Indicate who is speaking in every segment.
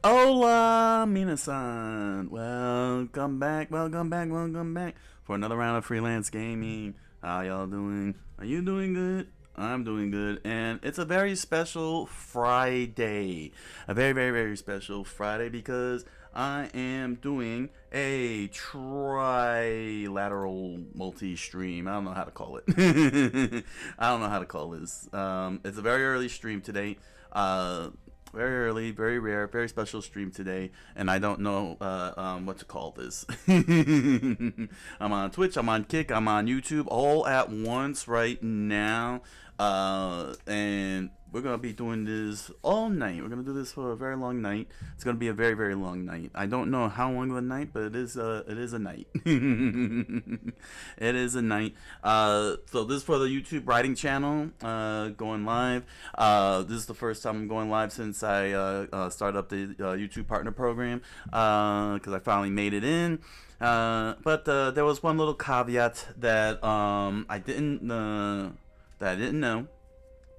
Speaker 1: Hola, minasan. Welcome back for another round of freelance gaming. How y'all doing? Are you doing good? I'm doing good, and it's a very special Friday. A very special Friday because I am doing a trilateral multi-stream. I don't know how to call it. I don't know how to call this. It's a very early stream today. Very early, very rare, very special stream today, and I don't know what to call this. I'm on Twitch, I'm on Kick, I'm on YouTube, all at once right now, and we're gonna be doing this all night. We're gonna do this for a very long night. It's gonna be a very long night. I don't know how long of a night, but it is a night. It is a night. So this is for the YouTube writing channel, going live. This is the first time I'm going live since I started up the YouTube partner program, because I finally made it in. But there was one little caveat that I didn't know.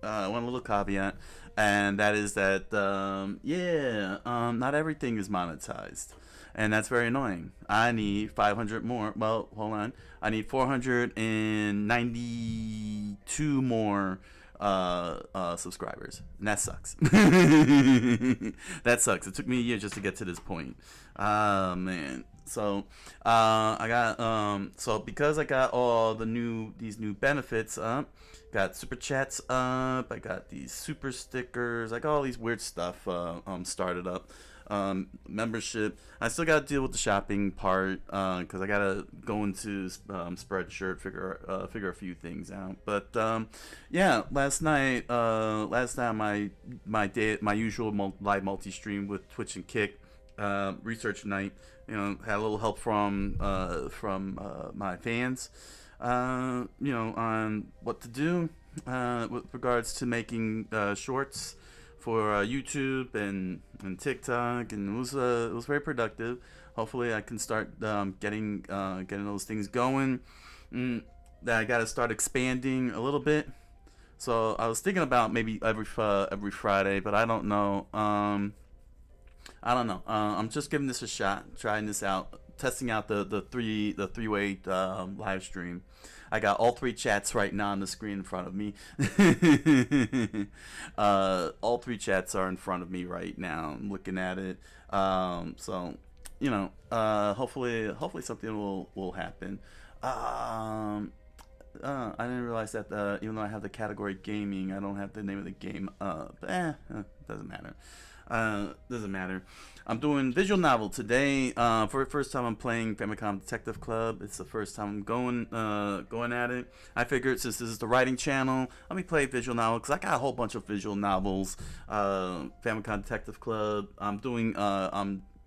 Speaker 1: One little caveat, and that is that not everything is monetized, and that's very annoying. I need 500 more. Well, hold on. I need 492 more subscribers, and that sucks. That sucks. It took me a year just to get to this point. Man. So I got so because I got all these new benefits up, got super chats up, I got these super stickers, I got all these weird stuff started up. Membership. I still gotta deal with the shopping part because I gotta go into Spreadshirt, figure a few things out. But yeah, last night my usual live multi stream with Twitch and Kick, research night. You know, had a little help from my fans. On what to do with regards to making shorts for YouTube and TikTok, and it was very productive. Hopefully, I can start getting those things going. That I got to start expanding a little bit. So I was thinking about maybe every Friday, but I don't know. I'm just giving this a shot, trying this out, testing out the three-way live stream. I got all three chats right now on the screen in front of me. All three chats are in front of me right now. I'm looking at it. So hopefully something will happen. I didn't realize that even though I have the category gaming, I don't have the name of the game up. Doesn't matter. Doesn't matter. I'm doing visual novel today. For the first time, I'm playing Famicom Detective Club. It's the first time I'm going at it. I figured since this is the writing channel, let me play visual novel because I got a whole bunch of visual novels. Famicom Detective Club. I'm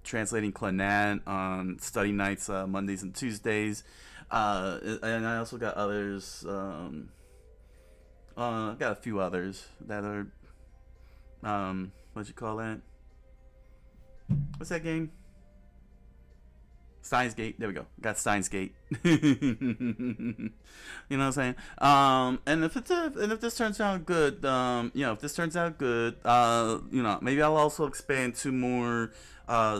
Speaker 1: translating Clannad on study nights, Mondays and Tuesdays. And I also got others. I got a few others that are what you call that? What's that game? Steins Gate. There we go. Got Steins Gate. You know what I'm saying? And if this turns out good, if this turns out good, maybe I'll also expand to more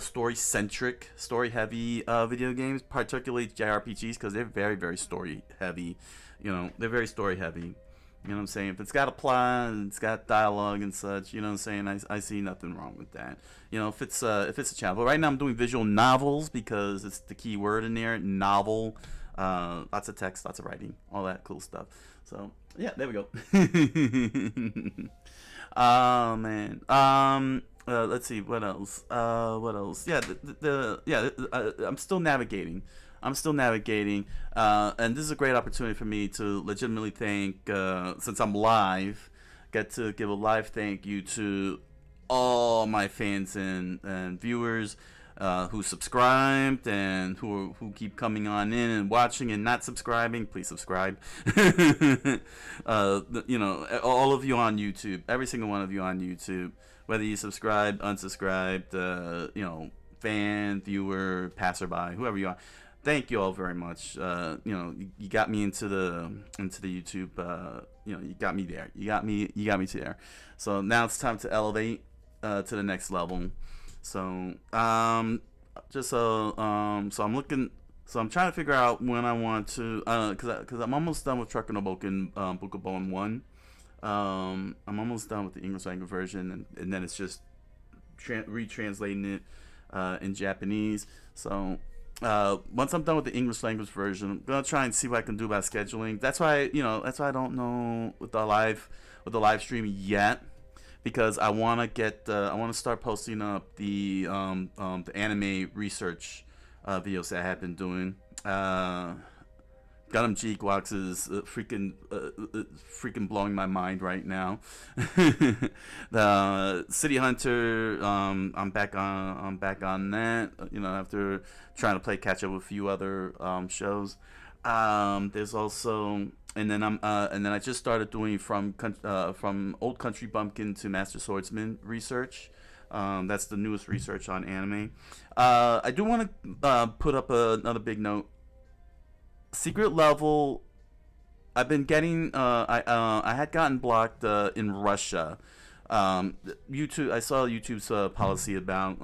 Speaker 1: story-centric, story-heavy video games, particularly JRPGs, because they're very story-heavy. They're very story-heavy. You know what I'm saying? If it's got a plot and it's got dialogue and such, you know what I'm saying? I see nothing wrong with that. If it's a channel. But right now I'm doing visual novels because it's the key word in there. Novel. Lots of text, lots of writing, all that cool stuff. So yeah, there we go. Oh man. Let's see what else. Yeah, I'm still navigating. And this is a great opportunity for me to legitimately thank, since I'm live, get to give a live thank you to all my fans and viewers who subscribed and who keep coming on in and watching and not subscribing. Please subscribe. All of you on YouTube, every single one of you on YouTube, whether you subscribe, unsubscribed, fan, viewer, passerby, whoever you are. Thank you all very much. You got me into the YouTube. You got me there. You got me to there. So now it's time to elevate to the next level. So so I'm looking. So I'm trying to figure out when I want to, because I'm almost done with Trucker no Bouken, Bouken 1. I'm almost done with the English language version, and then it's just retranslating it in Japanese. So once I'm done with the English language version, I'm gonna try and see what I can do about scheduling. That's why I don't know with the live stream yet, because I want to start posting up the anime research videos that I have been doing. Gundam G Guax is freaking blowing my mind right now. The City Hunter, I'm back on that. After trying to play catch up with a few other shows. There's also, and then I just started doing from Old Country Bumpkin to Master Swordsman research. That's the newest research on anime. I do want to put up another big note. Secret level, I've been getting. I had gotten blocked in Russia. YouTube. I saw YouTube's policy about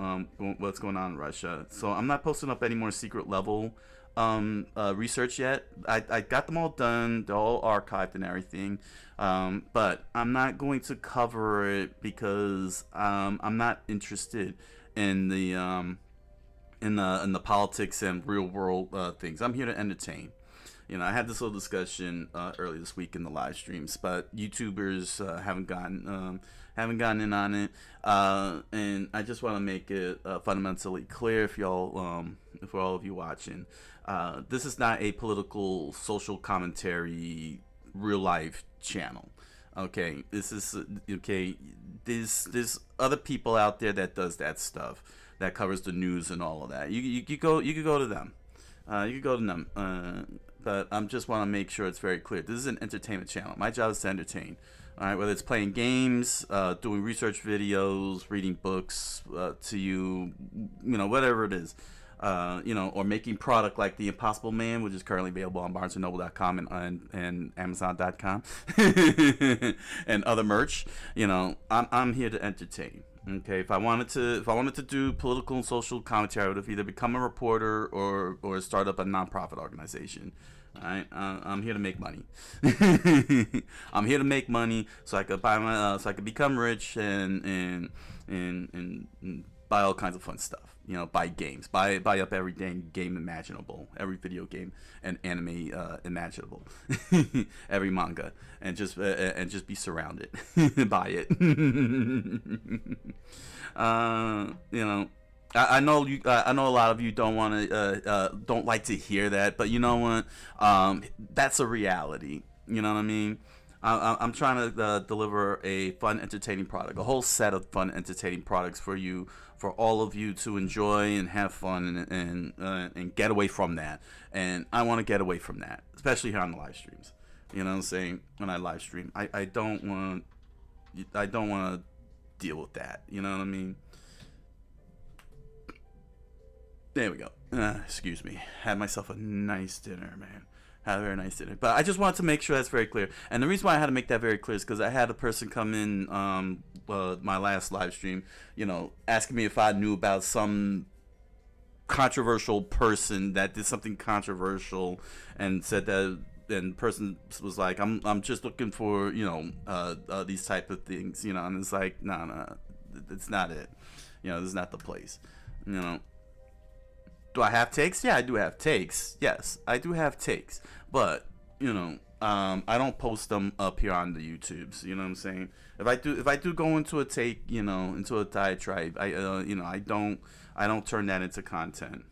Speaker 1: what's going on in Russia. So I'm not posting up any more secret level research yet. I got them all done. They're all archived and everything. But I'm not going to cover it because I'm not interested in the politics and real world things. I'm here to entertain. I had this little discussion earlier this week in the live streams, but YouTubers haven't gotten in on it, and I just want to make it fundamentally clear for all of you watching. This is not a political, social commentary, real life channel. Okay, this is okay. There's other people out there that does that stuff, that covers the news and all of that. You could go to them. But I just want to make sure it's very clear. This is an entertainment channel. My job is to entertain. All right, whether it's playing games, doing research videos, reading books to you, whatever it is, or making product like The Impossible Man, which is currently available on BarnesandNoble.com and Amazon.com, and other merch. I'm here to entertain. Okay, if I wanted to do political and social commentary, I would have either become a reporter or start up a nonprofit organization. All right, I'm here to make money. I'm here to make money so I could so I could become rich and buy all kinds of fun stuff. Buy games, buy up every dang game imaginable, every video game and anime imaginable, every manga, and just be surrounded by it. I know a lot of you don't like to hear that, but you know what? That's a reality. You know what I mean? I'm trying to deliver a fun, entertaining product, a whole set of fun, entertaining products for all of you to enjoy and have fun and get away from that. And I want to get away from that, especially here on the live streams. You know what I'm saying? When I live stream, I don't want to deal with that. You know what I mean? There we go. Excuse me. Had myself a nice dinner, man. Had a very nice dinner. But I just wanted to make sure that's very clear. And the reason why I had to make that very clear is because I had a person come in my last live stream, asking me if I knew about some controversial person that did something controversial, and said that, and the person was like, I'm just looking for, these type of things, and it's like, no, it's not it. This is not the place. Do I have takes? Yeah, I do have takes. Yes, I do have takes. But, I don't post them up here on the YouTubes. You know what I'm saying? If I do go into a take, into a diatribe, I don't turn that into content.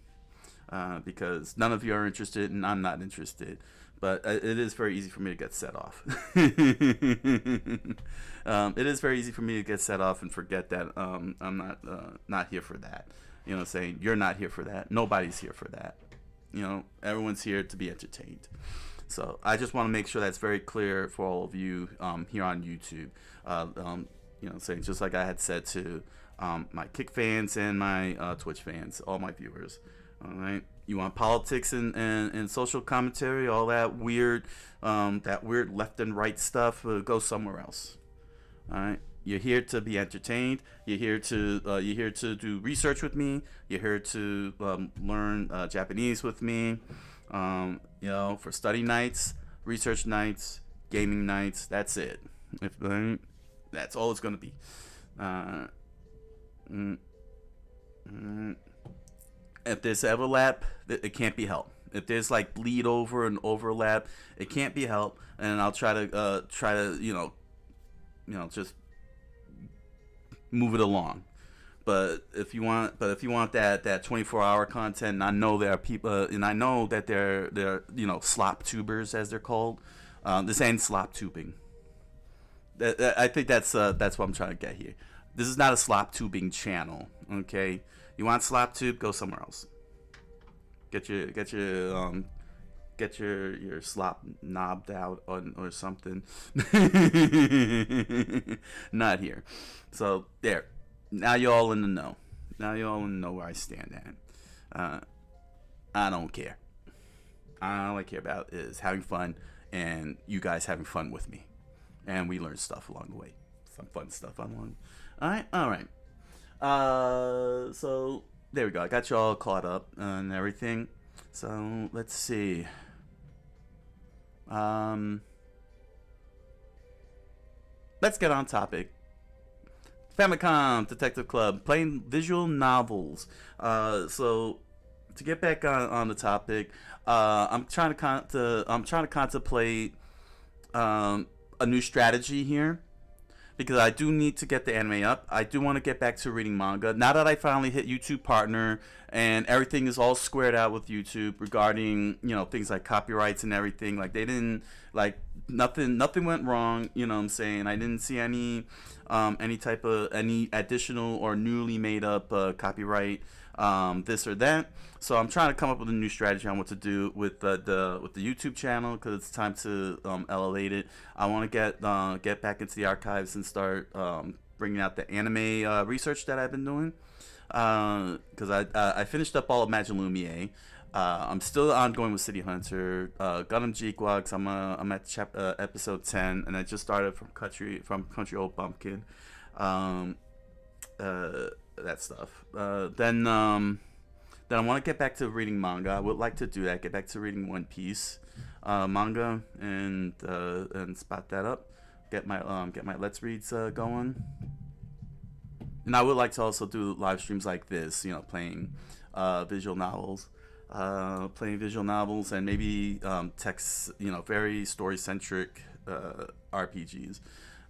Speaker 1: Because none of you are interested and I'm not interested. But it is very easy for me to get set off. It is very easy for me to get set off and forget that I'm not here for that. Saying you're not here for that. Nobody's here for that. Everyone's here to be entertained. So I just want to make sure that's very clear for all of you here on YouTube. Saying just like I had said to my Kick fans and my Twitch fans, all my viewers. All right, you want politics and social commentary, all that weird left and right stuff? Go somewhere else. All right. You're here to be entertained. You're here to do research with me. You're here to learn Japanese with me. For study nights, research nights, gaming nights. That's it. That's all it's gonna be. If there's overlap, it can't be helped. If there's like bleed over and overlap, it can't be helped. And I'll try to just move it along. But if you want that 24-hour content, and I know there are people, and I know that they're slop tubers as they're called. This ain't slop tubing. I think that's what I'm trying to get here. This is not a slop tubing channel. Okay, you want slop tube? Go somewhere else. Get your slop knobbed out or something. Not here. So there. Now you're all in the know. Now you all know where I stand at. I don't care. All I care about is having fun and you guys having fun with me. And we learn stuff along the way. Some fun stuff along. All right. So there we go. I got you all caught up and everything. So let's see. Let's get on topic. Famicom Detective Club, playing visual novels. So to get back on the topic, I'm trying to contemplate a new strategy here, because I do need to get the anime up. I do want to get back to reading manga. Now that I finally hit YouTube Partner and everything is all squared out with YouTube regarding, things like copyrights and everything. Like they didn't, nothing went wrong. You know what I'm saying? I didn't see any additional or newly made up copyright, this or that. So I'm trying to come up with a new strategy on what to do with the YouTube channel, because it's time to elevate it. I want to get back into the archives and start bringing out the anime research that I've been doing, because I finished up all of Magilumiere. I'm still ongoing with City Hunter, Gundam G-Quax. I'm at episode 10, and I just started from Country Old Bumpkin, that stuff. Then I want to get back to reading manga. I would like to do that. Get back to reading One Piece manga and spot that up. Get my Let's Reads going. And I would like to also do live streams like this. Playing visual novels. And maybe text, very story-centric RPGs,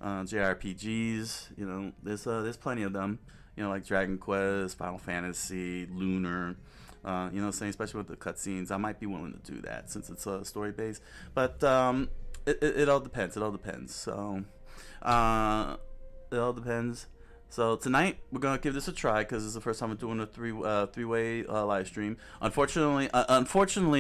Speaker 1: JRPGs. There's plenty of them. Like Dragon Quest, Final Fantasy, Lunar. Saying, especially with the cutscenes, I might be willing to do that since it's story based. But it all depends. It all depends. So it all depends. So tonight we're gonna give this a try, because it's the first time I'm doing a three-way live stream. Unfortunately,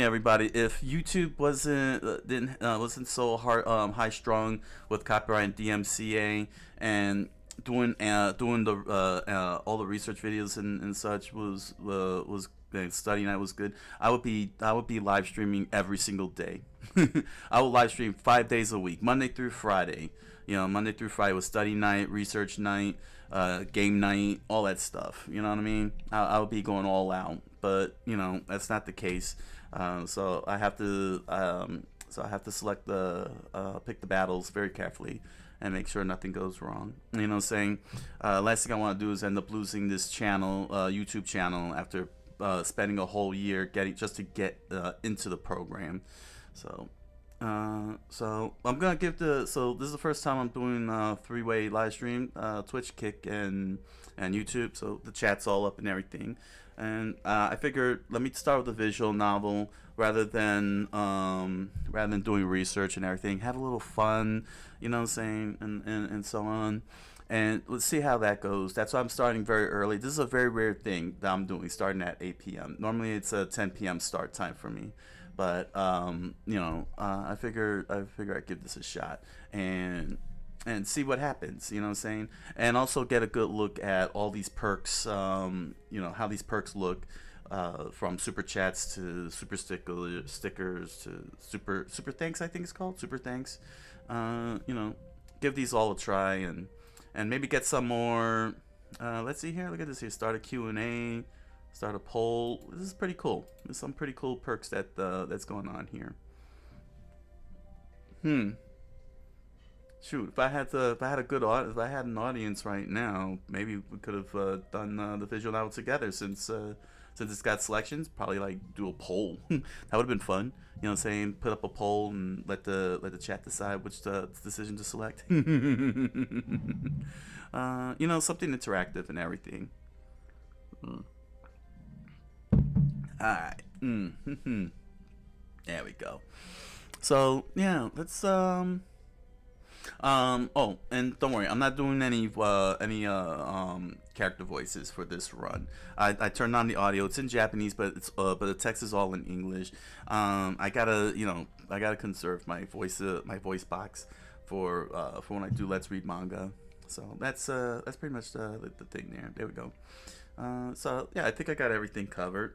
Speaker 1: everybody, if YouTube wasn't so high strung with copyright and DMCA and doing the all the research videos and such was studying that was good, I would be live streaming every single day. I will live stream 5 days a week, Monday through Friday. Monday through Friday was study night, research night, game night, all that stuff. You know what I mean? I would be going all out, but that's not the case. So I have to select pick the battles very carefully and make sure nothing goes wrong. You know what I'm saying? Last thing I want to do is end up losing this channel, YouTube channel, after spending a whole year just to get into the program. So I'm gonna give so this is the first time I'm doing three-way live stream, Twitch, Kick, and YouTube. So the chat's all up and everything. And I figured, let me start with a visual novel rather than doing research and everything. Have a little fun, you know what I'm saying, and so on. And let's see how that goes. That's why I'm starting very early. This is a very rare thing that I'm doing, starting at 8 p.m. Normally it's a 10 p.m. start time for me. But I figure I'd give this a shot and see what happens, you know what I'm saying? And also get a good look at all these perks, how these perks look, from super chats to super stickers to super thanks, I think it's called, super thanks. Give these all a try and and maybe get some more. Let's see here. Look at this here. Start a Q&A. Start a poll. This is pretty cool. There's some pretty cool perks that's going on here. Shoot, if I had an audience right now, maybe we could have done the VisualNovel together since it's got selections. Probably like do a poll. That would have been fun. You know what I'm saying? Put up a poll and let the chat decide which decision to select. You know, something interactive and everything. Alright. There we go. So yeah, let's oh, and don't worry, I'm not doing any character voices for this run. I turned on the audio. It's in Japanese, but the text is all in English. I gotta conserve my voice box for when I do Let's Read manga. So that's pretty much the thing there. There we go. So yeah, I think I got everything covered.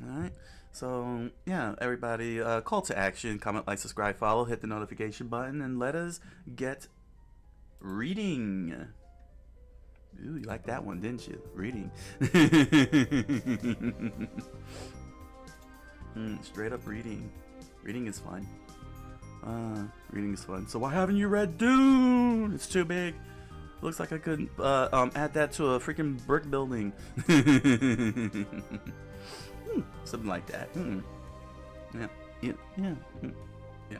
Speaker 1: Alright, so yeah, everybody, call to action, comment, like, subscribe, follow, hit the notification button, and let us get reading. Ooh, you liked that one, didn't you? Reading. Straight up reading. Reading is fun. Reading is fun. So why haven't you read Dune? It's too big. Looks like I could add that to a freaking brick building. Something like that. Yeah.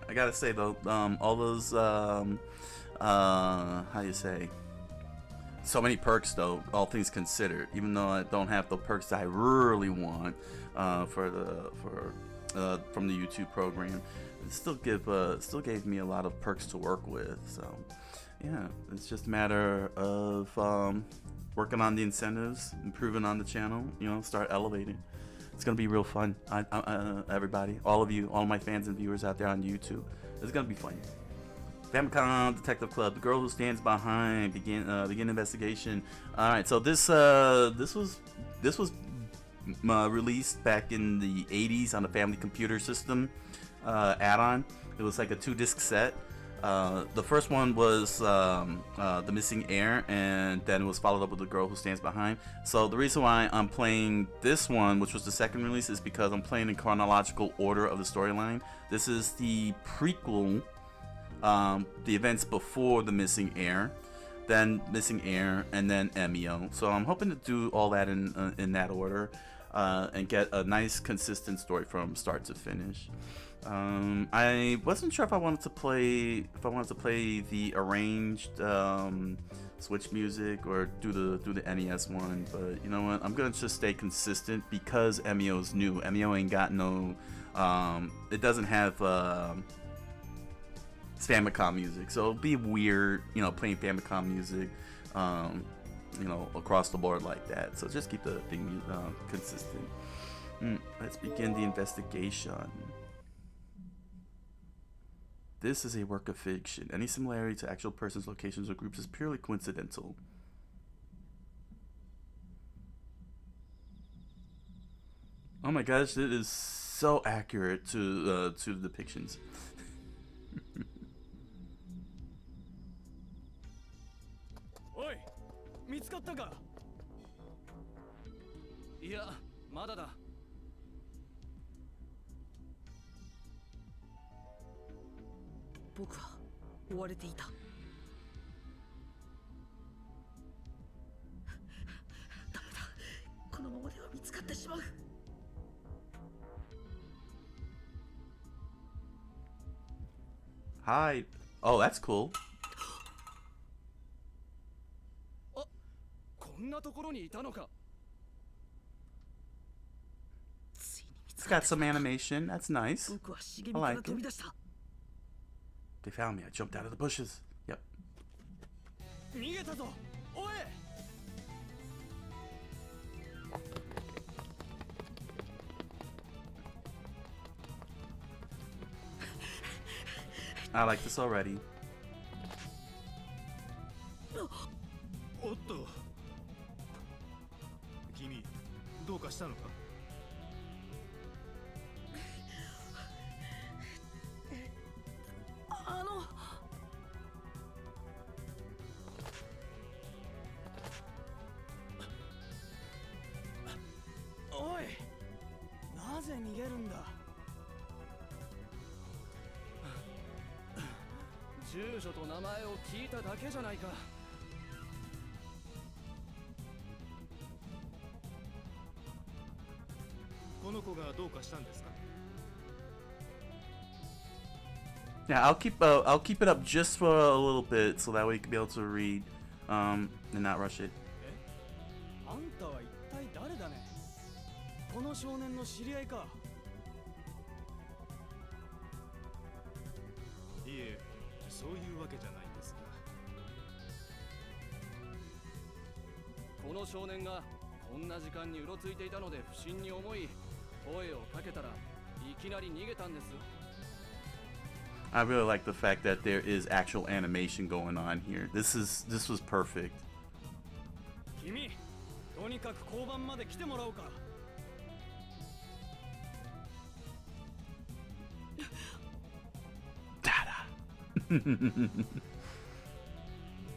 Speaker 1: I gotta say though, all those how you say, so many perks though, all things considered, even though I don't have the perks that I really want from the YouTube program, it still gave me a lot of perks to work with. So yeah, it's just a matter of working on the incentives, improving on the channel, you know, start elevating. It's gonna be real fun. Everybody, all of you, all my fans and viewers out there on YouTube, it's gonna be fun. Famicom Detective Club, the girl who stands behind, begin investigation. All right, so this was released back in the 80s on the Family Computer System add-on. It was like a 2-disc set. The first one was The Missing Heir, and then it was followed up with The Girl Who Stands Behind. So the reason why I'm playing this one, which was the second release, is because I'm playing in chronological order of the storyline. This is the prequel, the events before The Missing Heir, then Missing Heir, and then Emio. So I'm hoping to do all that in that order, and get a nice consistent story from start to finish. I wasn't sure if I wanted to play the arranged Switch music or do the NES one, but you know what? I'm gonna just stay consistent because Emio's new. Emio ain't got no. It doesn't have Famicom music, so it'll be weird, you know, playing Famicom music, you know, across the board like that. So just keep the thing consistent. Let's begin the investigation. This is a work of fiction. Any similarity to actual persons, locations, or groups is purely coincidental. Oh my gosh, it is so accurate to the depictions.
Speaker 2: おい、見つかったか？いや、まだだ。
Speaker 3: 僕は追われていた。ダメだ。このままでは見つかってしまう。
Speaker 1: Hi. Oh, that's cool.
Speaker 2: あ、こんなところにいたのか。
Speaker 1: It's got some animation. That's nice.
Speaker 3: 僕は茂みから飛び出した。
Speaker 1: They found me. I jumped out of the bushes. Yep.
Speaker 2: 逃げたぞ。おい。
Speaker 1: I like this already.
Speaker 2: おっと。君、どうかしたのか？逃げるんだ。住所と名前を聞いただけじゃないか。
Speaker 4: この子がどうかしたんですか？
Speaker 1: Yeah, I'll keep it up just for a little bit so that way you can be able to read and not rush it.
Speaker 2: あんたは一体誰だね。この少年の知り合いか。
Speaker 4: いえ、そういうわけじゃないんですが。
Speaker 2: この少年がこんな時間にうろついていたので不審に思い、声をかけたらいきなり逃げたんです。
Speaker 1: I really like the fact that there is actual animation going on here. This was perfect.
Speaker 2: 君、とにかく交番まで来てもらおうか。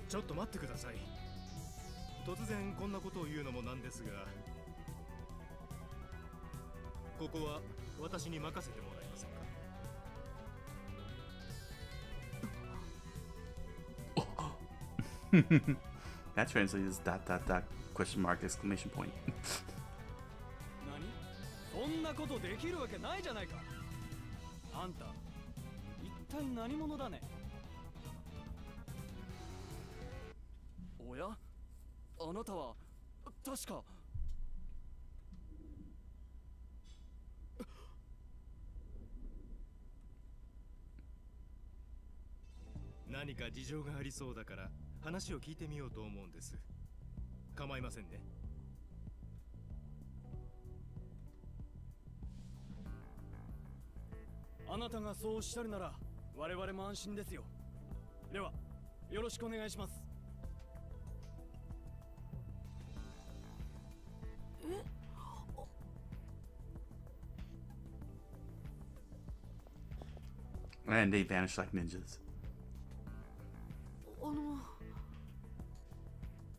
Speaker 4: ちょっと待ってください。突然こんなことを言うのもなんですが、ここは私に任せてもらえませんか？
Speaker 1: That translates as ... question mark exclamation point.
Speaker 2: 何？そんなことできるわけないじゃないか。あんた、一体何者だね。おや？あなたは確か。
Speaker 4: 何か事情がありそうだから話を聞いてみようと思うんです。構いませんね。
Speaker 2: あなたがそうおっしゃるなら我々も安心ですよ。ではよろしくお願いします。
Speaker 1: And they vanish like ninjas.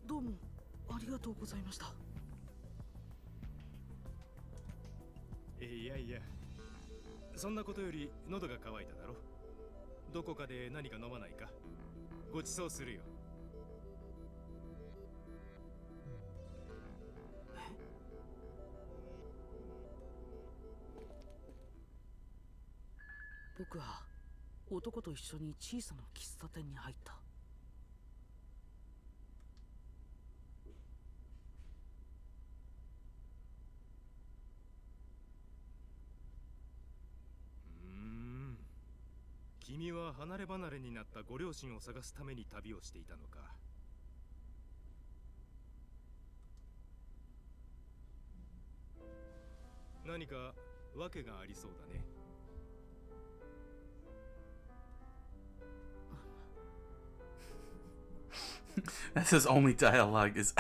Speaker 3: どうもありがとうございました。
Speaker 4: いやいや、そんなことより喉が渇いただろ。どこかで何か飲まないか？ごちそうするよ。
Speaker 3: 僕は男と一緒に小さな喫茶店に入った。
Speaker 4: 君は離れ離れになったご両親を探すために旅をしていたのか。何か訳がありそうだね。
Speaker 1: That's his only dialogue is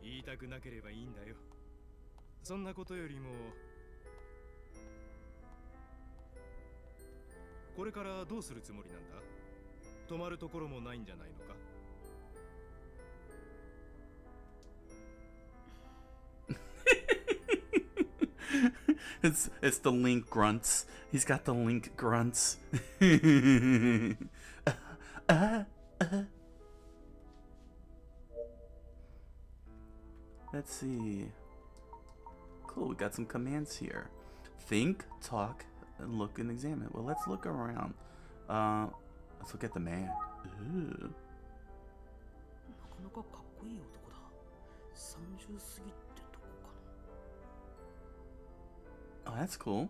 Speaker 4: 言いたくなければいいんだよ。そんなことよりも、これからどうするつもりなんだ？泊まるところもないんじゃないのか？It's
Speaker 1: the Link grunts. He's got the Link grunts. Let's see. Cool, we got some commands here. Think, talk, and look and examine. Well, let's look around. Let's look at the man. Ooh.
Speaker 3: なかなかかっこいい男だ。30過ぎってとこかな。
Speaker 1: Oh, that's cool.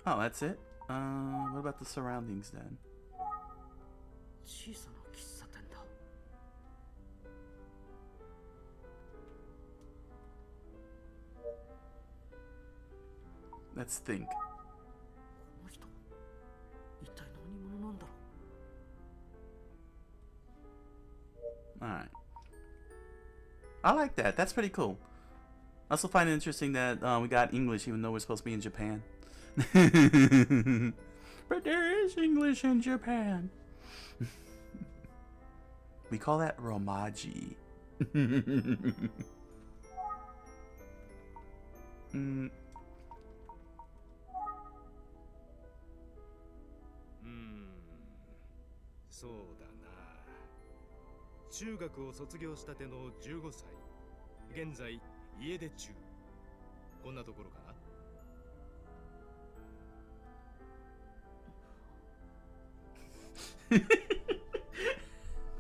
Speaker 1: Oh, that's it? What about the surroundings then?
Speaker 3: 小さな喫茶店だ。
Speaker 1: Let's think.
Speaker 3: この人、一体何者なんだろう。
Speaker 1: Alright. I like that. That's pretty cool. I also find it interesting that we got English even though we're supposed to be in Japan. But there is English in Japan. We call that Romaji.
Speaker 4: Hmm. そうだな。中学を卒業したての15歳。現在家出中。こんなところかな。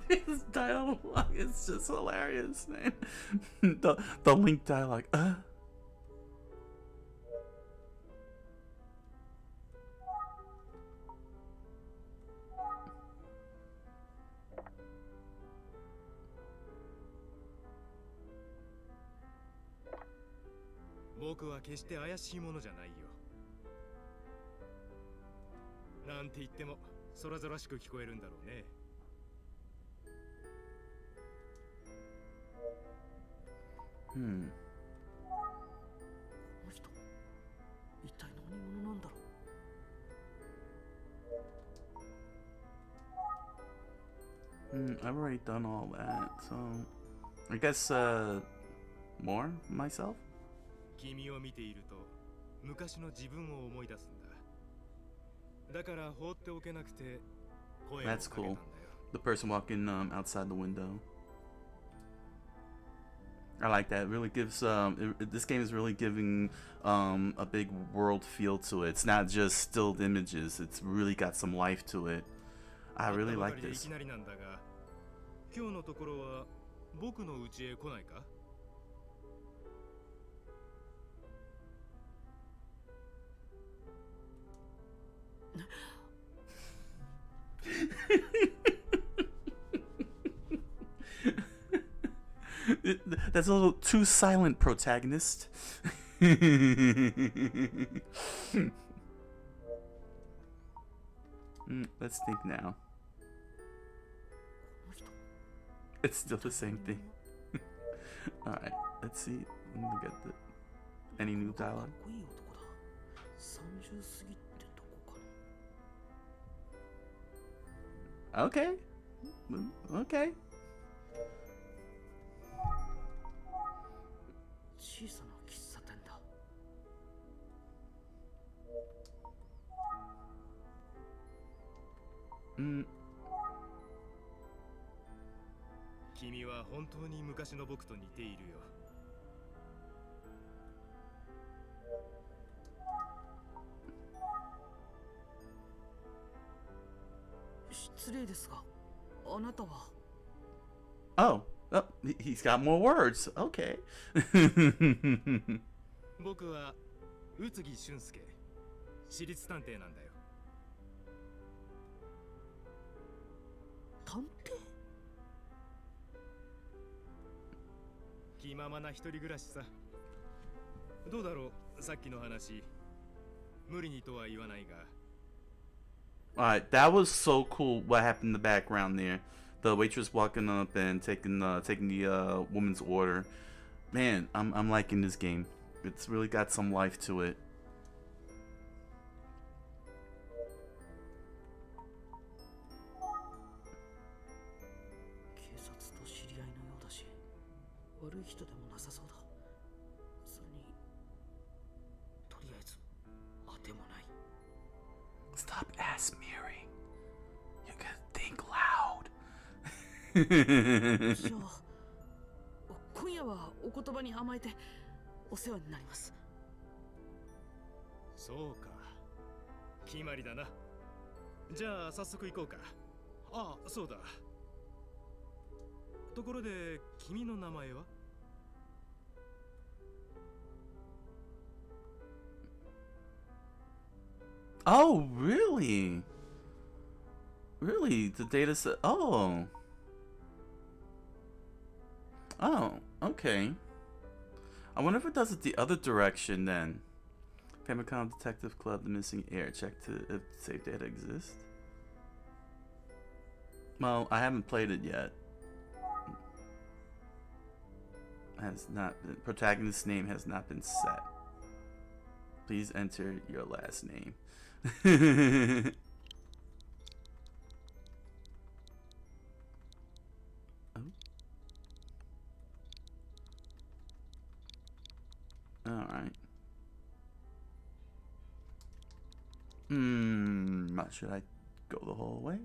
Speaker 1: His dialogue is just hilarious, man. The Link dialogue.
Speaker 4: "僕は決して怪しいものじゃないよ。なんて言っても空々しく聞こえるんだろうね。
Speaker 3: この人、一体何者なんだろう。
Speaker 1: I've already done all that, so I guess more myself.
Speaker 4: 君を見ていると昔の自分を思い出すんだ。だから放っておけなくて声をかけたんだよ。
Speaker 1: That's cool. The person walking outside the window. I like that. It really gives this game is really giving a big world feel to it. It's not just stilled images. It's really got some life to it. I really like this.
Speaker 4: いきなりなんだが、今日のところは僕の家へ来ないか
Speaker 1: That's a little too silent, protagonist. Let's think now. It's still the same thing. Alright, let's see. Let me get any new dialogue. Okay. Okay.
Speaker 3: 小さな喫茶店だ。
Speaker 4: 君は本当に昔の僕と似ているよ。
Speaker 3: 失礼ですが、あなたは。
Speaker 1: Oh, he's got more words. Okay.
Speaker 4: 僕は宇津木俊介、私立探偵なんだよ。
Speaker 3: 探偵？
Speaker 4: 気ままな一人暮らしさ。どうだろう、さっきの話。無理にとは言わないが。
Speaker 1: Alright, that was so cool what happened in the background there. The waitress walking up and taking the woman's order. Man, I'm liking this game. It's really got some life to it.
Speaker 3: 警察と知り合いのようだし、悪い人でもなさそうだ。それに、とりあえず当てもない。
Speaker 1: Stop ass mirroring. You can think loud.
Speaker 3: じゃあ、今夜はお言葉に甘えてお世話になります。
Speaker 4: そうか、決まりだな。じゃあ早速行こうか。ああ、そうだ。ところで君の名前は？
Speaker 1: Oh, really? Really? The data set. Oh. Oh, okay. I wonder if it does it the other direction then. Famicom Detective Club, the missing heir. Check to if save data exists. Well, I haven't played it yet. Has not been, protagonist's name has not been set. Please enter your last name. Should I go the whole way?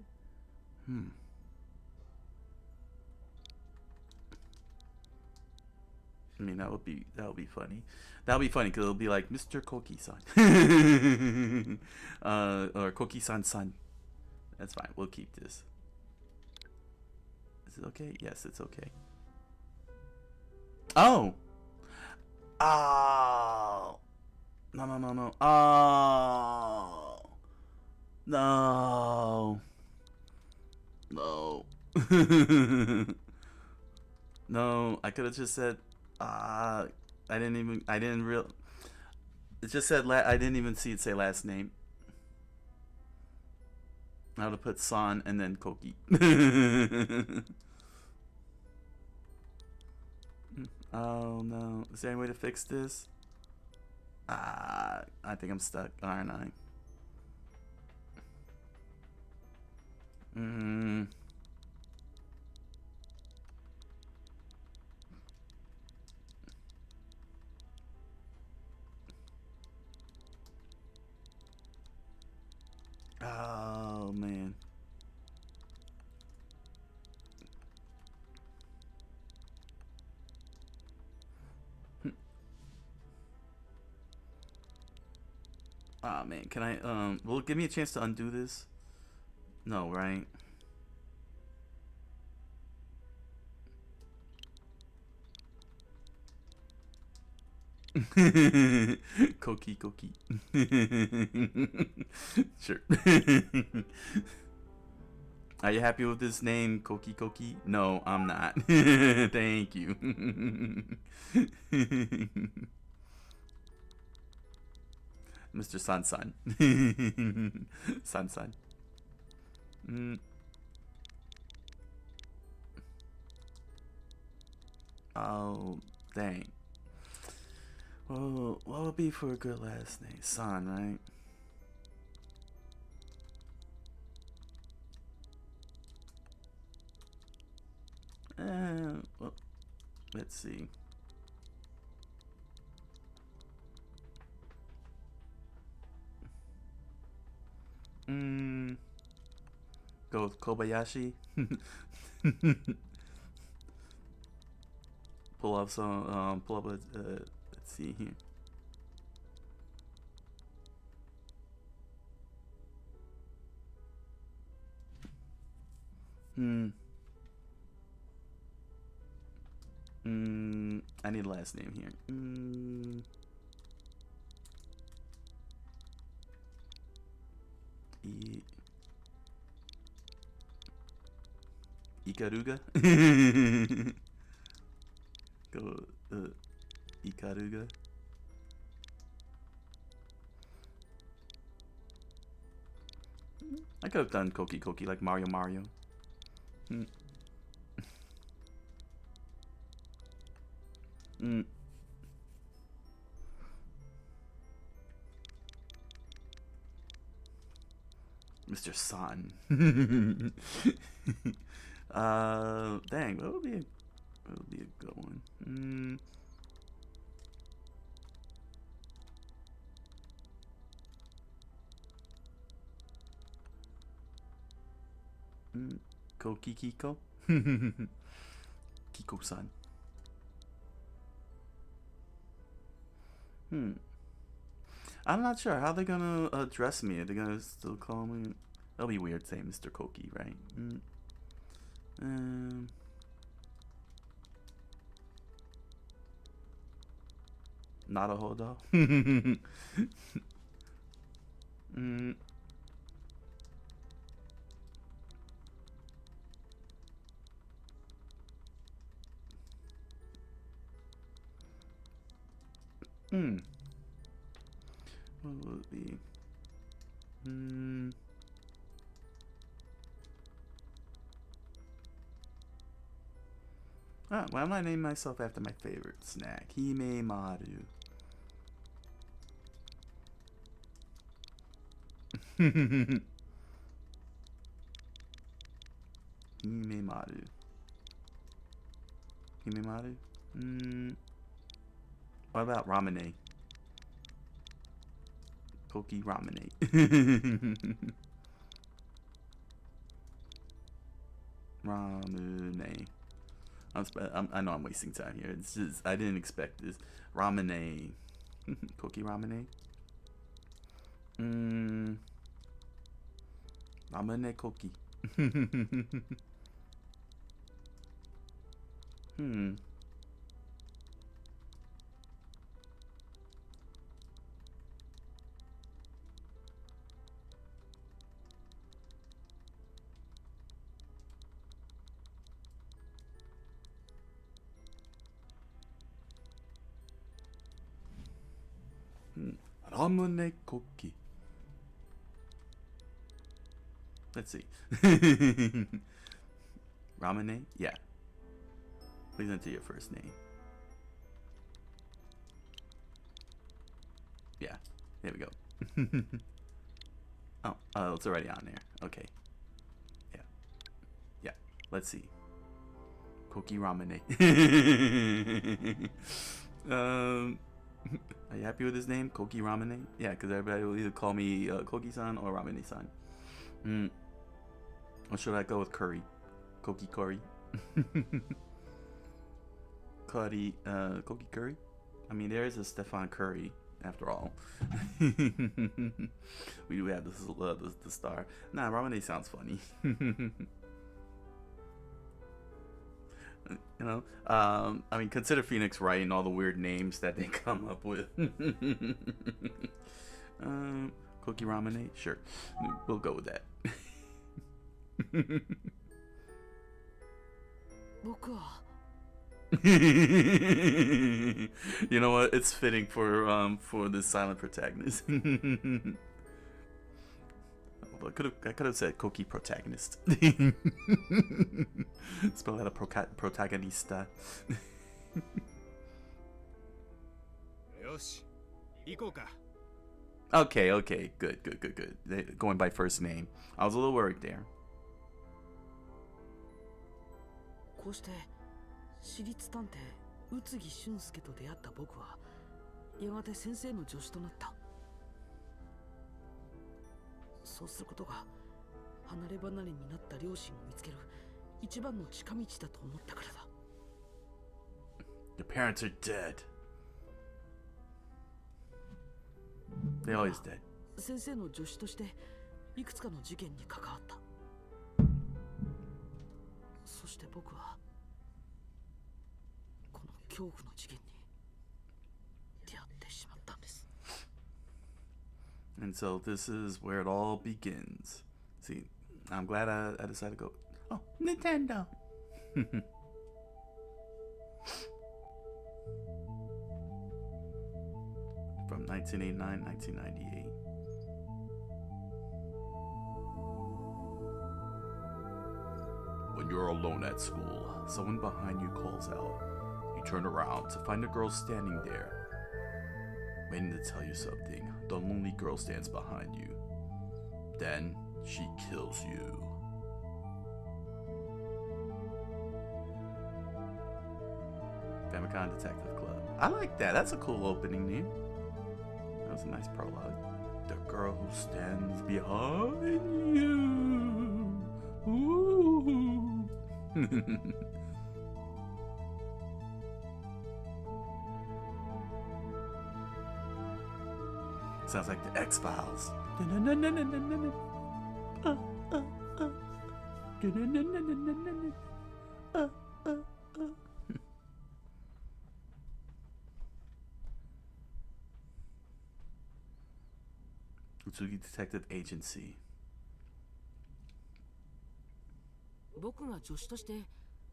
Speaker 1: I mean, that would be funny. That would be funny because it'll be like Mr. Coqui-san, or Coqui-san. That's fine. We'll keep this. Is it okay? Yes, it's okay. Oh. Oh. No, no, no, no. Oh. No. No. No, I could have just said, I didn't it just said, I didn't even see it say last name. I would have put San and then Koki. Oh no. Is there any way to fix this? I think I'm stuck, aren't I? Oh man. Oh man, can I will it give me a chance to undo this? No, right? Koki. Sure. Are you happy with this name, Koki? No, I'm not. Thank you. Mr. San. San. Oh, dang. Well, what would be for a good last name? San, right? Well, let's see. Go with Kobayashi. Pull up some. Pull up a. Let's see here. I need a last name here. Ikaruga. Go Ikaruga. I could have done Koki like Mario. Mr. San. Dang, that would be a good one. Kiko? Kiko-san. I'm not sure how they're gonna address me. Are they gonna still call me? That'll be weird saying Mr. Koki, right? Not a hodo. What will it be? Why am I naming myself after my favorite snack? Himemaru. Himemaru? What about ramene? Koki Ramune. Ramune. I know I'm wasting time here. It's just I didn't expect this. Ramune. Koki Ramune. Ramune Koki. Ramune Koki. Let's see. Ramune? Yeah. Please enter your first name. Yeah. There we go. Oh, it's already on there. Okay. Yeah. Yeah. Let's see. Koki Ramune. Are you happy with his name? Koki Ramune? Yeah, because everybody will either call me Koki-san or Ramune-san. Or should I go with Curry? Koki Curry? Koki Curry? I mean, there is a Stefan Curry, after all. We do have the star. Nah, Ramune sounds funny. You know, I mean, consider Phoenix Wright and all the weird names that they come up with. Koki Ramune? Sure. We'll go with that. You know what? It's fitting for this silent protagonist. I could have said Koki protagonist. Spell out a protagonista. Okay, good. Going by first name. I was a little worried there.
Speaker 3: こうして私立探偵宇津木俊介と出会った僕はやがて先生の助手となった。そうすることが離れ離れになった両親を見つける一番の近道だと思ったからだ。
Speaker 1: Your parents are dead. They're always dead.
Speaker 3: 先生の助手としていくつかの事件に関わった。そして僕はこの恐怖の事件に出会ってしまったんです。
Speaker 1: And so this is where it all begins. See, I'm glad I decided to go. Oh, Nintendo. From 1989, 1998. When you're alone at school, someone behind you calls out. You turn around to find a girl standing there, waiting to tell you something. The lonely girl stands behind you. Then she kills you. Famicom Detective Club. I like that. That's a cool opening name. That was a nice prologue. The girl who stands behind you. Ooh. Sounds like the X-Files. Utsugi Detective Agency.
Speaker 3: 僕が助手として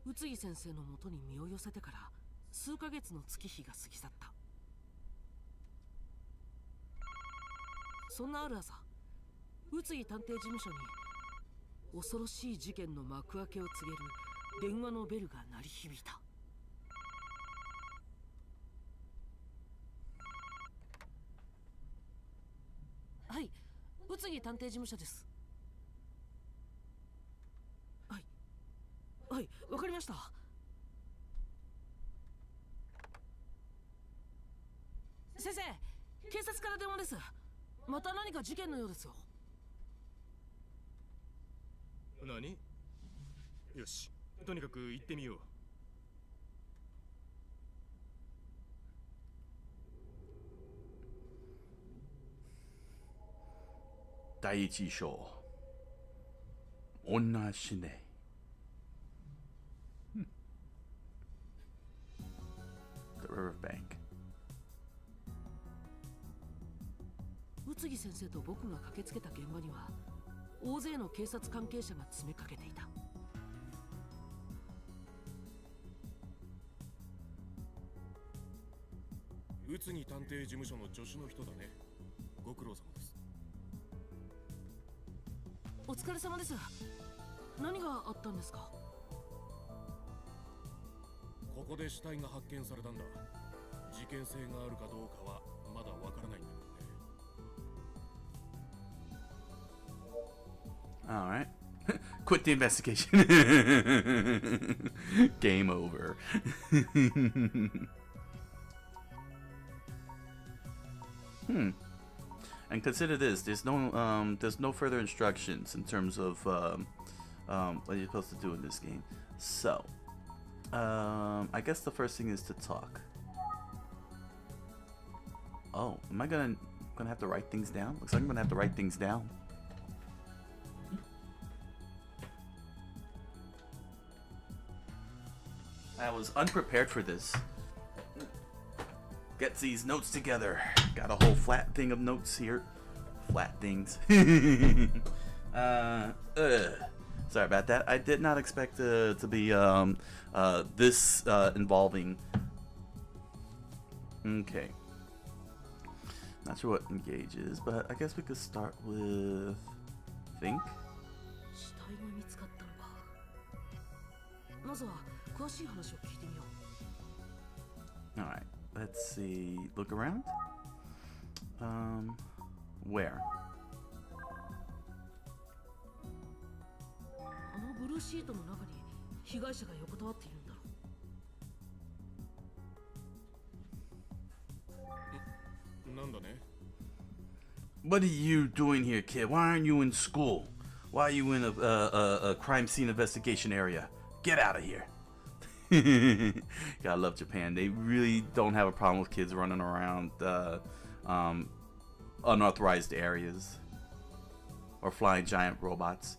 Speaker 3: 宇津木先生のもとに身を寄せてから数ヶ月の月日が過ぎ去った。そんなある朝、宇津木探偵事務所に恐ろしい事件の幕開けを告げる電話のベルが鳴り響いた。はい、宇津木探偵事務所です。はい、わかりました。先生、警察から電話です。また何か事件のようですよ。
Speaker 4: 何？よし、とにかく行ってみよう。
Speaker 1: 第一章、女死ね。The River Bank。
Speaker 3: 宇津木先生と僕が駆けつけた現場には大勢の警察関係者が詰めかけていた。
Speaker 4: 宇津木探偵事務所の助手の人だね。ご苦労様です。
Speaker 3: お疲れ様です。何があったんですか？
Speaker 4: ここで死体が発見されたんだ。事件性があるかどうかはまだわからないんだけどね。
Speaker 1: All right. Quit the investigation. Game over. And consider this: there's no further instructions in terms of what you're supposed to do in this game. So, I guess the first thing is to talk. Oh, am I gonna have to write things down? Looks like I'm gonna have to write things down. I was unprepared for this. Get these notes together. Got a whole flat thing of notes here. Flat things. Sorry about that. I did not expect to be this involving. Okay. Not sure what engage is, but I guess we could start with think.
Speaker 3: 死体が見つかったのか。まずは詳しい話を聞いてみよう。
Speaker 1: All right. Let's see. Look around. Where?
Speaker 3: あのブルーシートの中に被害者が横たわっているんだろ
Speaker 4: う。なんだね。
Speaker 1: What are you doing here, kid? Why aren't you in school? Why are you in a crime scene investigation area? Get out of here. Gotta love Japan. They really don't have a problem with kids running around unauthorized areas or flying giant robots.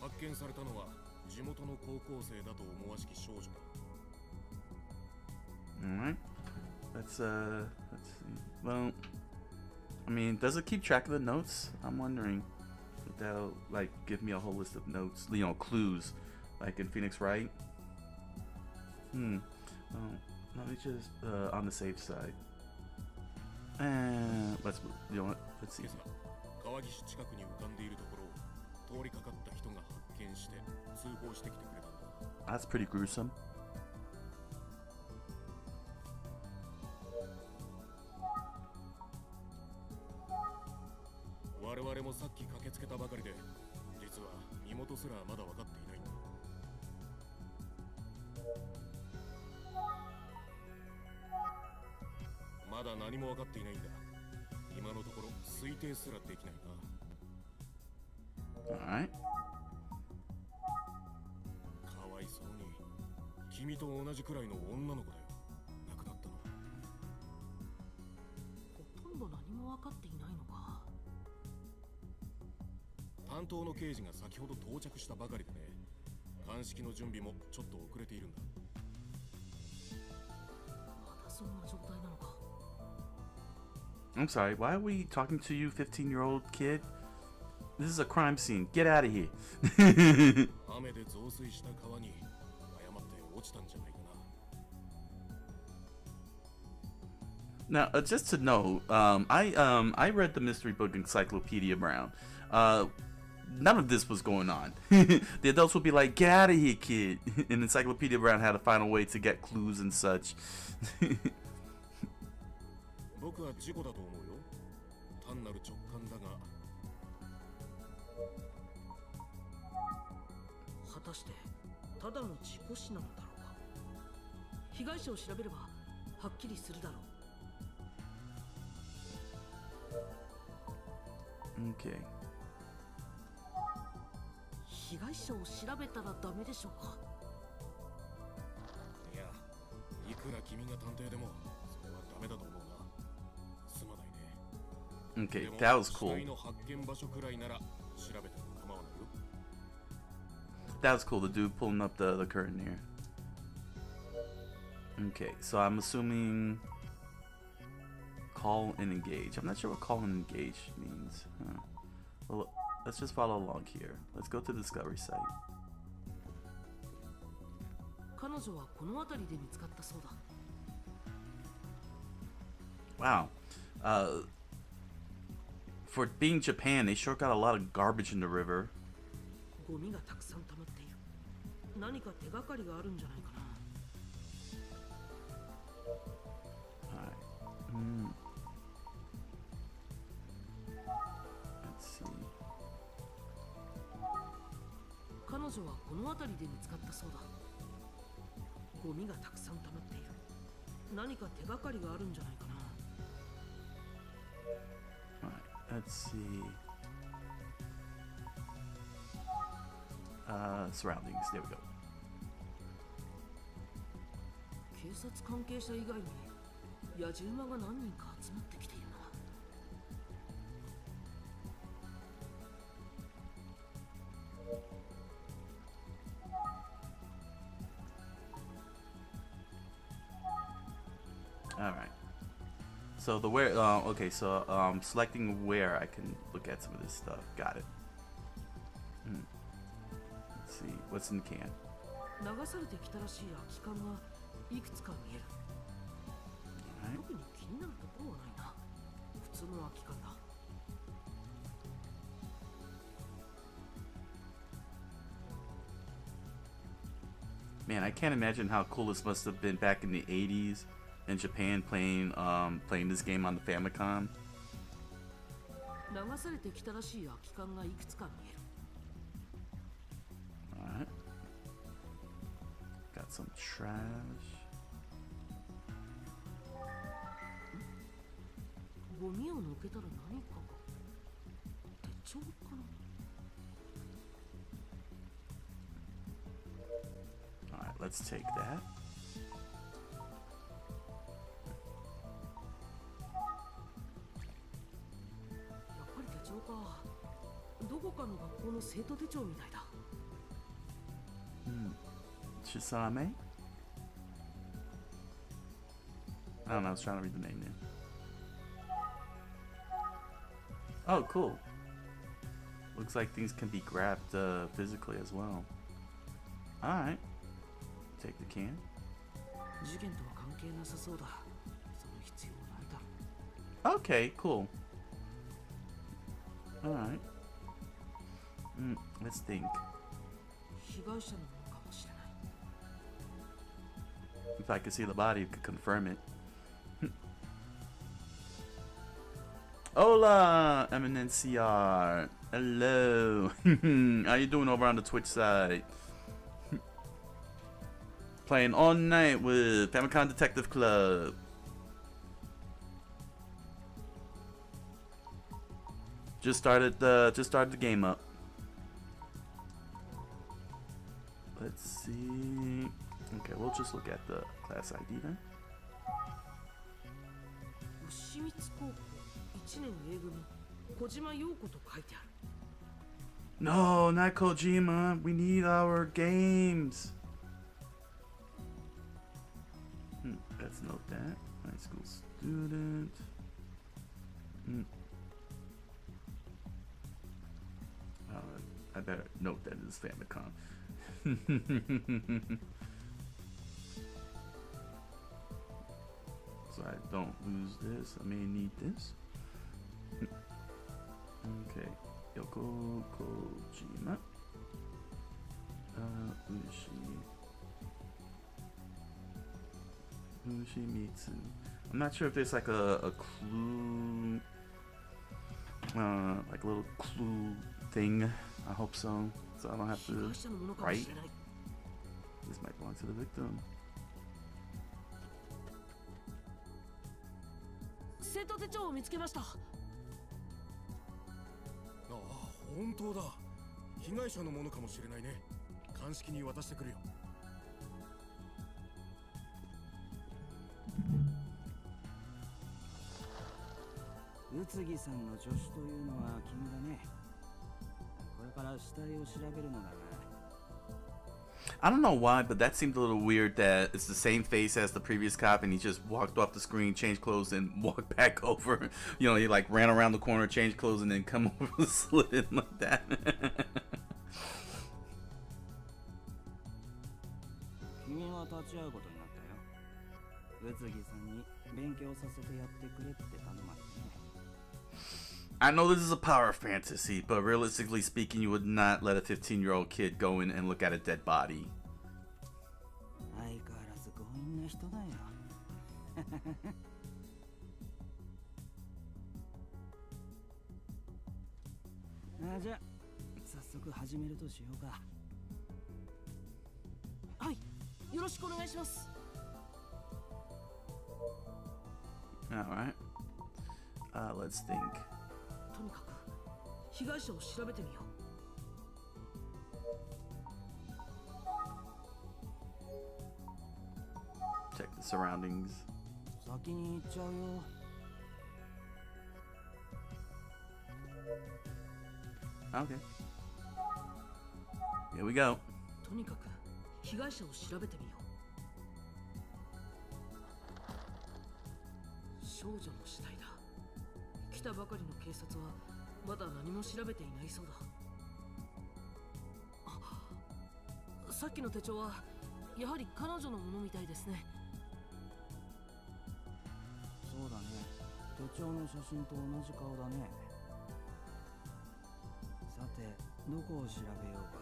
Speaker 4: 発見されたのは地元の高校生だと思わしき少女だ。
Speaker 1: All right. Let's see. Well, I mean, does it keep track of the notes? I'm wondering if that'll like give me a whole list of notes, you know, clues, like in Phoenix Wright. Well, let me just on the safe side. And let's move. You know what? Let's see.
Speaker 4: 川岸近くに浮かんでいるところを通りかかった人が発見して通報してきてくれたんだ。
Speaker 1: That's pretty gruesome.
Speaker 4: 我々もさっき駆けつけたばかりで、実は身元すらまだ分かっていないんだ。まだ何も分かっていないんだ。今のところ推定すらできないな。
Speaker 1: All right.
Speaker 4: かわいそうに。君と同じくらいの女の子だよ。亡くなったの。
Speaker 3: ほとんど何も分かっていないのか。
Speaker 4: 担当の刑事が先ほど到着したばかりでね。鑑識の準備もちょっと遅れているんだ。
Speaker 3: まだそんな状態なのか。
Speaker 1: I'm sorry. Why are we talking to you, 15-year-old kid? This is a crime scene. Get out of here.
Speaker 4: 雨で増水した川に誤って落ちたんじゃないかな。
Speaker 1: Now, just to know, I read the mystery book Encyclopedia Brown. None of this was going on. The adults would be like, "Get out of here, kid!" And Encyclopedia Brown had to find a way to get clues and such.
Speaker 4: 僕は事故だと思うよ。単なる直感だが。
Speaker 3: 果たしてただの事故死なのだろうか。被害者を調べればはっきりするだろう。
Speaker 1: Okay.
Speaker 3: 被害者を調べたらダメでしょうか。
Speaker 4: いや、いくら君が探偵でもそれはダメだと思うな。すまないね。
Speaker 1: Okay, that was cool.
Speaker 4: 死体の発見場所くらいなら調べても構わないよ。
Speaker 1: That was cool, the dude pulling up the curtain here. Okay, so I'm assuming call and engage. I'm not sure what call and engage means. Well, let's just follow along here. Let's go to the discovery site.
Speaker 3: 彼女はこの辺りで見つかったそうだ。
Speaker 1: Wow. For being Japan, they sure got a lot of garbage in the river.
Speaker 3: ゴミがたくさん溜まっている。何か手がかりがあるんじゃないかな。
Speaker 1: Alright. Let's see.
Speaker 3: 彼女はこの辺りで見つかったそうだ。ゴミがたくさん溜まっている。何か手がかりがあるんじゃないかな。
Speaker 1: Alright, let's see. Surroundings. There we go.
Speaker 3: 警察関係者以外に野じ馬が何人か集まってきているな。
Speaker 1: All right. So the where, okay, so selecting where I can look at some of this stuff. Got it. Let's see, what's in the can?
Speaker 3: 流されてきたらしい空き缶がいくつか見える。
Speaker 1: Alright.
Speaker 3: 特に気になるところはないな。普通の空き缶だ。
Speaker 1: Man, I can't imagine how cool this must have been back in the 80s in Japan playing this game on the Famicom.
Speaker 3: 流されてきたらしい空き缶がいくつか見える。
Speaker 1: Alright. Got some trash.
Speaker 3: ゴミをのけたら何かが。手帳かな。
Speaker 1: Alright, let's take that.
Speaker 3: やっぱり手帳か。どこかの学校の生徒手帳みたいだ。
Speaker 1: Chisame? I don't know, I was trying to read the name there. Oh, cool. Looks like things can be grabbed physically as well. Alright. Take the can.
Speaker 3: 事件とは関係なさそうだ。その必要ないだろう。
Speaker 1: Okay, cool. Alright. Let's think.
Speaker 3: 被害者のものかもしれない。
Speaker 1: If I could see the body, you could confirm it. Hola, MNCR. Hello. How you doing over on the Twitch side? Playing all night with Famicom Detective Club. Just started the game up. Let's see. Okay, we'll just look at the class ID then.
Speaker 3: 牛光高校1年 A 組小島陽子と書いてある。
Speaker 1: No, not Kojima. We need our games. Let's note that. High school student. I better note that it's Famicom. So I don't lose this. I may need this. Okay. Yoko Kojima. Ushimitsu. I'm not sure if there's like a clue, like a little clue thing. I hope so. So I don't have to write. This might belong to the victim.
Speaker 3: 生徒手帳を見つけました。
Speaker 5: ああ、本当だ。被害者のものかもしれないね。鑑識に渡してくるよ。
Speaker 6: 宇津木さんの助手というのは君だね。これから死体を調べるのだが。
Speaker 1: I don't know why, but that seemed a little weird that it's the same face as the previous cop and he just walked off the screen, changed clothes, and walked back over. You know, he like ran around the corner, changed clothes, and then come over and slid in like that.
Speaker 6: 君が立ち会うことになったよ。宇津木さんに勉強させてやってくれって頼まれてね。
Speaker 1: I know this is a power fantasy, but realistically speaking, you would not let a 15-year-old kid go in and look at a dead body.
Speaker 6: 相変わらず強引な人だよ。じゃあ早速始めるとしようか。
Speaker 3: はい、よろしくお願いします。
Speaker 1: Alright. Let's think.
Speaker 3: とにかく被害者を調べてみよ
Speaker 1: う。Check the surroundings.
Speaker 6: 先に行っちゃうよ。
Speaker 1: Okay. Here we go.
Speaker 3: とにかく被害者を調べてみよう。少女の死体だ。来たばかりの警察はまだ何も調べていないそうだ。あ、さっきの手帳はやはり彼女のものみたいですね。
Speaker 6: そうだね。手帳の写真と同じ顔だね。さて、どこを調べようか。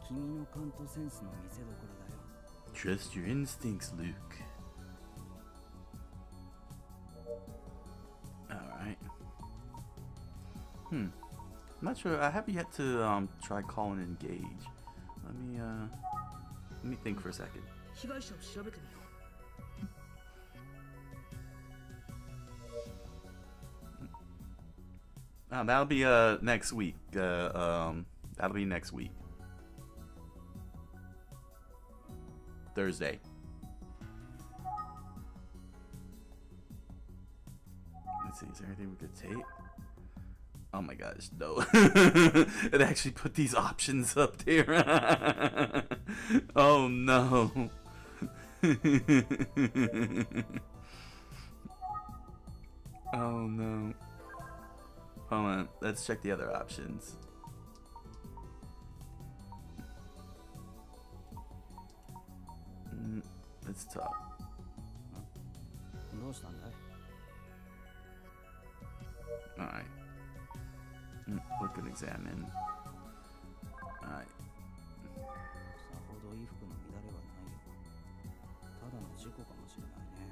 Speaker 6: 君の勘とセンスの見せ所だよ。
Speaker 1: Trust your instincts, Luke. Alright. I'm not sure. I have yet to try calling engage. Let me think for a second.
Speaker 3: 被害者を調べてみよう。
Speaker 1: That'll be next week. That'll be next week. Thursday. Let's see, is there anything we could take? Oh my gosh, no. It actually put these options up there. Oh no. Oh no. Hold on, let's check the other options. Let's talk.
Speaker 6: どうしたんだい？
Speaker 1: Alright. Look and examine. Alright.
Speaker 6: さほど衣服の乱れはないよ。ただの事故かもしれないね。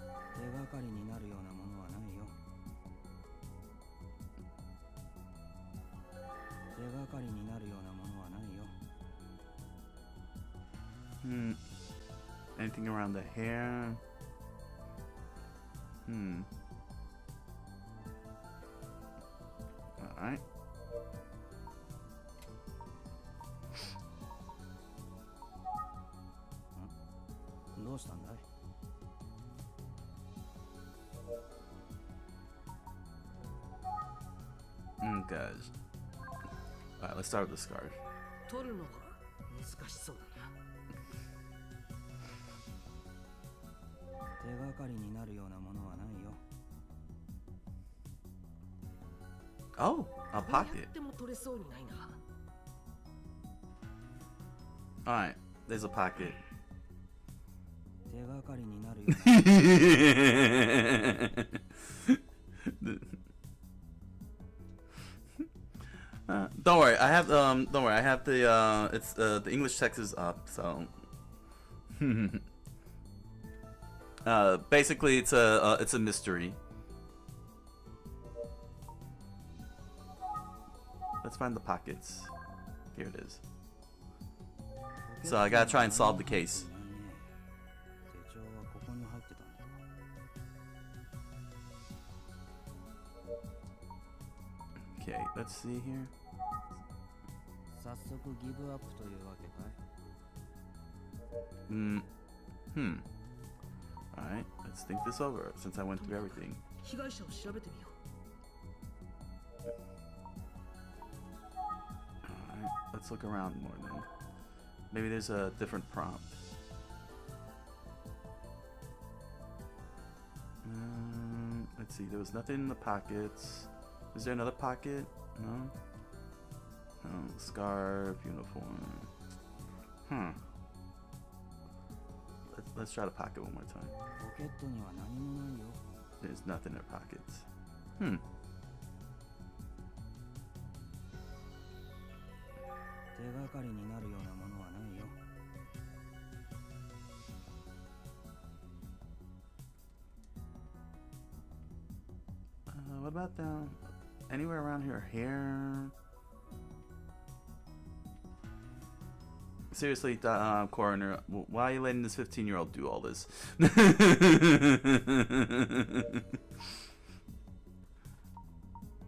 Speaker 6: 手がかりになるようなものはないよ。手がかりになるようなものはないよ。
Speaker 1: Anything around the hair? Alright.
Speaker 6: Huh? どうしたんだい？
Speaker 1: Gosh. Alright, let's start with the scarf.
Speaker 3: 取るのが難しそうだな。
Speaker 6: 手がかりになるようなものはないよ。
Speaker 1: Oh, a
Speaker 3: こう
Speaker 1: pocket.
Speaker 3: やっても取れそうにないな。
Speaker 1: Alright, there's a pocket.
Speaker 6: 手がかりになるような。
Speaker 1: Don't worry, I have don't worry, I have the it's the English text is up, so basically it's a mystery. let's find the pockets. Here it is. So I gotta try and solve the case. Okay, let's see here. Alright, let's think this over since I went through everything.
Speaker 3: 被害者を調べてみよ
Speaker 1: Alright, let's look around more then. Maybe there's a different prompt. Let's see, there was nothing in the pockets. Is there another pocket? No? No, scarf, uniform. Let's try the pocket one more time. There's nothing in the pockets. What about down anywhere around here? Hair? Seriously, coroner, why are you letting this 15-year-old do all this?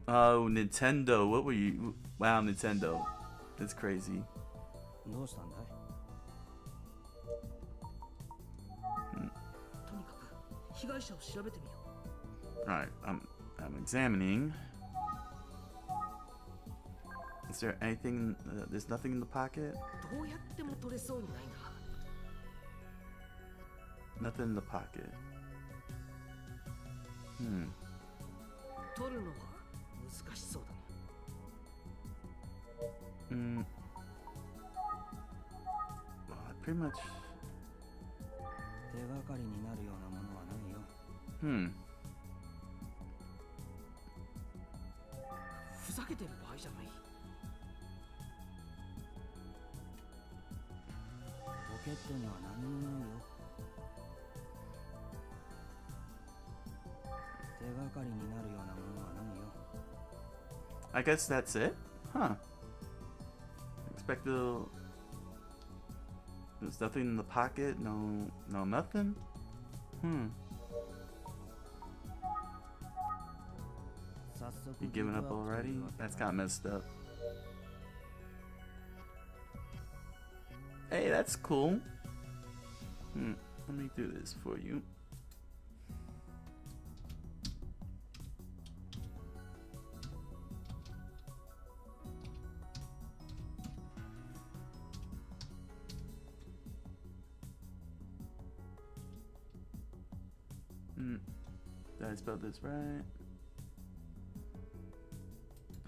Speaker 1: Oh, Nintendo, what were you? Wow, Nintendo, that's crazy.
Speaker 3: う。とにかく被害者を調べてみよう。
Speaker 1: Alright, I'm examining. Is there anything? There's nothing in the pocket?
Speaker 3: どうやっても取れそうにないな。
Speaker 1: Nothing in the pocket.
Speaker 3: 取るのは難しそうだな。
Speaker 1: Well, pretty much.
Speaker 3: ふざけてる場合じゃない。
Speaker 1: I guess that's it? Huh. Expected. There's nothing in the pocket? No, nothing? You giving up already? That's kind of messed up. Hey, that's cool. Let me do this for you. Did I spell this right?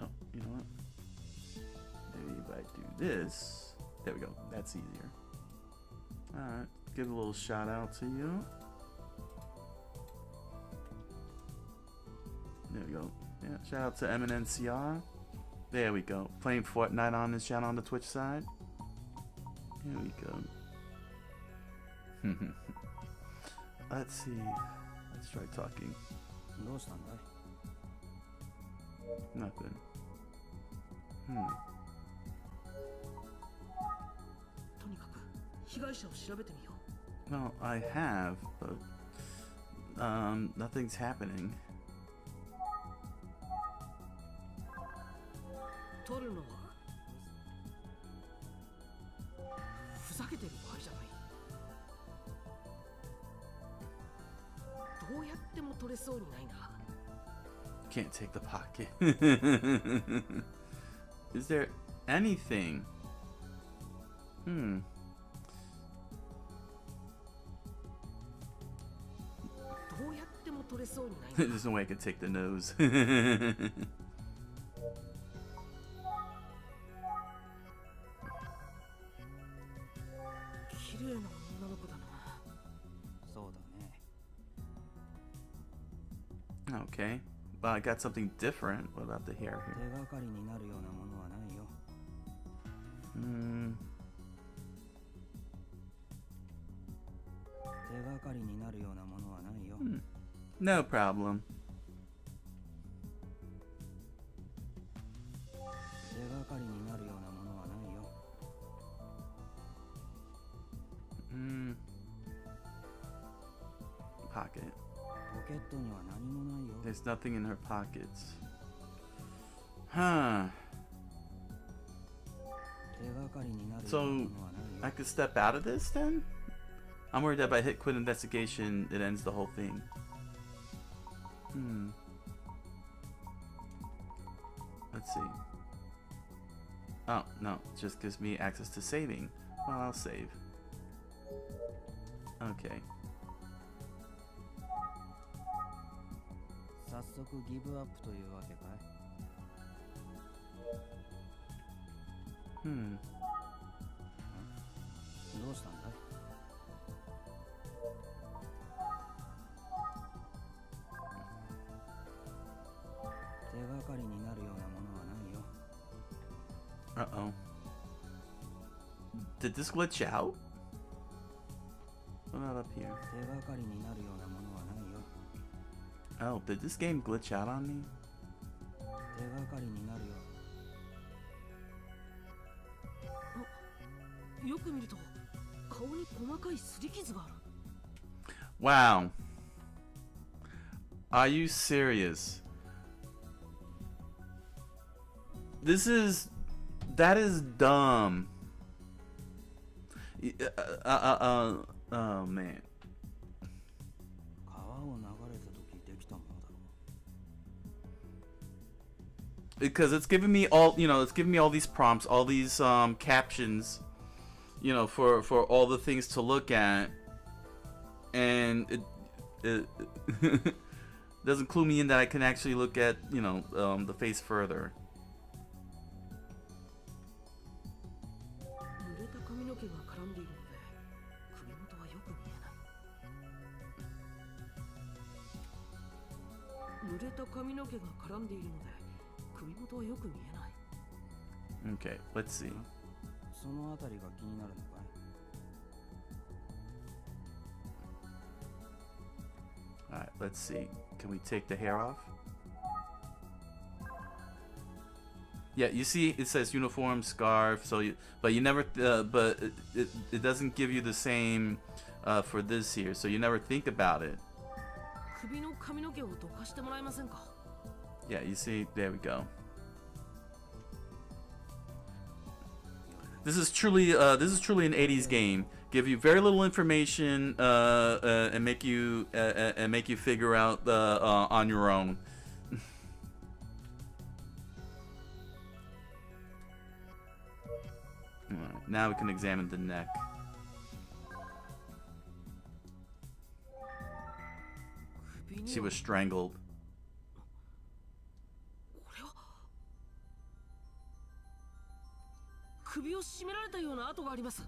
Speaker 1: Oh, you know what? Maybe if I do this. There we go. That's easier. Alright. Give a little shout out to you. There we go. Yeah, shout out to MNNCR. There we go. Playing Fortnite on his channel on the Twitch side. Here we go. Let's see. Let's try talking. Nothing. Well, I have, but nothing's happening.
Speaker 3: 取るのはふざけてる場合じゃない。どうやっても取れそうにないな。
Speaker 1: Can't take the pocket. Is there anything? There's no way I could take the nose. Okay, but I got something different. What about the hair here? No problem.
Speaker 6: かりになるようなものはないよ。
Speaker 1: Pocket.
Speaker 6: ポケットには何もないよ。
Speaker 1: There's nothing in her pockets. Huh.
Speaker 6: 手がかりになるような
Speaker 1: So
Speaker 6: ものはないよ。
Speaker 1: I could step out of this then? I'm worried that if I hit quit investigation, it ends the whole thing. Let's see. Oh, no. It just gives me access to saving. Well, I'll save. Okay.
Speaker 6: 早速ギブアップというわけかい？どうしたんだい？手がかりになるようなものはないよ。
Speaker 1: Uh-oh. Did this glitch out? What about up here?
Speaker 6: 手がかりになるようなものはないよ。
Speaker 1: Oh, did this game glitch out on me?
Speaker 6: 手がかりになるよ。
Speaker 3: よく見ると顔に細かい擦り傷がある。
Speaker 1: Wow. Are you serious? That is dumb. Oh man.
Speaker 6: 川を流れた時できたものだろう。
Speaker 1: Because it's giving me all, it's giving me all these prompts, all these captions, for all the things to look at, and it doesn't clue me in that I can actually look at, the face further.
Speaker 3: 濡れた髪の毛が絡んでいるので首元はよく見えない。濡れた髪の毛が絡んでいるので首元はよく見えない。
Speaker 1: Okay, let's see.
Speaker 6: そのあたりが気になるのかい？
Speaker 1: Alright, let's see. Can we take the hair off? Yeah, you see, it says uniform, scarf. But you never, but it doesn't give you the same for this here. So you never think about it.
Speaker 3: 首の髪の毛をどかしてもらえませんか？
Speaker 1: Yeah, you see, there we go. This is truly an 80s game. Give you very little information and make you figure out on your own. Alright, now we can examine the neck. She was strangled.
Speaker 3: これは首を絞められたような跡があります。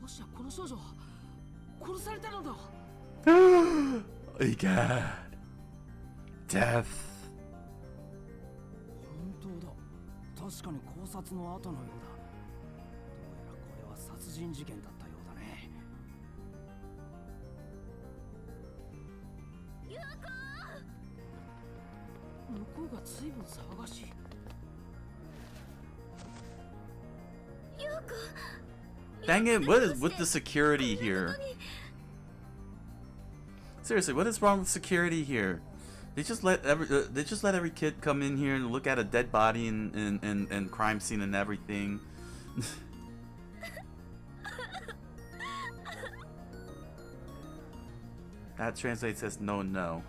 Speaker 3: もしやこの少女は殺されたのだ。
Speaker 1: Oh my god. Death.
Speaker 6: 本当だ。確かに考察の後のようだ。どうやらこれは殺人事件だったようだね。
Speaker 3: 向こうが随分騒がしい。
Speaker 1: Dang it, what is with the security here? Seriously, what is wrong with security here? They just let every kid come in here and look at a dead body and crime scene and everything. That translates as no.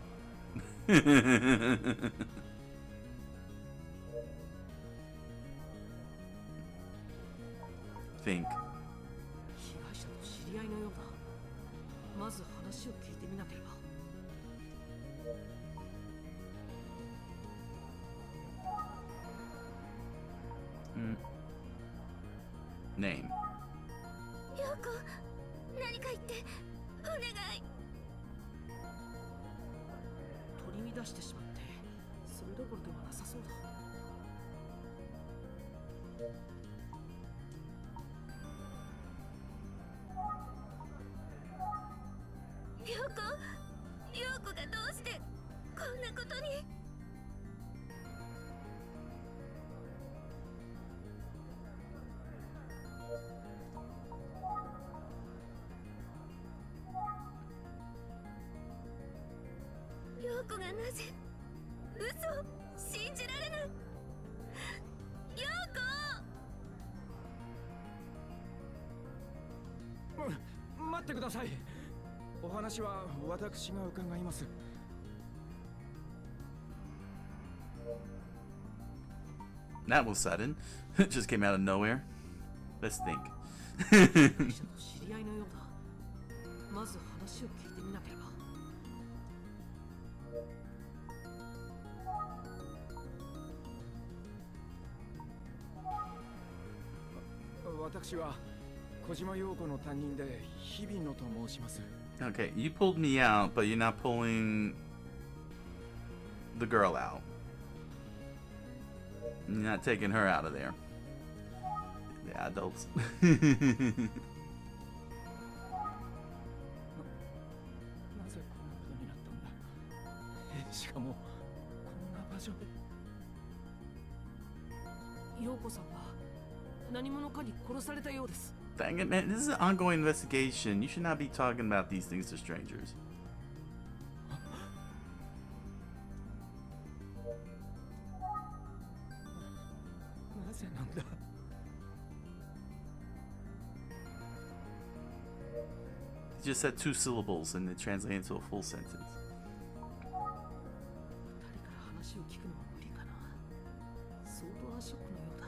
Speaker 1: Think.
Speaker 3: 被害者と知り合いのようだ。まず話を聞いてみなければ。
Speaker 1: Name.
Speaker 7: 陽子、何か言ってお願い。
Speaker 3: 取り乱してしまってそれどころではなさそうだ。
Speaker 7: 陽子がどうしてこんなことに。子がなぜ嘘信じられない陽子
Speaker 8: 待ってください。お話は私が伺います。
Speaker 1: That was sudden. It just came out of nowhere. Let's think.
Speaker 3: 被害者と知り合いのようだ。まず話を聞いてみなければ。
Speaker 8: 私は小島陽子の担任で日比野と申します。
Speaker 1: Okay, you pulled me out, but you're not pulling the girl out. You're not taking her out of there. The adults.
Speaker 8: なぜこんなことになったんだ。しかもこんな場所で。
Speaker 3: 陽子さんは何者かに殺されたようです。
Speaker 1: Dang it, man. This is an ongoing investigation. You should not be talking about these things to strangers.
Speaker 8: なぜなんだ。
Speaker 1: You just said 2 syllables and it translated into a full sentence.
Speaker 3: 二人から話を聞くのは無理かな。相当なショックのようだ。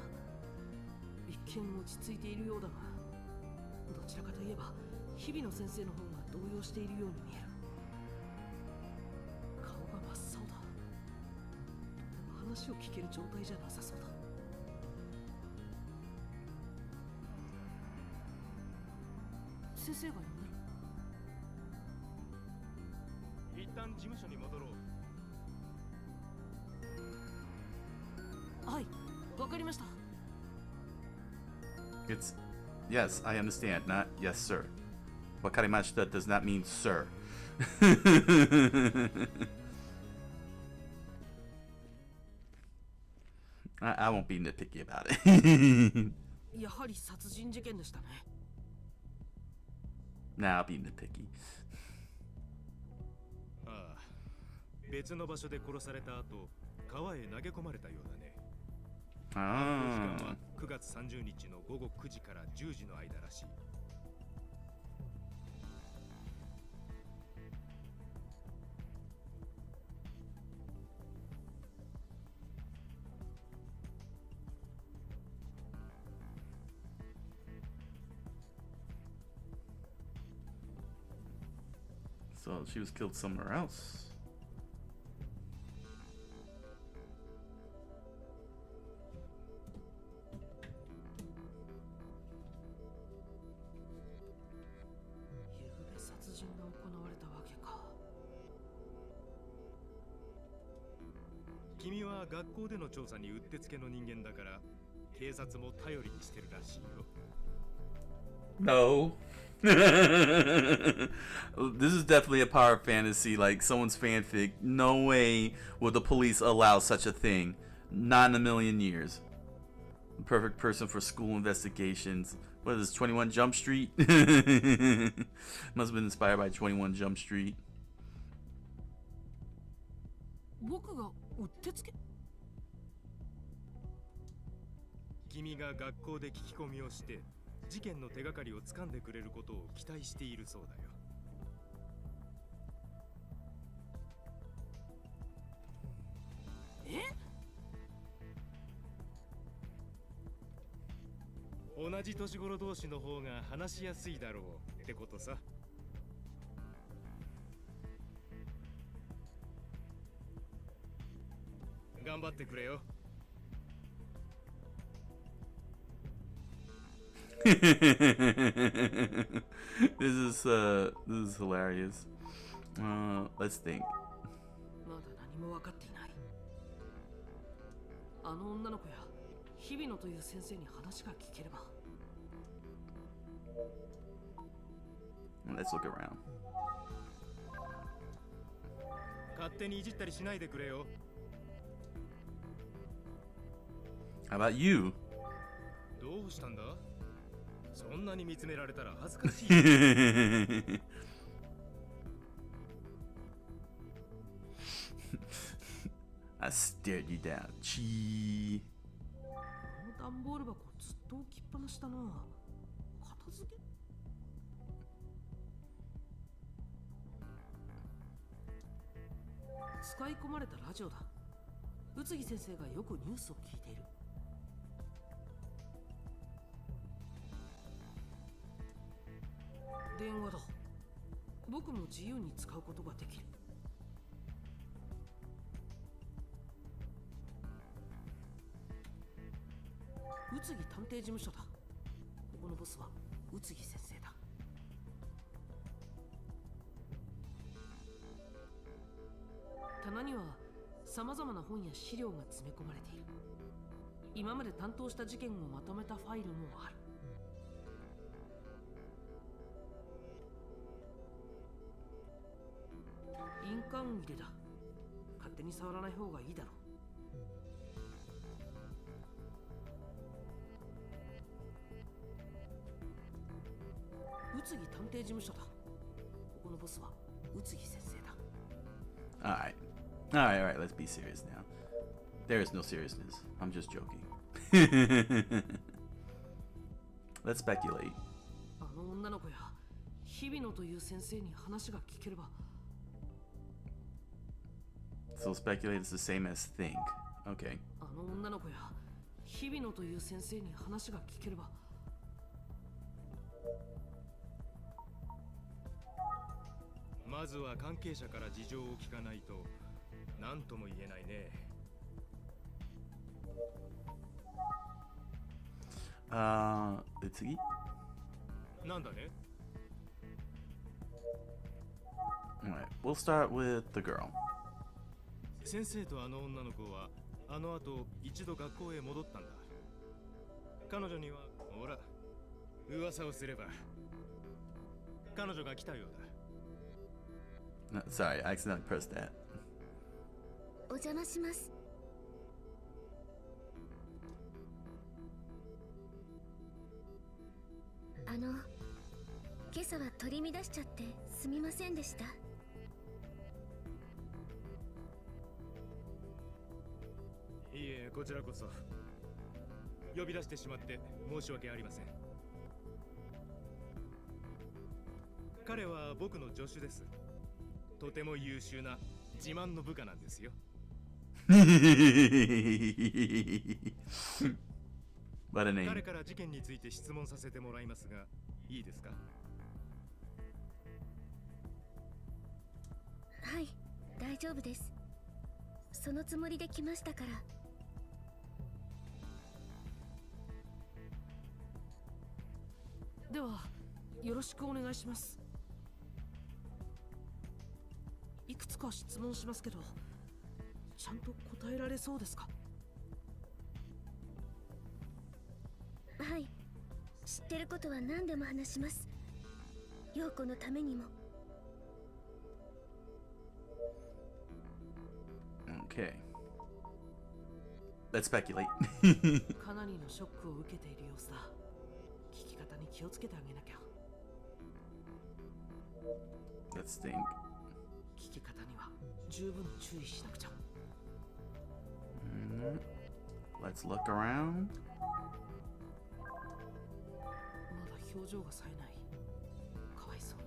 Speaker 3: 一見落ち着いているようだが、どちらかといえば日々の先生の方が動揺しているように見える。顔が真っ青だ。とても話を聞ける状態じゃなさそうだ。先生が呼んでる。
Speaker 4: 一旦事務所に戻ろう。
Speaker 3: はい、わかりました。
Speaker 1: It's yes, I understand. Not yes, sir. Wakarimashita does not mean sir. I won't be nitpicky about it.
Speaker 3: やはり殺人事件でしたね。
Speaker 1: Nah, I'll be nitpicky.
Speaker 4: ああ、別の場所で殺された後、川へ投げ込まれたようだね。時間
Speaker 1: Ah.
Speaker 4: は9月30日の午後9時から10時の間らしい。
Speaker 1: So she was killed somewhere else.
Speaker 3: ゆうべ殺人が行われたわけか。
Speaker 4: 君は学校での調査にうってつけの人間だから、警察も頼りにしてるらしいよ。
Speaker 1: No. This is definitely a power fantasy, like someone's fanfic. No way would the police allow such a thing. Not in a million years. The perfect person for school investigations. What is this, 21 Jump Street? Must have been inspired by 21 Jump Street.
Speaker 3: 僕がうってつけ。
Speaker 4: 君が学校で聞き込みをして事件の手がかりを掴んでくれることを期待しているそうだよ。
Speaker 3: え？
Speaker 4: 同じ年頃同士の方が話しやすいだろうってことさ。頑張ってくれよ。
Speaker 1: This is hilarious. Let's think.
Speaker 3: まだ何も分かっていない。あの女の子や日比野という先生に話が聞ければ。
Speaker 1: Let's look around.
Speaker 4: 勝手にいじったりしないでくれよ。
Speaker 1: How about you?
Speaker 4: どうしたんだ？そんなに見つめられたら恥ずかしい。
Speaker 1: I stared you down. Gee.
Speaker 3: この段ボール箱ずっと置きっぱなしだな。片付け。使い込まれたラジオだ。宇津木先生がよくニュースを聞いている。電話だ。僕も自由に使うことができる。宇津木探偵事務所だ。ここのボスは宇津木先生だ。棚には様々な本や資料が詰め込まれている。今まで担当した事件をまとめたファイルもある。印鑑入れだ。勝手に触らない方がいいだろう。宇津木探偵事務所だ。ここのボスは宇津木先生だ。
Speaker 1: Alright. Alright, let's be serious now. There is no seriousness. I'm just joking. Let's speculate.
Speaker 3: あの女の子や日比野という先生に話が聞ければ。
Speaker 1: So speculate is the same as think. Okay.
Speaker 3: あの女の子や日比野という先生に話が聞ければ。
Speaker 4: まずは関係者から事情を聞かないと何とも言えないね。
Speaker 1: で次
Speaker 4: なんだね。
Speaker 1: Alright, we'll start with the girl.
Speaker 4: 先生とあの女の子はあの後一度学校へ戻ったんだ。彼女にはほら噂をすれば彼女が来たようだ。
Speaker 1: No, sorry, I accidentally pressed that.
Speaker 7: お邪魔します。今朝は取り乱しちゃってすみませんでした。
Speaker 4: いいえ、こちらこそ呼び出してしまって申し訳ありません。彼は僕の助手です。とても優秀な自慢の部下なんですよ。彼から事件について質問させてもらいますが、いいですか？
Speaker 7: はい、大丈夫です。そのつもりで来ましたから。
Speaker 3: ではよろしくお願いします。いくつか質問しますけど、ちゃんと答えられそうですか？
Speaker 7: はい、知ってることは何でも話します。陽子のためにも。
Speaker 1: Okay. Let's speculate.
Speaker 3: かなりのショックを受けている様子だ。聞き方に気をつけてあげなきゃ。
Speaker 1: Let's think.
Speaker 3: 聞き方には十分注意しなくちゃ。
Speaker 1: Let's look around.
Speaker 3: まだ表情が冴えない。かわいそう。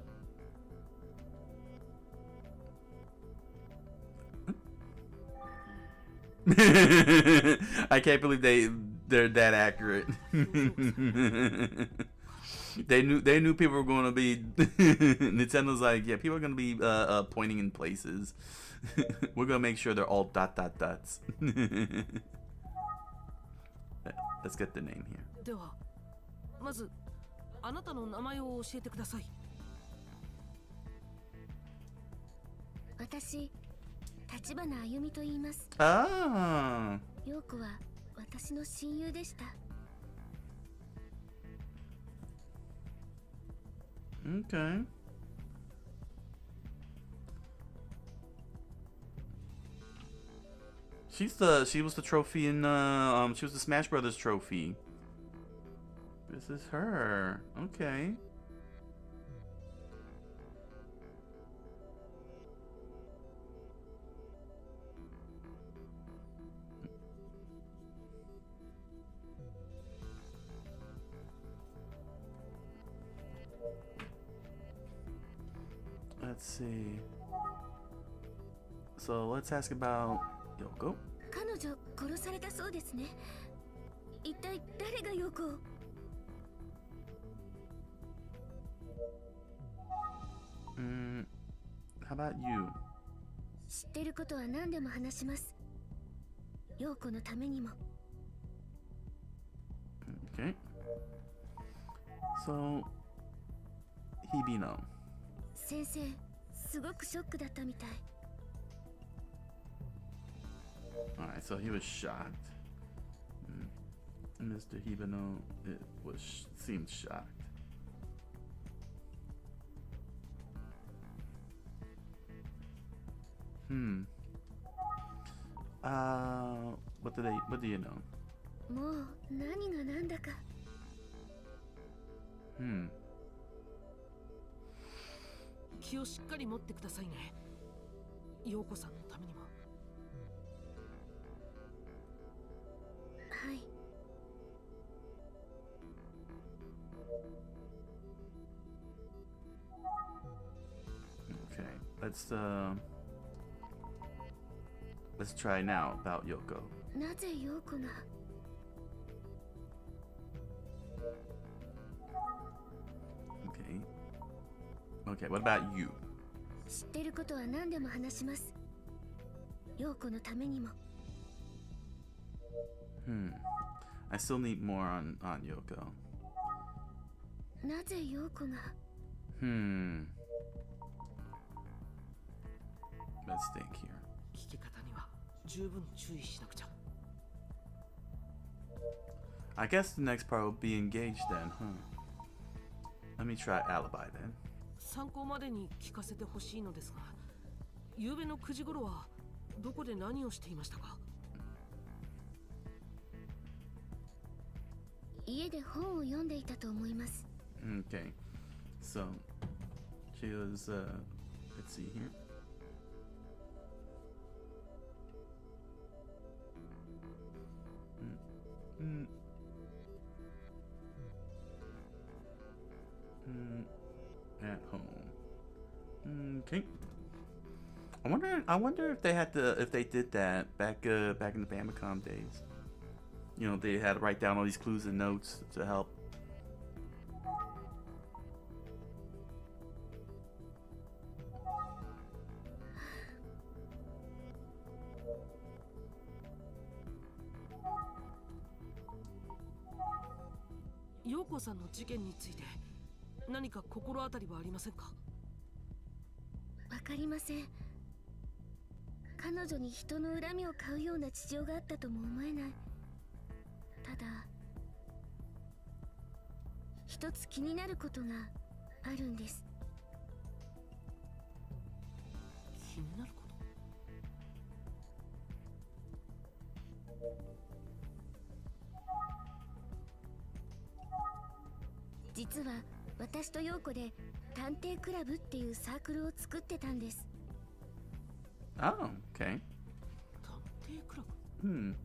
Speaker 1: I can't believe they're that accurate. They knew people were going to be Nintendo's like, yeah, people are going to be pointing in places. We're going to make sure they're all dots. Let's get the name here.
Speaker 3: ではまずあなたの名前を教えてください。
Speaker 7: 私、立花あゆみと言います。
Speaker 1: Ah.
Speaker 7: 陽子は私の親友でした。
Speaker 1: Okay. She was the trophy in she was the Smash Brothers trophy. This is her. Okay. let's see. So let's ask about Yoko.
Speaker 7: 彼女殺されたそうですね。一体誰がヨーコを？
Speaker 1: How about you?
Speaker 7: 知ってることは何でも話します。ヨーコのためにも。
Speaker 1: Okay. So, Hibino.
Speaker 7: 先生、すごくショックだったみたい。
Speaker 1: Alright, so he was shocked. Mr. Hibino seemed shocked. What do you know?
Speaker 7: もう何が何だか。
Speaker 3: 気をしっかり持ってくださいね。陽子さんのためにも。
Speaker 7: はい。
Speaker 1: Okay, let's try now about Yoko.
Speaker 7: なぜ陽子が？
Speaker 1: Okay, what about you?
Speaker 7: 知ってることは何でも話します。陽子のためにも。
Speaker 1: I still need more on Yoko.
Speaker 7: なぜ陽子が？
Speaker 1: Let's think here.
Speaker 3: 聞き方には十分注意しなくちゃ。
Speaker 1: I guess the next part will be engaged then, huh? Let me try alibi then.
Speaker 3: 参考までに聞かせてほしいのですが、夕べの9時頃はどこで何をしていましたか？
Speaker 7: 家で本を読んでいたと思います。
Speaker 1: Okay, so she was, let's see here. At home. Okay. I wonder if they did that back in the Famicom days. You know, they had to write down all these clues and notes to help.
Speaker 3: Yoko さんの事件について何か心当たりはありませんか？
Speaker 7: わかりません。彼女に人の恨みを買うような事情があったとも思えない。ただ一つ気になることがあるんです。
Speaker 3: 気になること？
Speaker 7: 実は私と陽子で探偵クラブっていうサークルを作ってたんです。
Speaker 1: Oh, okay.
Speaker 3: 探偵クラブ？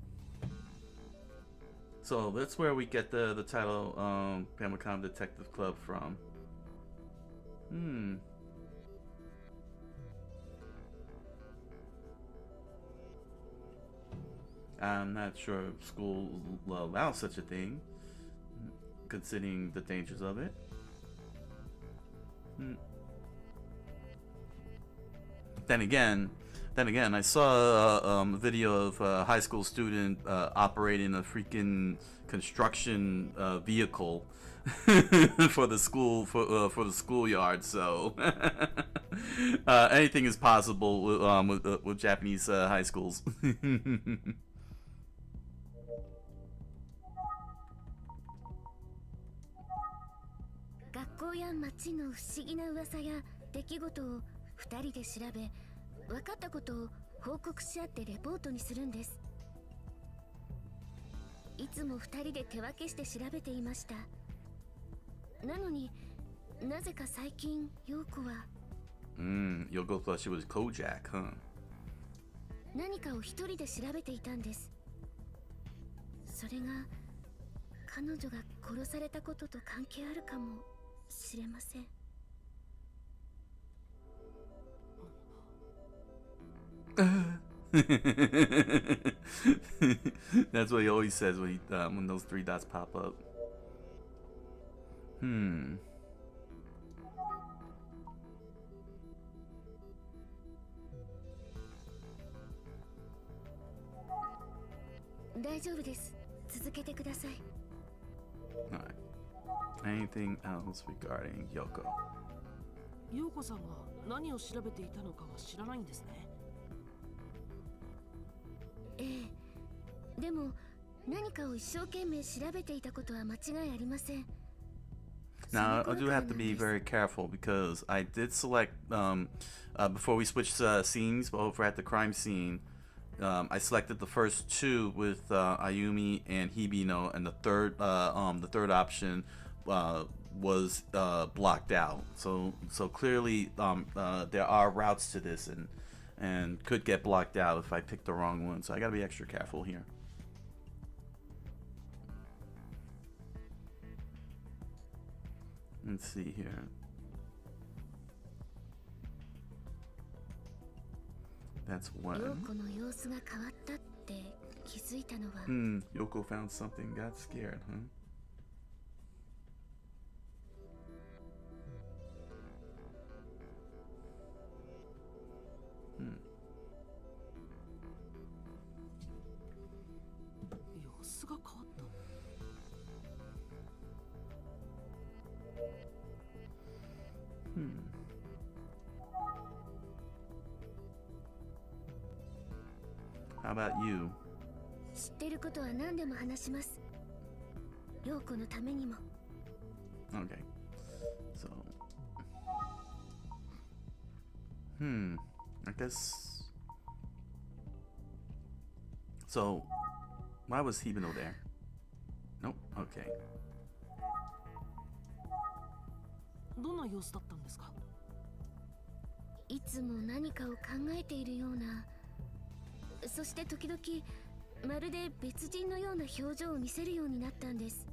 Speaker 1: So that's where we get the title Famicom Detective Club from. I'm not sure if school will allow such a thing, considering the dangers of it. Then again, I saw a video of a high school student operating a freaking construction vehicle for the schoolyard. So anything is possible with Japanese high schools.
Speaker 7: 学校や町の不思議な噂や出来事を2人で調べ、分かったことを報告し合ってレポートにするんです。いつも2人で手分けして調べていました。なのになぜか最近陽子は
Speaker 1: Yoko thought she was Kojak, huh?
Speaker 7: 何かを一人で調べていたんです。それが彼女が殺されたことと関係あるかもしれません。
Speaker 1: That's what he always says when those 3 dots pop up. Hmm.
Speaker 7: 大丈夫です。続けてください。
Speaker 1: Alright. Anything else regarding Yoko?
Speaker 3: 陽子さんが何を調べていたのかは知らないんですね。
Speaker 7: ええ。でも何かを一生懸命調べていたことは間違いありません。
Speaker 1: Now, I do have to be very careful because I did select, before we switched scenes, over at the crime scene, I selected the first 2 with Ayumi and Hibino, and the third option was blocked out. So clearly, there are routes to this, and could get blocked out if I pick the wrong one. So I gotta be extra careful here. Let's see here. That's one.
Speaker 7: 陽子の様子が変わったって気づいたのは、
Speaker 1: Yoko found something, got scared, huh? Hmm.
Speaker 3: 様子が変わった。
Speaker 1: How about you?
Speaker 7: 知ってることは何でも話します。陽子のためにも。
Speaker 1: Okay. So. I guess. So, why was Hibino there? Nope. Okay.
Speaker 3: どんな様子だったんですか？
Speaker 7: いつも何かを考えているような、そして時々まるで別人のような表情を見せるようになったんです。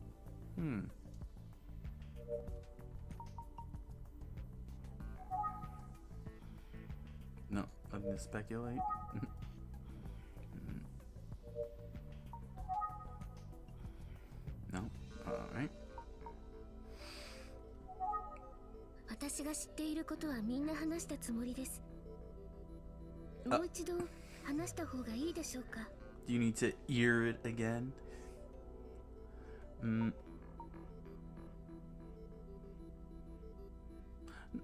Speaker 1: No, I'm gonna speculate. No. All right.
Speaker 7: 私が知っていることはみんな話したつもりです。もう一度話した方がいいでしょうか？
Speaker 1: Do you need to ear it again?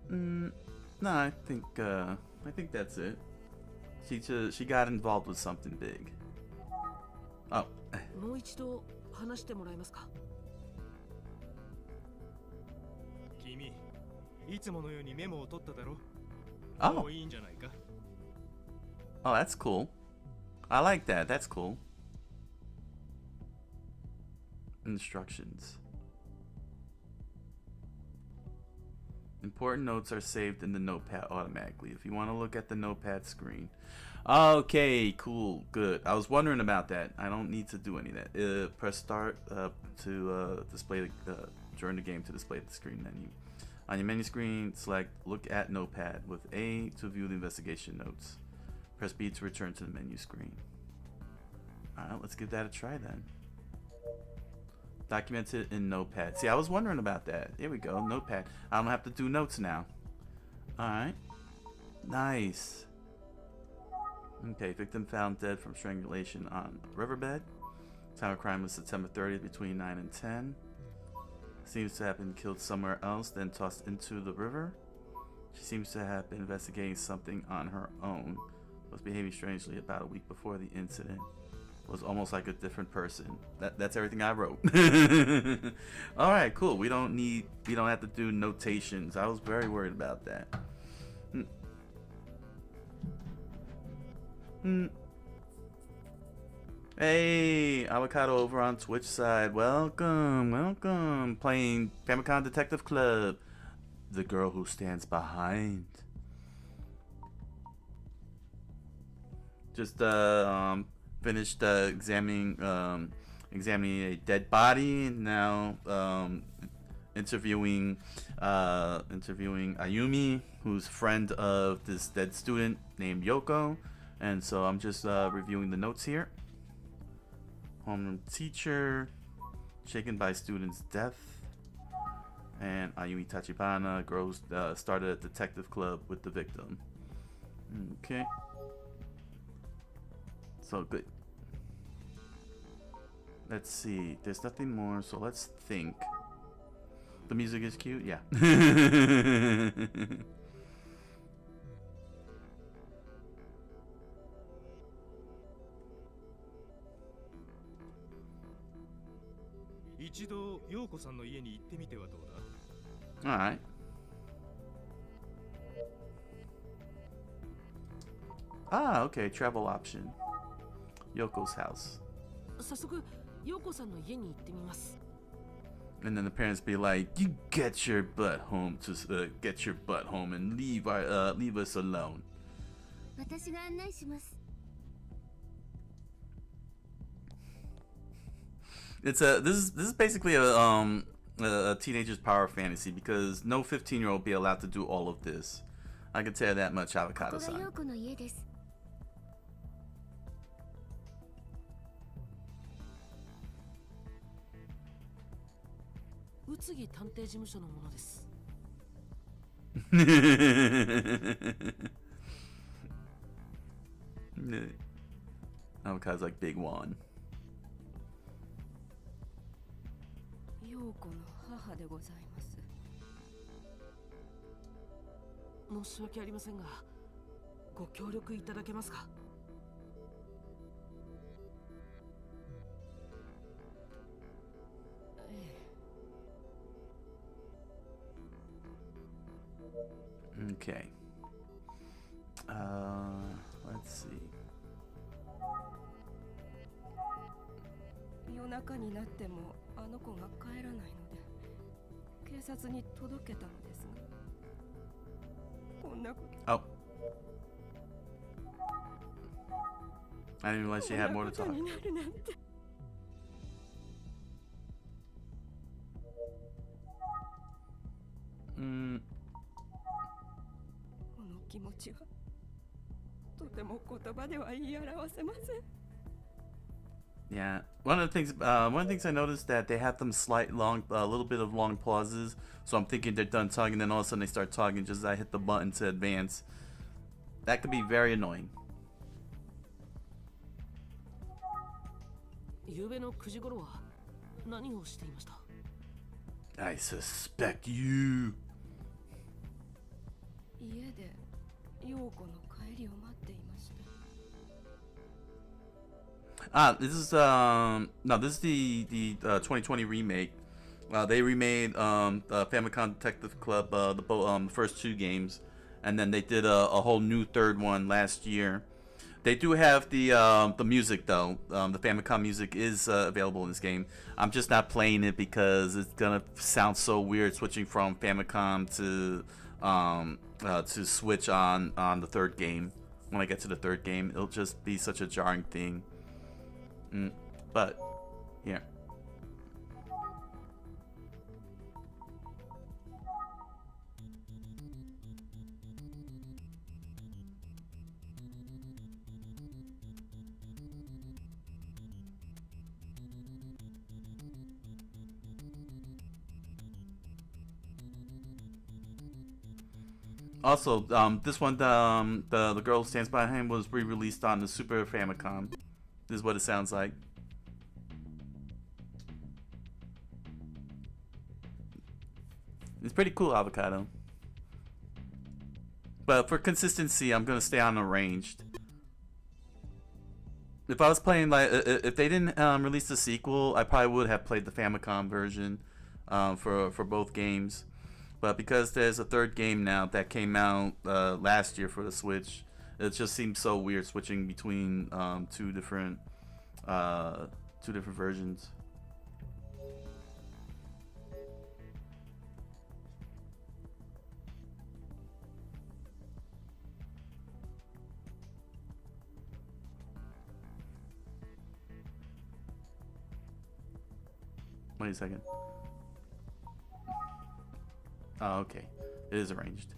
Speaker 1: No, I think that's it. She got involved with something big. Oh.
Speaker 3: もう一度話してもらえますか？
Speaker 4: 君、いつものようにメモを取っただろ？
Speaker 1: Oh.
Speaker 4: もういいんじゃないか？
Speaker 1: Oh, that's cool. I like that. That's cool. Instructions. Important notes are saved in the notepad automatically if you want to look at the notepad screen. Okay, cool, good. I was wondering about that. I don't need to do any of that. Press start to display during the game to display the screen menu. On your menu screen, select look at notepad with A to view the investigation notes. Press B to return to the menu screen. Alright, let's give that a try then. Documented in Notepad. See, I was wondering about that. Here we go, Notepad. I don't have to do notes now. Alright. Nice. Okay, victim found dead from strangulation on riverbed. Time of crime was September 30th between 9 and 10. Seems to have been killed somewhere else, then tossed into the river. She seems to have been investigating something on her own. Was behaving strangely about a week before the incident. Was almost like a different person. That's everything I wrote. All right, cool. We don't have to do notations. I was very worried about that. Hey, Avocado over on Twitch side. Welcome. Playing Famicom Detective Club. The girl who stands behind. Just finished examining a dead body, and now interviewing Ayumi, who's friend of this dead student named Yoko, And so I'm just reviewing the notes here. Homeroom teacher, shaken by student's death. And Ayumi Tachibana grows started a detective club with the victim. Okay. So good. Let's see. There's nothing more, so let's think. The music is cute? Yeah.
Speaker 4: 一度陽子さんの家に行ってみてはどうだ?
Speaker 1: Alright. Ah, okay, travel option. Yoko's house.
Speaker 3: 早速陽子さんの家に行ってみます。
Speaker 1: And then the parents be like, "You get your butt home to get your butt home and leave us alone."
Speaker 7: 私が案内します。
Speaker 1: It's this is basically a teenager's power fantasy because no 15-year-old be allowed to do all of this. I can tell you that much,
Speaker 7: ここが
Speaker 1: Avocado-san.
Speaker 7: 陽子の家です。
Speaker 3: 宇津木探偵事務所のものです。
Speaker 1: Avocado's like Big One.
Speaker 9: 陽子の母でございます。
Speaker 3: 申し訳ありませんが、ご協力いただけますか。
Speaker 1: Okay. Let's see.
Speaker 9: 夜中になってもあの子が帰らないので警察に届けたのですが、こんなこと。
Speaker 1: Oh. I didn't realize she had more to talk.
Speaker 9: になるなんて。この気持ちはとても言葉では言い表せません。
Speaker 1: Yeah, one of the things I noticed that they have them slight long, a little bit of long pauses. So I'm thinking they're done talking, and then all of a sudden they start talking just as I hit the button to advance. That could be very annoying.
Speaker 3: 昨夜の9時頃は何をしていました？
Speaker 1: I suspect you.
Speaker 9: 家で陽子の帰りを待っていました。
Speaker 1: This is the 2020 remake. They remade Famicom Detective Club, the first two games, and then they did a whole new third one last year. They do have the music though. The Famicom music is available in this game. I'm just not playing it because it's gonna sound so weird switching from Famicom to Switch on the third game. When I get to the third game, it'll just be such a jarring thing. But here. Also, this one, the girl who stands behind him was re-released on the Super Famicom. This is what it sounds like. It's pretty cool, Avocado. But for consistency, I'm gonna stay on arranged. If I was playing like, if they didn't release the sequel, I probably would have played the Famicom version for both games. But because there's a third game now that came out last year for the Switch, it just seems so weird switching between two different versions. Wait a second. Oh, okay. It is arranged.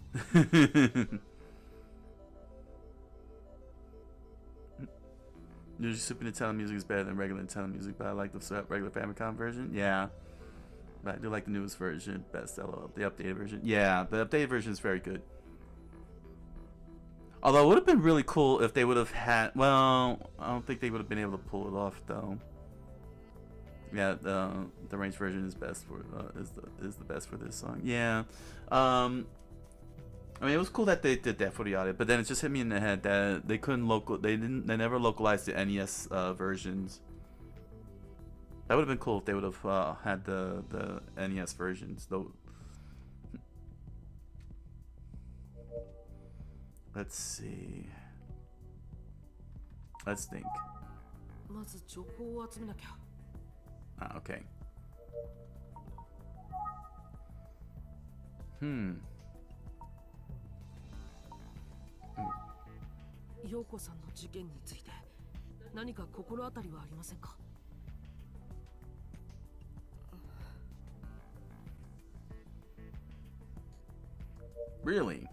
Speaker 1: Usually Super Nintendo music is better than regular Nintendo music, but I like the regular Famicom version. Yeah. But I do like the newest version best. I love the updated version. Yeah, the updated version is very good. Although it would have been really cool if they would have had. Well, I don't think they would have been able to pull it off though. Yeah, the range version is best for is the best for this song. Yeah. I mean, it was cool that they did that for the audio, but then it just hit me in the head that they couldn't they never localized the NES versions. That would have been cool if they would have had the NES versions though. Let's see. Let's think. Ah, okay.
Speaker 3: Yoko-san の事件について何か心当たりはありませんか?
Speaker 1: Really?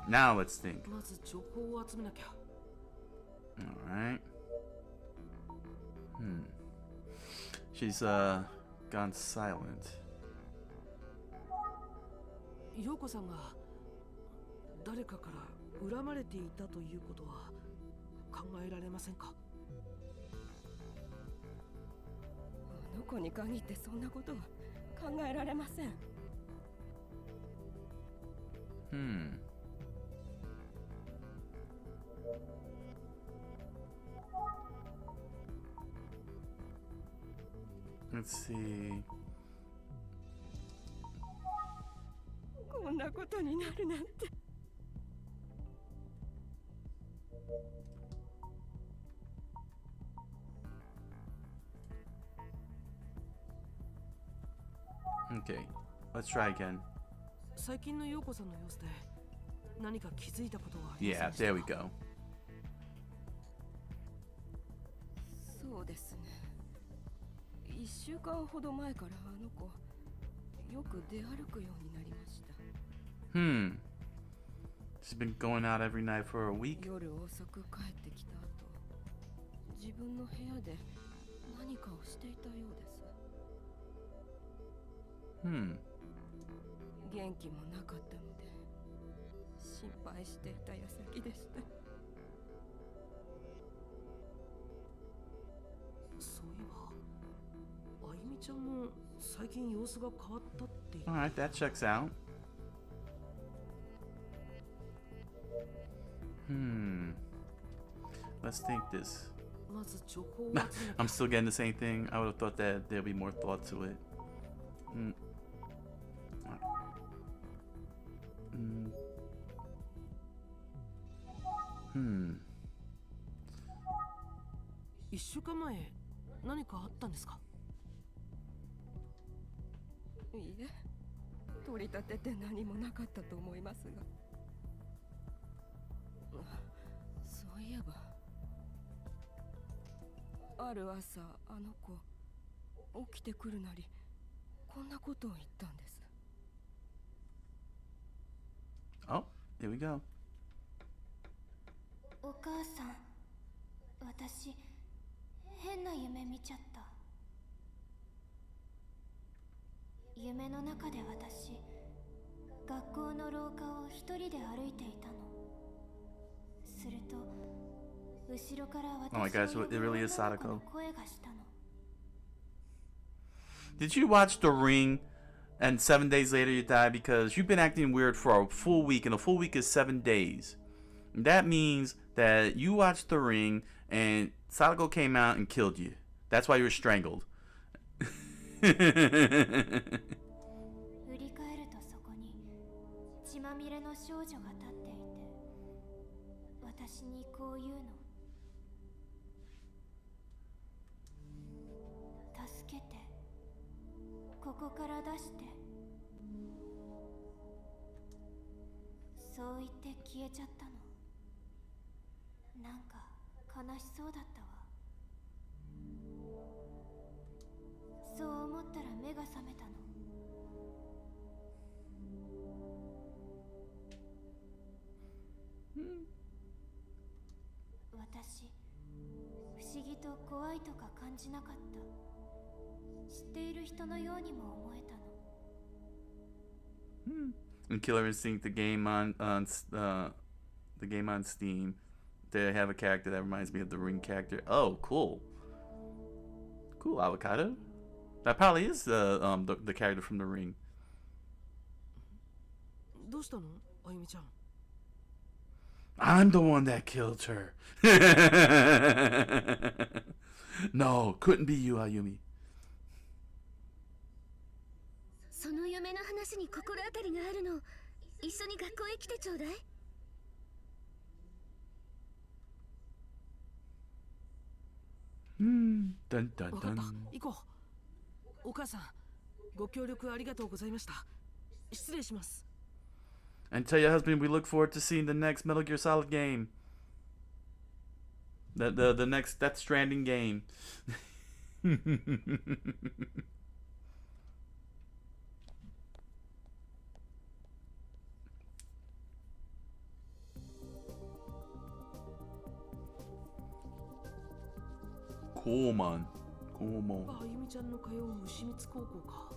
Speaker 1: Now let's think. Alright. She's gone silent.
Speaker 3: Yoko-san が誰かから恨まれていたということは考えられませんか?
Speaker 9: あの子に限ってそんなことは考えられません。
Speaker 1: Let's see.
Speaker 9: こんなことになるなんて。
Speaker 1: Okay, let's try again.
Speaker 3: 最近の陽子さんの様子で何か気づいたことはありません
Speaker 1: Yeah,
Speaker 3: でしたか?
Speaker 1: there we go.
Speaker 9: そうですね。1週間ほど前からあの子よく出歩くようになりました。
Speaker 1: She's been going out every night for a week.
Speaker 9: 夜遅く帰ってきた後、自分の部屋で何かをしていたようです。元気もなかったので心配していた矢先でした。
Speaker 3: そういえば、あゆみちゃんも最近様子が変わったって言って。
Speaker 1: Alright, that checks out. Let's think this. I'm still getting the same thing. I would have thought that there'd be more thought to it.
Speaker 3: 1週間前何かあったんですか?
Speaker 9: いいえ、取り立てて何もなかったと思いますが。そういえば、ある朝あの子起きてくるなりこんなことを言ったんです。
Speaker 1: Oh, here we go.
Speaker 7: お母さん、私変な夢見ちゃった。夢の中で私、学校の廊下を一人で歩いていたの。すると、後ろから私を呼ぶ女の子の声がしたの。
Speaker 1: Did you watch The Ring and 7 days later you die? Because you've been acting weird for a full week, and a full week is 7 days. That means that you watched The Ring and Sadako came out and killed you. That's why you were strangled.
Speaker 7: 振り返るとそこに血まみれの少女が立っていて、私にこう言うの。助けて。ここから出して。そう言って消えちゃったの。なんか悲しそうだったわ。そう思ったら目が覚めたの。と怖いとか感じなかった。知っている人のようにも思えたの。
Speaker 1: And Killer Instinct, the game on Steam, they have a character that reminds me of the Ring character. Oh, cool. Cool, Avocado. That probably is the character from the Ring.
Speaker 3: どうしたの、あゆみちゃん。
Speaker 1: I'm the one that killed her. No, couldn't be you, Ayumi.
Speaker 9: その夢の話に心当たりがあるの。一緒に学校へ来てちょうだい。
Speaker 1: だんだんだん。
Speaker 3: わかった、行こう。お母さん、ご協力ありがとうございました。失礼します。
Speaker 1: And tell your husband we look forward to seeing the next Metal Gear Solid game. The next Death Stranding game. Cool, man. Cool, man.
Speaker 3: あゆみちゃんの通う牛光高校か。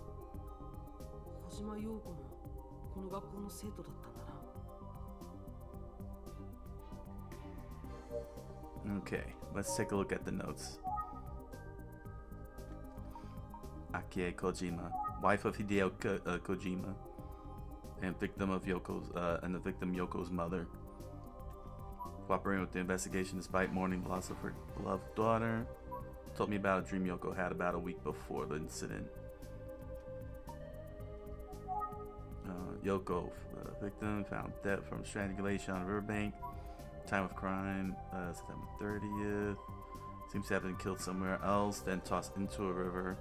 Speaker 3: 小島陽子もこの学校の生徒だったんだな。
Speaker 1: Okay, let's take a look at the notes. Akie Kojima, wife of Hideo Kojima, and victim of Yoko's mother. Cooperating with the investigation despite mourning the loss of her beloved daughter. Told me about a dream Yoko had about a week before the incident. Yoko, the victim, found dead from strangulation on a riverbank. Time of crime, September 30th. Seems to have been killed somewhere else, then tossed into a river.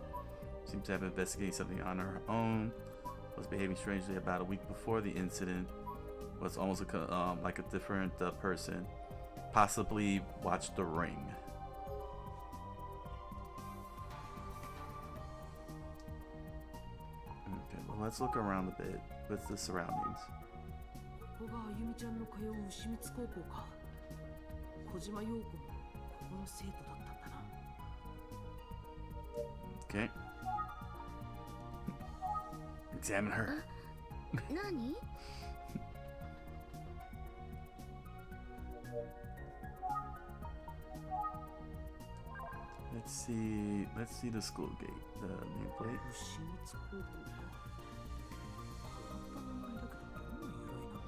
Speaker 1: Seems to have been investigating something on her own. Was behaving strangely about a week before the incident. Was almost like a different person. Possibly watched The Ring. Okay, well, let's look around a bit with the surroundings.
Speaker 3: ここがあゆみちゃんの通う牛光高校か。小島陽子もここの生徒だったんだな。
Speaker 1: Okay. Examine her.
Speaker 9: 何？
Speaker 1: Let's see the school gate, the nameplate.
Speaker 3: 牛光高校か。変わった名前だけどどういう由来なんだろう。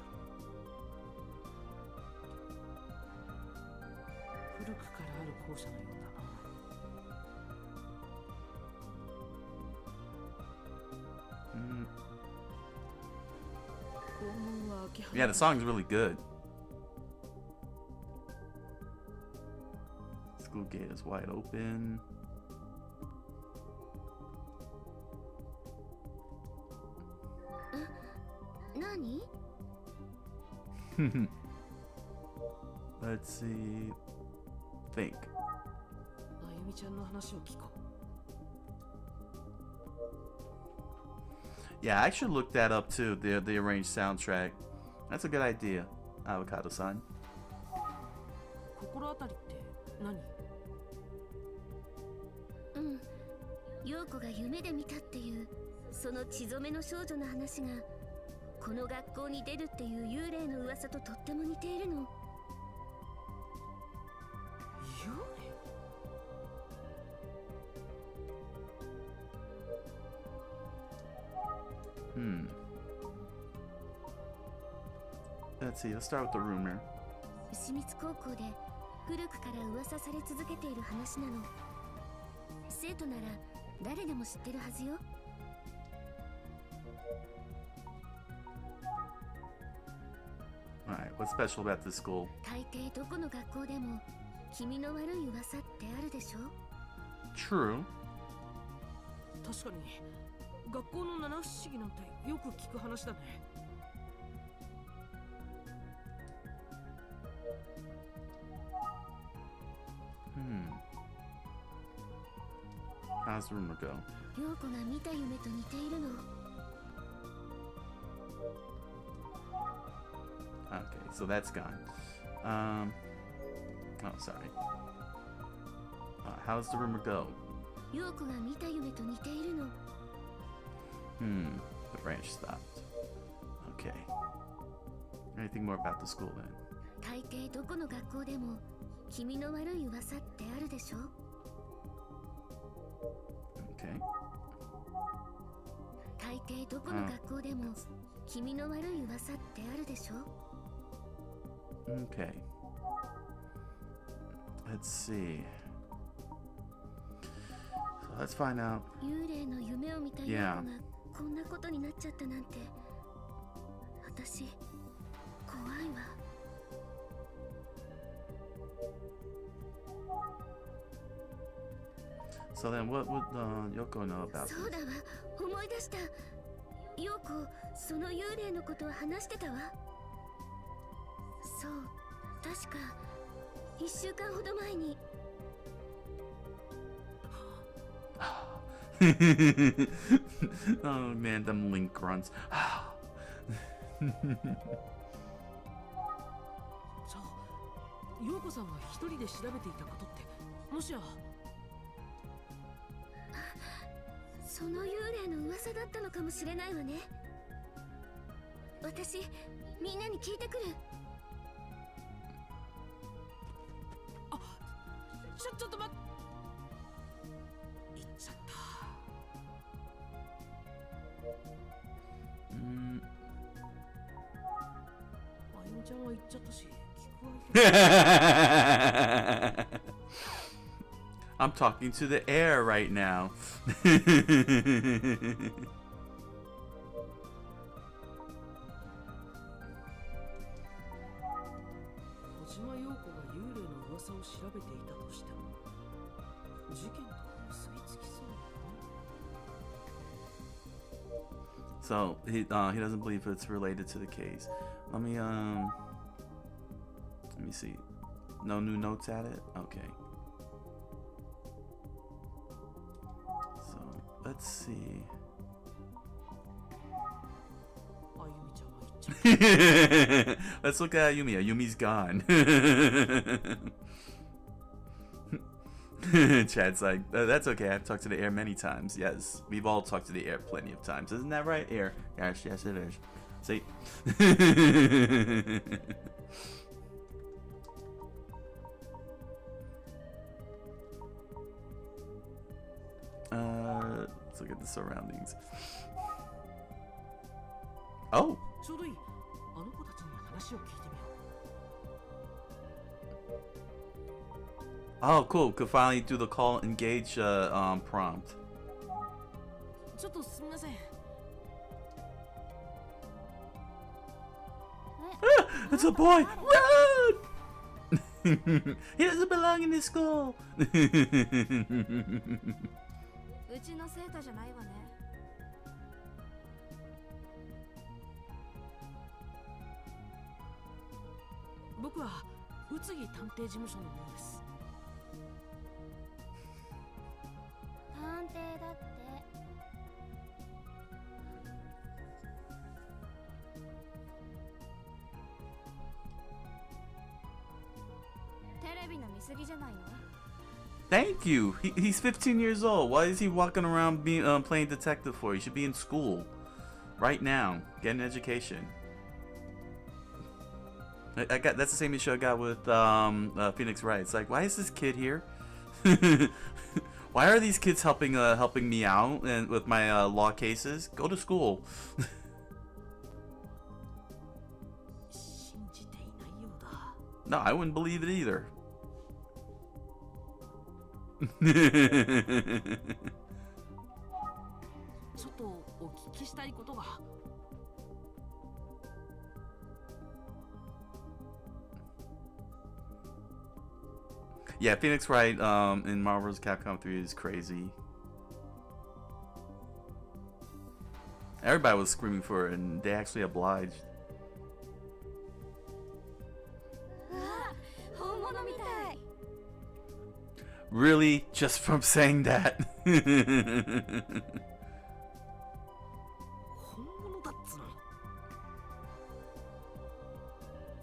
Speaker 3: 古くからある校舎のようだな。校門は開け放
Speaker 1: Yeah, the song's really good. School gate is wide open.
Speaker 9: Nani?
Speaker 1: Let's see. Think.
Speaker 3: あゆみちゃんの話を聞こう。
Speaker 1: Yeah, I should look that up too. The arranged soundtrack. That's a good idea, Avocado-san.
Speaker 3: 心当たりって何？
Speaker 9: 陽子が夢で見たっていうその血染めの少女の話がこの学校に出るっていう幽霊の噂ととっても似ているの。
Speaker 3: 幽霊？
Speaker 1: Let's see. Let's start with the rumor.
Speaker 9: 牛光高校で古くから噂され続けている話なの。生徒なら誰でも知ってるはずよ。
Speaker 1: Alright, what's special about this school?
Speaker 9: 大抵どこの学校でも気味の悪い噂ってあるでしょ。
Speaker 1: True.
Speaker 3: 確かに学校の七不思議なんてよく聞く話だね。
Speaker 1: How's the rumor go?
Speaker 9: 陽子が見た夢と似ているの。
Speaker 1: Okay, so that's gone. Oh, sorry. How does the rumor go?
Speaker 9: 陽子が見た夢と似ているの。
Speaker 1: The branch stopped. Okay. Anything more about the school then?
Speaker 9: 大抵どこの学校でも君の悪い噂ってあるでしょ。
Speaker 1: Okay.
Speaker 9: 大抵どこの学校でも君の悪い噂ってあるでしょ。
Speaker 1: Okay. Let's see. So let's find out.
Speaker 9: 幽霊の夢を見た陽子がこんなことになっちゃったなんて、私怖いわ。
Speaker 1: So then what would Yoko know about
Speaker 9: そうだわ、思い出した。陽子、その幽霊のことを話してたわ。そう、確か1週間ほど前に。
Speaker 1: Oh man, them link grunts.
Speaker 3: じゃあ、陽子さんが一人で調べていたことって、もしや。
Speaker 9: その幽霊の噂だったのかもしれないわね。私、みんなに聞いてくる。
Speaker 3: あ、ちょっと待って。言っちゃった。あゆみちゃんは言っちゃったし、聞く相手。
Speaker 1: I'm talking to the air right now.
Speaker 3: 小島陽子が幽霊の噂を調べていたとしても、事件と結びつきそうだね。
Speaker 1: So he doesn't believe it's related to the case. Let me see. No new notes at it? Okay. So let's see.
Speaker 3: あゆみちゃんは言っちゃった。
Speaker 1: Let's look at Ayumi. Ayumi's gone. Chad's like, that's okay. I've talked to the air many times. Yes, we've all talked to the air plenty of times. Isn't that right, air? Yes, yes, it is. See? Let's look at the surroundings. Oh!
Speaker 3: ちょうどいい。あの子たちに話を聞いてみよう。
Speaker 1: Oh, cool. Could finally do the call engage prompt.
Speaker 3: ちょっとすみません。
Speaker 1: It's a boy! Run! He doesn't belong in this school!
Speaker 10: うちの生徒じゃないわね。
Speaker 3: 僕は宇津木探偵事務所の者です。
Speaker 10: 探偵だって。テレビの見過ぎじゃないの？
Speaker 1: Thank you! He's 15 years old. Why is he walking around being playing detective for? He should be in school. Right now. Get an education. That's the same issue I got with Phoenix Wright. It's like, why is this kid here? Why are these kids helping me out and with my law cases? Go to school. No, I wouldn't believe it either.
Speaker 3: ちょっとお聞きしたいことが。
Speaker 1: Yeah, Phoenix Wright in Marvel's Capcom 3 is crazy. Everybody was screaming for it, and they actually obliged. Really? Just from saying that?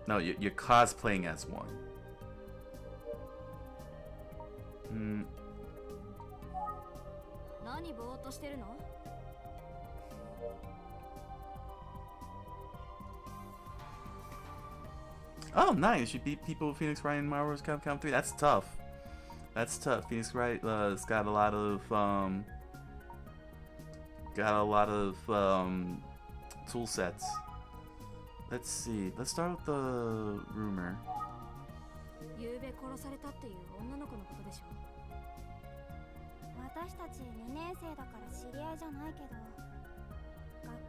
Speaker 1: No, you're cosplaying as one.
Speaker 10: 何ぼーっとしてるの？
Speaker 1: Oh, nice! You beat people with Phoenix Wright in Marvel's Capcom 3. That's tough. That's tough. Phoenix Wright has got a lot of tool sets. Let's see. Let's start with the rumor.
Speaker 10: ゆうべ殺されたっていう女の子のことでしょ。
Speaker 11: 私たち2年生だから知り合いじゃないけど、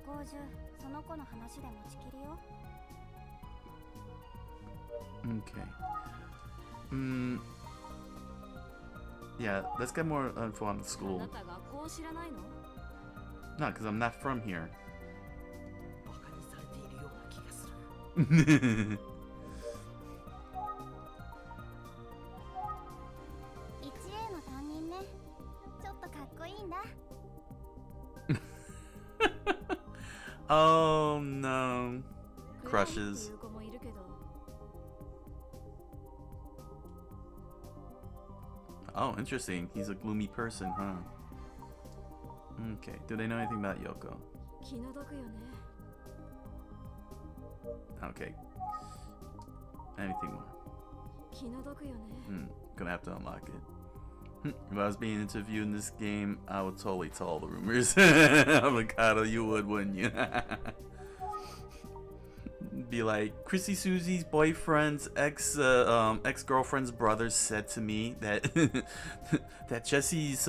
Speaker 11: 学校中その子の話で持ちきりよ。
Speaker 1: Okay. Yeah, let's get more info on the school.
Speaker 10: あなた学校を知らないの？
Speaker 1: No, because I'm not from here.
Speaker 3: バカにされているような気がする。
Speaker 11: 1A の担任ね。ちょっとかっこいいんだ。
Speaker 1: Oh no. Crushes. Oh, interesting. He's a gloomy person, huh? Okay. Do they know anything about Yoko?
Speaker 10: 気の毒よね。
Speaker 1: Okay. Anything more?
Speaker 10: 気の毒よね。
Speaker 1: Gonna have to unlock it. If I was being interviewed in this game, I would totally tell all the rumors. Avocado, you would, wouldn't you? Be like, Chrissy Susie's boyfriend's ex-girlfriend's brother said to me that that Jesse's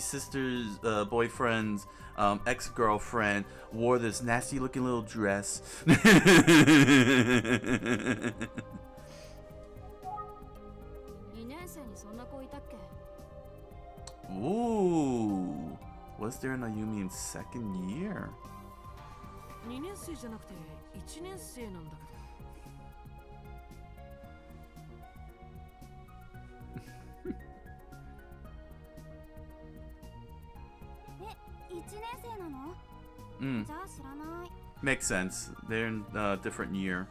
Speaker 1: sister's boyfriend's ex-girlfriend wore this nasty-looking little dress. Ooh, was there an Ayumi in second year?
Speaker 3: 2年生じゃなくて1年生なんだけど。
Speaker 11: 1年生なの？ じゃあ知らない。
Speaker 1: Makes sense. They're in a different year.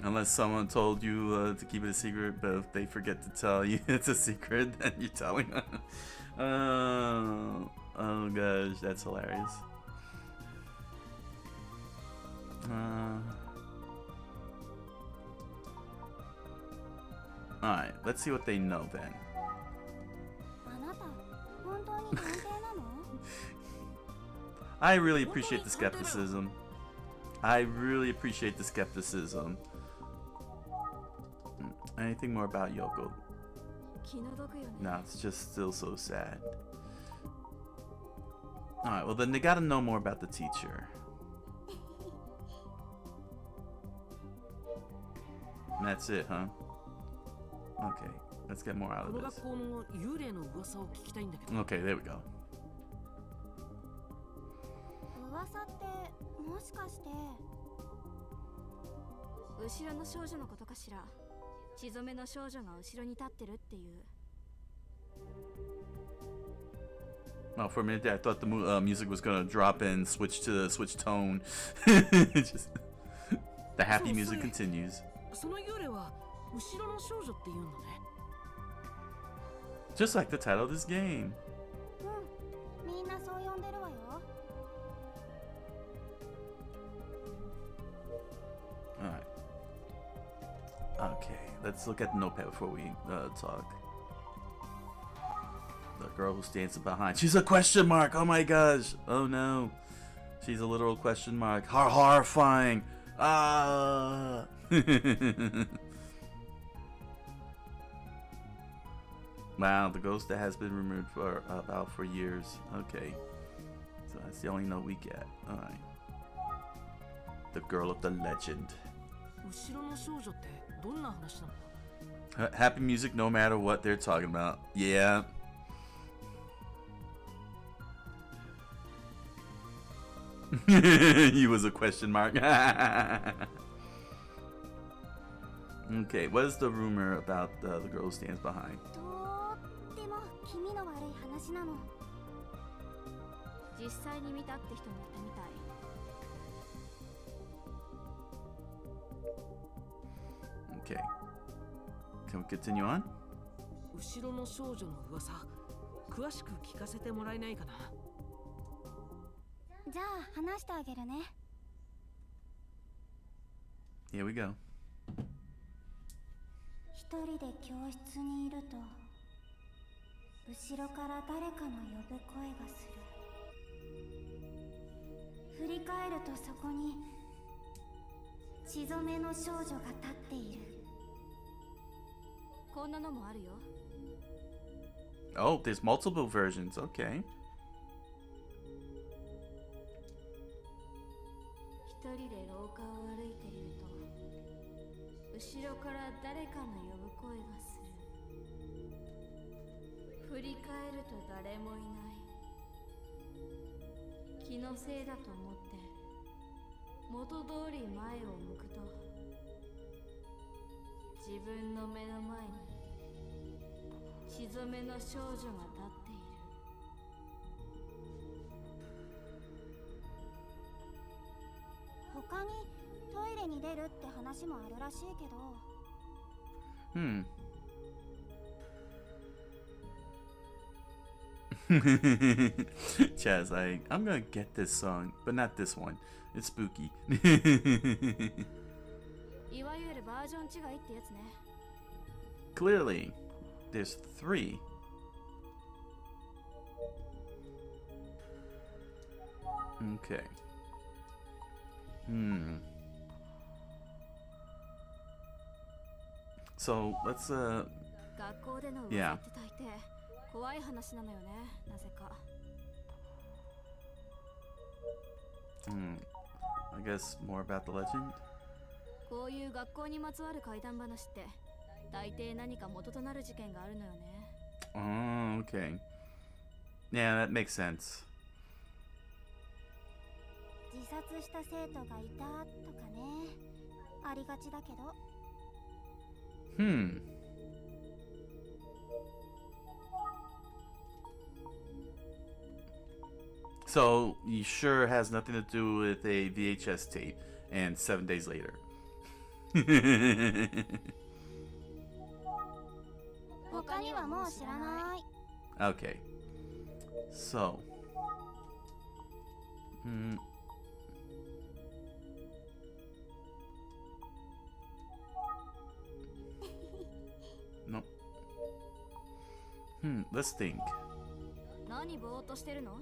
Speaker 1: Unless someone told you to keep it a secret, but if they forget to tell you it's a secret, then you're telling them. Oh gosh, that's hilarious. Alright, let's see what they know then.
Speaker 11: あなた、本当に探偵なの？
Speaker 1: I really appreciate the skepticism. I really appreciate the skepticism. Anything more about Yoko? No, it's just still so sad. Alright, well then they gotta know more about the teacher. And that's it, huh? Okay, let's get more out of this. Okay, there we go.
Speaker 11: 噂ってもしかして
Speaker 10: 後ろの少女のことかしら。血染めの少女が後ろに立ってるっていう。
Speaker 1: Oh, for a minute there, I thought the music was gonna drop and switch tone. Just the happy music continues.
Speaker 3: その幽霊は後ろの少女って言うんだね。
Speaker 1: Just like the title of this game.
Speaker 11: みんなそう呼んでるわよ。
Speaker 1: Alright. Okay, let's look at the notepad before we talk. The girl who's dancing behind. She's a question mark! Oh my gosh! Oh no. She's a literal question mark. Horrifying! Ah! Wow, the ghost that has been rumored for years. Okay. So that's the only note we get. Alright. The girl of the legend. Happy music no matter what they're talking about. Yeah. He was a question mark. Okay, what is the rumor about the girl who stands behind?
Speaker 11: 気味の悪い話なの。
Speaker 10: 実際に見たって人もいたみたい。
Speaker 1: Okay. Can we continue on?
Speaker 3: 後ろの少女の噂、詳しく聞かせてもらえないかな。
Speaker 11: じゃあ話してあげるね。
Speaker 1: Here we go.
Speaker 11: 一人で教室にいると後ろから誰かの呼ぶ声がする。振り返るとそこに血染めの少女が立っている。
Speaker 10: こんなのもあるよ。
Speaker 1: Oh, there's multiple versions. Okay.
Speaker 10: 一人で廊下を歩いていると後ろから誰かの呼ぶ声がする。振り返ると誰もいない。気のせいだと思って元通り前を向くと自分の目の前に血染めの少女が立っている。
Speaker 11: 他にトイレに出るって話もあるらしいけど。
Speaker 1: Chaz, I'm gonna get this song, but not this one. It's spooky.
Speaker 10: いわゆるバージョン違いってやつね。
Speaker 1: Clearly, there's 3. Okay. So let's
Speaker 10: 学校での噂って大抵怖い話なのよね、なぜか。
Speaker 1: I guess more about the legend.
Speaker 10: こういう学校にまつわる怪談話って大抵何か元となる事件があるのよね。
Speaker 1: Oh, okay. Yeah, that makes sense.
Speaker 11: 自殺した生徒がいたとかね、ありがちだけど。
Speaker 1: So, you sure has nothing to do with a VHS tape and 7 days later.
Speaker 11: 他にはもう知らない。
Speaker 1: Okay. So. No. Let's think.
Speaker 10: 何ぼーっとしてるの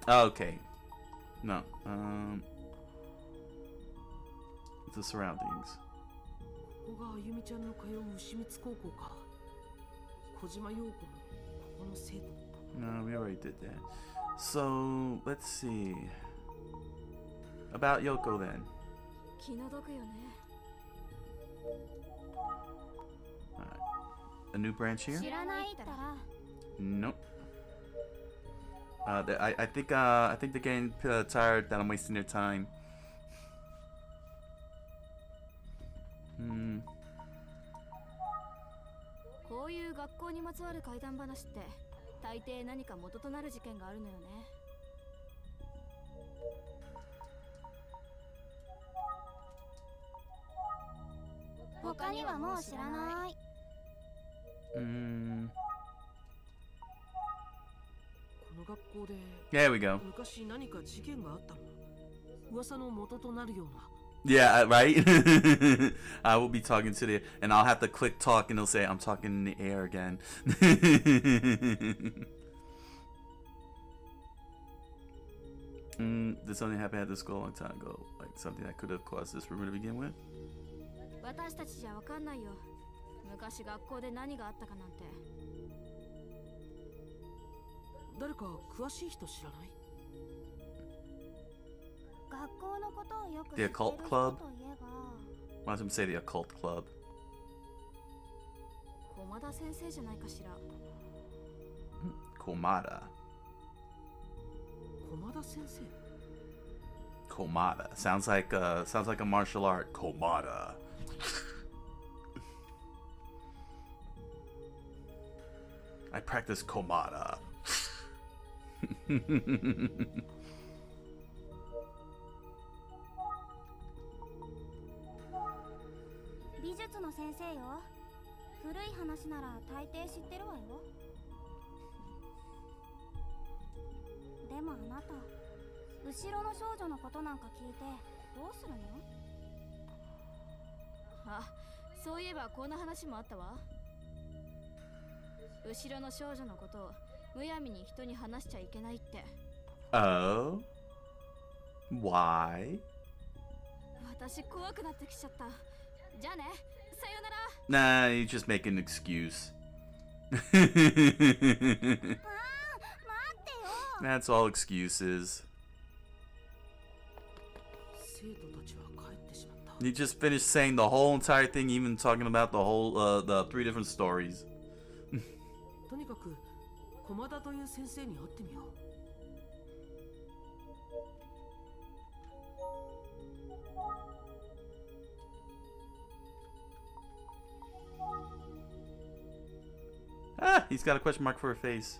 Speaker 1: Okay. No. The surroundings.
Speaker 3: ここがあゆみちゃんの通う牛光高校か。小島陽子のここの生徒。
Speaker 1: No, we already did that. So, let's see. About Yoko then.
Speaker 10: 気の毒よね。
Speaker 1: A new branch here?
Speaker 11: 知らないったら。
Speaker 1: Nope. I think they're getting tired that I'm wasting their time.
Speaker 10: こういう学校にまつわる怪談話って大抵何か元となる事件があるのよね。
Speaker 11: 他にはもう知らない。
Speaker 3: この学校で
Speaker 1: There we go.
Speaker 3: 昔何か事件があったの？噂の元となるような。
Speaker 1: Yeah, right? I will be talking to the... And I'll have to click talk and it'll say, I'm talking in the air again. This only happened at the school a long time ago. Like something that could have caused this rumor to begin with.
Speaker 10: 私たちじゃわかんないよ。昔学校で何があったかなんて。
Speaker 3: 誰か詳しい人知らない？
Speaker 11: 学校のことをよく知って
Speaker 1: The
Speaker 11: る
Speaker 1: occult
Speaker 11: 人
Speaker 1: club?
Speaker 11: といえば。
Speaker 1: Why don't you say the occult club?
Speaker 10: 駒田先生じゃないかしら。
Speaker 1: Komada.
Speaker 3: 駒田先生。
Speaker 1: Komada. Sounds like a martial art. Komada. I practice Komada.
Speaker 11: 話なら大抵知ってるわよ。でもあなた、後ろの少女のことなんか聞いてどうするの？
Speaker 10: あ、そういえばこんな話もあったわ。後ろの少女のことをむやみに人に話しちゃいけないって。
Speaker 1: Oh? Why?
Speaker 10: 私怖くなってきちゃった。じゃあね、さよなら。
Speaker 1: Nah, you just make an excuse. That's all excuses. You just finished saying the whole entire thing, even talking about the whole, the 3 different stories.
Speaker 3: とにかく駒田という先生に会ってみよう。
Speaker 1: Ah, he's got a question mark for a face.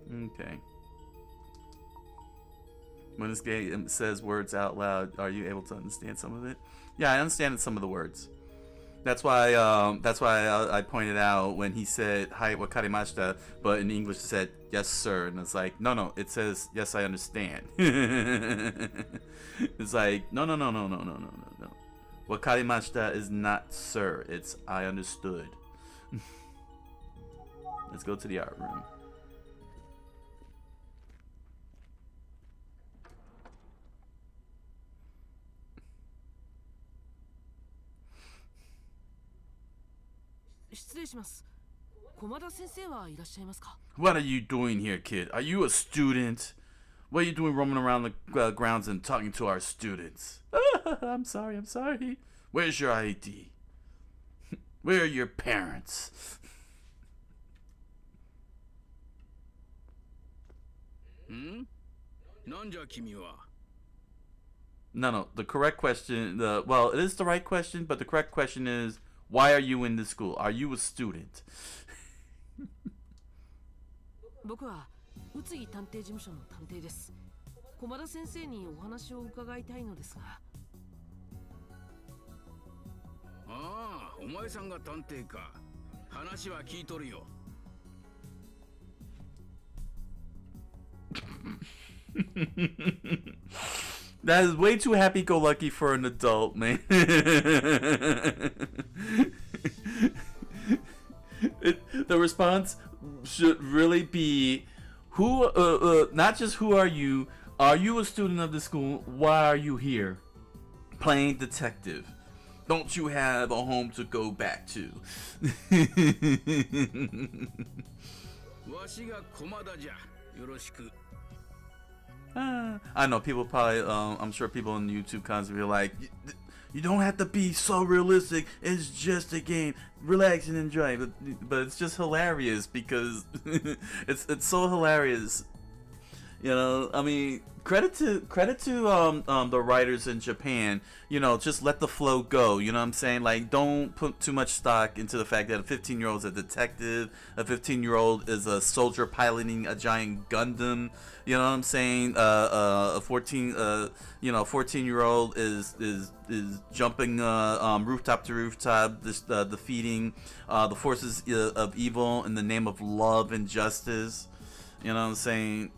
Speaker 1: Okay. When this game says words out loud, are you able to understand some of it? Yeah, I understand some of the words. That's why I pointed out when he said "Hai wakarimashita," but in English it said "Yes, sir," and it's like, no, it says "Yes, I understand." It's like, no. Wakarimashita is not "sir," it's "I understood." Let's go to the art room. What are you doing here, kid? Are you a student? What are you doing roaming around the grounds and talking to our students? I'm sorry. Where's your ID? Where are your parents? No, the correct question, well, it is the right question, but the correct question is, why are you in this school? Are you a student?
Speaker 3: 僕は宇津木探偵事務所の探偵です。駒田先生にお話を伺いたいのですが。
Speaker 12: ああ、お前さんが探偵か。話は聞いとるよ。
Speaker 1: That is way too happy-go-lucky for an adult, man. The response should really be, not just who are you a student of the school, why are you here? Playing detective. Don't you have a home to go back to? I know people probably, I'm sure people in YouTube comments will be like, you don't have to be so realistic, it's just a game, relax and enjoy. But it's just hilarious because it's so hilarious. You know, I mean, credit to the writers in Japan. You know, just let the flow go. You know what I'm saying? Like, don't put too much stock into the fact that a 15-year-old is a detective, a 15-year-old is a soldier piloting a giant Gundam. You know what I'm saying? A 14-year-old is jumping rooftop to rooftop, defeating the forces of evil in the name of love and justice. You know what I'm saying?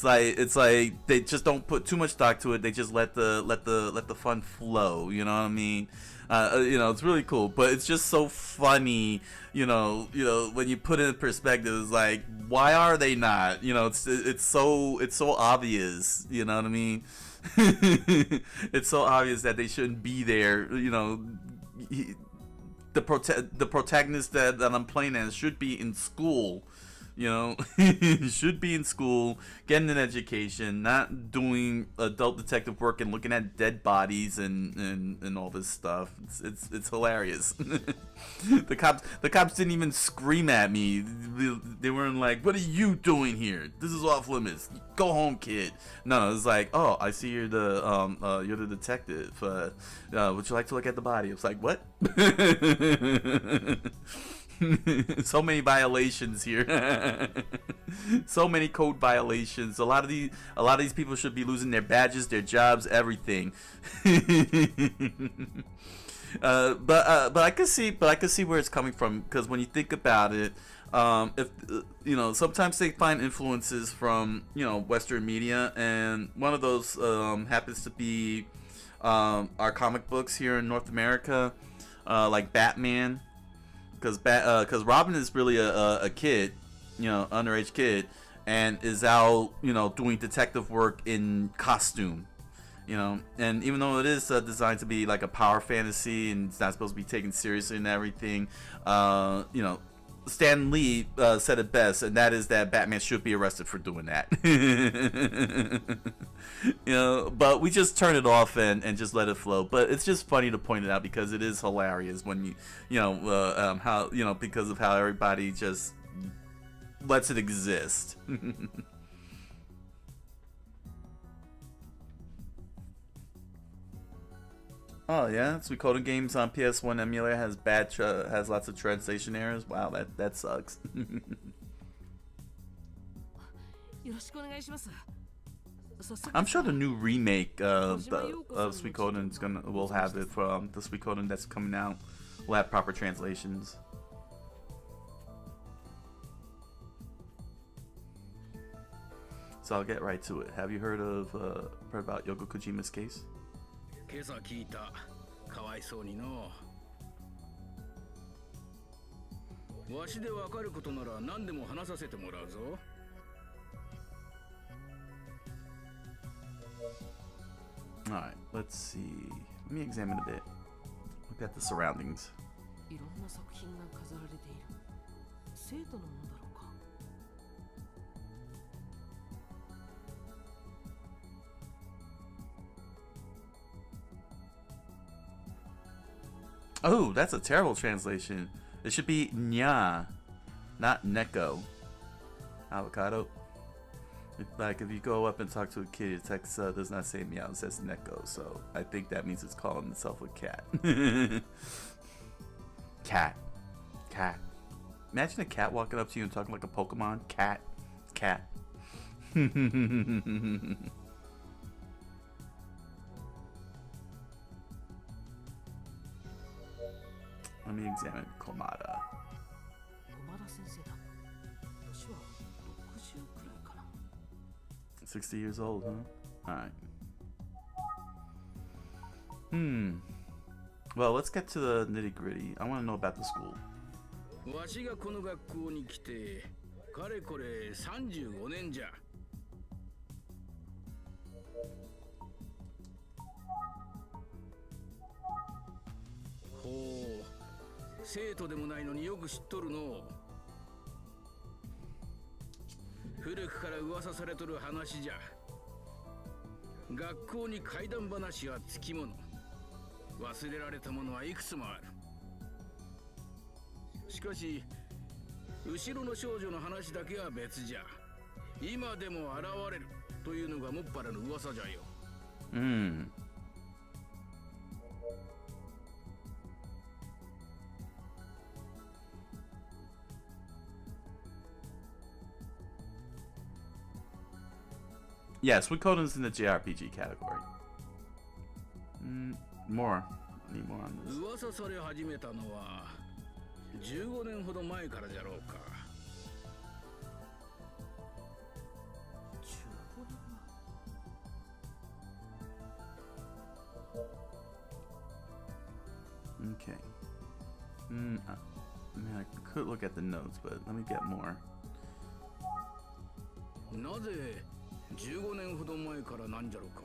Speaker 1: It's like they just don't put too much stock to it. They just let the fun flow. You know what I mean? You know, it's really cool, but it's just so funny. You know, when you put it in perspective, it's like, why are they not? You know, it's so obvious. You know what I mean? It's so obvious that they shouldn't be there. You know, the protagonist that I'm playing as should be in school. You know, should be in school, getting an education, not doing adult detective work and looking at dead bodies and all this stuff. It's hilarious. The cops didn't even scream at me. They weren't like, "What are you doing here? This is off limits. Go home, kid." No, it's like, "Oh, I see you're the detective. Would you like to look at the body?" It's like, "What?" So many violations here. So many code violations. A lot of these people should be losing their badges, their jobs, everything. But I can see where it's coming from, because when you think about it, if you know, sometimes they find influences from, you know, Western media, and one of those happens to be our comic books here in North America, like Batman, because Robin is really a kid, you know, underage kid, and is out, you know, doing detective work in costume. You know, and even though it is designed to be like a power fantasy and it's not supposed to be taken seriously and everything, you know, Stan Lee said it best, and that is that Batman should be arrested for doing that. You know, but we just turn it off and just let it flow. But it's just funny to point it out because it is hilarious when you know, how, you know, because of how everybody just lets it exist. Oh yeah, Suikoden games on PS1 emulator has has lots of translation errors. Wow, that sucks. I'm sure the new remake of Suikoden will have it from the Suikoden that's coming out. Will have proper translations. So I'll get right to it. Have you heard about Yoko Kojima's case?
Speaker 12: 今朝聞いた。かわいそうにの。わしでわかることなら何でも話させてもらうぞ。
Speaker 1: Alright, let's see. Let me examine a bit. Look at the surroundings.
Speaker 3: いろんな作品が飾られている。生徒のものだろうか。
Speaker 1: Oh, that's a terrible translation. It should be nya, not neko. Avocado. Like if you go up and talk to a kid, it text does not say meow, it says neko. So I think that means it's calling itself a cat. Cat. Cat. Imagine a cat walking up to you and talking like a Pokemon. Cat. Cat. Let me examine Komada. 60 years old, huh? Alright. Well, let's get to the nitty gritty. I want to know about the school.
Speaker 12: わしがこの学校に来て、かれこれ35年じゃ。ほう。生徒でもないのによく知っとるの。古くから噂されとる話じゃ。学校に怪談話はつきもの。忘れられたものはいくつもある。しかし、後ろの少女の話だけは別じゃ。今でも現れるというのがもっぱらの噂じゃよ。
Speaker 1: Yes, Suikoden's in the JRPG category. More. I need more on this.
Speaker 12: 噂され始めたのは15年ほど前からじゃろうか。
Speaker 1: Okay. I mean, I could look at the notes, but let me get more.
Speaker 12: なぜ15年ほど前からなんじゃろうか。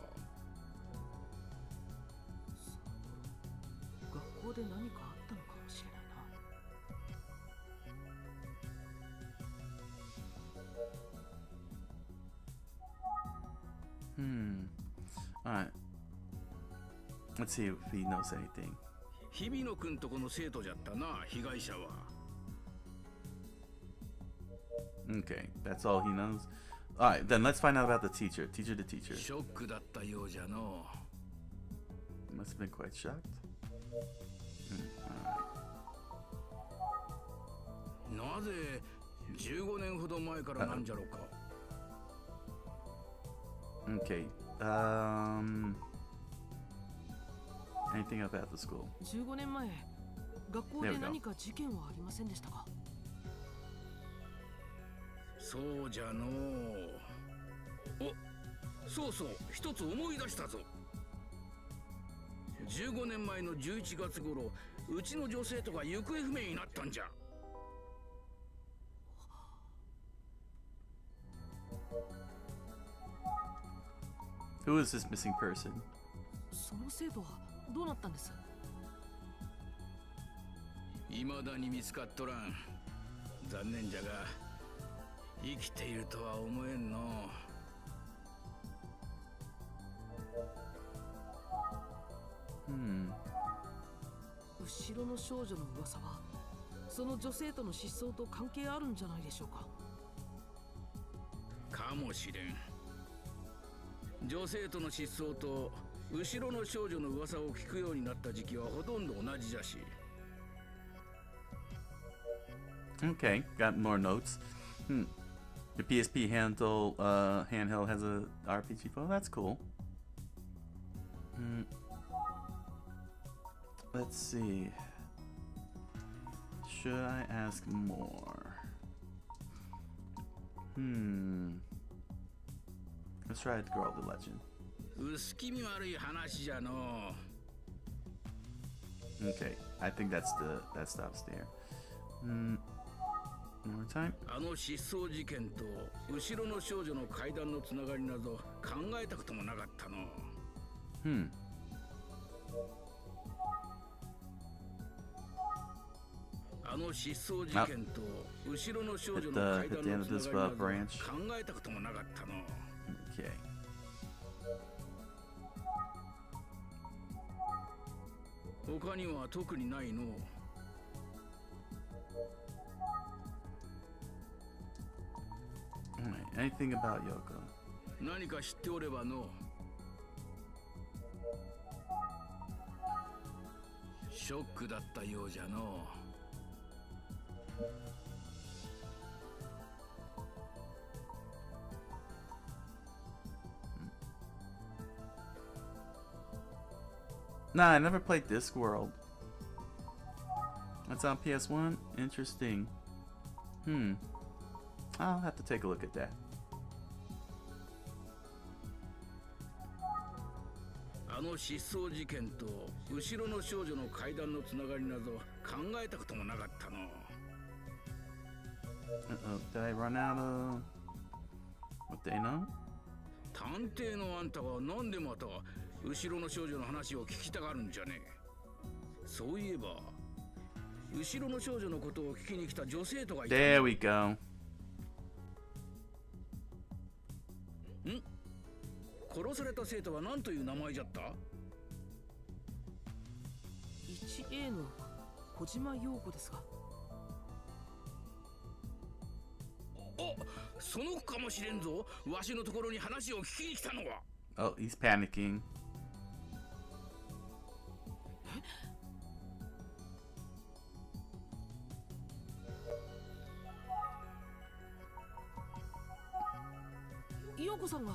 Speaker 3: 学校で何かあったのかもしれない
Speaker 1: な。Alright. Let's see if he knows anything.
Speaker 12: 日比野くんとこの生徒じゃったな、被害者は。
Speaker 1: Okay, that's all he knows. Alright, then let's find out about the teacher. Teacher to teacher.
Speaker 12: ショックだったようじゃの。
Speaker 1: Must have been quite shocked. Alright.
Speaker 12: なぜ15年ほど前からなんじゃろうか。
Speaker 1: Okay. Anything about the school?
Speaker 3: 15年前、学校で何か事件はありませんでしたか？
Speaker 12: そうじゃのう。お、そうそう、一つ思い出したぞ。15年前の11月頃、うちの女性とが行方不明になったんじゃ。
Speaker 1: Who is this missing person?
Speaker 3: その生徒はどうなったんです？
Speaker 12: 未だに見つかっとらん。残念じゃが、生きているとは思えんの。
Speaker 3: 後ろの少女の噂は、その女性との失踪と関係あるんじゃないでしょうか？
Speaker 12: かもしれん。女性との失踪と後ろの少女の噂を聞くようになった時期はほとんど同じじゃし。
Speaker 1: Okay, got more notes. The PSP handheld has a RPG phone. That's cool. Let's see. Should I ask more? Let's try to grow the legend.
Speaker 12: 薄気味悪い話じゃの。
Speaker 1: Okay, I think that stops there. One more time.
Speaker 12: あの失踪事件と後ろの少女の階段のつながりなど考えたこともなかったの。あの失踪事件と後ろの少女の階段のつながりなど考えたこともなかったの。
Speaker 1: Okay.
Speaker 12: 他には特にないの。
Speaker 1: Anything about Yoko?
Speaker 12: 何か知っておればの。ショックだったようじゃの。
Speaker 1: Nah, I never played Discworld. That's on PS1? Interesting. I'll have to take a look at that.
Speaker 12: あの失踪事件と後ろの少女の階段のつながりなど考えたこともなかったの。
Speaker 1: Did I run out of what they know?
Speaker 12: 探偵のあんたはなんでまた後ろの少女の話を聞きたがるんじゃねえ。そういえば後ろの少女のことを聞きに来た女生徒がいた。
Speaker 1: There we go.
Speaker 12: 殺された生徒は何という名前じゃった？
Speaker 3: 1A の小島陽子ですが。
Speaker 12: お、その子かもしれんぞ。わしのところに話を聞きに来たのは。
Speaker 1: Oh, he's panicking.
Speaker 3: 陽子さんが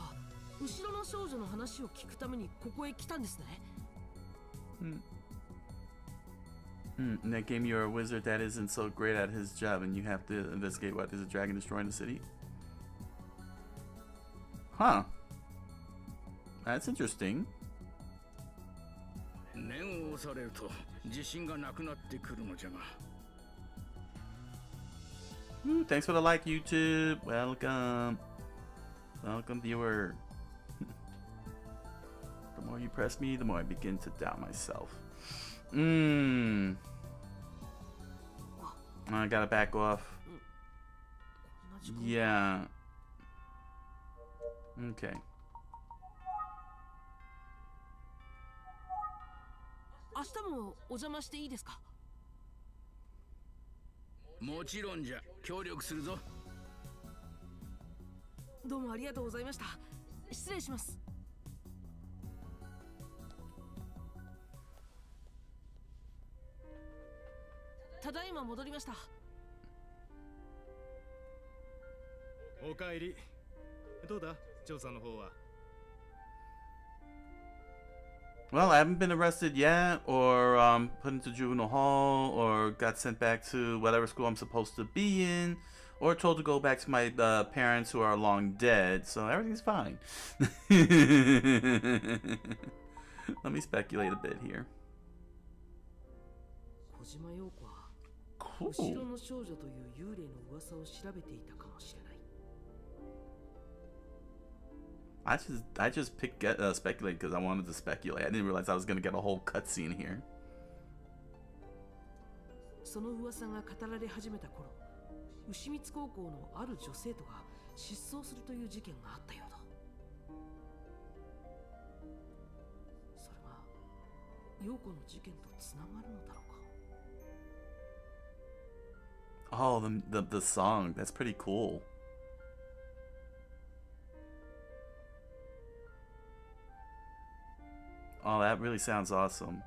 Speaker 3: 後ろの少女の話を聞くためにここへ来たんですね。
Speaker 1: In that game, you're a wizard that isn't so great at his job, and you have to investigate what is a dragon destroying the city. Huh. That's interesting.
Speaker 12: 念を押されると自信がなくなってくるのじゃが。
Speaker 1: Thanks for the like, YouTube. Welcome. Welcome, viewer. The more you press me, the more I begin to doubt myself. I gotta back off. Yeah. Okay.
Speaker 3: 明日もお邪魔していいですか？
Speaker 12: もちろんじゃ。協力するぞ。
Speaker 3: どうもありがとうございました。失礼します。ただいま戻りました。
Speaker 4: おかえり。どうだ調査の方は？
Speaker 1: Well, I haven't been arrested yet, or put into juvenile hall, or got sent back to whatever school I'm supposed to be in, or told to go back to my parents who are long dead, so everything's fine. Let me speculate a bit here. Cool. I just picked speculate because I wanted to speculate. I didn't realize I was gonna get a whole cutscene here.
Speaker 3: その噂が語られ始めた頃、牛光高校のある女生徒が失踪するという事件があったようだ。それが陽子の事件とつながるのだろうか。
Speaker 1: Oh, the song. That's pretty cool. Oh, that really sounds awesome.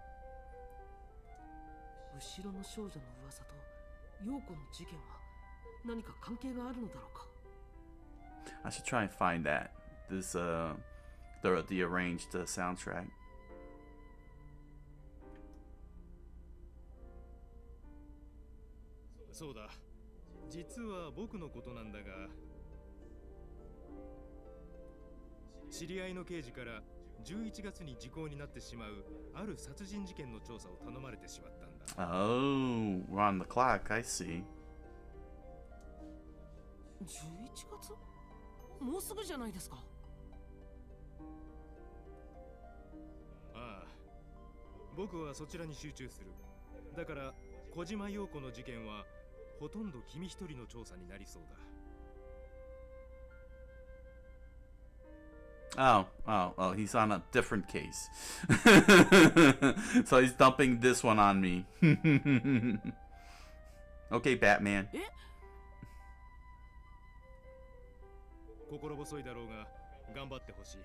Speaker 3: 後ろの少女の噂と陽子の事件は何か関係があるのだろうか。
Speaker 1: I should try and find that. This the arranged soundtrack.
Speaker 4: そうだ。実は僕のことなんだが、知り合いの刑事から11月に時効になってしまうある殺人事件の調査を頼まれてしまったんだ。
Speaker 1: Oh, we're on the clock. I see.
Speaker 3: 11月？もうすぐじゃないですか。
Speaker 4: ああ、僕はそちらに集中する。だから小島陽子の事件はほとんど君一人の調査になりそうだ。
Speaker 1: Oh, he's on a different case. So he's dumping this one on me. Okay, Batman.
Speaker 4: 心細いだろうが頑張ってほしい。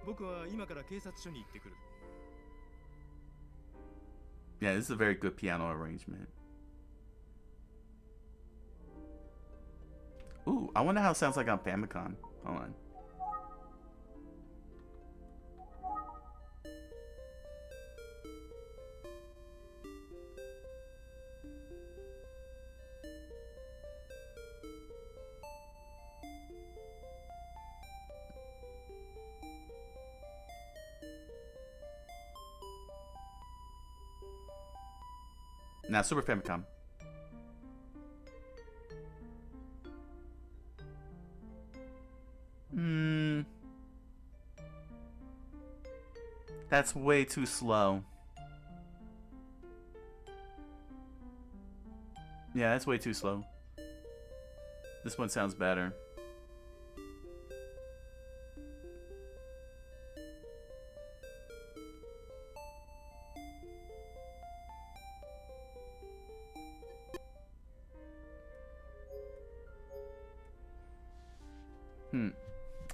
Speaker 4: 僕は今から警察署に行ってくる。
Speaker 1: Yeah, this is a very good piano arrangement. Ooh, I wonder how it sounds like on Famicom. Hold on. Now, Super Famicom. That's way too slow. Yeah, that's way too slow. This one sounds better.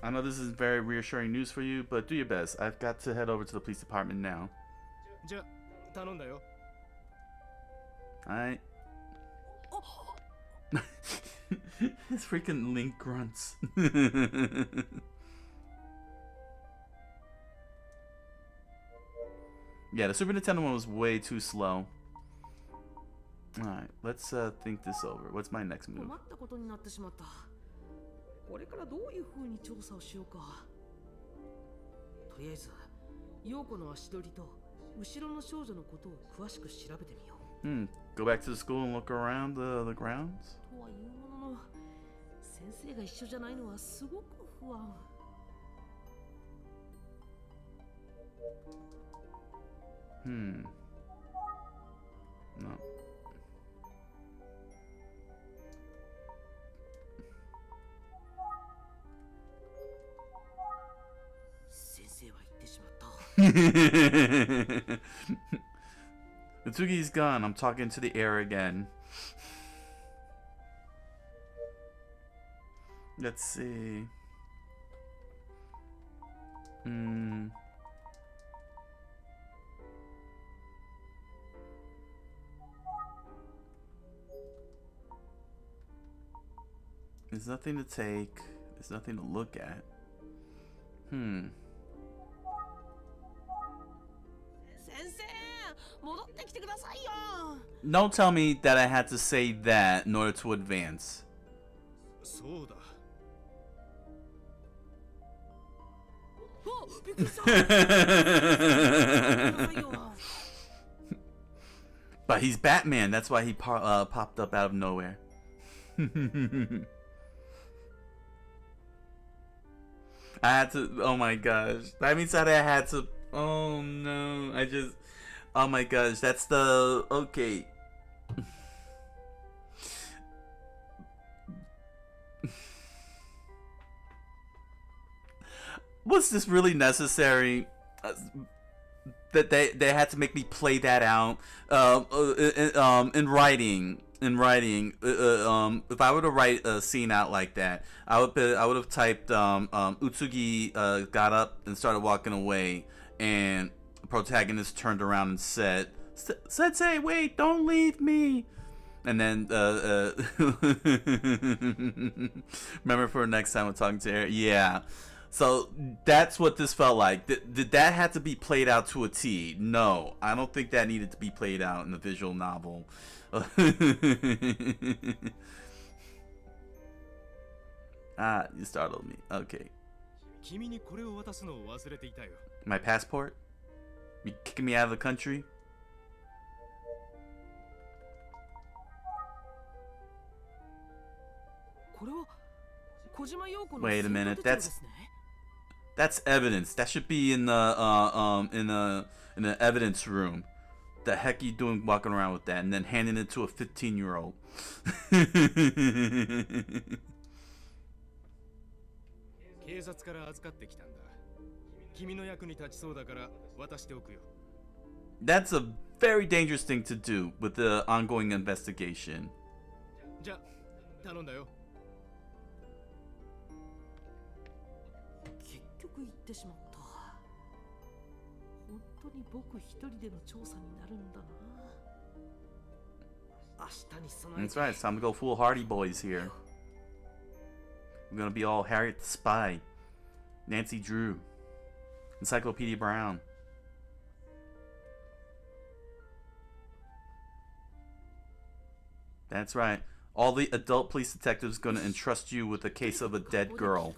Speaker 1: I know this is very reassuring news for you, but do your best. I've got to head over to the police department now. Alright. This freaking Link grunts. Yeah, the Super Nintendo one was way too slow. Alright, let's think this over. What's my next move?
Speaker 3: これからどういう風に調査をしようか。とりあえず、陽子の足取りと後ろの少女のことを詳しく調べてみよう。
Speaker 1: Go back to the school and look around the grounds?
Speaker 3: とはいうものの、先生が一緒じゃないのはすごく不安。
Speaker 1: No. Utsugi's gone. I'm talking to the air again. Let's see. There's nothing to take. There's nothing to look at. Don't tell me that I had to say that in order to advance.
Speaker 4: そうだ。
Speaker 1: But he's Batman. That's why he popped up out of nowhere. I had to. Oh my gosh. That means that I had to. Oh no. I just. Oh my gosh. That's the. Okay. Was this really necessary? That they had to make me play that out in writing. If I were to write a scene out like that, I would have typed Utsugi got up and started walking away, and the protagonist turned around and said, "Sensei, wait, don't leave me." And then remember for next time we're talking to her, yeah. So that's what this felt like. Did that have to be played out to a T? No, I don't think that needed to be played out in the visual novel. Ah, you startled me. Okay. My passport? You kicking me out of the country? Wait a minute. That's evidence. That should be in the evidence room. The heck are you doing walking around with that and then handing it to a 15-year-old? That's a very dangerous thing to do with the ongoing investigation. That's right, it's time to go full Hardy Boys here. We're gonna be all Harriet the Spy, Nancy Drew, Encyclopedia Brown. That's right. All the adult police detectives gonna entrust you with a case of a dead girl.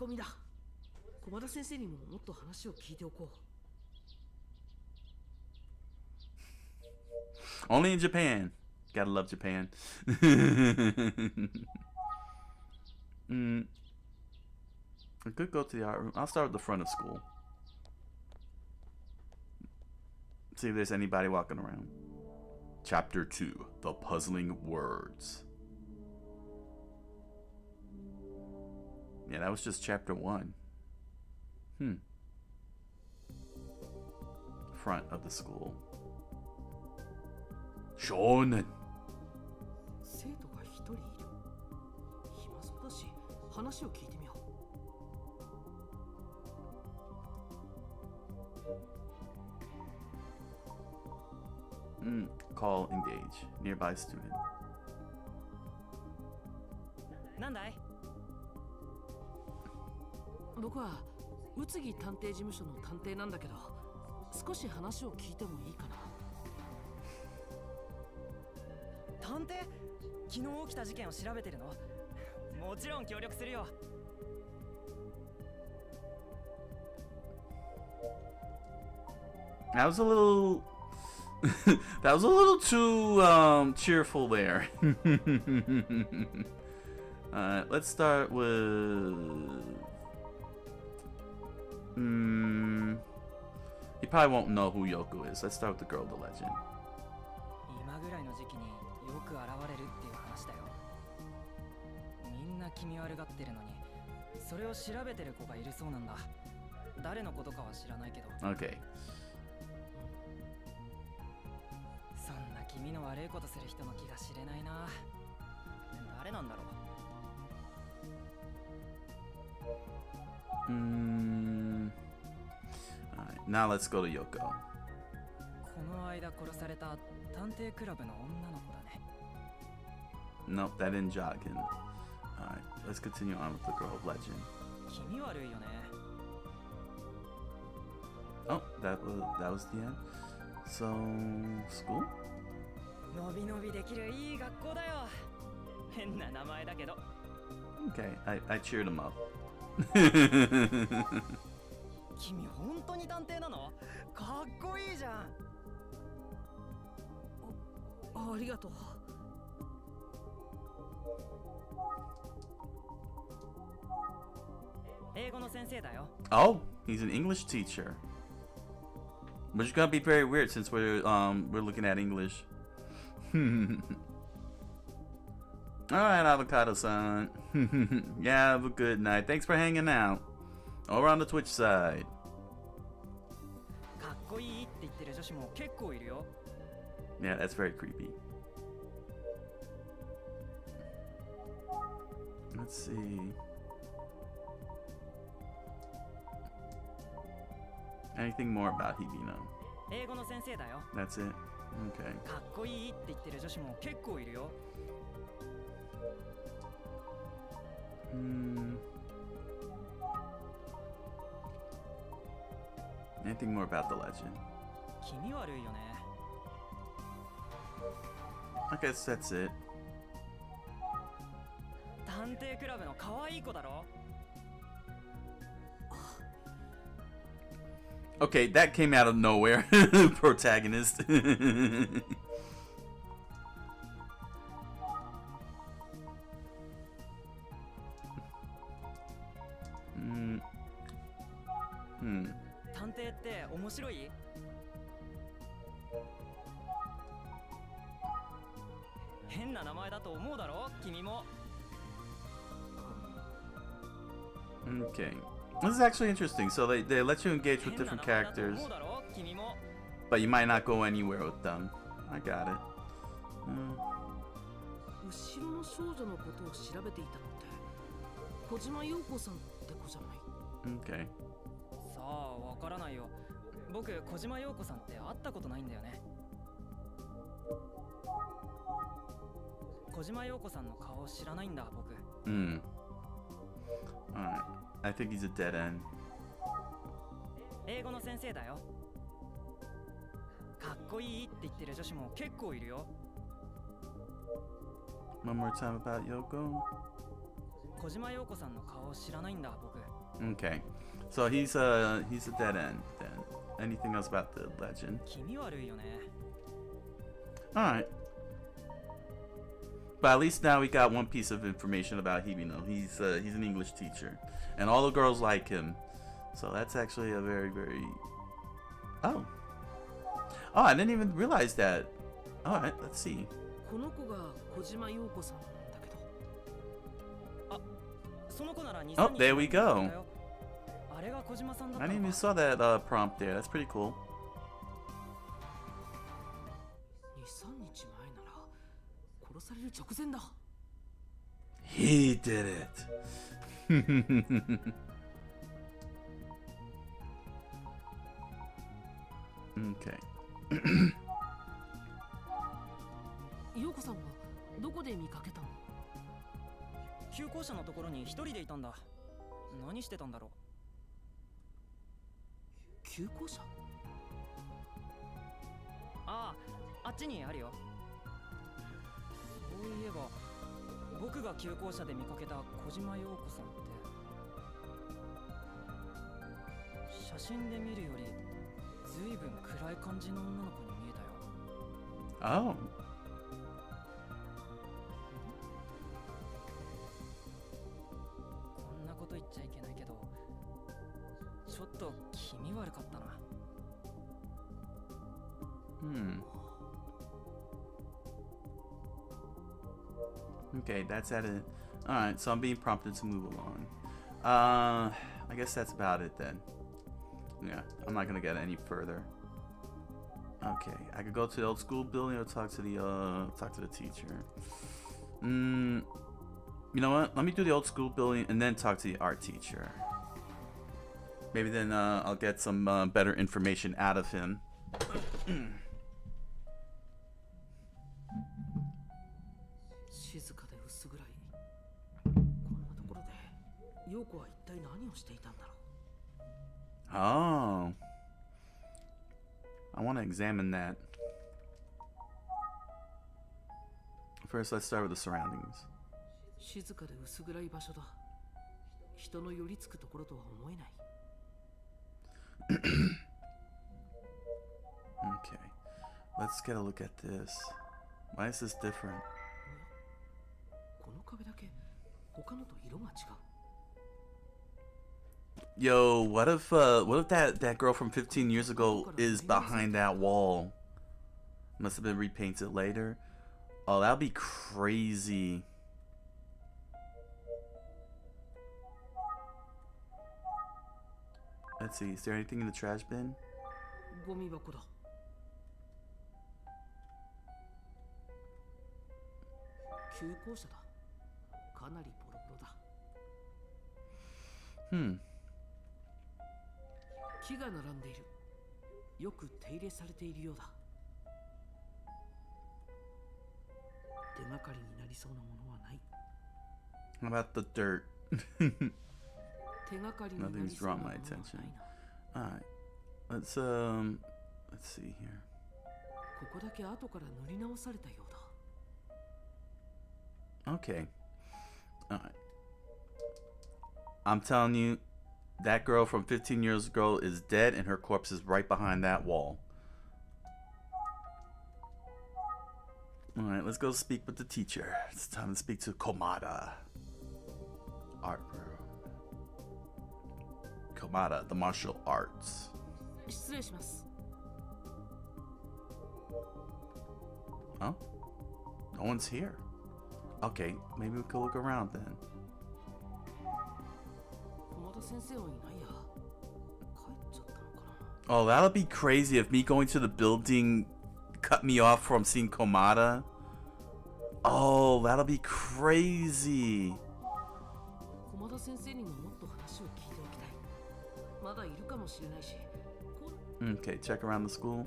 Speaker 1: Only in Japan. Gotta love Japan. I could go to the art room. I'll start with the front of school. See if there's anybody walking around. Chapter 2. The Puzzling Words. Yeah, that was just chapter 1. Front of the school. Shonen. Call engage. Nearby student.
Speaker 13: なんだい？
Speaker 3: 僕は宇津木探偵事務所の探偵なんだけど、少し話を聞いてもいいかな。
Speaker 13: 探偵？昨日起きた事件を調べてるの？もちろん協力するよ。
Speaker 1: That was a little that was a little too cheerful there. Let's start with he probably won't know who Yoko is. Let's start with the girl of the legend.
Speaker 13: 今ぐらいの時期によく現れるっていう話だよ。みんな気味悪がってるのに、それを調べてる子がいるそうなんだ。誰のことかは知らないけど。
Speaker 1: Okay.
Speaker 13: そんな気味の悪いことする人の気が知れないな。誰なんだろう。
Speaker 1: Alright, now let's go to Yoko.
Speaker 13: この間殺された探偵クラブの女の子だね。
Speaker 1: Nope, that didn't jog him. Alright, let's continue on with the girl of legend.
Speaker 13: 気味悪いよね。
Speaker 1: Oh, that was the end. So, school?
Speaker 13: のびのびできるいい学校だよ。変な名前だけど。
Speaker 1: Okay, I cheered him up.
Speaker 13: 君本当に探偵なの？かっこいいじゃん。
Speaker 3: ありがとう。
Speaker 13: 英語の先生だよ。
Speaker 1: Oh, he's an English teacher. Which is gonna be very weird since we're looking at English. Alright, Avocado-san. Yeah, have a good night. Thanks for hanging out. Over on the Twitch side.
Speaker 13: かっこいいって言ってる女子も結構いるよ。
Speaker 1: Yeah, that's very creepy. Let's see. Anything more about Hibino?
Speaker 13: 英語の先生だよ。
Speaker 1: That's it. Okay.
Speaker 13: かっこいいって言ってる女子も結構いるよ。
Speaker 1: Anything more about the legend?
Speaker 13: 気味悪いよね。
Speaker 1: I guess that's it.
Speaker 13: 探偵クラブの可愛い子だろ。
Speaker 1: Okay, that came out of nowhere. Protagonist. Hmm.
Speaker 13: 探偵って面白い？変な名前だと思うだろ？君も。
Speaker 1: Okay. This is actually interesting. So they let you engage with different characters, but you might not go anywhere with them. I got it.
Speaker 3: 後ろの少女のことを調べていたのって小島陽子さんって子じゃない？
Speaker 1: Okay.
Speaker 13: さあ、わからないよ。僕、小島陽子さんって会ったことないんだよね。小島陽子さんの顔を知らないんだ、僕。
Speaker 1: Alright. I think he's a dead end.
Speaker 13: 英語の先生だよ。かっこいいって言ってる女子も結構いるよ。
Speaker 1: One more time about Yoko.
Speaker 13: 小島陽子さんの顔を知らないんだ、僕。
Speaker 1: Okay. So he's a dead end then. Anything else about the legend?
Speaker 13: 気味悪いよね。
Speaker 1: Alright. But at least now we got one piece of information about Hibino. He's an English teacher, and all the girls like him. So that's actually a very, very... Oh, I didn't even realize that. All right, let's see.
Speaker 3: この子が小島陽子さんなんだけど。
Speaker 13: あ、その子なら2、
Speaker 1: Oh, there we go.
Speaker 13: あれが小島さんだった
Speaker 1: I
Speaker 13: の
Speaker 1: didn't even
Speaker 13: か。
Speaker 1: saw that prompt there. That's pretty cool.
Speaker 3: 2、3日前なら殺される直前だ。
Speaker 1: He did it. Okay.
Speaker 3: 陽子さんはどこで見かけたの？
Speaker 13: 旧校舎のところに一人でいたんだ。何してたんだろう。
Speaker 3: 旧校舎？
Speaker 13: ああ、あっちにあるよ。そういえば僕が旧校舎で見かけた小島陽子さんって写真で見るよりずいぶん暗い感じの女の子に見えたよ。
Speaker 1: Oh.
Speaker 13: こんなこと言っちゃいけないけどちょっと気味悪かったな。
Speaker 1: Okay, that's at it. Alright, so I'm being prompted to move along. I guess that's about it then. Yeah, I'm not gonna get any further. Okay, I could go to the old school building or talk to the teacher. You know what? Let me do the old school building and then talk to the art teacher. Maybe then I'll get some better information out of him.
Speaker 3: 静かで薄暗い。こんなところで陽子は一体何をしていたんだろう。
Speaker 1: Oh. I want to examine that. First, let's start with the surroundings.
Speaker 3: 静かで薄暗い場所だ。人の寄りつくところとは思えない。
Speaker 1: Okay, let's get a look at this. Why is this different?
Speaker 3: この壁だけ他のと色が違う。
Speaker 1: Yo, what if that girl from 15 years ago is behind that wall? Must have been repainted later. Oh, that'd be crazy. Let's see, is there anything in the trash bin?
Speaker 3: ゴミ箱だ。旧校舎だ。かなりボロボロだ。木が並んでいる。よく手入れされているようだ。手がかりになりそうなものはない。
Speaker 1: How about the dirt?
Speaker 3: 手がかりになりそうなものはないな。
Speaker 1: Nothing's drawn my attention. Alright. Let's see here.
Speaker 3: ここだけ後から塗り直されたようだ。
Speaker 1: Okay. Alright. I'm telling you, that girl from 15 years ago is dead and her corpse is right behind that wall. Alright, let's go speak with the teacher. It's time to speak to Komada. Art room. Komada, the martial arts.
Speaker 3: 失礼します。
Speaker 1: Huh? No one's here. Okay, maybe we could look around then.
Speaker 3: 駒田先生はいないや。帰っちゃったのかな。
Speaker 1: Oh, that'll be crazy if me going to the building cut me off from seeing Komada. Oh, that'll be crazy.
Speaker 3: 駒田先生にももっと話を聞いておきたい。まだいるかもしれないし。
Speaker 1: Okay, check around the school.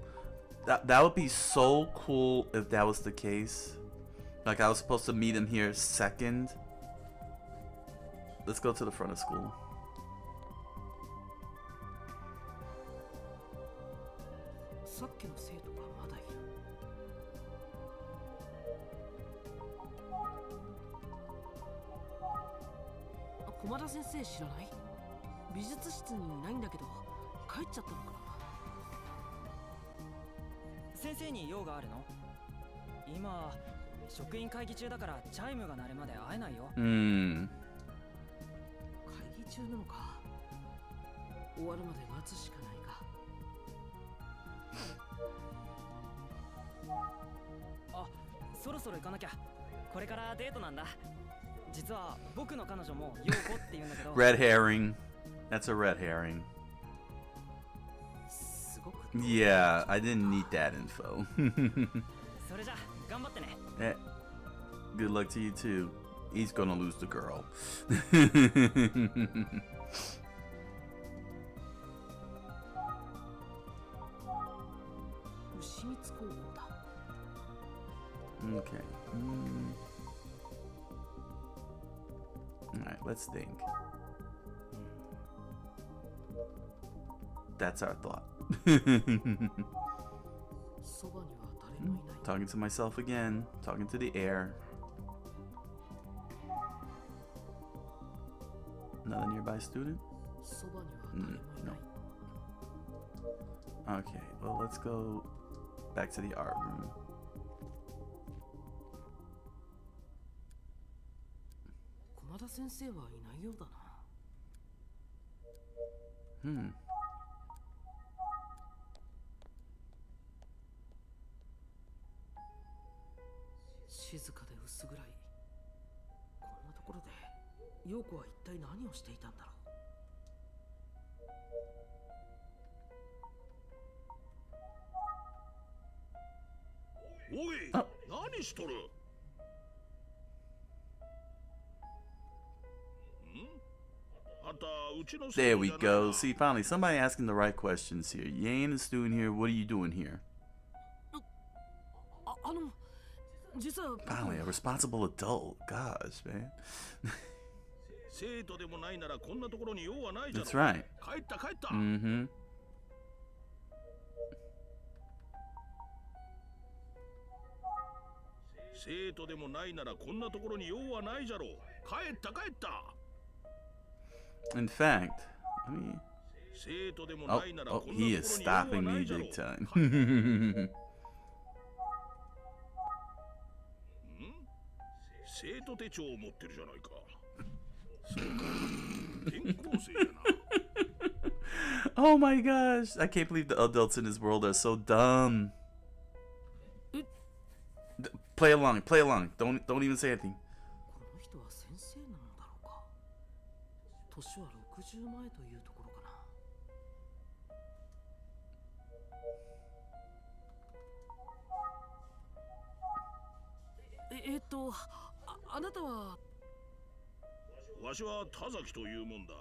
Speaker 1: That would be so cool if that was the case. Like I was supposed to meet him here second. Let's go to the front of school.
Speaker 3: さっきの生徒がまだいる。駒田先生知らない？美術室にいないんだけど帰っちゃったのかな。
Speaker 13: 先生に用があるの？今職員会議中だからチャイムが鳴るまで会えないよ。
Speaker 3: 会議中なのか。終わるまで待つしかないか。
Speaker 13: あ、そろそろ行かなきゃ。これからデートなんだ。実は僕の彼女も陽子って言うんだけど。
Speaker 1: Red herring. That's a red herring. Yeah, I didn't need that info.
Speaker 13: それじゃ頑張ってね。
Speaker 1: Eh, good luck to you too. He's gonna lose the girl. Okay. Alright, let's think. That's our thought. Talking to myself again. Talking to the air. Another nearby student? No. Okay, well, let's go back to the art room. Hmm.
Speaker 3: 静かで薄暗い。こんなところで陽子は一体何をしていたんだろ
Speaker 12: う。おい、何しとる？
Speaker 1: There we go. See, finally, somebody asking the right questions here. You ain't a student here. What are you doing here? Finally, a responsible adult. Gosh, man. That's right. Mm-hmm.
Speaker 14: 生徒でもないならこんなところに用はないじゃろう。帰った帰った。
Speaker 1: In fact, I mean, he is stopping me big time.
Speaker 14: 生徒手帳を持ってるじゃないか。そうか、転校生やな。
Speaker 1: Oh my gosh, I can't believe the adults in this world are so dumb. Play along, play along. Don't even say anything.
Speaker 3: この人は先生なのだろうか。年は60前というところかな。あなたは。
Speaker 14: わしは田崎というもんだ。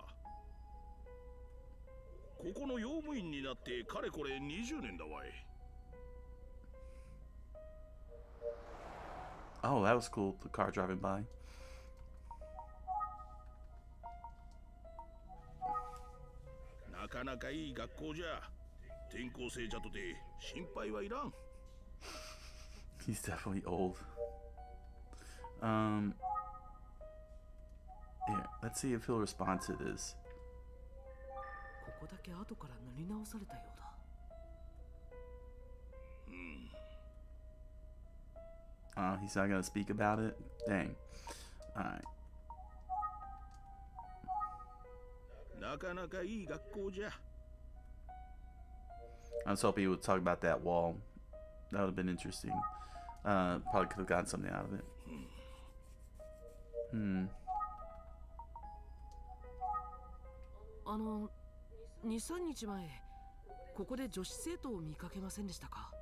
Speaker 14: ここの用務員になってかれこれ20年だわい。
Speaker 1: Oh, that was cool. The car driving by.
Speaker 14: なかなかいい学校じゃ。転校生じゃとて心配はいらん。
Speaker 1: He's definitely old. Here, let's see if he'll respond to this.
Speaker 3: ここだけ後から塗り直されたようだ。
Speaker 1: He's not gonna speak about it? Dang. Alright.
Speaker 14: なかなかいい学校じゃ。
Speaker 1: I was hoping he would talk about that wall. That would have been interesting. Probably could have gotten something out of it. Hmm.
Speaker 3: 2、3日前、ここで女子生徒を見かけませんでしたか？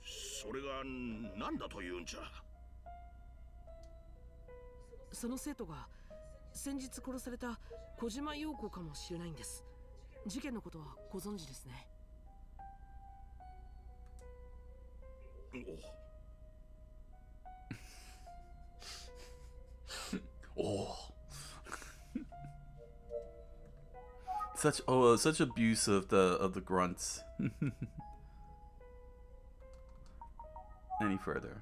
Speaker 14: それが何だというんじゃ。
Speaker 3: その生徒が先日殺された小島陽子かもしれないんです。事件のことはご存知ですね。
Speaker 1: Oh. Such abuse of the grunts. Any further?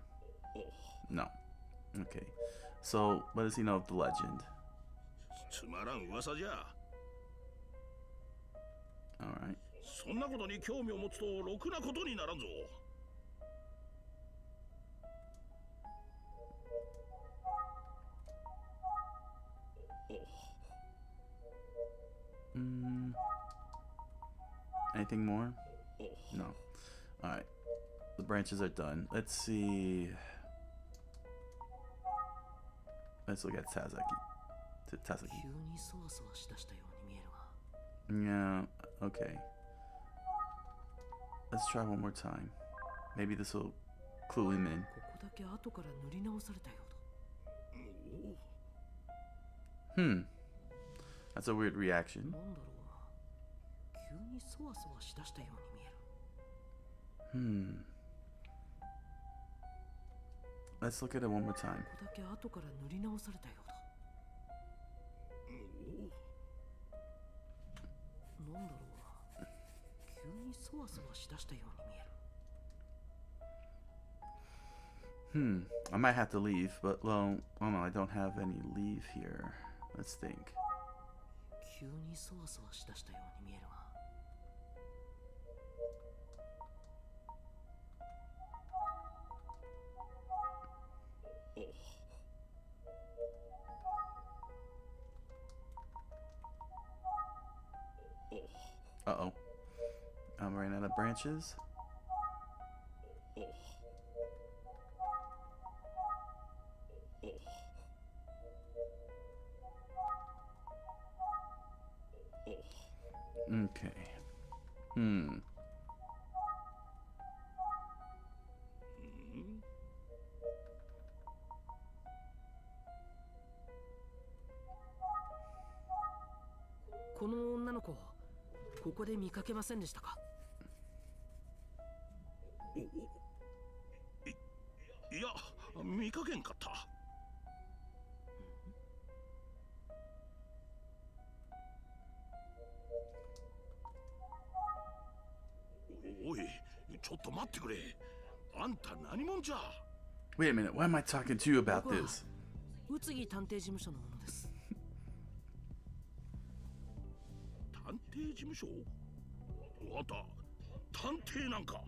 Speaker 1: No. Okay. So, what does he know of the legend?
Speaker 14: つまらん噂じゃ。
Speaker 1: Alright.
Speaker 14: そんなことに興味を持つとろくなことにならんぞ。
Speaker 1: Anything more? No. Alright. The branches are done. Let's see. Let's look at Tazaki. Yeah, okay. Let's try one more time. Maybe this will clue him in. That's a weird reaction. Let's look at it one more time. I might have to leave, but well, oh no, I don't have any leave here. Let's think. Uh-oh. I'm running out of branches. Okay.
Speaker 3: この女の子、ここで見かけませんでしたか？
Speaker 14: いや、見かけんかった。おい、ちょっと待ってくれ。あんた何者じゃ。
Speaker 1: Wait a minute, why am I talking to you about this?
Speaker 3: 宇津木探偵事務所のものです。
Speaker 14: 探偵事務所？あんた探偵なんか。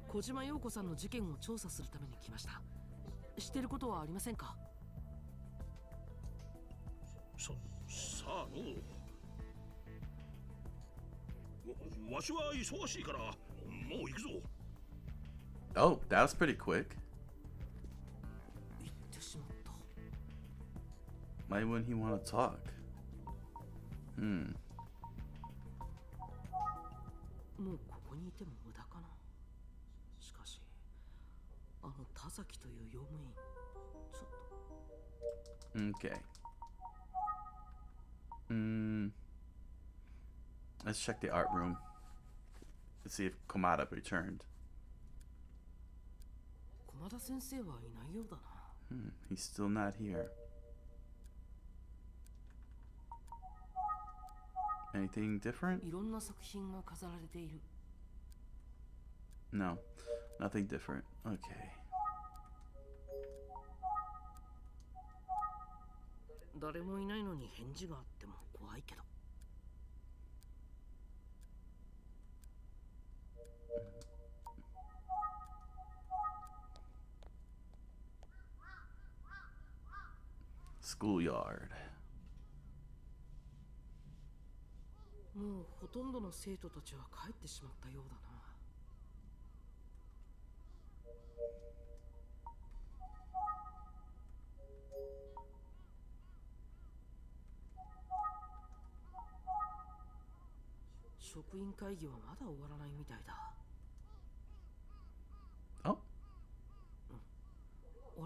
Speaker 3: 小島陽子さんの事件を調査するために来ました。知ってることはありませんか？
Speaker 14: さあのわしは忙しいからもう行くぞ。
Speaker 1: Oh, that was pretty quick. Why wouldn't he want to talk?
Speaker 3: もうここにいても無駄かな。しかし、あの田崎という用務員、ちょっと。
Speaker 1: Okay. Let's check the art room. Let's see if Komada returned.
Speaker 3: 駒田先生はいないようだな。
Speaker 1: He's still not here. Anything different?
Speaker 3: いろんな作品が飾られている。
Speaker 1: No, nothing different. Okay.
Speaker 3: 誰もいないのに返事があっても怖いけど。
Speaker 1: Schoolyard.
Speaker 3: もうほとんどの生徒たちは帰ってしまったようだな。職員会議はまだ終わらないみたいだ。
Speaker 1: あ、
Speaker 3: あ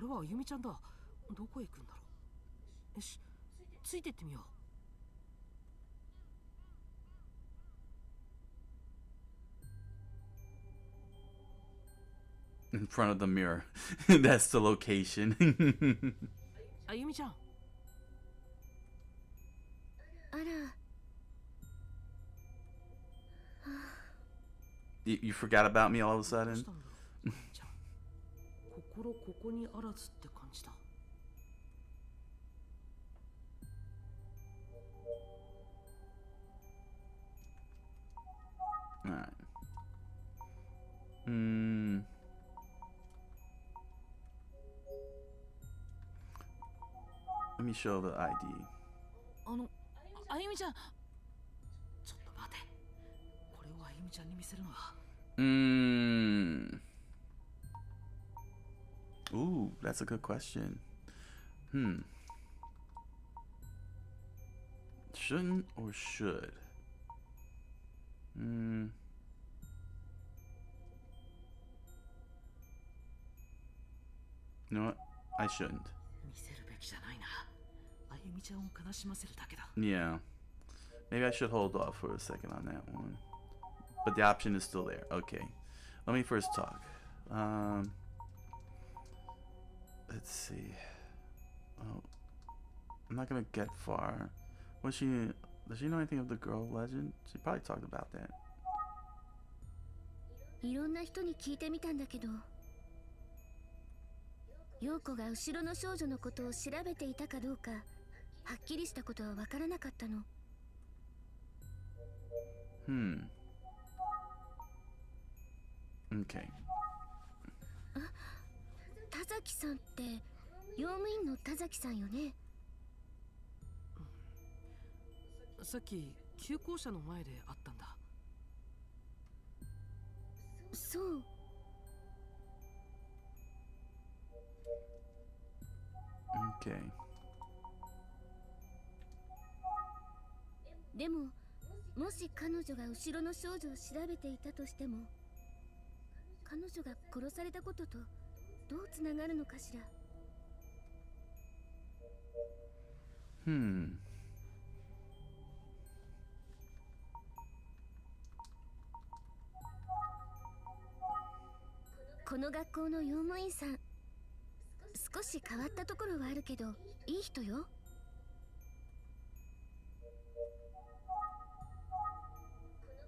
Speaker 3: れはあゆみちゃんだ。どこへ行くんだろう。よし、ついてってみよう。
Speaker 1: In front of the mirror. That's the location.
Speaker 3: あゆみちゃん。
Speaker 9: あら。
Speaker 1: You forgot about me all of a sudden?
Speaker 3: 心ここにあらずって感じだ。
Speaker 1: Alright. Let me show the ID.
Speaker 3: あゆみちゃん。ちょっと待て。これをあゆみちゃんに見せるのは。
Speaker 1: Ooh, that's a good question. Shouldn't or should? You know what? I shouldn't.
Speaker 3: 見せるべきじゃないな。あゆみちゃんを悲しませるだけだ。
Speaker 1: Yeah. Maybe I should hold off for a second on that one. But the option is still there. Okay. Let me first talk. Let's see. Oh, I'm not gonna get far. Does she know anything of the girl legend? She probably talked about that.
Speaker 9: いろんな人に聞いてみたんだけど、陽子が後ろの少女のことを調べていたかどうか、はっきりしたことはわからなかったの。
Speaker 1: Okay.
Speaker 9: 田崎さんって用務員の田崎さんよね。
Speaker 3: さっき旧校舎の前で会ったんだ。
Speaker 9: そう。
Speaker 1: Okay.
Speaker 9: でも、もし彼女が後ろの少女を調べていたとしても、彼女が殺されたこととどうつながるのかしら。この学校の用務員さん、少し変わったところはあるけどいい人よ。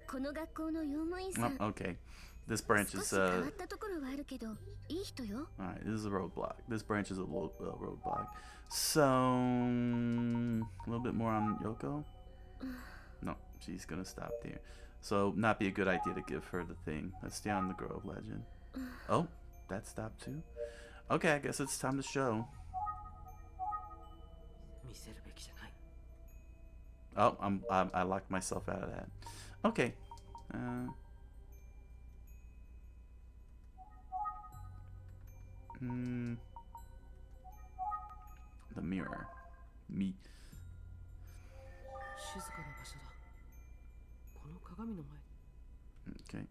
Speaker 9: この学校の用務員さん、
Speaker 1: Okay. This branch is
Speaker 9: 変わったところはあるけどいい人よ。
Speaker 1: Alright, this is a roadblock. This branch is a roadblock. So, a little bit more on Yoko? No, she's gonna stop there. So, not be a good idea to give her the thing. Let's stay on the Grove Legend. Oh, that stopped too? Okay, I guess it's time to show. Oh, I locked myself out of that. Okay. The mirror. Me.
Speaker 3: 静かな場所だ。この鏡の前。
Speaker 1: Okay.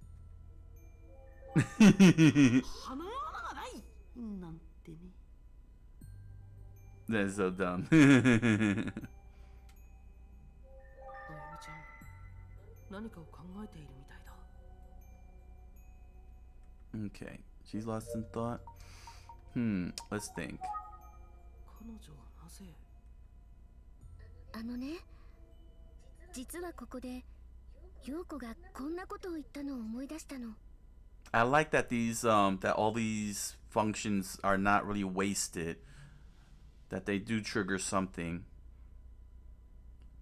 Speaker 3: 鼻の穴がないなんてね。
Speaker 1: That is so dumb.
Speaker 3: あゆみちゃん、何かを考えているみたいだ。
Speaker 1: Okay, she's lost in thought. Let's think.
Speaker 3: 彼女はなぜ？
Speaker 9: ね、実はここで陽子がこんなことを言ったのを思い出したの。
Speaker 1: I like that that all these functions are not really wasted. That they do trigger something.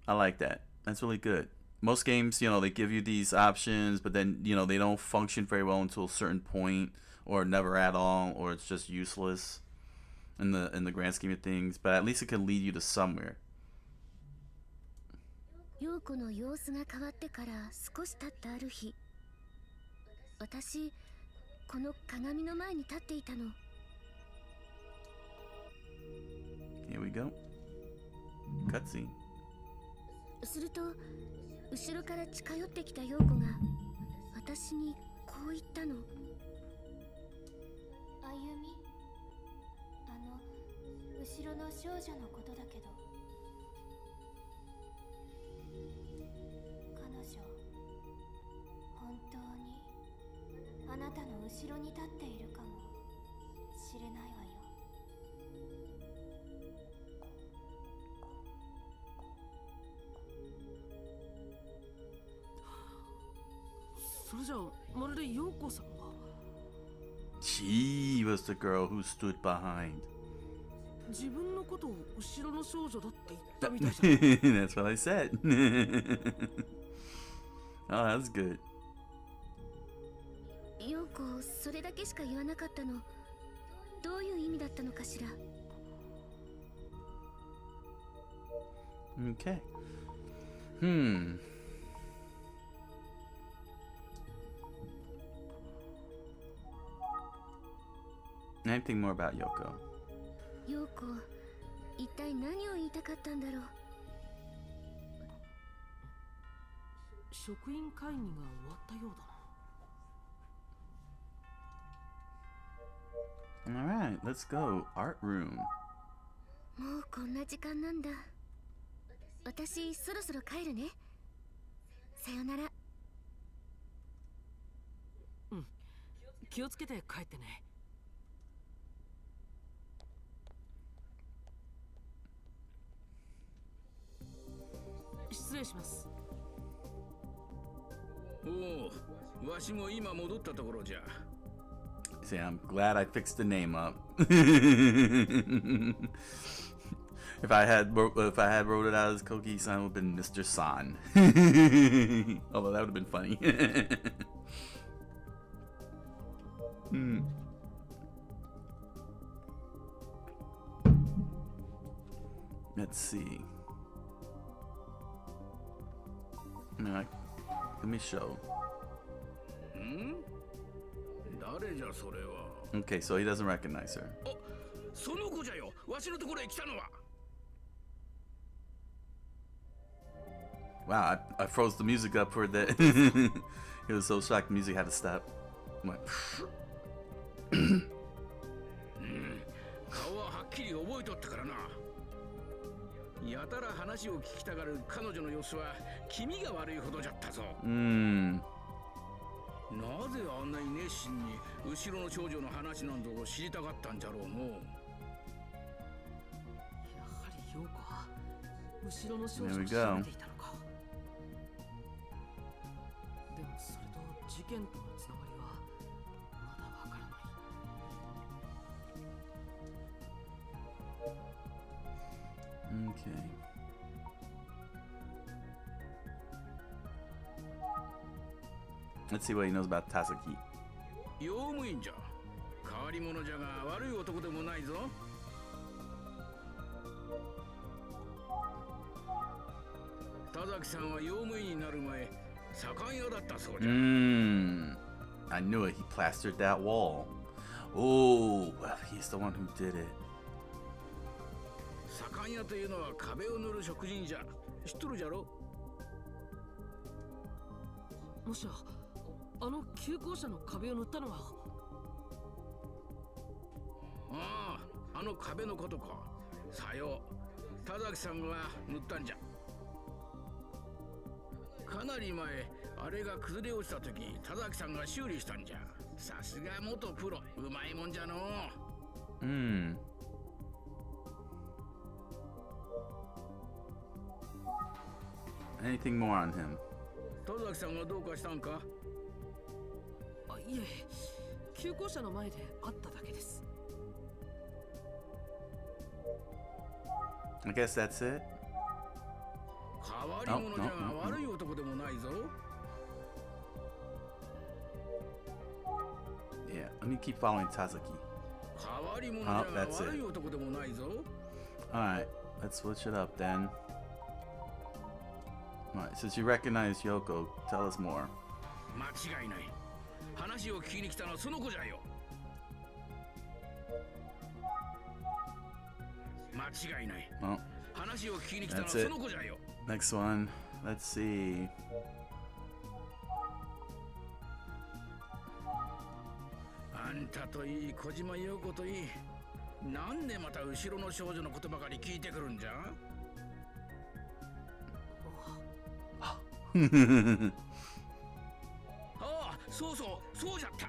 Speaker 1: I like that. That's really good. Most games, they give you these options, but then, they don't function very well until a certain point, or never at all, or it's just useless in the grand scheme of things. But at least it can lead you to somewhere.
Speaker 9: 陽子の様子が変わってから少し経ったある日、私この鏡の前に立っていたの。
Speaker 1: Here we go. Cutscene.
Speaker 9: すると後ろから近寄ってきた陽子が私にこう言ったの。
Speaker 7: あゆみ、後ろの少女のことだけど、彼女本当にあなたの後ろに立っているかもしれないわよ。
Speaker 3: それじゃあまるで陽子さんが。
Speaker 1: She was the girl who stood behind.
Speaker 3: 自分のことを後ろの少女だって言ったみたいじゃん。
Speaker 1: That's what I said. Oh, that's good.
Speaker 9: 陽子それだけしか言わなかったの。どういう意味だったのかしら。
Speaker 1: Okay. Anything more about Yoko?
Speaker 9: 陽子、一体何を言いたかったんだろう。
Speaker 3: 職員会議が終わったようだな。
Speaker 1: Alright, let's go. Art room.
Speaker 9: もうこんな時間なんだ。私そろそろ帰るね。さよなら。
Speaker 3: うん。気をつけて帰ってね。失礼します。
Speaker 12: おお、わしも今戻ったところじゃ。
Speaker 1: See, I'm glad I fixed the name up. If I had wrote it out as Coqui-san, it would have been Mr. San. Although that would have been funny. Let's see. Let me show. Okay, so he doesn't recognize her. Wow, I froze the music up for that. He was so shocked the music had to stop. I'm like,
Speaker 12: 顔ははっきり覚えとったからな。やたら話を聞きたがる彼女の様子は気味が悪いほどじゃったぞ。なぜあんなに熱心に後ろの少女の話なんぞを知りたがったんじゃろうの。
Speaker 3: やはり陽子は後ろの少女を調べていたのか。でもそれと事件とのつながりは
Speaker 1: Okay. Let's see what he knows about Tazaki.
Speaker 12: 用務員じゃ。変わり者じゃが悪い男でもないぞ。田崎さんは用務員になる前、左官屋だったそうじゃ。
Speaker 1: I knew it. He plastered that wall. Oh, well, he's the one who did it.
Speaker 12: 左官屋というのは壁を塗る職人じゃ。知っとるじゃろ。
Speaker 3: もしやあの旧校舎の壁を塗ったのは。
Speaker 12: ああ、あの壁のことか。さよう。田崎さんが塗ったんじゃ。かなり前、あれが崩れ落ちた時、田崎さんが修理したんじゃ。さすが元プロ、うまいもんじゃのう。
Speaker 1: Anything more on him?
Speaker 12: 田崎さんがどうかしたんか？
Speaker 3: あ、いえ、旧校舎の前で会っただけです。
Speaker 1: I guess that's it.
Speaker 12: 変わり者じゃが悪い男でもないぞ。
Speaker 1: Yeah, let me keep following Tazaki.
Speaker 12: 変わり者じゃが悪い男でもないぞ。
Speaker 1: Alright, let's switch it up then. Alright, since you recognize Yoko, tell us more.
Speaker 12: 間違いない。話を聞きに来たのはその子じゃよ。間違いない。
Speaker 1: Well,
Speaker 12: 話を聞きに来たのは
Speaker 1: that's
Speaker 12: そ
Speaker 1: it.
Speaker 12: の子じゃよ。
Speaker 1: Next one. Let's see.
Speaker 12: あんたといい、小島陽子といい。なんでまた後ろの少女のことばかり聞いてくるんじゃ？ああ、そうそう、そうじゃった。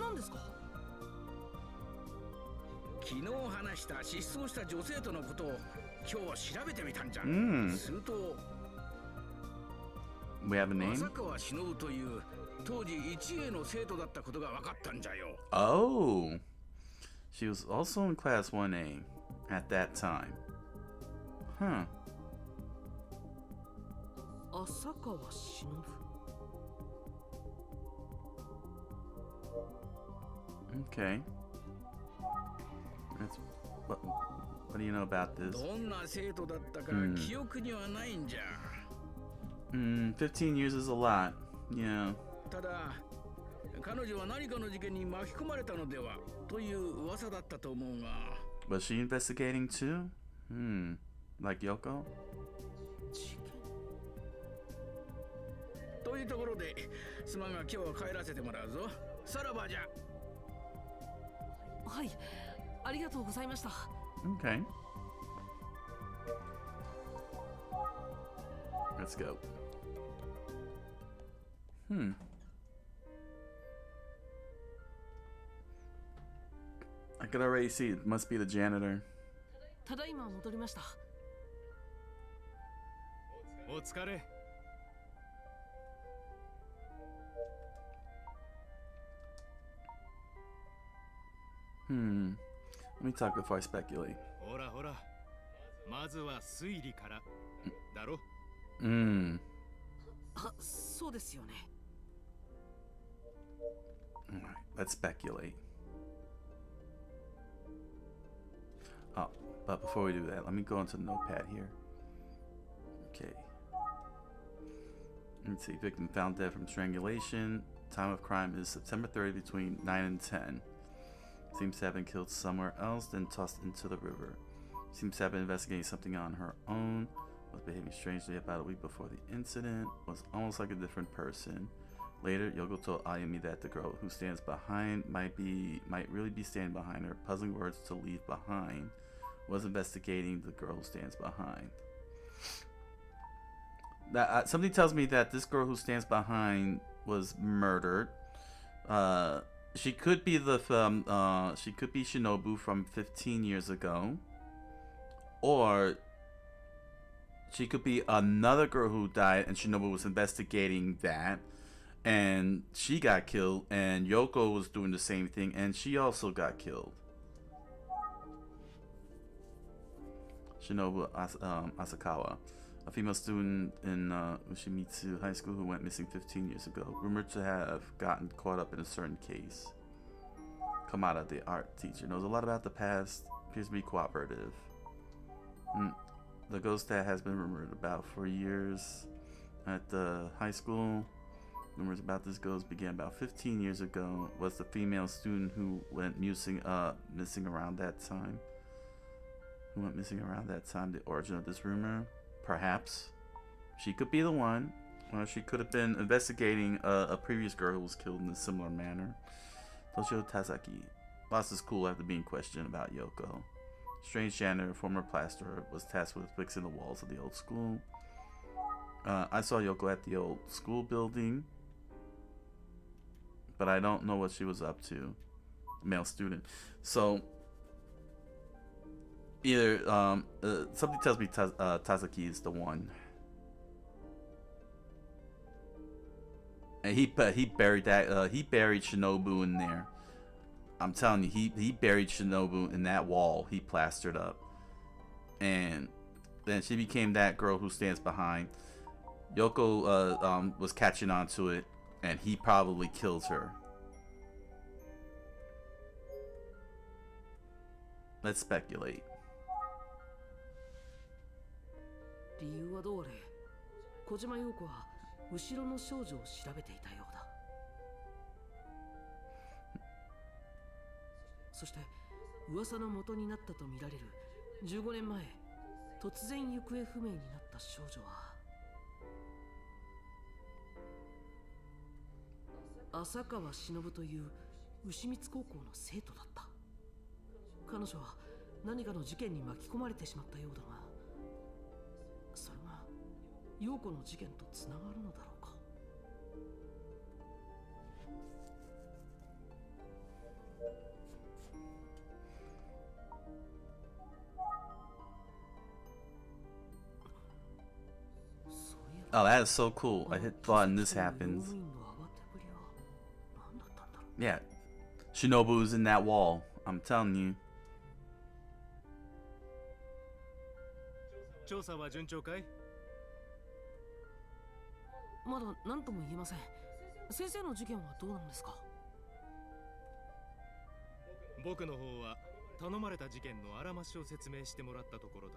Speaker 3: 何ですか？
Speaker 12: 昨日話した失踪した女性とのことを今日は調べてみたんじゃ。すると、
Speaker 1: We have a name?
Speaker 12: 浅川忍という当時1Aの生徒だったことが分かったんじゃよ。
Speaker 1: Oh, she was also in class 1A at that time. Huh.
Speaker 3: 浅川忍。
Speaker 1: Okay. That's, what do you know about this?
Speaker 12: どんな生徒だったか記憶にはないんじゃ。
Speaker 1: 15 years is a lot. Yeah.
Speaker 12: ただ、彼女は何かの事件に巻き込まれたのではという噂だったと思うが。
Speaker 1: Was she investigating too? Like Yoko?
Speaker 12: というところで、すまんが今日は帰らせてもらうぞ。さらばじゃ。
Speaker 3: はい、ありがとうございました。
Speaker 1: Okay. Let's go. I could already see it must be the janitor.
Speaker 3: ただいま戻りました。
Speaker 4: お疲れ。
Speaker 1: Let me talk before I speculate.
Speaker 4: ほらほら、まずは推理からだろ。
Speaker 3: あ、そうですよね。
Speaker 1: Alright, let's speculate. Oh, but before we do that, let me go into the notepad here. Okay. Let's see. Victim found dead from strangulation. Time of crime is September 30 between 9 and 10. Seems to have been killed somewhere else, then tossed into the river. Seems to have been investigating something on her own. Was behaving strangely about a week before the incident. Was almost like a different person. Later, Yoko told Ayumi that the girl who stands behind might really be standing behind her. Puzzling words to leave behind. Was investigating the girl who stands behind. That something tells me that this girl who stands behind was murdered. She could be she could be Shinobu from 15 years ago, or she could be another girl who died and Shinobu was investigating that, and she got killed, and Yoko was doing the same thing and she also got killed. Shinobu Asakawa, a female student in Ushimitsu High School who went missing 15 years ago, rumored to have gotten caught up in a certain case. Kamada, the art teacher, knows a lot about the past, appears to be cooperative. The ghost that has been rumored about for years at the high school. Rumors about this ghost began about 15 years ago. Was the female student who went missing around that time? Who went missing around that time the origin of this rumor? Perhaps. She could be the one. She could have been investigating a previous girl who was killed in a similar manner. Toshio Tazaki. Lost his cool after being questioned about Yoko. Strange janitor, former plasterer, was tasked with fixing the walls of the old school. I saw Yoko at the old school building, but I don't know what she was up to. Male student. So either something tells me Tazaki is the one, and he buried that he buried Shinobu in there. I'm telling you, he buried Shinobu in that wall he plastered up, and then she became that girl who stands behind. Yoko was catching on to it, and he probably kills her. Let's speculate.
Speaker 3: 理由はどうあれ、小島陽子は後ろの少女を調べていたようだ。そして噂の元になったとみられる15年前、突然行方不明になった少女は浅川忍という牛光高校の生徒だった。彼女は何かの事件に巻き込まれてしまったようだが、それが陽子の事件とつながるのだろうか。
Speaker 1: Oh, that is so cool. I hit button, this happens. Yeah. Shinobu's in that wall. I'm telling you.
Speaker 4: 調査は順調かい？
Speaker 3: まだ何とも言えません。先生の事件はどうなんですか？
Speaker 4: 僕の方は頼まれた事件のあらましを説明してもらったところだ。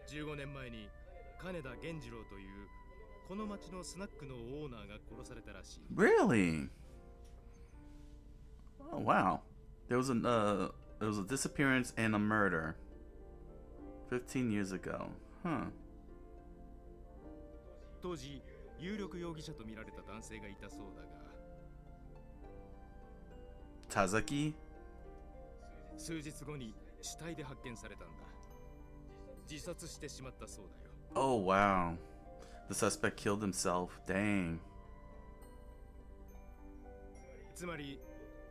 Speaker 4: 15年前に金田源次郎というこの町のスナックのオーナーが殺されたらしい。
Speaker 1: Really? Oh wow. There was a disappearance and a murder 15 years ago. Huh.
Speaker 4: 当時有力容疑者と見られた男性がいたそうだが。
Speaker 1: Tazaki?
Speaker 4: 数日後に死体で発見されたんだ。自殺してしまったそうだよ。
Speaker 1: Oh wow. The suspect killed himself. Dang.
Speaker 4: つまり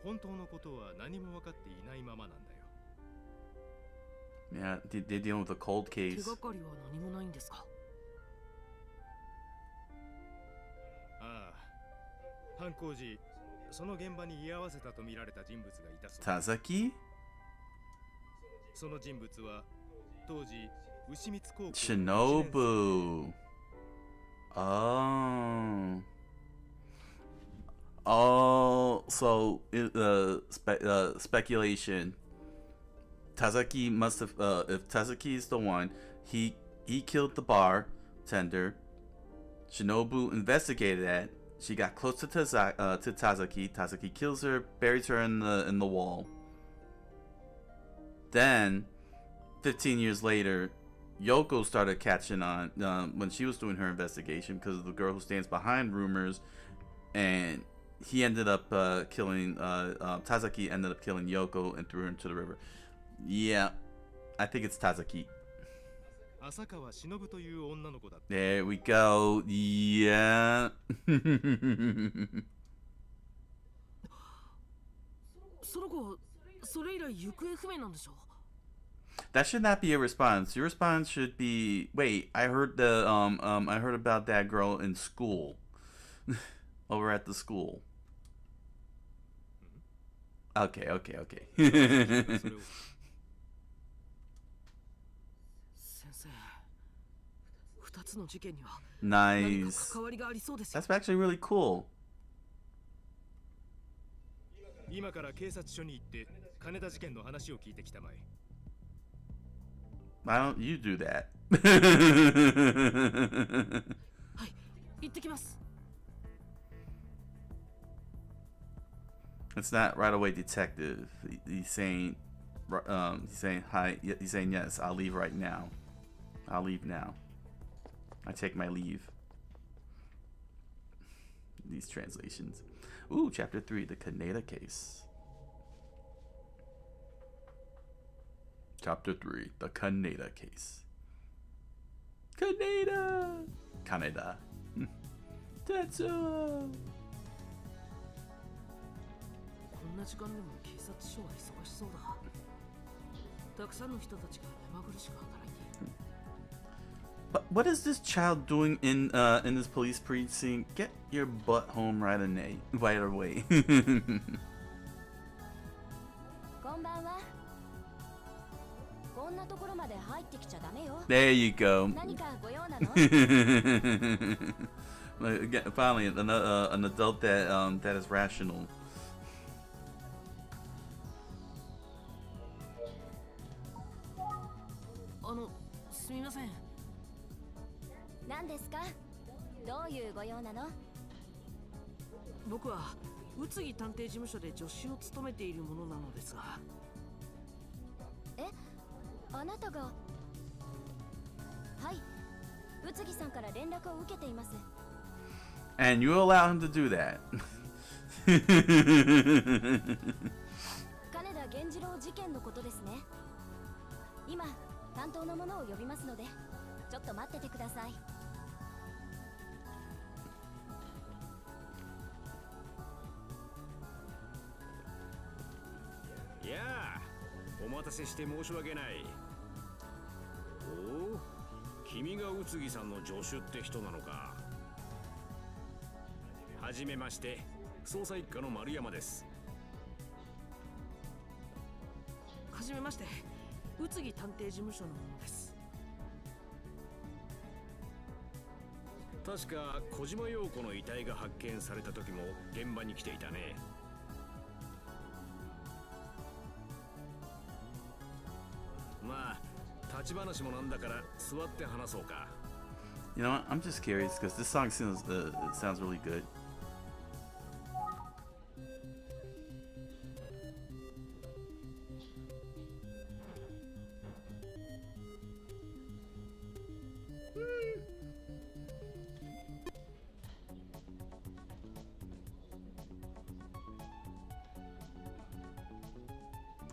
Speaker 4: 本当のことは何も分かっていないままなんだよ。
Speaker 1: Yeah, they're dealing with a cold case.
Speaker 3: 手がかりは何もないんですか？
Speaker 4: ああ、犯行時その現場に居合わせたと見られた人物がいたそうだ。
Speaker 1: Tazaki?
Speaker 4: その人物は当時牛光高校
Speaker 1: Shinobu. Oh. Oh, so speculation. Tazaki must have, if Tazaki is the one, he killed the bartender. Shinobu investigated that. She got close to Tazaki. Tazaki kills her, buries her in the wall. Then, 15 years later, Yoko started catching on when she was doing her investigation because of the girl who stands behind rumors, and he ended up killing Tazaki ended up killing Yoko and threw her into the river. Yeah, I think it's Tazaki. There we go. Yeah. That should not be a response. Your response should be, wait, I heard I heard about that girl in school. Over at the school. Okay. Nice. That's actually really cool.
Speaker 4: 今から警察署に行って金田事件の話を聞いてきたまえ。
Speaker 1: Why don't you do that?
Speaker 3: はい、行ってきます。
Speaker 1: It's not right away, detective. He's saying hi. He's saying yes. I'll leave right now. I'll leave now. I take my leave. These translations. Ooh, chapter 3, the Kaneda case. Chapter 3, the Kaneda case. Kaneda! Kaneda. Tetsuo!
Speaker 3: こんな時間でも警察署は忙しそうだ。たくさんの人たちが目まぐるしく働いている。
Speaker 1: But what is this child doing in this police precinct? Get your butt home right away.
Speaker 9: こんばんは。こんなところまで入ってきちゃダメよ。
Speaker 1: There you go.
Speaker 9: 何かご用なの？
Speaker 1: Again, finally, an adult that is rational.
Speaker 3: すみません。
Speaker 9: 何ですか？どういうご用なの？
Speaker 3: 僕は宇津木探偵事務所で助手を務めているものなのですが。
Speaker 9: え、あなたが？はい、宇津木さんから連絡を受けています。
Speaker 1: And you allow him to do that.
Speaker 9: 金田源次郎事件のことですね。今担当の者を呼びますので、ちょっと待っててください。
Speaker 14: いやあ、お待たせして申し訳ない。おお、君が宇津木さんの助手って人なのか。はじめまして、捜査一課の丸山です。
Speaker 3: はじめまして、宇津木探偵事務所のものです。
Speaker 14: 確か小島陽子の遺体が発見された時も現場に来ていたね。まあ立ち話もなんだから座って話そうか。
Speaker 1: You know what? I'm just curious because this song sounds really good.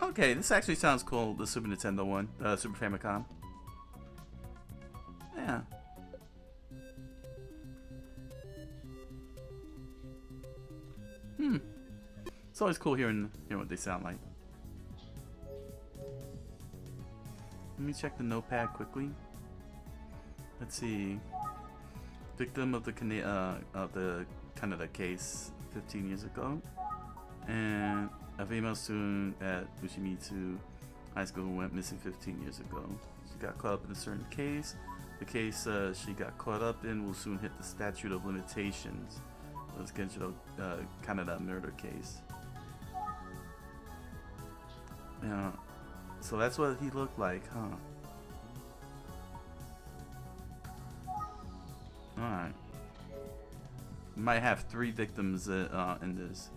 Speaker 1: Okay, this actually sounds cool, the Super Nintendo one, Super Famicom. Yeah. It's always cool hearing what they sound like. Let me check the notepad quickly. Let's see. Victim of the Canada case 15 years ago. And a female student at Bushimitsu High School who went missing 15 years ago. She got caught up in a certain case. The case she got caught up in will soon hit the statute of limitations. Let's get you the Canada murder case. Yeah, so that's what he looked like, huh? Alright. Might have 3 victims in this.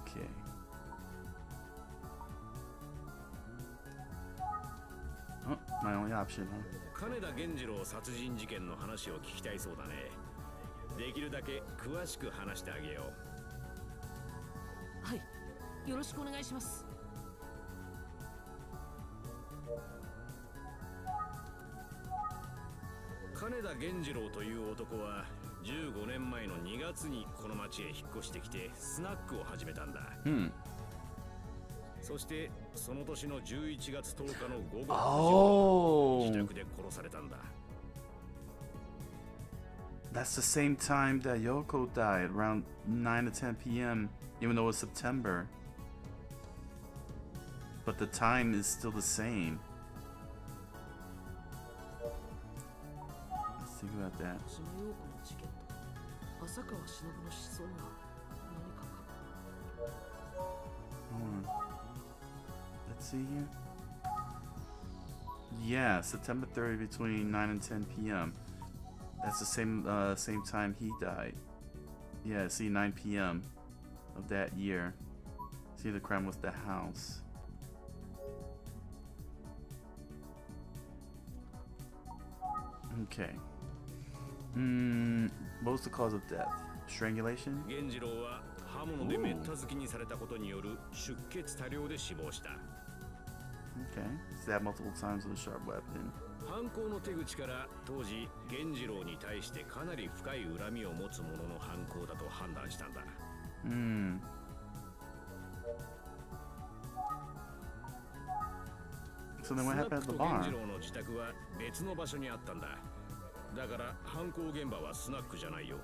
Speaker 1: Okay. Oh, my only option, huh?
Speaker 14: 金田源次郎殺人事件の話を聞きたいそうだね。できるだけ詳しく話してあげよ
Speaker 3: う。はい、よろしくお願いします。
Speaker 14: 金田源次郎という男は15年前の2月にこの町へ引っ越してきてスナックを始めたんだ。そしてその年の11月10日の午後
Speaker 1: Oh.
Speaker 14: 自宅で殺されたんだ。
Speaker 1: That's the same time that Yoko died, around 9 to 10 p.m., even though it's September. But the time is still the same. Let's think about that. Hold on. Let's see here. Yeah, September 30 between 9 and 10 p.m. That's the same time he died. Yeah, see, 9 p.m. of that year. See, the crime was the house. Okay. What was the cause of death? Strangulation?
Speaker 14: 源次郎は刃物でめった突きにされたことによる出血多量で死亡した。
Speaker 1: Okay. Stabbed multiple times with a sharp weapon.
Speaker 14: 犯行の手口から当時源次郎に対してかなり深い恨みを持つ者の犯行だと判断したんだ。
Speaker 1: So then what happened at the bar?
Speaker 14: 源次郎の自宅は別の場所にあったんだ。だから犯行現場はスナックじゃないよ。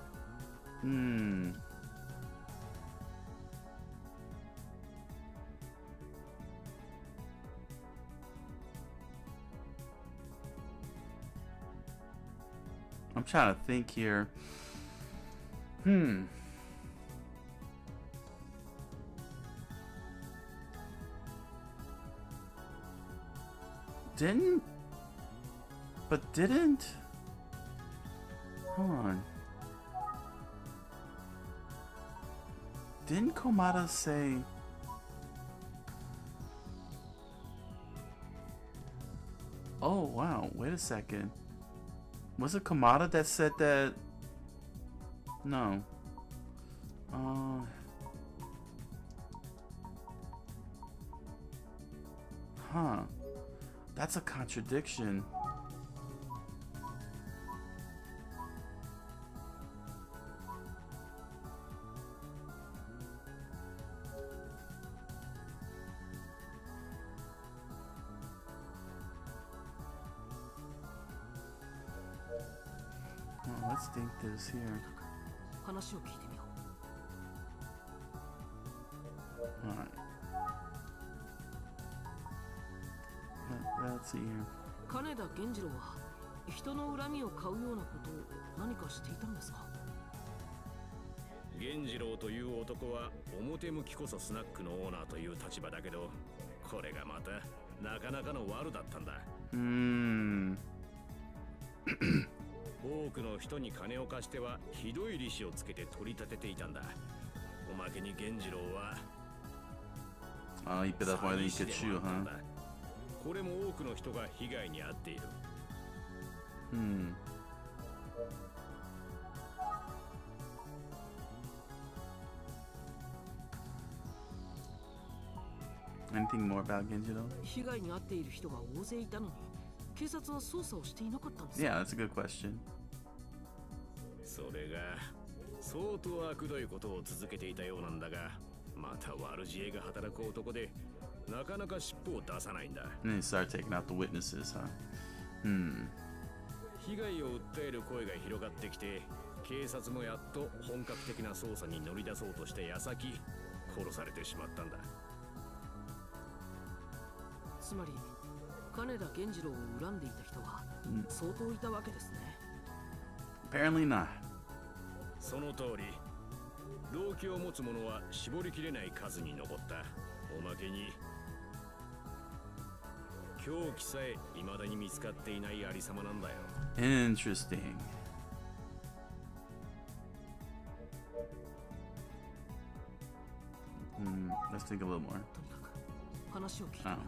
Speaker 1: I'm trying to think here. Didn't? Hold on. Didn't Komada say... Oh, wow. Wait a second. Was it Komada that said that? No. Huh. That's a contradiction. Well, let's think this here. Alright. Let's see here.
Speaker 3: 金田源次郎は人の恨みを買うようなことを何かしていたんですか？
Speaker 14: 源次郎という男は表向きこそスナックのオーナーという立場だけど、これがまたなかなかの悪だったんだ。多くの人に金を貸してはひどい利子をつけて取り立てていたんだ。おまけに源次郎は
Speaker 1: he bit off more than he could chew, huh?
Speaker 14: これも多くの人が被害に遭っている。
Speaker 1: Anything more about Genjiro?
Speaker 3: 被害に遭っている人が大勢いたのに、警察は捜査をしていなかったんですか？
Speaker 1: Yeah, that's a good question.
Speaker 14: それが相当悪どいことを続けていたようなんだが、また悪知恵が働く男で、なかなか尻尾を出さないんだ。
Speaker 1: And then he started taking out the witnesses, huh?
Speaker 14: 被害を訴える声が広がってきて、警察もやっと本格的な捜査に乗り出そうとして矢先、殺されてしまったんだ。
Speaker 3: つまり金田源次郎を恨んでいた人が相当いたわけですね。
Speaker 1: Apparently not.
Speaker 14: その通り、動機を持つ者は絞りきれない数に上った。おまけに凶器さえ未だに見つかっていないありさまなんだよ。
Speaker 1: Interesting. Let's think a little more.
Speaker 3: とにかく話を聞いてみよう。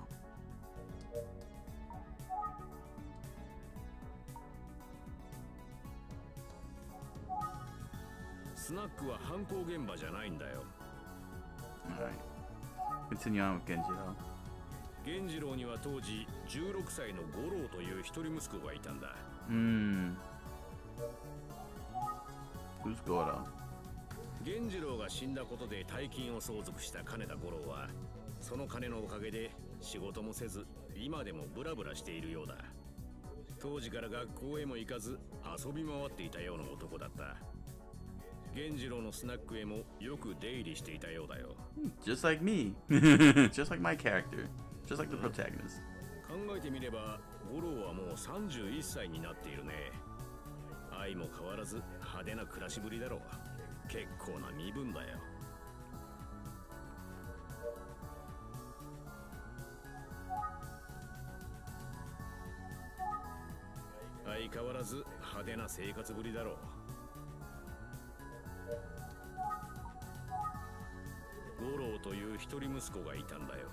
Speaker 14: スナックは犯行現場じゃないんだよ。
Speaker 1: Alright. Continue on with Genjiro.
Speaker 14: 源次郎には当時16歳の五郎という一人息子がいたんだ。
Speaker 1: Who's Goro?
Speaker 14: 源次郎が死んだことで大金を相続した金田五郎はその金のおかげで仕事もせず今でもブラブラしているようだ。当時から学校へも行かず遊び回っていたような男だった。源次郎のスナックへもよく出入りしていたようだよ。
Speaker 1: Just like me. Just like my character. Just like the protagonist.
Speaker 14: 考えてみれば五郎はもう31歳になっているね。愛も変わらず派手な暮らしぶりだろう。結構な身分だよ。相変わらず派手な生活ぶりだろう。五郎という一人息子がいたんだよ。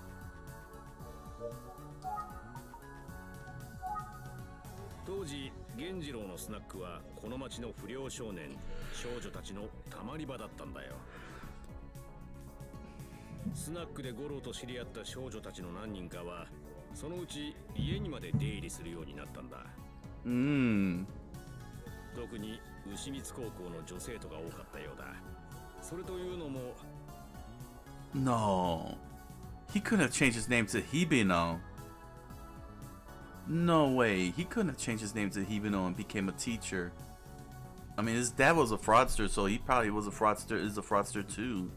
Speaker 14: 当時源次郎のスナックはこの町の不良少年少女たちのたまり場だったんだよ。スナックで五郎と知り合った少女たちの何人かはそのうち家にまで出入りするようになったんだ。特に牛光高校の女生徒が多かったようだ。それというのも
Speaker 1: No. He couldn't have changed his name to Hibino. No way. He couldn't have changed his name to Hibino and became a teacher. I mean, his dad was a fraudster, so he probably was a fraudster, is a fraudster too.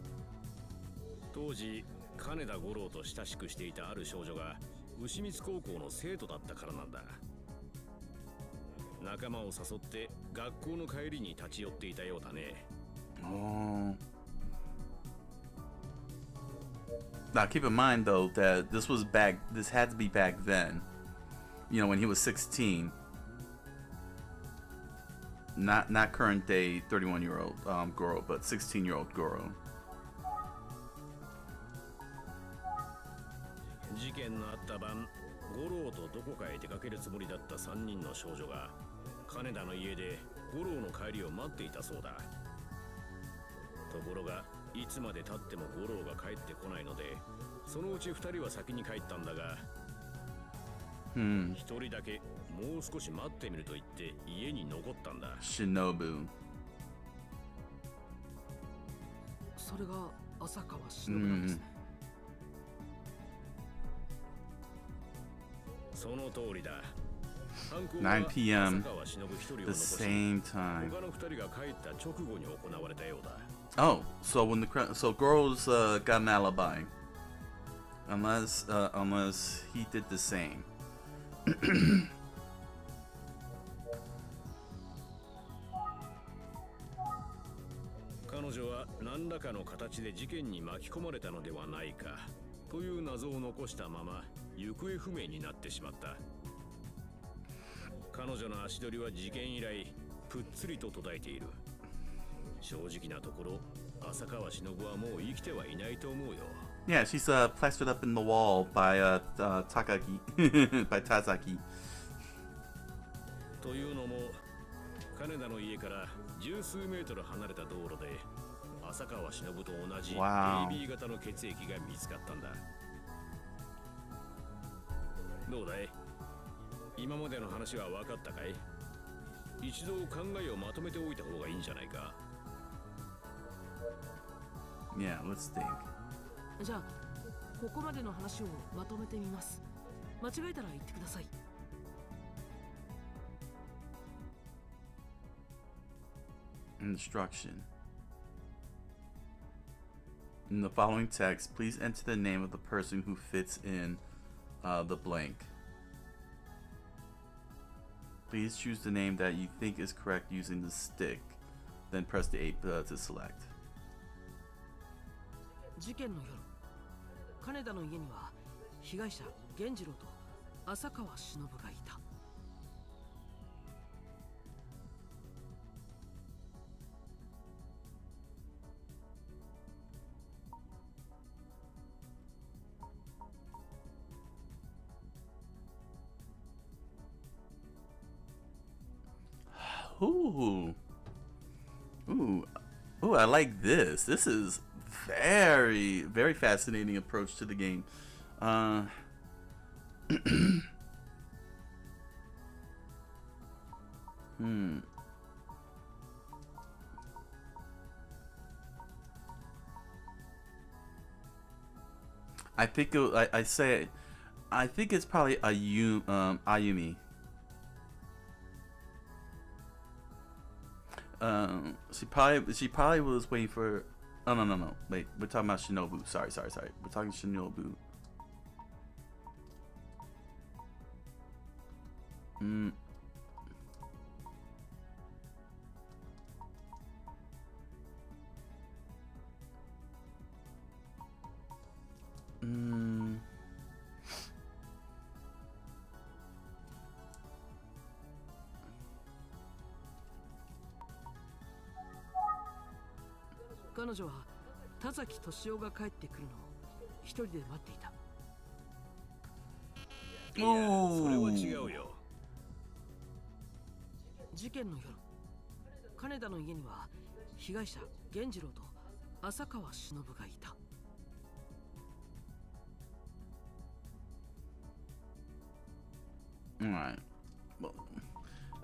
Speaker 14: 当時、金田五郎と親しくしていたある少女が牛光高校の生徒だったからなんだ。仲間を誘って学校の帰りに立ち寄っていたようだね。
Speaker 1: Now keep in mind though that this had to be back then. You know, when he was 16. Not current day 31-year-old Goro, but 16-year-old Goro.
Speaker 14: 事件のあった晩、五郎とどこかへ出かけるつもりだった3人の少女が金田の家で五郎の帰りを待っていたそうだ。ところがいつまで経っても五郎が帰ってこないので、そのうち2人は先に帰ったんだが、1人だけもう少し待ってみると言って家に残ったんだ。
Speaker 1: Shinobu。
Speaker 3: それが浅川忍なんですね。
Speaker 14: その通りだ。
Speaker 1: 9 p.m. the same time. Oh, so when so Goro's got an alibi, unless he did the same.
Speaker 14: 彼女は何らかの形で事件に巻き込まれたのではないかという謎を残したまま行方不明になってしまった。彼女の足取りは事件以来ぷっつりと途絶えている。正直なところ浅川忍はもう生きてはいないと思うよ。
Speaker 1: Yeah, she's plastered up in the wall by Takagi by Tazaki.
Speaker 14: というのも金田の家から十数メートル離れた道路で浅川忍と同じ AB 型の血液が見つかったんだ。どうだい？今までの話は分かったかい？一度考えをまとめておいた方がいいんじゃないか？
Speaker 1: Yeah, let's think.
Speaker 3: じゃあここまでの話をまとめてみます。間違えたら言ってください。
Speaker 1: Instruction. In the following text, please enter the name of the person who fits in the blank. Please choose the name that you think is correct using the stick. Then press the 8 to select.
Speaker 3: 事件の夜、金田の家には被害者源次郎と浅川忍がいた。
Speaker 1: Ooh. Ooh. Ooh, I like this. This is very, very fascinating approach to the game. I think I think it's probably Ayumi. She probably was waiting for. Oh no. Wait, we're talking about Shinobu. Sorry. We're talking Shinobu.
Speaker 3: 彼女は田崎敏夫が帰ってくるのを一人で待っていた。
Speaker 14: いや、それは違うよ。
Speaker 3: 事件の夜、金田の家には被害者源次郎と浅川忍がいた。
Speaker 1: Alright. Well,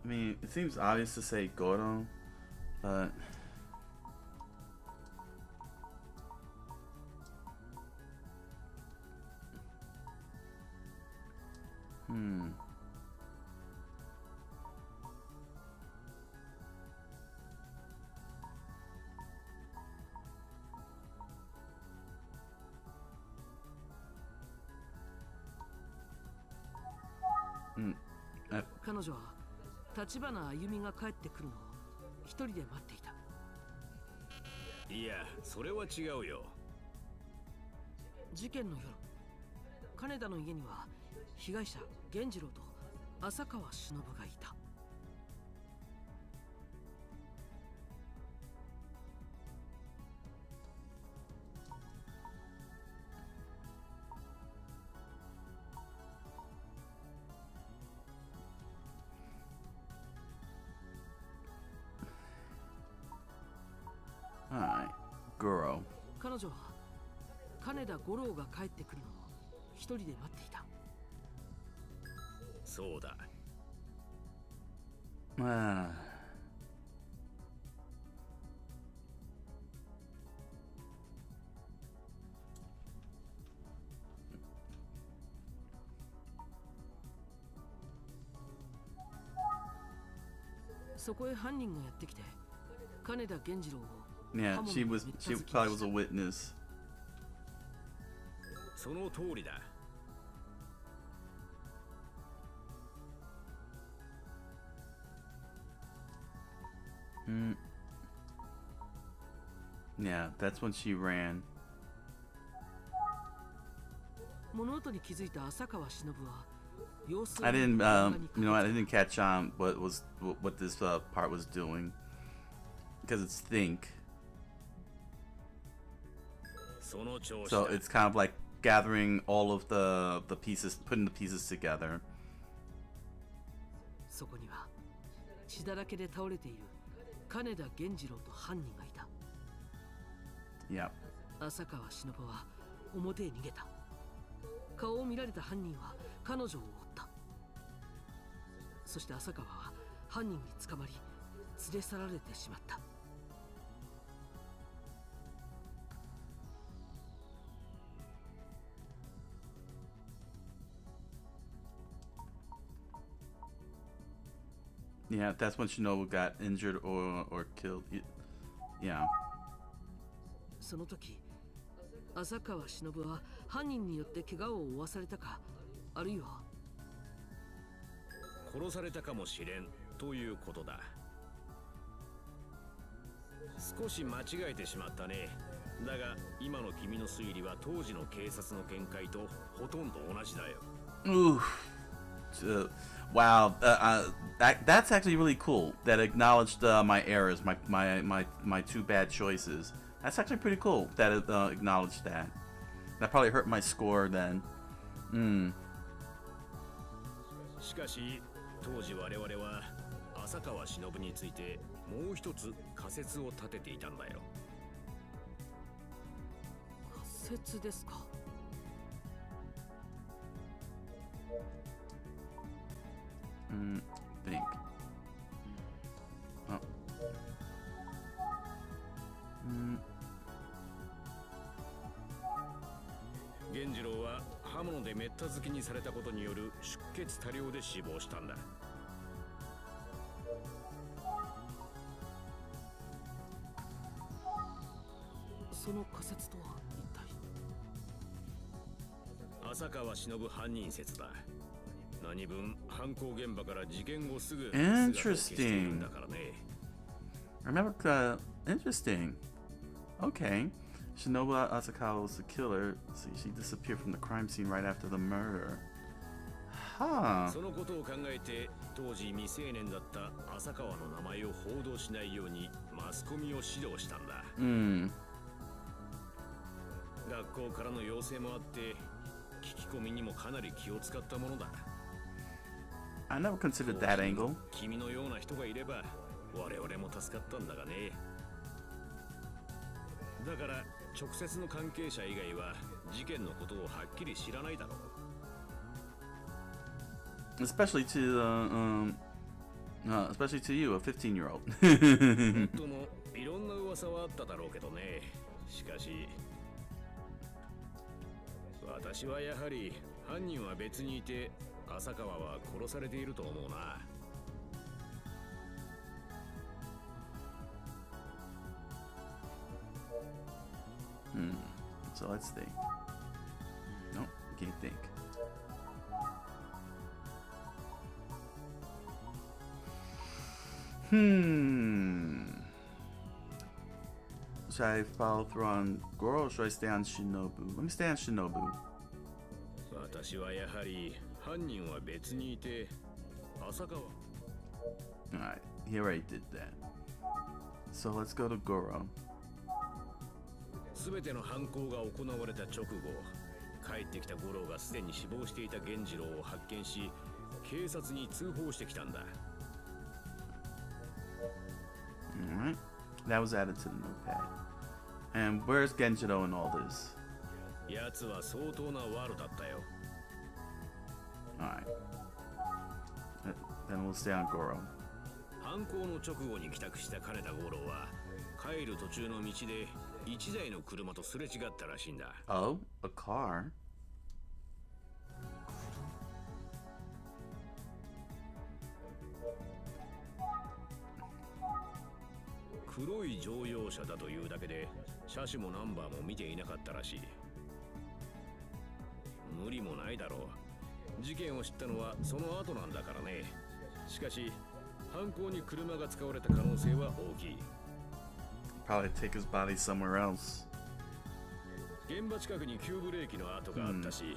Speaker 1: I mean, it seems obvious to say Gordon, but
Speaker 3: 彼女は立花あゆみが帰ってくるのを一人で待っていた。
Speaker 14: いや、それは違うよ。
Speaker 3: 事件の夜、金田の家には被害者源次郎と浅川忍がいた。
Speaker 1: Alright, Goro.
Speaker 3: 彼女は金田五郎が帰ってくるのを一人で待っていた。
Speaker 14: そうだ。
Speaker 3: そこへ犯人がやってきて、金田源次郎を
Speaker 1: Yeah, she probably was a witness.
Speaker 14: その通りだ。
Speaker 1: Yeah, that's when she ran.
Speaker 3: 物音に気づいた浅川忍は様子を
Speaker 1: I didn't, I didn't catch on what this part was doing because it's think. So it's kind of like gathering all of the pieces, putting the pieces together.
Speaker 3: そこには血だらけで倒れている金田源次郎と犯人がいた。
Speaker 1: Yep.
Speaker 3: 浅川忍は表へ逃げた。顔を見られた犯人は彼女を追った。そして浅川は犯人に捕まり連れ去られてしまった。
Speaker 1: Yeah, that's when Shinobu got injured or killed. Yeah.
Speaker 3: その時、浅川忍は犯人によって怪我を負わされたか、あるいは
Speaker 14: 殺されたかもしれんということだ。少し間違えてしまったね。だが今の君の推理は当時の警察の見解とほとんど同じだよ。
Speaker 1: Wow, that's actually really cool. That acknowledged my errors, my two bad choices. That's actually pretty cool that it acknowledged that. That probably hurt my score then.
Speaker 14: しかし当時我々は浅川忍についてもう一つ仮説を立てていたんだよ。
Speaker 3: 仮説ですか。
Speaker 1: Think. Oh.
Speaker 14: 源次郎刃物でめった突きにされたことによる出血多量で死亡したんだ。
Speaker 3: その仮説とは一体？
Speaker 14: 浅川忍犯人説だ。何分犯行現場から事件後すぐ
Speaker 1: Interesting. Remember, interesting. Okay. Shinobu Asakawa was the killer. See, she disappeared from the crime scene right after the murder. Huh.
Speaker 14: そのことを考えて、当時未成年だった浅川の名前を報道しないようにマスコミを指導したんだ。学校からの要請もあって、聞き込みにもかなり気を使ったものだ。
Speaker 1: I never considered that angle.
Speaker 14: 君のような人がいれば我々も助かったんだがね。だから直接の関係者以外は事件のことをはっきり知らないだろう。
Speaker 1: Especially to you, a 15-year-old.
Speaker 14: もっともいろんな噂はあっただろうけどね。しかし私はやはり犯人は別にいて浅川は殺されていると思うな。
Speaker 1: So let's think. No, can't think. Should I follow through on Goro or should I stay on Shinobu? Let me stay on Shinobu.
Speaker 14: 私はやはり犯人は別にいて浅川。
Speaker 1: Alright, he already did that. So let's go to Goro.
Speaker 14: すべての犯行が行われた直後、帰ってきた五郎がすでに死亡していた源次郎を発見し、警察に通報してきたんだ。
Speaker 1: Alright, that was added to the notepad. And where's Genjiro in all this?
Speaker 14: やつは相当なワルだったよ。
Speaker 1: Alright. Then we'll stay on Goro.
Speaker 14: 犯行の直後に帰宅した金田五郎は、帰る途中の道で一台の車とすれ違ったらしいんだ。
Speaker 1: Oh, a car?
Speaker 14: 黒い乗用車だというだけで車種もナンバーも見ていなかったらしい。無理もないだろう。事件を知ったのはその後なんだからね。しかし犯行に車が使われた可能性は大きい。
Speaker 1: Probably take his body somewhere else.
Speaker 14: 現場近くに急ブレーキの跡があったし、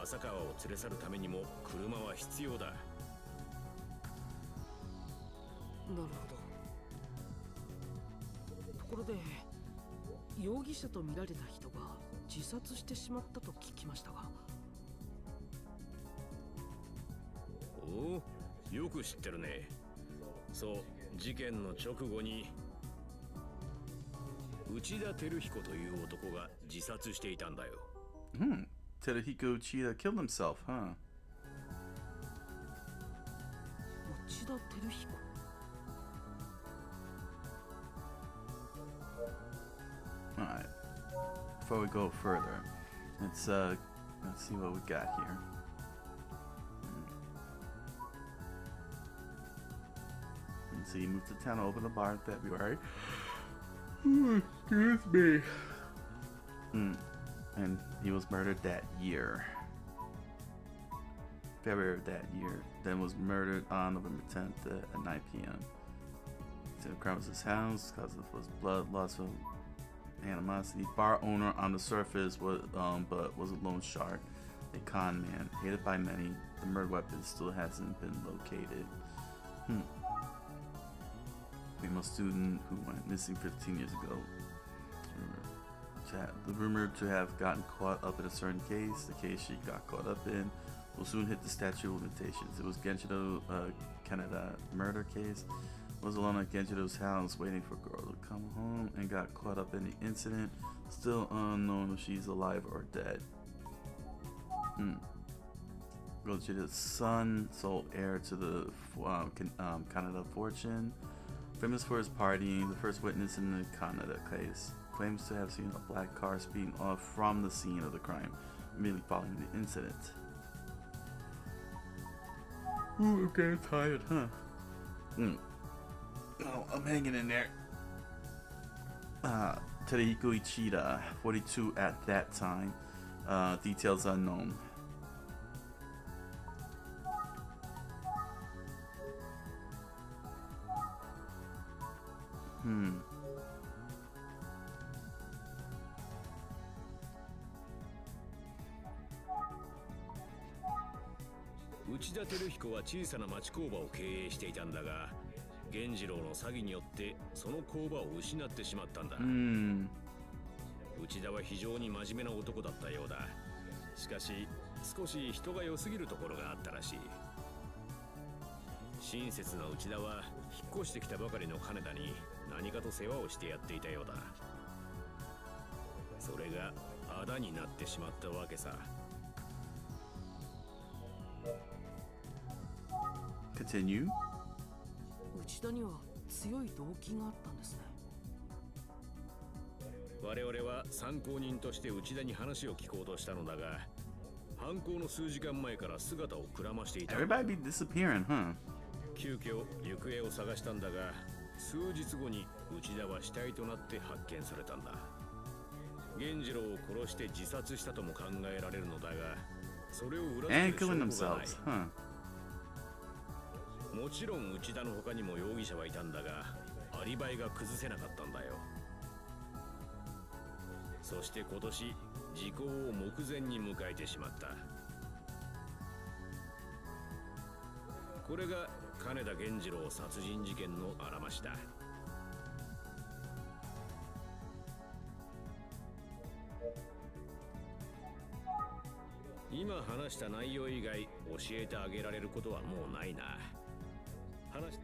Speaker 14: 浅川を連れ去るためにも車は必要だ。
Speaker 3: なるほど。ところで容疑者と見られた人が自殺してしまったと聞きましたが。
Speaker 14: おお、よく知ってるね。そう、事件の直後に内田照彦という男が自殺していたんだよ。
Speaker 1: Teruhiko Uchida killed himself, huh?
Speaker 3: 内田照彦。
Speaker 1: Alright. Before we go further, let's see what we got here. Let's see, he moved to town to open a bar in February. Excuse me. And he was murdered that year. February of that year. Then was murdered on November 10th at 9 p.m. To the crime was his house because of his blood loss of animosity. Bar owner on the surface was but was a loan shark, a con man, hated by many. The murder weapon still hasn't been located. Female student who went missing 15 years ago. The rumored to have gotten caught up in a certain case. The case she got caught up in will soon hit the statute of limitations. It was Genjiro Canada murder case. Was alone at Genjiro's house waiting for a girl to come home and got caught up in the incident. Still unknown if she's alive or dead. Genjiro's son, sole heir to the Canada fortune. Famous for his partying, the first witness in the Canada case. Claims to have seen a black car speeding off from the scene of the crime. immediately following the incident. Ooh, I'm getting tired, huh? Oh, I'm hanging in there. Tadehiko Ichida, 42 at that time. Details unknown.
Speaker 14: 内田照彦は小さな町工場を経営していたんだが、源次郎の詐欺によってその工場を失ってしまったんだ。内田は非常に真面目な男だったようだ。しかし少し人が良すぎるところがあったらしい。親切な内田は引っ越してきたばかりの金田に何かと世話をしてやっていたようだ。それがあだになってしまったわけさ。
Speaker 1: Continue.
Speaker 3: 内田には強い動機があったんですね。
Speaker 14: 我々は参考人として内田に話を聞こうとしたのだが、犯行の数時間前から姿をくらましていた。
Speaker 1: Everybody be disappearing, huh?
Speaker 14: 急遽行方を探したんだが、数日後に内田は死体となって発見されたんだ。源次郎を殺して自殺したとも考えられるのだが、それを裏付ける証拠がない。もちろん内田の他にも容疑者はいたんだが、アリバイが崩せなかったんだよ。そして今年時効を目前に迎えてしまった。これが金田源次郎殺人事件のあらましだ。今話した内容以外教えてあげられることはもうないな。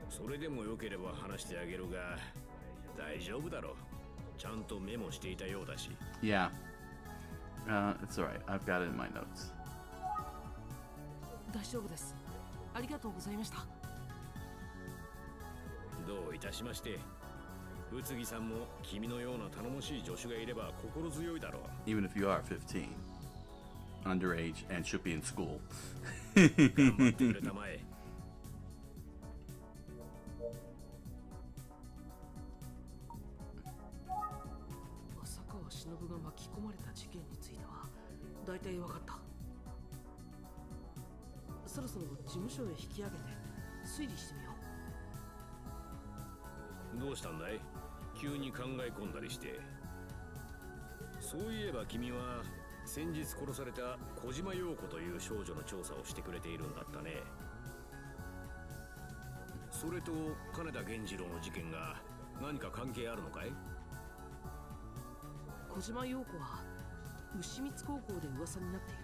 Speaker 14: それでもよければ話してあげるが、大丈夫だろう。ちゃんとメモしていたようだし。
Speaker 1: Yeah. It's alright. I've got it in my notes.
Speaker 3: 大丈夫です。ありがとうございました。
Speaker 14: どういたしまして。宇津木さんも君のような頼もしい助手がいれば心強いだろう。
Speaker 1: Even if you are 15, underage, and should be in school.
Speaker 14: 頑張ってくれたまえ。
Speaker 3: 忍が巻き込まれた事件については大体分かった。そろそろ事務所へ引き上げて推理してみよ
Speaker 14: う。どうしたんだい？急に考え込んだりして。そういえば君は先日殺された小島陽子という少女の調査をしてくれているんだったね。それと金田源次郎の事件が何か関係あるのかい？
Speaker 3: 小島陽子は牛光高校で噂になっている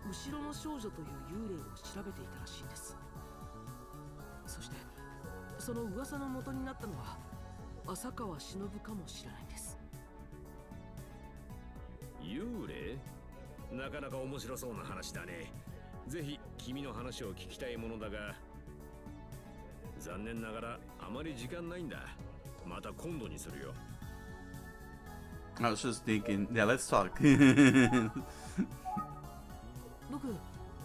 Speaker 3: 後ろの少女という幽霊を調べていたらしいんです。そしてその噂の元になったのは浅川忍かもしれないんです。
Speaker 14: 幽霊？なかなか面白そうな話だね。ぜひ君の話を聞きたいものだが、残念ながらあまり時間ないんだ。また今度にするよ。
Speaker 1: I was just thinking, yeah, let's talk.
Speaker 3: 僕、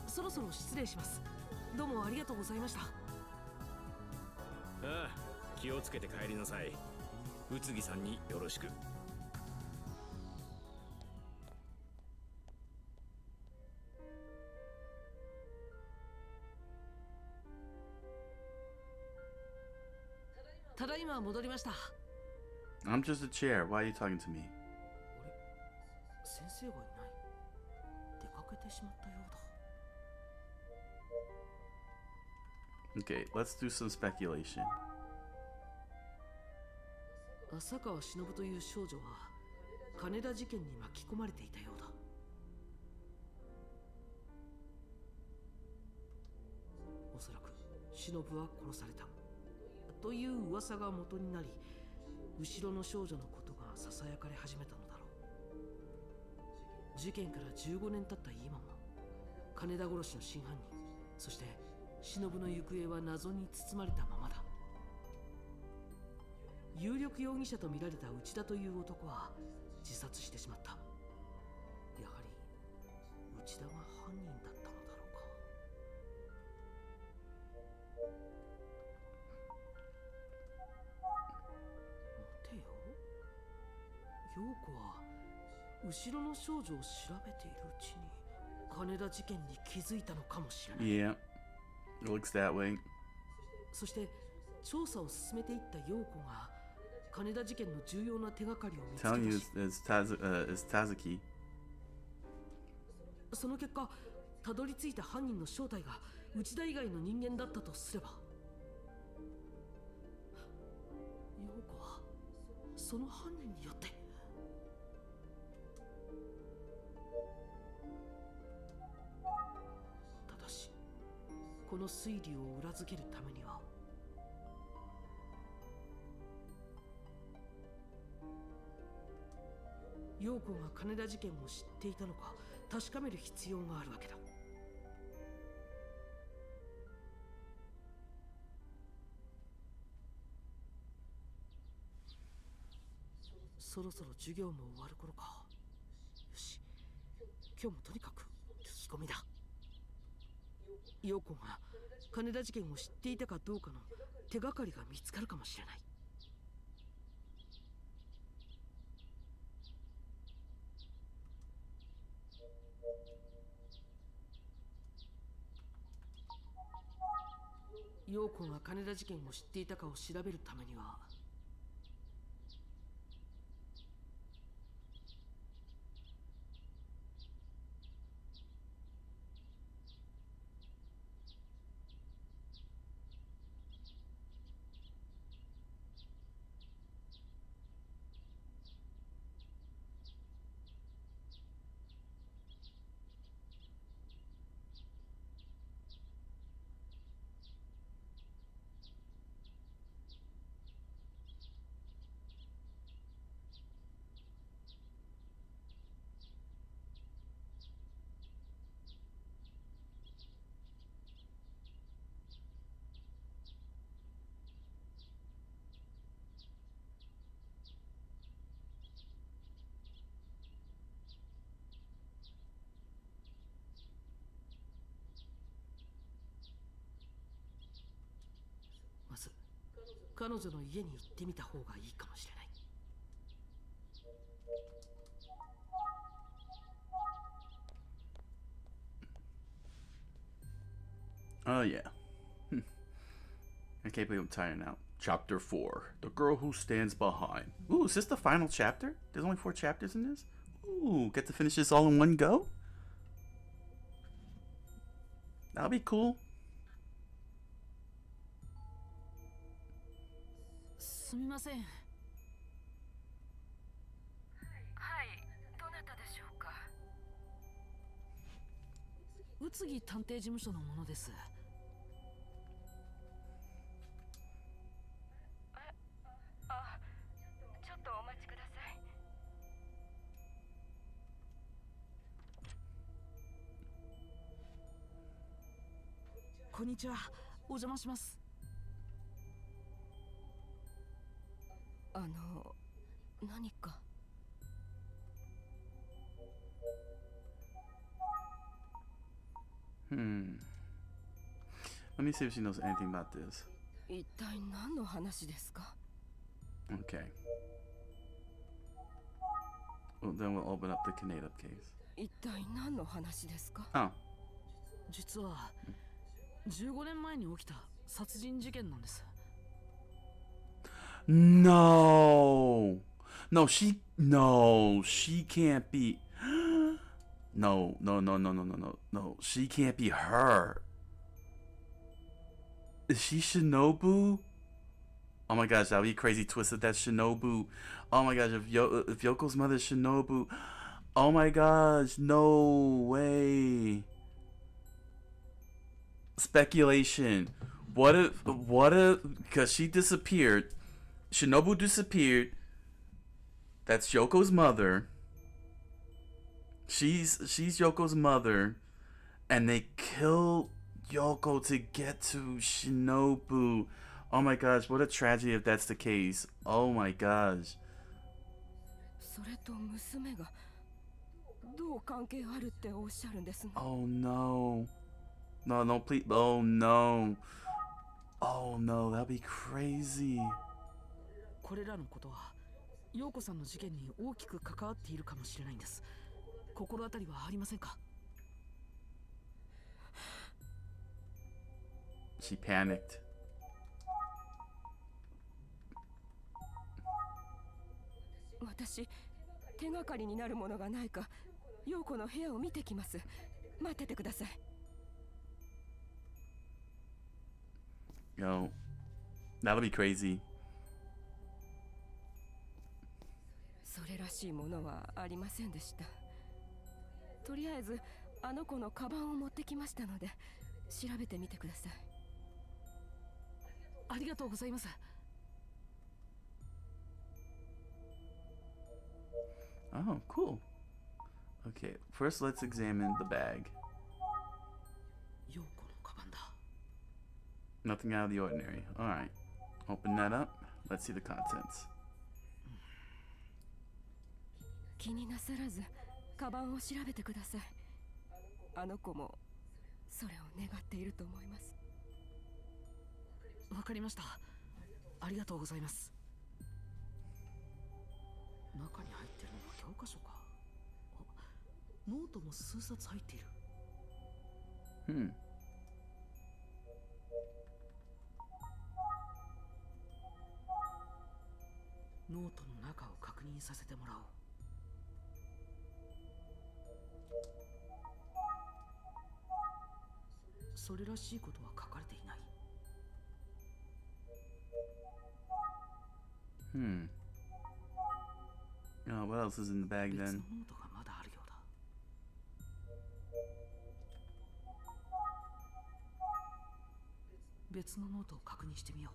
Speaker 3: そろそろ失礼します。どうもありがとうございました。
Speaker 14: ああ、気をつけて帰りなさい。宇津木さんによろしく。
Speaker 3: ただいま戻りました。
Speaker 1: I'm just a chair. Why are you talking to me?
Speaker 3: 先生がいない。出かけてしまったようだ。
Speaker 1: Okay, let's do some speculation.
Speaker 3: 浅川忍という少女は金田事件に巻き込まれていたようだ。おそらく忍は殺されたという噂が元になり、後ろの少女のことがささやかれ始めたのだろう。事件から15年経った今も金田殺しの真犯人、そして忍の行方は謎に包まれたままだ。有力容疑者とみられた内田という男は自殺してしまった。やはり後ろの少女を調べているうちに金田事件に気づいたのかもしれない。
Speaker 1: Yeah, it looks that way.
Speaker 3: そして調査を進めていった陽子が金田事件の重要な手がかりを見つけた
Speaker 1: Telling you
Speaker 3: し、
Speaker 1: it's Tazuki.
Speaker 3: その結果たどり着いた犯人の正体が内田以外の人間だったとすれば、陽子はその犯人によってただし、この推理を裏付けるためには陽子が金田事件を知っていたのか確かめる必要があるわけだ。そろそろ授業も終わる頃か。よし、今日もとにかく聞き込みだ。陽子が金田事件を知っていたかどうかの手がかりが見つかるかもしれない。陽子が金田事件を知っていたかを調べるためには、まず彼女の家に行ってみた方がいいかもしれない。
Speaker 1: Oh yeah. I can't believe I'm tired now. Chapter 4. The Girl Who Stands Behind. Ooh, is this the final chapter? There's only 4 chapters in this? Ooh, get to finish this all in one go? That'll be cool.
Speaker 3: すみません。はい、
Speaker 10: どなたでしょうか。
Speaker 3: 宇津木探偵事務所のものです。
Speaker 10: ちょっとお待ちください。
Speaker 3: こんにちは、お邪魔します。
Speaker 10: 何か。
Speaker 1: Let me see if she knows anything about this.
Speaker 10: 一体何の話ですか。
Speaker 1: Okay. Well, then we'll open up the Kaneda case.
Speaker 10: 一体何の話ですか。
Speaker 1: Oh.
Speaker 3: 実は15年前に起きた殺人事件なんです。
Speaker 1: No, she can't be. No, she can't be her. Is she Shinobu? Oh my gosh, that would be a crazy twist if that's Shinobu. Oh my gosh, if Yoko's mother is Shinobu. Oh my gosh, no way. Speculation. What if, because she disappeared. Shinobu disappeared. That's Yoko's mother. She's Yoko's mother. And they killed Yoko to get to Shinobu. Oh my gosh, what a tragedy if that's the case. Oh my gosh.
Speaker 10: それと娘がどう関係あるっておっしゃるんですね。
Speaker 1: Oh no. No, please. Oh no. Oh no, that'd be crazy.
Speaker 3: これらのことは陽子さんの事件に大きく関わっているかもしれないんです。心当たりはありませんか？
Speaker 1: She panicked.
Speaker 15: 私、手がかりになるものがないか、陽子の部屋を見てきます。待っててください。
Speaker 1: Yo, that'll be crazy.
Speaker 15: それらしいものはありませんでした。とりあえずあの子のカバンを持ってきましたので調べてみてください。
Speaker 3: ありがとうございます。
Speaker 1: Oh, cool. Okay, first let's examine the bag.
Speaker 3: 陽子のカバンだ。
Speaker 1: Nothing out of the ordinary. Alright. Open that up. Let's see the contents.
Speaker 15: 気になさらずカバンを調べてください。あの子もそれを願っていると思います。
Speaker 3: わかりました。ありがとうございます。中に入ってるのは教科書か。ノートも数冊入っている。ノートの中を確認させてもらおう。それらしいことは書かれていない。
Speaker 1: Oh, what else is in the bag then?
Speaker 3: 別のノートがまだあるようだ。別のノートを確認してみよう。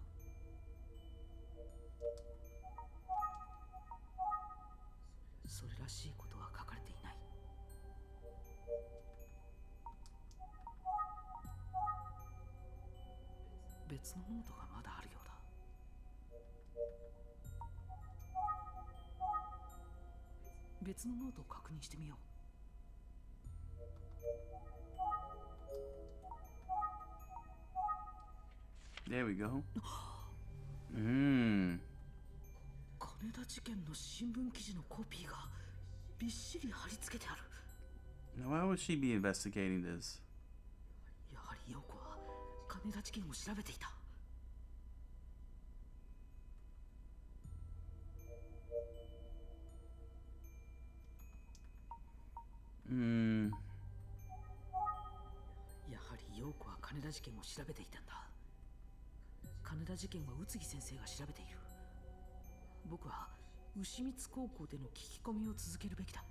Speaker 3: それらしいことは書かれていない。別のノートがまだあるようだ。別のノートを確認してみよう。
Speaker 1: There we go.
Speaker 3: 金田事件の新聞記事のコピーがびっしり貼り付けてある。
Speaker 1: Now, why would she be investigating this?
Speaker 3: やはり陽子は金田事件を調べていた。やはり陽子は金田事件を調べていたんだ。金田事件は宇津木先生が調べている。僕は牛光高校での聞き込みを続けるべきだ。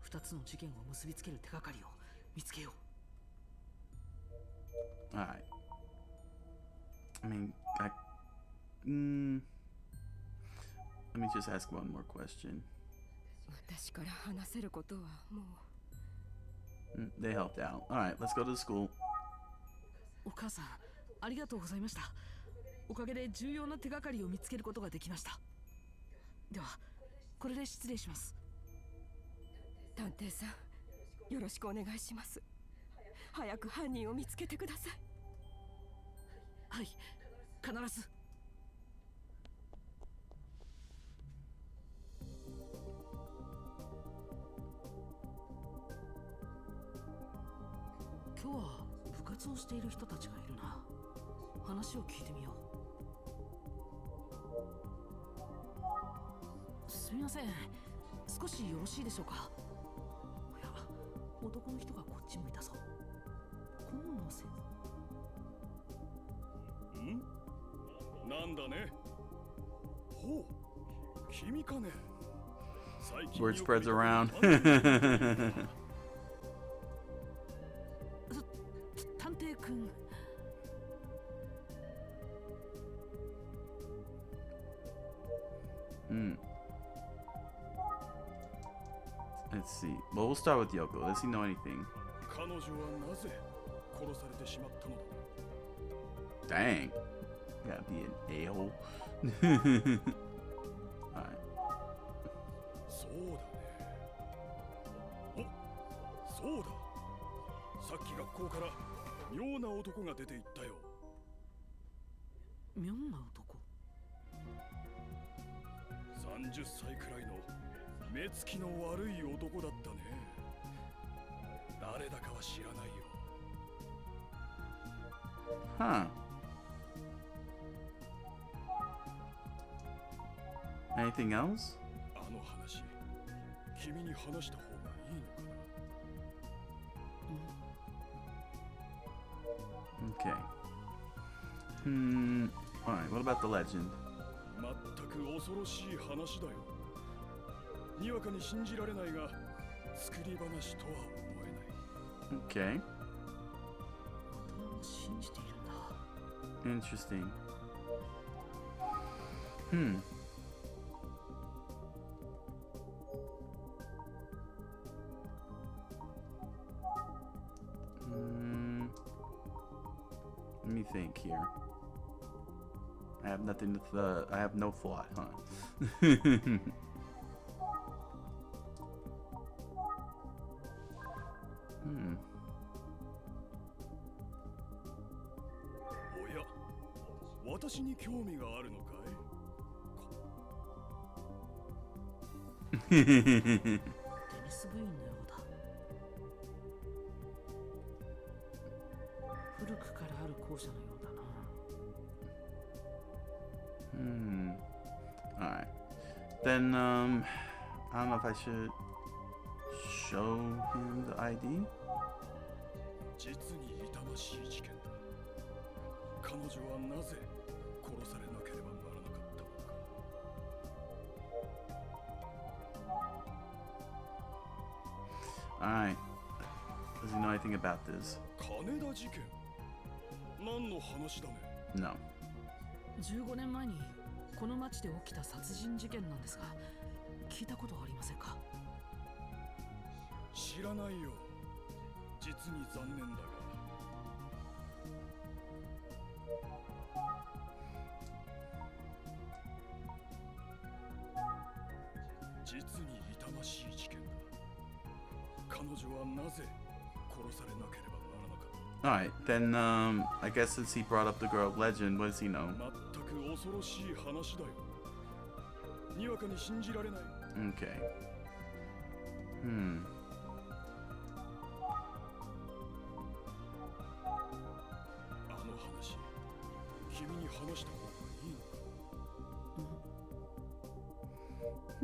Speaker 3: 二つの事件を結びつける手がかりを見つけよ
Speaker 1: う。Alright. I mean, let me just ask one more question.
Speaker 15: 私から話せることはもう。
Speaker 1: They helped out. Alright, let's go to the school.
Speaker 3: お母さん、ありがとうございました。おかげで重要な手がかりを見つけることができました。では、これで失礼します。
Speaker 15: 探偵さん、よろしくお願いします。早く犯人を見つけてください。
Speaker 3: はい、必ず。今日は部活をしている人たちがいるな。話を聞いてみよう。すみません、少しよろしいでしょうか。いや、男の人がこっち向いたぞ。顧問のせい。
Speaker 5: なんだね。ほう、君かね。
Speaker 1: Word spreads around.
Speaker 3: 探偵くん。
Speaker 1: Let's see. Well, we'll start with Yoko. Does he know anything?
Speaker 5: 彼女はなぜ殺されてしまったのだ。
Speaker 1: Dang. Gotta be an a-hole. Alright.
Speaker 5: そうだね。お、そうだ。さっき学校から妙な男が出て行ったよ。
Speaker 3: 妙な男？
Speaker 5: 30歳くらいの目つきの悪い男だったね。誰だかは知らないよ。
Speaker 1: Huh. Anything else?
Speaker 5: あの話、君に話した方がいいのかな。
Speaker 1: Okay. Alright, what about the legend?
Speaker 5: 全く恐ろしい話だよ。にわかに信じられないが、作り話とは思えない。
Speaker 1: Okay.
Speaker 3: 信じているんだ。
Speaker 1: Interesting. Let me think here. I have nothing to I have no thought, huh?
Speaker 5: おや、私に興味があるのかい？
Speaker 3: テニス部員のようだ。古くからある校舎のようだな。
Speaker 1: Alright. Then, I don't know if I should show him the ID?
Speaker 5: 実に痛ましい事件だ。彼女はなぜ殺されなければならなかったのか。
Speaker 1: Alright. Does he know anything about this?
Speaker 5: 金田事件？何の話だね。
Speaker 1: No.
Speaker 3: 15年前にこの町で起きた殺人事件なんですが、聞いたことはありませんか？
Speaker 5: 知らないよ。実に残念だが。実に痛ましい事件だ。彼女はなぜ殺されなければならなかった。
Speaker 1: Alright, then, I guess since he brought up the girl legend, what does he know?
Speaker 5: 全く恐ろしい話だよ。にわかに信じられない。
Speaker 1: Okay.
Speaker 5: あの話、君に話した方がいい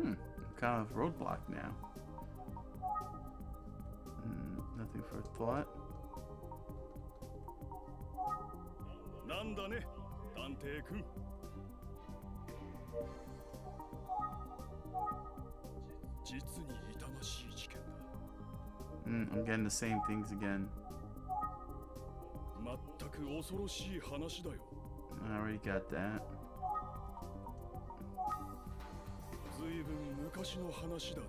Speaker 5: のか。
Speaker 1: Kind of roadblock now. Nothing for thought.
Speaker 5: なんだね、探偵くん。実に痛ましい事件だ。
Speaker 1: I'm getting the same things again.
Speaker 5: 全く恐ろしい話だよ。
Speaker 1: I already got that.
Speaker 5: ずいぶん昔の話だね。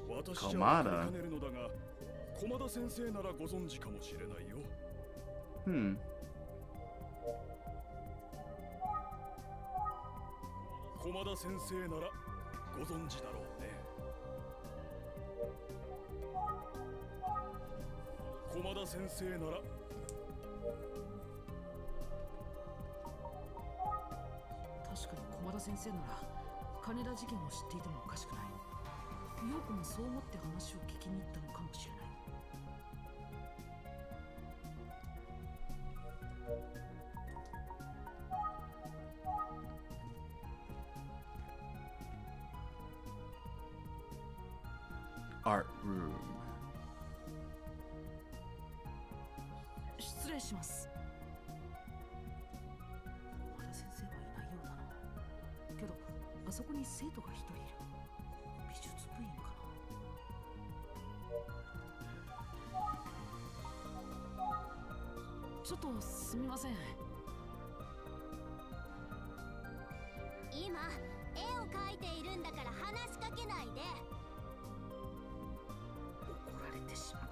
Speaker 5: 私じゃ
Speaker 1: 駒田
Speaker 5: わかねるのだが、駒田先生ならご存知かもしれないよ。駒田先生ならご存知だろうね。駒田先生なら。
Speaker 3: 確かに駒田先生なら金田事件を知っていてもおかしくない。陽子もそう思って話を聞きに行ったのかもしれない。
Speaker 1: Art room.
Speaker 3: 失礼します。駒田先生はいないようだな。けどあそこに生徒が一人いる。美術部員かな。ちょっとすみません。
Speaker 9: 今絵を描いているんだから話しかけないで。
Speaker 3: 怒られてしまった。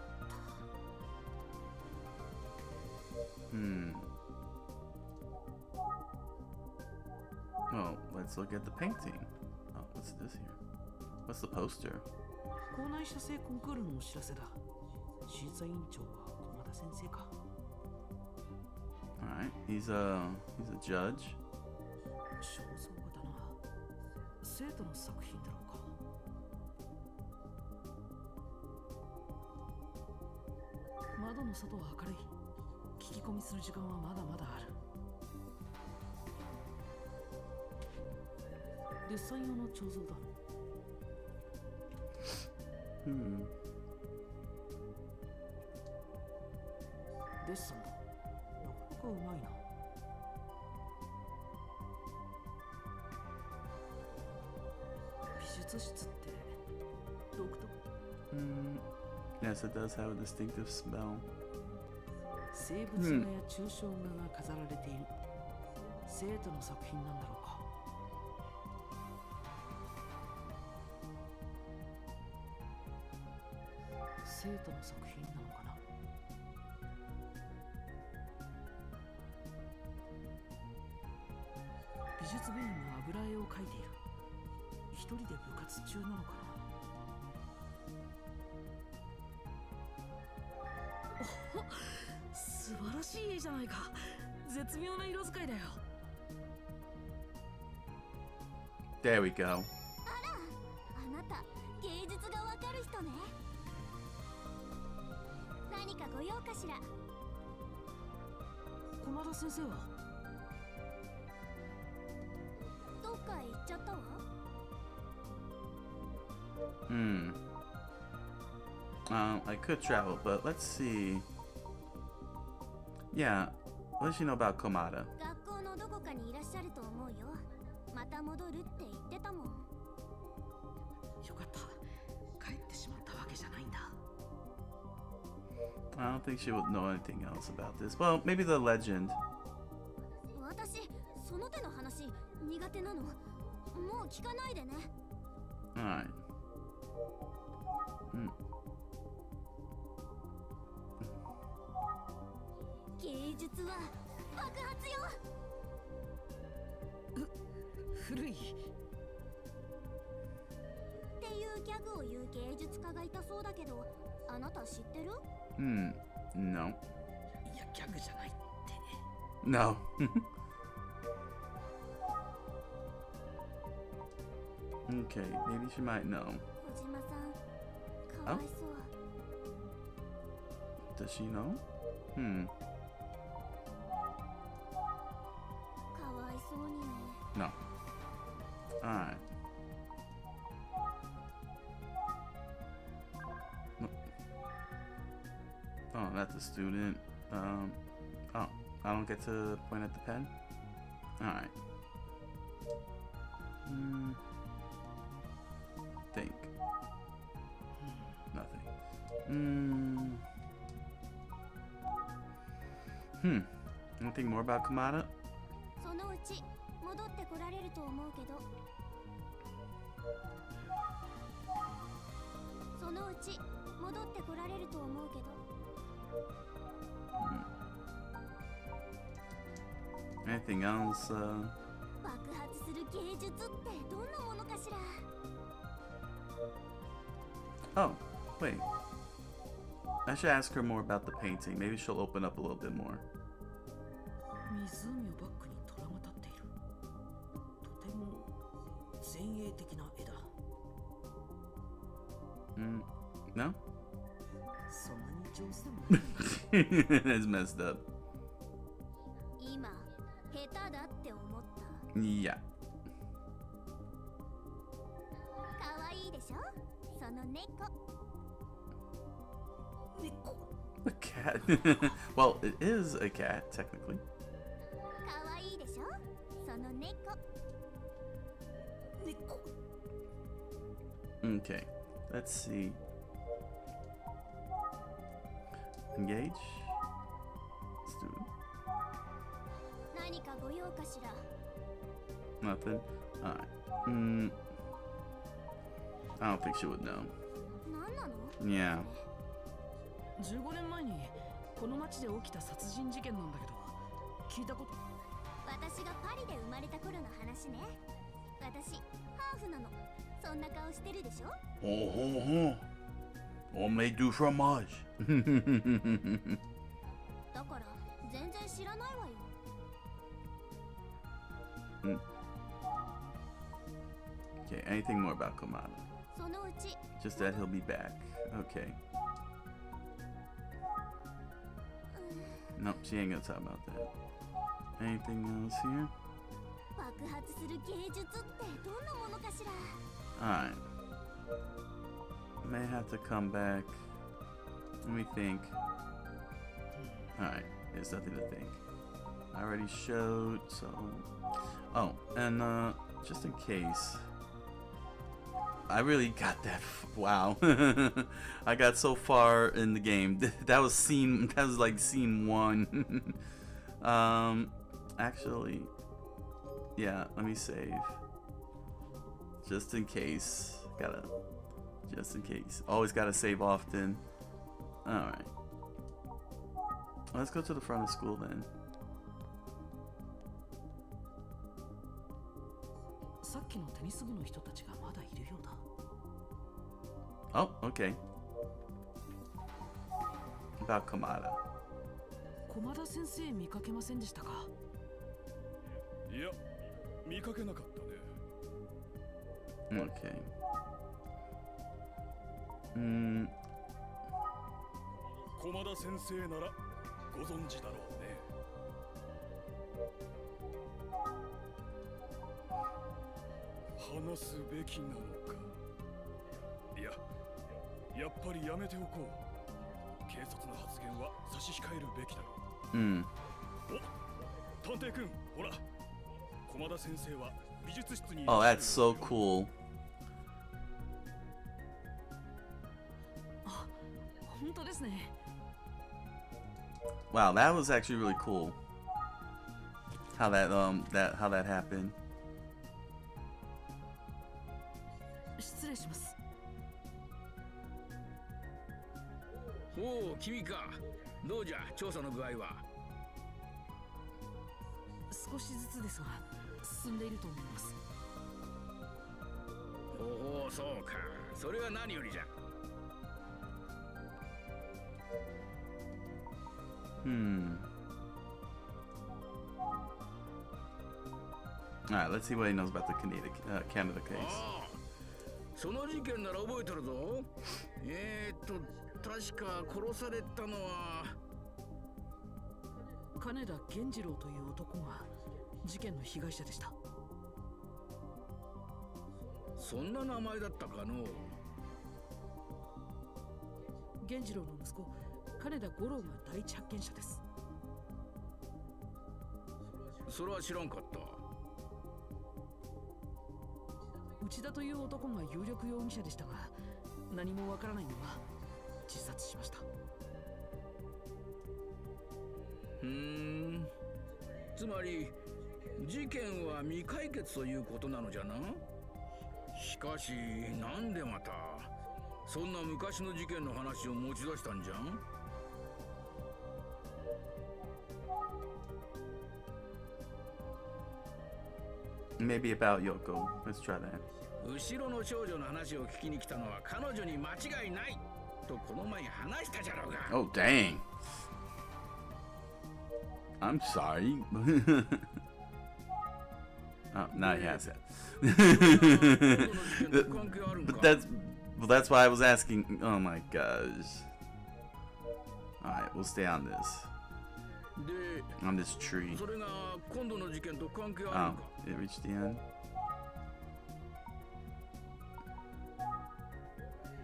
Speaker 1: Oh, let's look at the painting. Oh, what's this here? What's the poster?
Speaker 3: 校内写生コンクールのお知らせだ。審査委員長は駒田先生か。
Speaker 1: Alright, he's a judge.
Speaker 3: 肖像画だな。生徒の作品だろうか。窓の外は明るい。聞き込みする時間はまだまだある。デッサン用の彫像だ。デッサンだ。なかなかうまいな。美術室って独特。
Speaker 1: Yes, it does have a distinctive smell.
Speaker 3: 生物画や抽象画が飾られている。生徒の作品なんだろうか。生徒の作品なのかな。美術部員が油絵を描いている。一人で部活中なのかな。お、素晴らしい絵じゃないか。絶妙な色使いだよ。
Speaker 1: There we go.
Speaker 9: あら、あなた芸術がわかる人ね。何かご用かしら。
Speaker 3: 駒田先生は
Speaker 9: どっかへ行っちゃったわ。
Speaker 1: I could travel, but let's see. Yeah, what does she know about Komada?
Speaker 9: 学校のどこかにいらっしゃると思うよ。また戻るって言ってたもん。
Speaker 3: よかった。帰ってしまったわけじゃないんだ。
Speaker 1: I don't think she would know anything else about this. Well, maybe the legend.
Speaker 9: 私、その手の話苦手なの。もう聞かないでね。
Speaker 1: Alright.
Speaker 9: 芸術は爆発よ。
Speaker 3: 古い。
Speaker 9: っていうギャグを言う芸術家がいたそうだけど、あなた知ってる？
Speaker 1: No.
Speaker 3: いや、ギャグじゃないって。
Speaker 1: No. Okay, maybe she might know.
Speaker 9: 小島さん、かわいそう。
Speaker 1: Does she know?
Speaker 9: かわいそうにね。
Speaker 1: No. Alright. Oh, that's a student. Oh, I don't get to point at the pen? Alright. Think. Nothing. Anything more about Komada?
Speaker 9: そのうち戻ってこられると思うけど。そのうち戻ってこられると思うけど。
Speaker 1: Anything else?
Speaker 9: 爆発する芸術ってどんなものかしら。
Speaker 1: Oh, wait. I should ask her more about the painting. Maybe she'll open up a little bit more.
Speaker 3: 湖をバックに虎が立っている。とても前衛的な絵だ。
Speaker 1: No?
Speaker 3: そんなに上手でもない。
Speaker 1: That's messed up.
Speaker 9: 今、下手だって思った。
Speaker 1: Yeah.
Speaker 9: かわいいでしょその猫。
Speaker 1: A cat. Well, it is a cat, technically.
Speaker 9: かわいいでしょその猫。
Speaker 1: Okay. Let's see. Engage. Student.
Speaker 9: 何かご用かしら。
Speaker 1: Nothing. Alright. I don't think she would know.
Speaker 9: 何なの
Speaker 1: Yeah.
Speaker 3: 15年前にこの町で起きた殺人事件なんだけど、聞いたこと。
Speaker 9: 私がパリで生まれた頃の話ね。私、ハーフなの。そんな顔してるでしょ。
Speaker 1: On may do fromage.
Speaker 9: だから全然知らないわよ。
Speaker 1: Okay, anything more about Komada?
Speaker 9: そのうち
Speaker 1: Just that he'll be back. Okay. Nope, she ain't gonna talk about that. Anything else here?
Speaker 9: 爆発する芸術ってどんなものかしら。
Speaker 1: Alright. May have to come back. Let me think. Alright, there's nothing to think. I already showed, so... Oh, and just in case... I really got that. Wow. I got so far in the game. That was like scene 1. Actually, yeah, let me save. Just in case. Just in case. Always gotta save often. Alright. Let's go to the front of school then.
Speaker 3: さっきのテニス部の人たちがまだいるようだ。
Speaker 1: Oh, okay. About Komada.
Speaker 3: 駒田先生見かけませんでしたか？
Speaker 5: いや、見かけなかったね。
Speaker 1: Okay.
Speaker 5: 駒田先生ならご存知だろうね。話すべきなのか。いや、やっぱりやめておこう。軽率な発言は差し控えるべきだろう。お、探偵くん、ほら。駒田先生は美術室に。
Speaker 1: Oh, that's so cool.
Speaker 3: あ、本当ですね。
Speaker 1: Wow, that was actually really cool. How that happened.
Speaker 3: 失礼します。
Speaker 12: おお、君か。どうじゃ、調査の具合は。
Speaker 3: 少しずつですが、進んでいると思います。
Speaker 12: おお、そうか。それは何よりじゃ。
Speaker 1: Alright, let's see what he knows about the Canada case.
Speaker 12: その事件なら覚えてるぞ。確か殺されたのは
Speaker 3: 金田源次郎という男が事件の被害者でした。
Speaker 12: そんな名前だったかの。
Speaker 3: 源次郎の息子金田五郎が第一発見者です。
Speaker 12: それは知らんかった。
Speaker 3: 内田という男が有力容疑者でしたが、何もわからないまま自殺しました。
Speaker 12: つまり事件は未解決ということなのじゃな。しかしなんでまたそんな昔の事件の話を持ち出したんじゃん。
Speaker 1: Maybe about Yoko. Let's try that.
Speaker 12: 後ろの少女の話を聞きに来たのは彼女に間違いないとこの前話したじゃろうが。
Speaker 1: Oh, dang. I'm sorry. Oh, now he has it. But that's why I was asking. Oh my gosh. Alright, we'll stay on this. On this tree. Oh, it reached the end.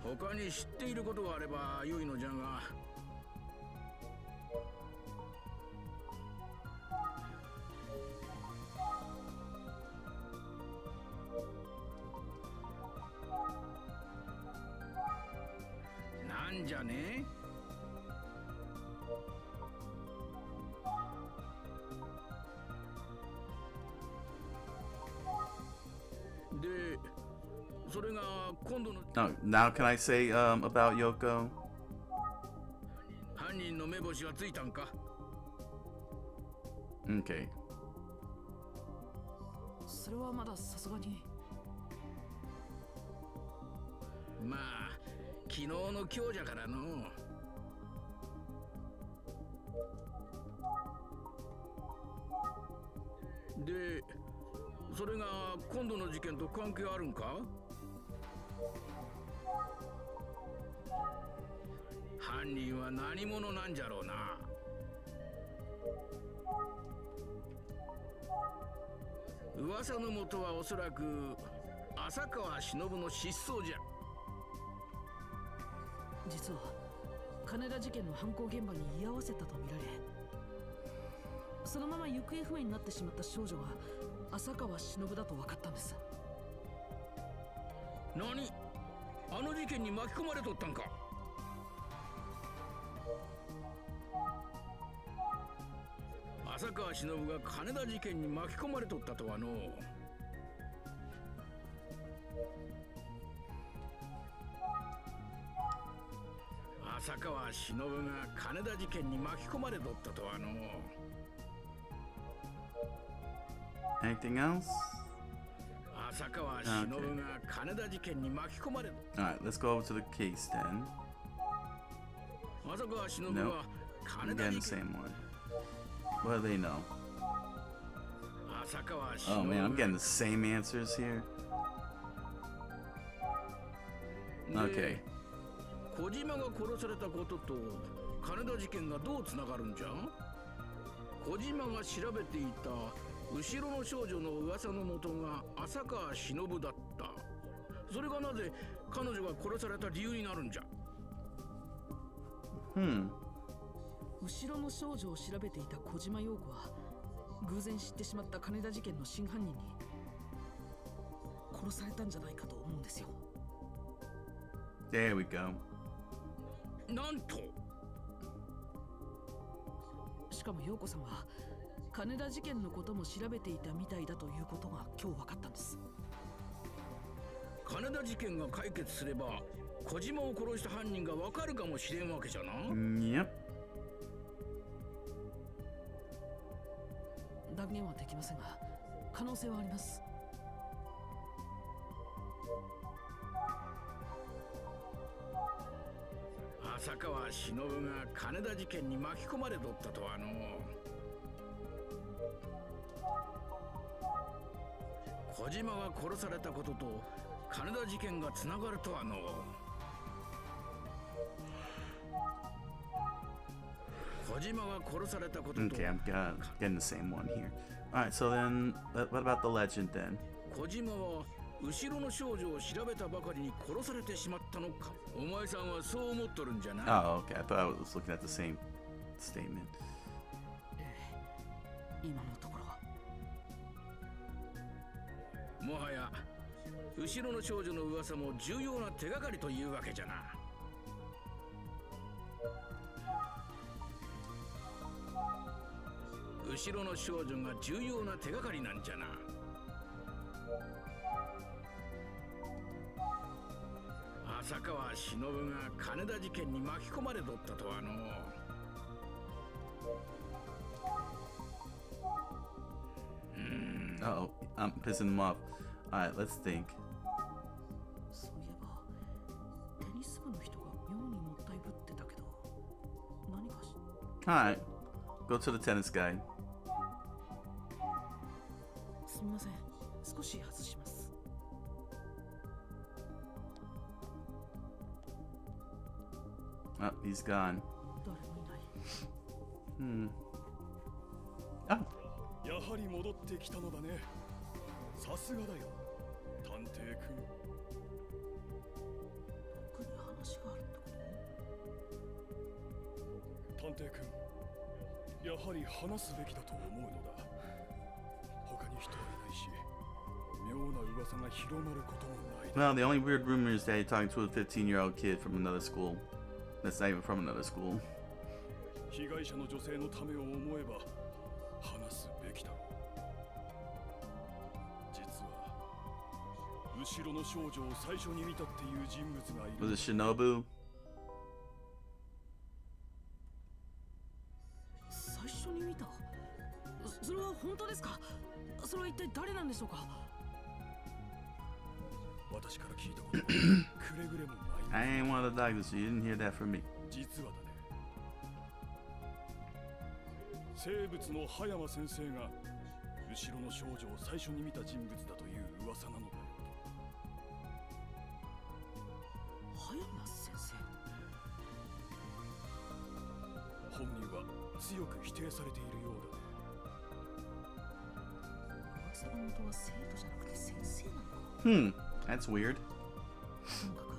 Speaker 12: 他に知っていることがあれば良いのじゃが。なんじゃね。で、それが今度の。
Speaker 1: Oh, now can I say about Yoko?
Speaker 12: 犯人の目星はついたんか。
Speaker 1: Okay.
Speaker 3: それはまださすがに。
Speaker 12: まあ昨日の今日じゃからの。で、それが今度の事件と関係あるんか？犯人は何者なんじゃろうな。噂の元はおそらく浅川忍の失踪じゃ。
Speaker 3: 実は金田事件の犯行現場に居合わせたとみられ、そのまま行方不明になってしまった少女が浅川忍だと分かったんです。
Speaker 12: 何？あの事件に巻き込まれとったんか？浅川忍が金田事件に巻き込まれとったとはの。浅川忍が金田事件に巻き込まれとったとはの。
Speaker 1: Anything else?
Speaker 12: 浅川忍が金田事件に巻き込まれ。
Speaker 1: Alright, let's go over to the case then.
Speaker 12: 浅川忍
Speaker 1: Nope.
Speaker 12: は
Speaker 1: I'm
Speaker 12: 金田
Speaker 1: getting
Speaker 12: 事
Speaker 1: the
Speaker 12: 件。
Speaker 1: same one. What do they know?
Speaker 12: 浅川
Speaker 1: Oh
Speaker 12: 忍
Speaker 1: man, I'm
Speaker 12: が
Speaker 1: getting the same answers here. Okay.
Speaker 12: 小島が殺されたことと金田事件がどうつながるんじゃ？小島が調べていた後ろの少女の噂の元が浅川忍だった。それがなぜ彼女が殺された理由になるんじゃ？
Speaker 3: 後ろの少女を調べていた小島陽子は偶然知ってしまった金田事件の真犯人に殺されたんじゃないかと思うんですよ。
Speaker 1: There we go.
Speaker 12: なんと。
Speaker 3: しかも陽子さんは金田事件のことも調べていたみたいだということが今日分かったんです。
Speaker 12: 金田事件が解決すれば小島を殺した犯人がわかるかもしれんわけじゃな。
Speaker 1: Yep.
Speaker 3: 断言はできませんが可能性はあります。
Speaker 12: 浅川忍が金田事件に巻き込まれとったとはの。小島が殺されたことと金田事件がつながるとはの。小島が殺されたことと。
Speaker 1: Okay, I'm getting the same one here. Alright, so then, what about the legend then?
Speaker 12: 小島は後ろの少女を調べたばかりに殺されてしまったのか。お前さんはそう思っとるんじゃな。
Speaker 1: Oh, okay. I thought I was looking at the same statement.
Speaker 3: 今のところは
Speaker 12: もはや後ろの少女の噂も重要な手がかりというわけじゃな。後ろの少女が重要な手がかりなんじゃな。浅川忍が金田事件に巻き込まれとったとはの。
Speaker 1: Uh-oh, I'm pissing them off. Alright, let's think.
Speaker 3: そういえばテニス部の人が妙にもったいぶってたけど何かし。
Speaker 1: Alright, go to the tennis guy.
Speaker 3: すみません、少し外します。
Speaker 1: Oh, he's gone.
Speaker 3: 誰もいない。
Speaker 1: Oh.
Speaker 5: やはり戻ってきたのだね。さすがだよ、探偵くん。
Speaker 3: 僕に話があるって
Speaker 5: こと？探偵くん、やはり話すべきだと思うのだ。他に人はいないし、妙な噂が広まることもない。
Speaker 1: Well, the only weird rumor is that you're talking to a 15-year-old kid from another school. That's not even from another school.
Speaker 5: 被害者の女性のためを思えば話すべきだろう。実は後ろの少女を最初に見たっていう人物がいる。
Speaker 1: Was it Shinobu?
Speaker 3: 最初に見た。それは本当ですか？それは一体誰なんでしょうか？
Speaker 5: 私から聞いたことはくれぐれもない。
Speaker 1: I ain't one of the doctors, so you didn't hear that from me.
Speaker 5: 実はだね、生物の葉山先生が後ろの少女を最初に見た人物だという噂なのだよ。
Speaker 3: 葉山先生。
Speaker 5: 本人は強く否定されているようだね。
Speaker 3: 噂の元は生徒じゃなくて先生なのか。
Speaker 1: That's weird.
Speaker 3: ともかく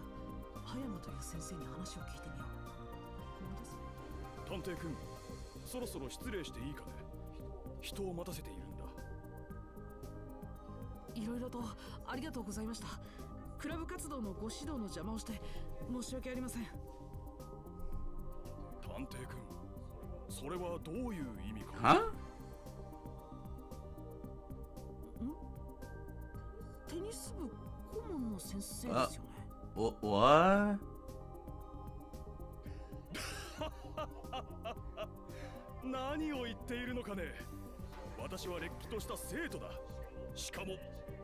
Speaker 3: 葉山という先生に話を聞いてみよう。これです。
Speaker 5: 探偵君、そろそろ失礼していいかね。人を待たせているんだ。
Speaker 3: いろいろとありがとうございました。クラブ活動のご指導の邪魔をして申し訳ありません。
Speaker 5: 探偵君、それはどういう意味か。
Speaker 1: は？
Speaker 3: テニス部顧問の先生ですよね。
Speaker 1: What?
Speaker 5: 何を言っているのかね。私はれっきとした生徒だ。しかも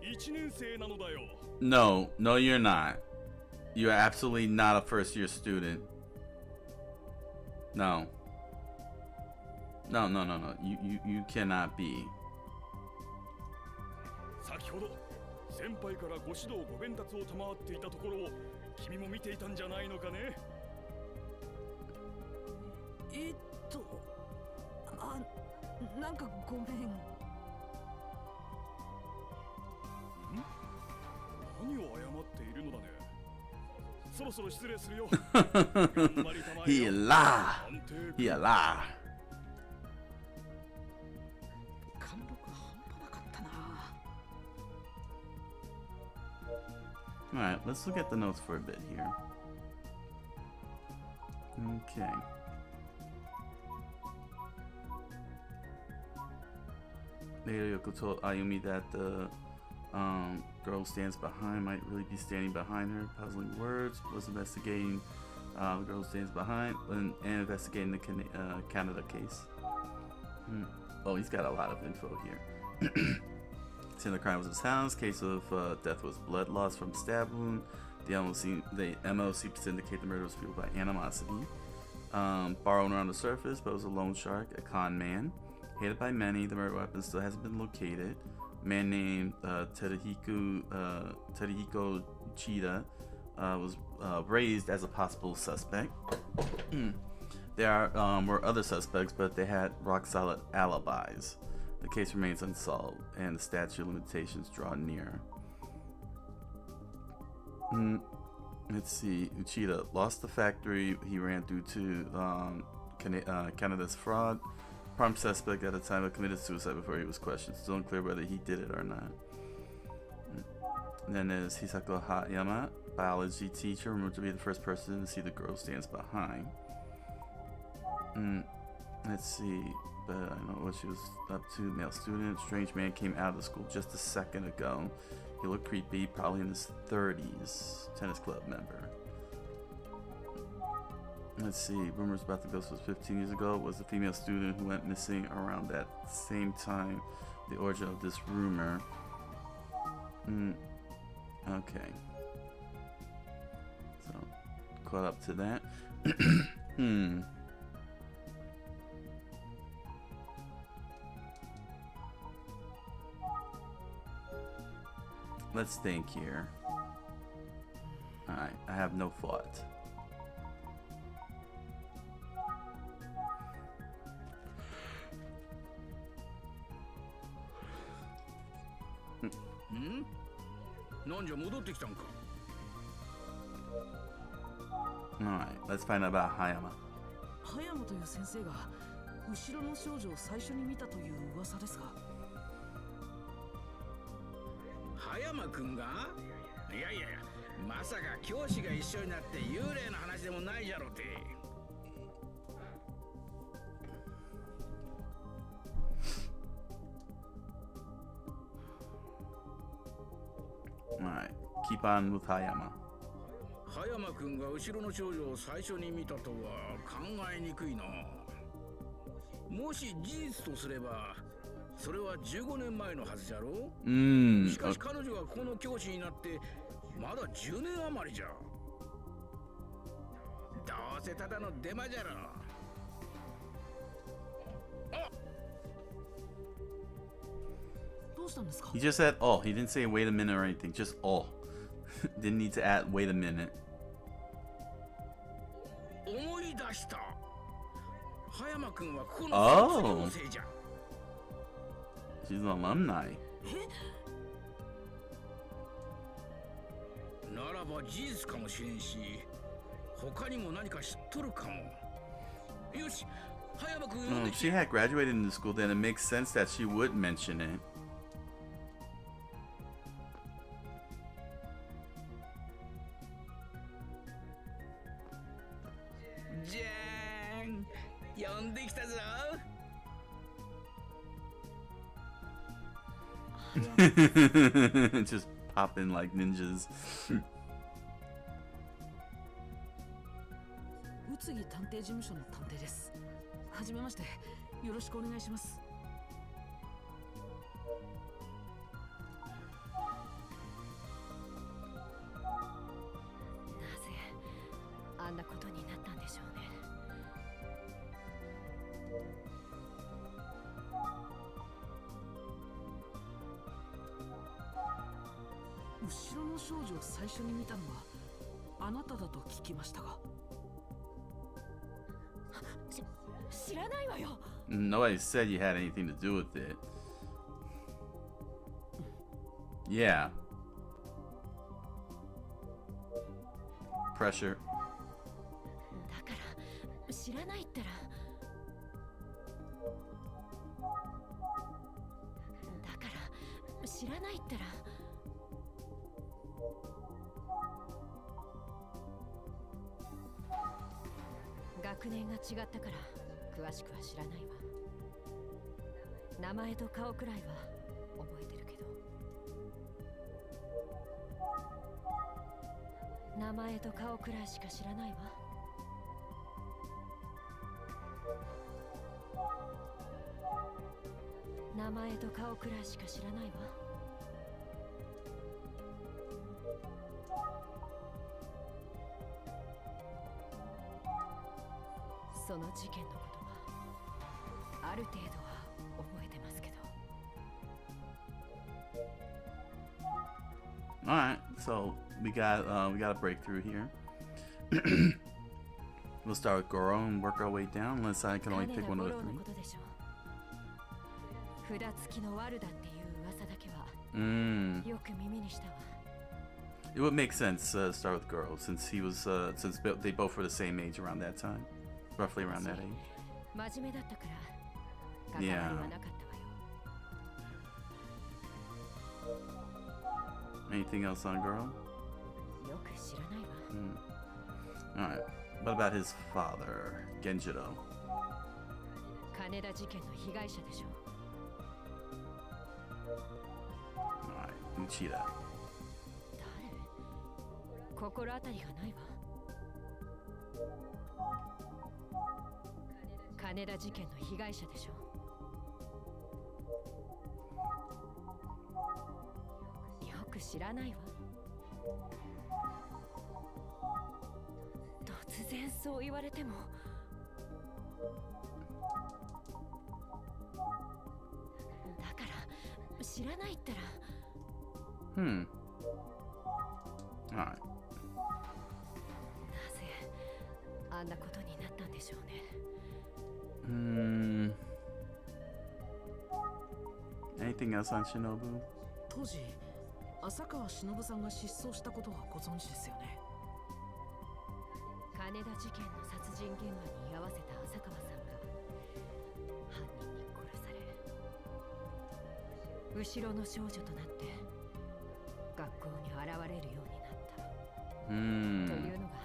Speaker 5: 1年生なのだよ。
Speaker 1: No, you're not. You're absolutely not a first year student. No. You cannot be.
Speaker 5: 先ほど先輩からご指導ご鞭撻を賜っていたところを君も見ていたんじゃないのかね。
Speaker 3: なんかごめん。
Speaker 5: 何を謝っているのだね。そろそろ失礼するよ。
Speaker 1: He a lie. He a lie.
Speaker 3: 貫禄半端なかったな。
Speaker 1: Alright, let's look at the notes for a bit here. Okay. Later, Yoko told Ayumi that the girl stands behind might really be standing behind her. Puzzling words. Was investigating the girl stands behind and investigating the Canada case. Oh, he's got a lot of info here. Saying the crime was his house. Case of death was blood loss from stab wound. The MO seems to indicate the murder was fueled by animosity. Borrowed around the surface, but was a loan shark, a con man. Hated by many, the murder weapon still hasn't been located. A man named Terihiko Uchida was raised as a possible suspect. There were other suspects, but they had rock-solid alibis. The case remains unsolved, and the statute of limitations draw near. Let's see. Uchida lost the factory he ran due to Canada's fraud. Prime suspect at the time had committed suicide before he was questioned. Still unclear whether he did it or not. And then there's Hisako Hayama, biology teacher, rumored to be the first person to see the girl stands behind. Let's see. But I don't know what she was up to. Male student. Strange man came out of the school just a second ago. He looked creepy, probably in his 30s. Tennis club member. Let's see. Rumors about the ghost was 15 years ago. Was the female student who went missing around that same time. The origin of this rumor. Okay. So, caught up to that. Let's think here. Alright, I have no thought. Alright, let's find out about Hayama.
Speaker 3: 葉山という先生が後ろの少女を最初に見たという噂ですが。
Speaker 12: 葉山くんが？いやいや、まさか教師が一緒になって幽霊の話でもないじゃろうて。
Speaker 1: Alright, keep on with Hayama.
Speaker 12: 葉山くんが後ろの少女を最初に見たとは考えにくいな。もし事実とすれば、それは15年前のはずじゃろ。しかし彼女がこの教師になってまだ10年余りじゃ。どうせただのデマじゃろ。
Speaker 1: He just said, oh, he didn't say wait a minute or anything, just oh. Didn't need to add wait a minute. Oh. She's an alumni.
Speaker 12: ならば事実かもしれんし、他にも何か知っとるかも。よし、葉山君呼んで
Speaker 1: If
Speaker 12: きて。
Speaker 1: she had graduated in the school, then it makes sense that she would mention it.
Speaker 12: じゃーん、呼んできたぞ。
Speaker 1: Just pop in like ninjas.
Speaker 3: 宇津木探偵事務所の探偵です。はじめまして。よろしくお願いします。
Speaker 15: なぜあんなことになったんでしょうね。
Speaker 3: 後ろの少女を最初に見たのはあなただと聞きましたが。
Speaker 15: 知らないわよ。
Speaker 1: Nobody said you had anything to do with it. Yeah. Pressure.
Speaker 15: だから知らないったら。だから知らないったら。学年が違ったから詳しくは知らないわ。名前と顔くらいは覚えてるけど。名前と顔くらいしか知らないわ。名前と顔くらいしか知らないわ。その事件のことはある程度は覚えてますけど。
Speaker 1: All right, so we got a breakthrough here. We'll start with Goro and work our way down. Unless I can only pick one of the three.
Speaker 15: 札付きのワルだっていう噂だけは よく耳にしたわ。
Speaker 1: It would make sense to start with Goro since he was since they both were the same age around that time, roughly around that age.
Speaker 15: 真面目だったから関わりはなかったわよ。
Speaker 1: Anything else on Goro?
Speaker 15: よく知らないわ。
Speaker 1: All right. What about his father, Genjiro?
Speaker 15: 金田事件の被害者でしょ。
Speaker 1: All right, Uchida.
Speaker 15: 誰？心当たりがないわ。金田事件の被害者でしょ。よく知らないわ。突然そう言われても。だから知らないったら。
Speaker 1: All right.
Speaker 15: なぜあんなことになったんでしょうね。
Speaker 1: Anything else on Shinobu?
Speaker 3: 当時浅川忍さんが失踪したことはご存知ですよね。
Speaker 15: 金田事件の殺人現場に居合わせた浅川さんが犯人に殺され、後ろの少女となって学校に現れるようになったというのが。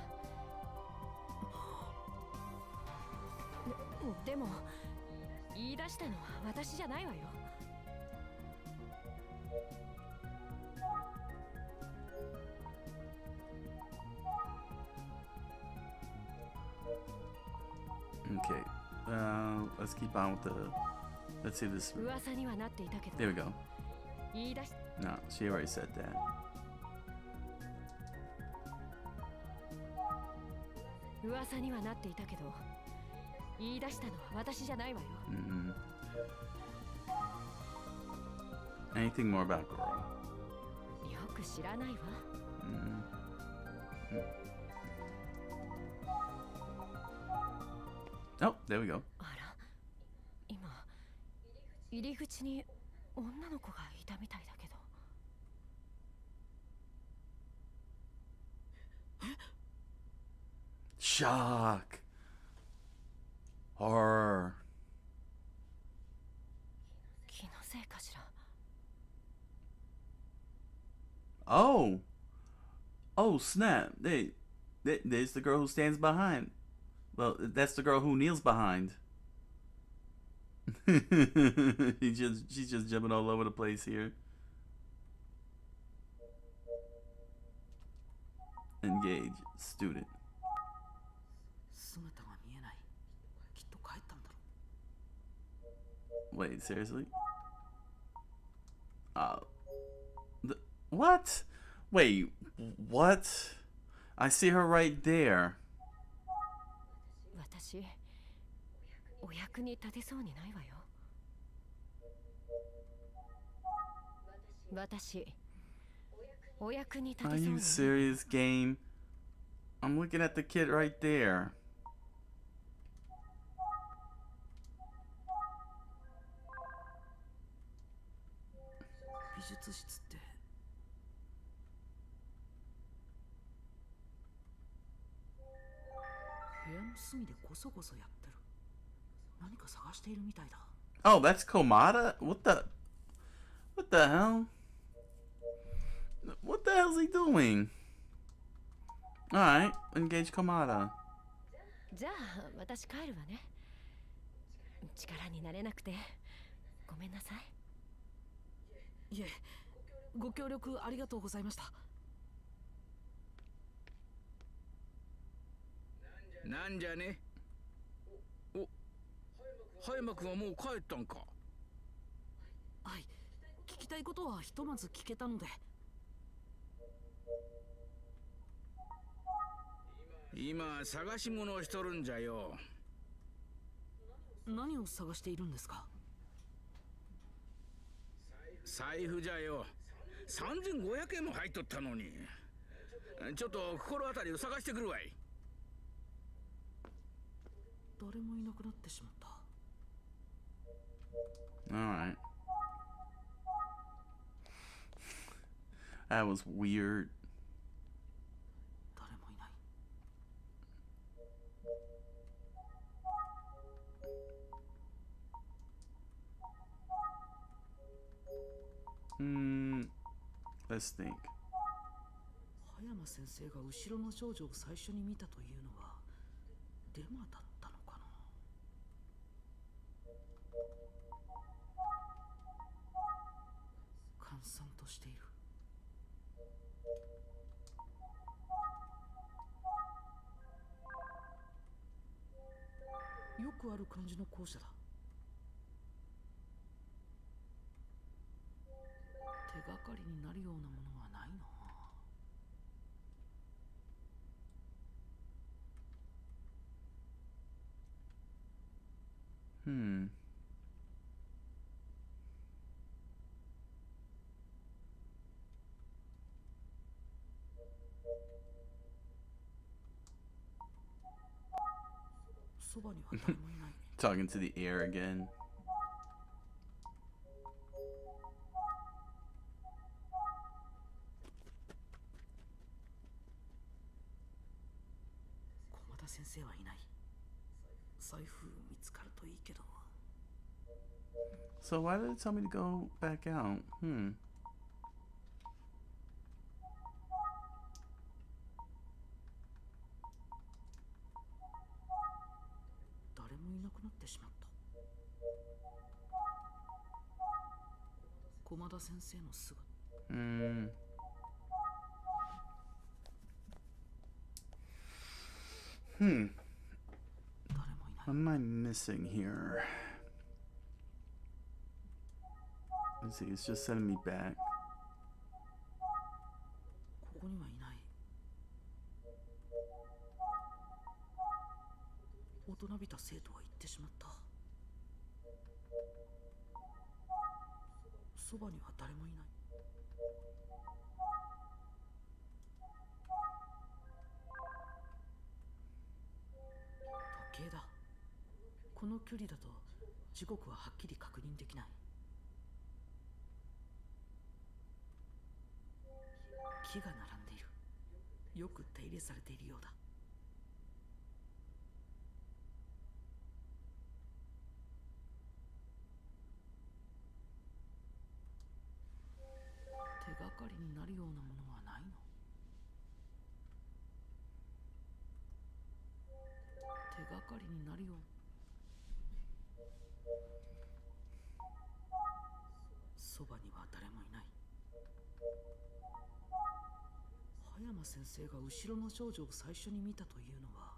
Speaker 15: でも言い出したのは私じゃないわよ。
Speaker 1: Okay. Let's keep on with the. Let's see this.
Speaker 15: 噂にはなっていたけど。
Speaker 1: There we go.
Speaker 15: 言い出し。
Speaker 1: No, she already said that.
Speaker 15: 噂にはなっていたけど、言い出したのは私じゃないわよ。
Speaker 1: Anything more about Goro?
Speaker 15: よく知らないわ。
Speaker 1: Oh, there we go.
Speaker 15: あら、今入り口に女の子がいたみたいだけど。
Speaker 1: Shock. Horror.
Speaker 15: 気のせいかしら。
Speaker 1: Oh. Oh, snap. There's the girl who stands behind. Well, that's the girl who kneels behind. She's just jumping all over the place here. Engage. Student. Wait, seriously? What? Wait, what? I see her right there.
Speaker 15: 私、お役に立てそうにないわよ。私、お役に立てそう
Speaker 1: Are
Speaker 15: にない。
Speaker 1: you serious, game? I'm looking at the kid right there.
Speaker 3: 美術室って部屋の隅でゴソゴソやってる。何か探しているみたいだ。
Speaker 1: Oh, that's Komada? What the hell? What the hell's he doing? Alright, engage Komada.
Speaker 15: じゃあ、私帰るわね。力になれなくてごめんなさい。
Speaker 3: いえ、ご協力ありがとうございました。
Speaker 12: なんじゃね。お、葉山君はもう帰ったんか。
Speaker 3: はい、聞きたいことはひとまず聞けたので。
Speaker 12: 今探し物をしとるんじゃよ。
Speaker 3: 何を探しているんですか？
Speaker 12: 財布じゃよ。3500円も入っとったのに。ちょっと心当たりを探してくるわい。
Speaker 3: 誰もいなくなってしまった。
Speaker 1: Alright. That was weird.
Speaker 3: 誰もいない。
Speaker 1: Let's think.
Speaker 3: 葉山先生が後ろの少女を最初に見たというのはデマだったのかな。閑散としている。よくある感じの校舎だ。手がかりになるようなものはないの。そばには誰もいない。
Speaker 1: Talking to the air again.
Speaker 3: 駒田先生はいない。財布見つかるといいけど。
Speaker 1: So why did it tell me to go back out?
Speaker 3: 誰もいなくなってしまった。駒田先生の姿。
Speaker 1: What am I missing here? Let's see, it's just sending me back.
Speaker 3: ここにはいない。大人びた生徒は行ってしまった。そばには誰もいない。時計だ。この距離だと時刻ははっきり確認できない。木が並んでいる。よく手入れされているようだ。手がかりになるようなものはないの？手がかりになるような。そばには誰もいない。葉山先生が後ろの少女を最初に見たというのは、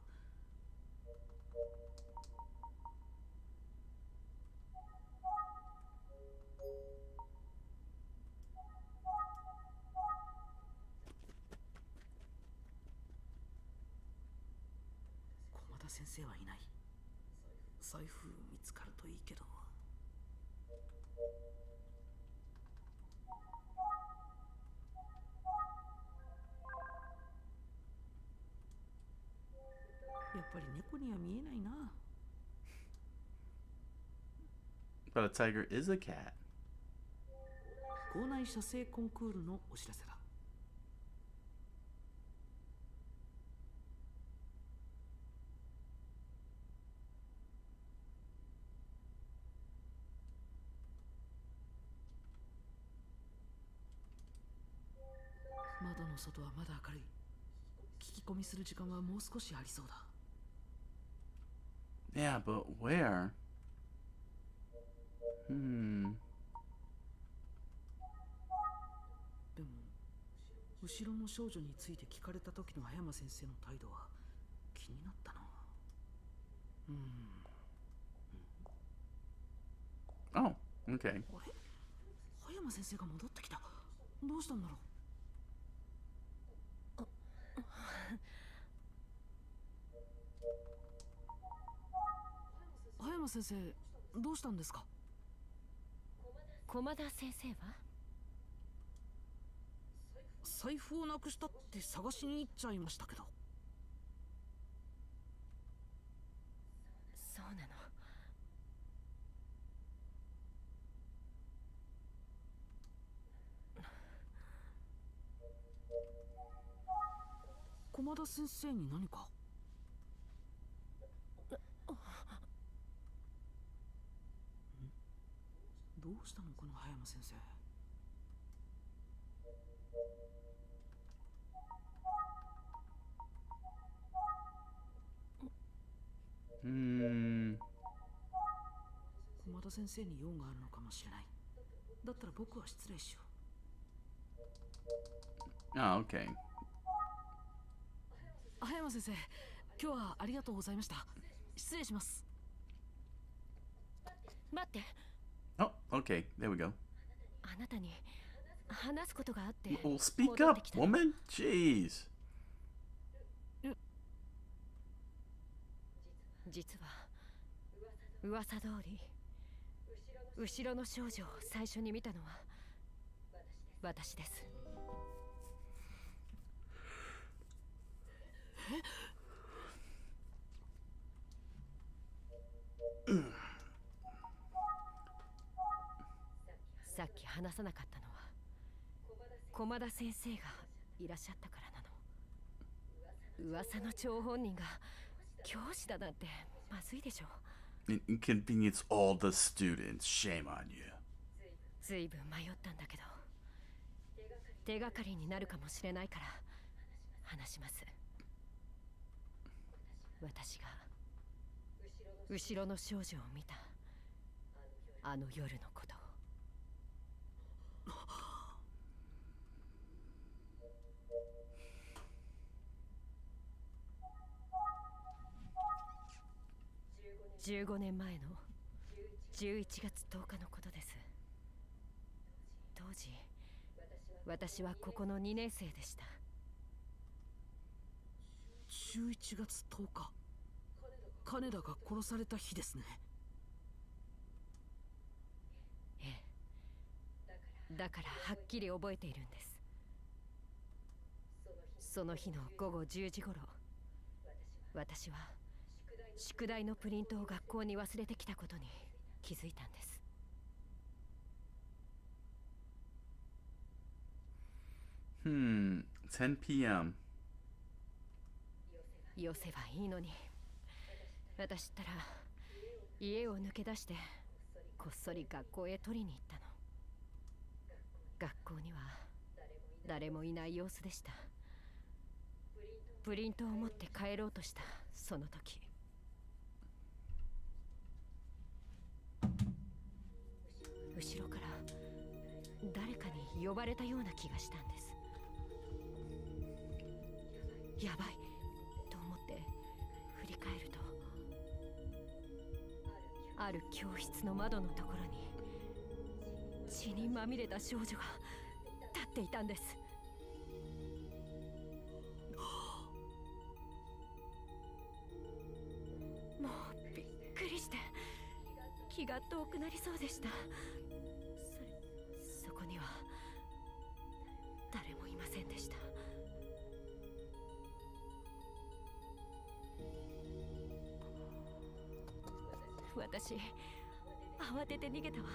Speaker 3: 駒田先生はいない。財布見つかるといいけど。やっぱり猫には見えないな。
Speaker 1: But a tiger is a cat.
Speaker 3: 校内写生コンクールのお知らせだ。窓の外はまだ明るい。聞き込みする時間はもう少しありそうだ。
Speaker 1: Yeah, but where?
Speaker 3: でも後ろの少女について聞かれた時の葉山先生の態度は気になったな。
Speaker 1: Oh, okay.
Speaker 3: あれ？葉山先生が戻ってきた。どうしたんだろう。葉山先生、どうしたんですか？
Speaker 15: 駒田先生は？
Speaker 3: 財布をなくしたって探しに行っちゃいましたけど。
Speaker 15: そうなの。
Speaker 3: 駒田先生に何か？どうしたのこの葉山先生。駒田先生に用があるのかもしれない。だったら僕は失礼しよ
Speaker 1: う。あ、OK。
Speaker 3: 葉山先生、今日はありがとうございました。失礼します。
Speaker 15: 待って。
Speaker 1: Oh, okay. There we go.
Speaker 15: あなたに話すことがあって。
Speaker 1: Well, speak up, woman. Jeez.
Speaker 15: 実は噂通り後ろの少女を最初に見たのは私です。さっき話さなかったのは駒田先生がいらっしゃったからなの。噂の張本人が教師だなんてまずいでしょ。
Speaker 1: Inconvenience all the students. Shame on you.
Speaker 15: ずいぶん迷ったんだけど手がかりになるかもしれないから話します。私が後ろの少女を見たあの夜のことを。15年前の11月10日のことです。当時私はここの2年生でした。
Speaker 3: 11月10日、金田が殺された日ですね。
Speaker 15: ええ。だからはっきり覚えているんです。その日の午後10時頃、私は宿題のプリントを学校に忘れてきたことに気づいたんです。
Speaker 1: 10 p.m.
Speaker 15: よせばいいのに、私ったら家を抜け出してこっそり学校へ取りに行ったの。学校には誰もいない様子でした。プリントを持って帰ろうとしたその時、後ろから誰かに呼ばれたような気がしたんです。やばいと思って振り返ると、ある教室の窓のところに血にまみれた少女が立っていたんです。もうびっくりして気が遠くなりそうでした。そこには誰もいませんでした。私、慌てて逃げたわ。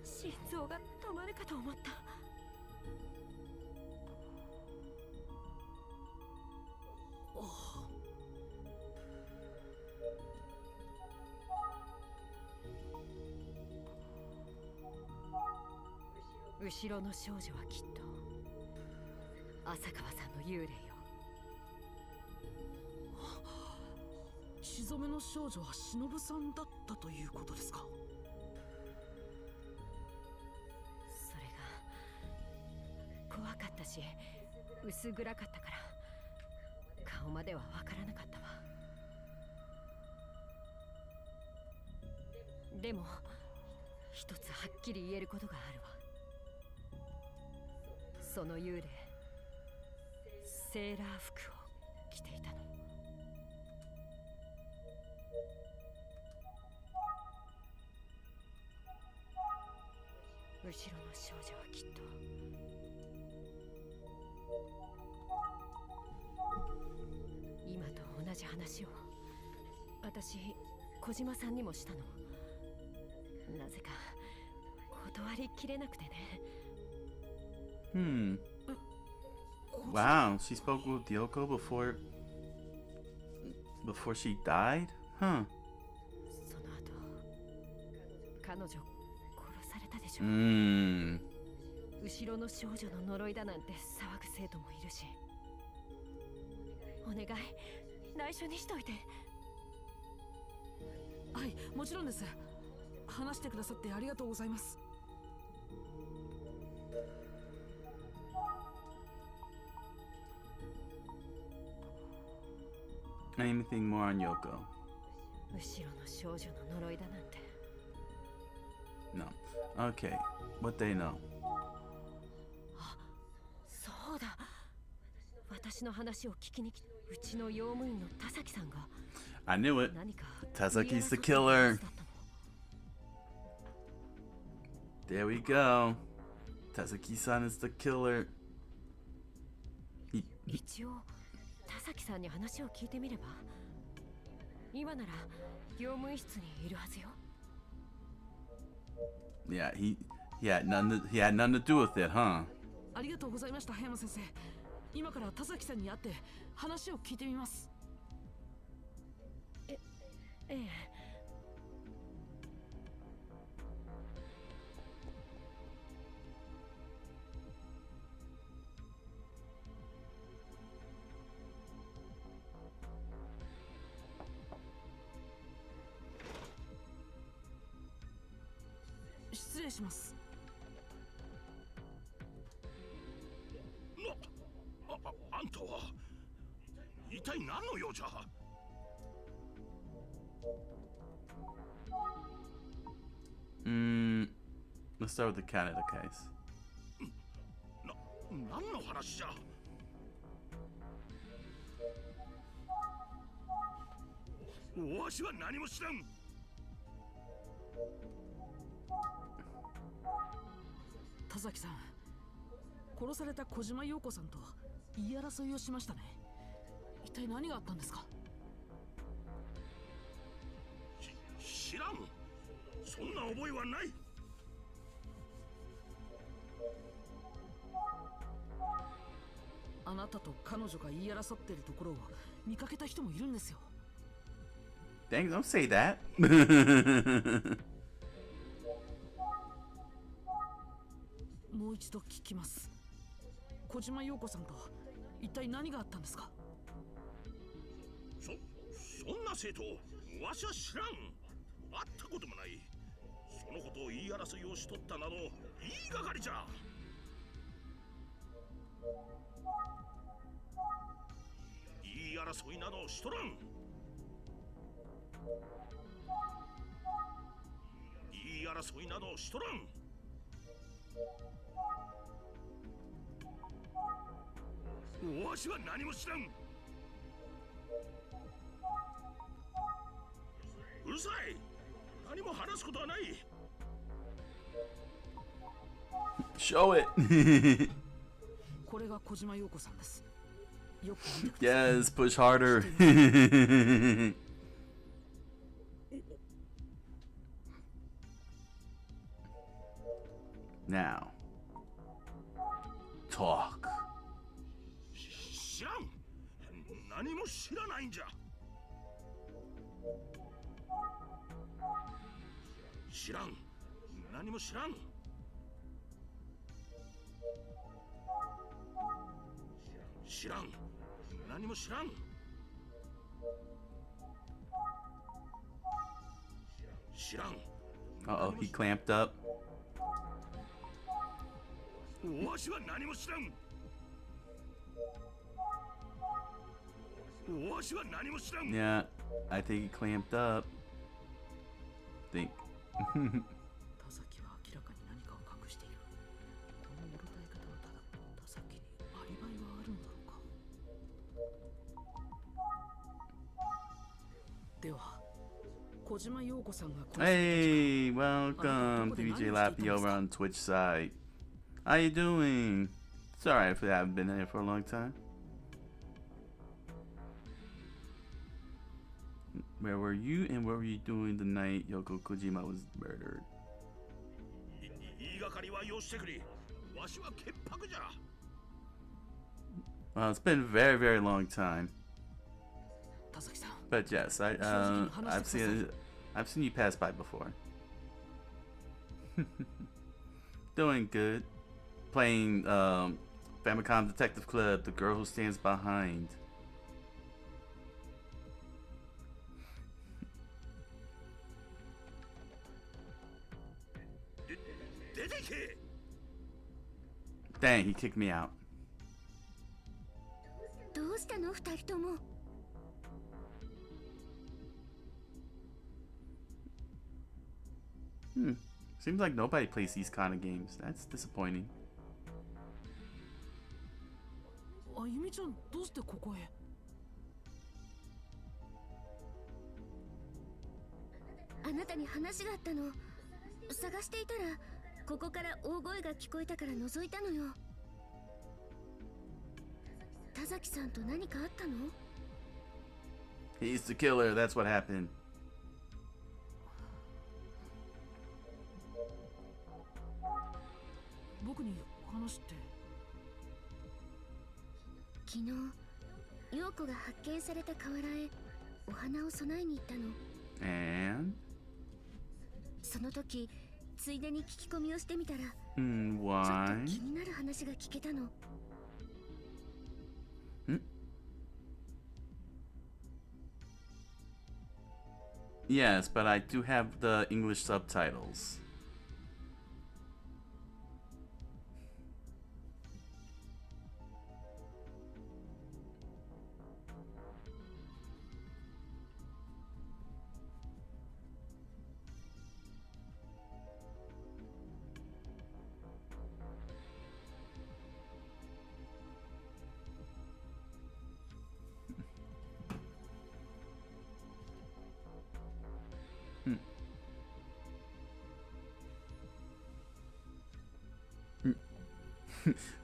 Speaker 15: 心臓が止まるかと思った。後ろの少女はきっと浅川さんの幽霊よ。
Speaker 3: 血染めの少女は忍さんだったということですか？
Speaker 15: それが怖かったし薄暗かったから顔まではわからなかったわ。でも一つはっきり言えることがあるわ。その幽霊、セーラー服を着ていたの。後ろの少女はきっと今と同じ話を私、小島さんにもしたの。なぜか断りきれなくてね。
Speaker 1: Wow, she spoke with Yoko before she died? Huh.
Speaker 15: その後、彼女殺されたでしょ。後ろの少女の呪いだなんて騒ぐ生徒もいるし。お願い、内緒にしといて。
Speaker 3: はい、もちろんです。話してくださってありがとうございます。
Speaker 1: Anything more on Yoko?
Speaker 15: 後ろの少女の呪いだなんて。
Speaker 1: No. Okay. What they know?
Speaker 15: あ、そうだ。私の話を聞きに来たうちの用務員の田崎さんが。
Speaker 1: I knew it. Tasaki's the killer. There we go. Tasaki-san is the killer.
Speaker 15: 一応田崎さんに話を聞いてみれば。今なら業務室にいるはずよ。
Speaker 1: Yeah, he had nothing to do with it, huh?
Speaker 3: ありがとうございました、葉山先生。今から田崎さんに会って話を聞いてみます。
Speaker 15: ええ。
Speaker 3: 失礼します。
Speaker 5: あんたは一体何の用じゃ。
Speaker 1: Let's start with the Canada case.
Speaker 5: 何の話じゃ。わしは何も知らん。
Speaker 3: 崎さん、殺された小島陽子さんと言い争いをしましたね。一体何があったんですか？
Speaker 5: 知らん。そんな覚えはない。
Speaker 3: あなたと彼女が言い争っているところを見かけた人もいるんですよ。
Speaker 1: Dang, don't say that.
Speaker 3: もう一度聞きます。小島陽子さんと一体何があったんですか？
Speaker 5: そんな生徒わしは知らん。会ったこともない。そのことを言い争いをしとったなど言いがかりじゃ。言い争いなどしとらん。言い争いなどしとらん。わしは何も知らん。うるさい。何も話すことはない。
Speaker 1: Show it.
Speaker 3: これが小島陽子さんです。よく見てください。
Speaker 1: Yes, push harder. Now, talk.
Speaker 5: 知らん。何も知らないんじゃ。知らん。何も知らん。知らん。何も知らん。知らん。
Speaker 1: Uh-oh, he clamped up.
Speaker 5: わしは何も知らん。わしは何も知らん。
Speaker 1: Yeah, I think he clamped up. Think.
Speaker 3: 田崎は明らかに何かを隠している。このもろたえ方はただ田崎にアリバイはあるのだろうか。では小島陽子さんが
Speaker 1: Hey, welcome to DJ Lappy over on Twitch side. How you doing? Sorry if I haven't been here for a long time. Where were you and what were you doing the night Yoko Kojima was murdered? Well, it's been a very, very long time. But yes, I've seen you pass by before. Doing good. Playing Famicom Detective Club, The Girl Who Stands Behind. Dang, he kicked me out.
Speaker 9: どうしたの二人とも。
Speaker 1: Seems like nobody plays these kind of games. That's disappointing.
Speaker 3: あゆみちゃん、どうしてここへ？
Speaker 9: あなたに話があったの。探していたらここから大声が聞こえたから覗いたのよ。田崎さんと何かあったの？
Speaker 1: He's the killer. That's what happened.
Speaker 3: 僕に話って。
Speaker 9: 昨日陽子が発見された河原へお花を供えに行ったの。
Speaker 1: And?
Speaker 9: その時ついでに聞き込みをしてみたら、ちょっと
Speaker 1: Why?
Speaker 9: 気になる話が聞けたの。
Speaker 1: Yes, but I do have the English subtitles.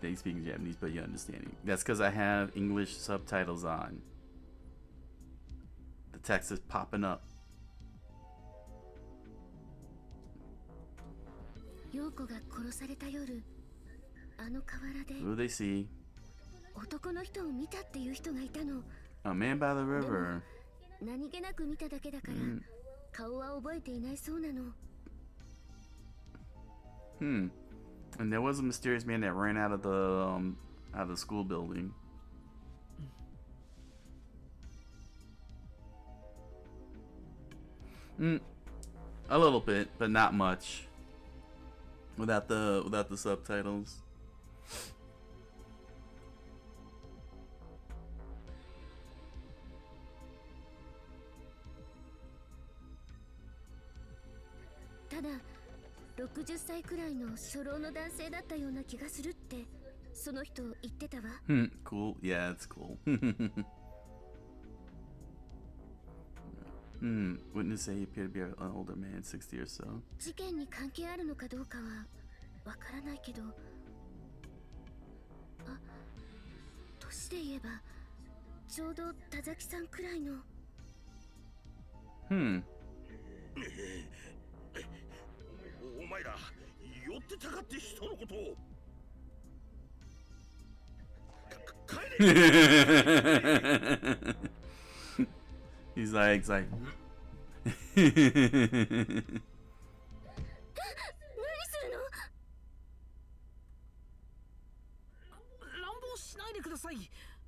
Speaker 1: They speak Japanese, but you understand it. That's because I have English subtitles on. The text is popping up. Who they see? A man by the river. And there was a mysterious man that ran out of the school building. A little bit, but not much. Without the subtitles. Cool. Yeah, it's cool. Witness say he appeared to be an older man, 60 or so. He's like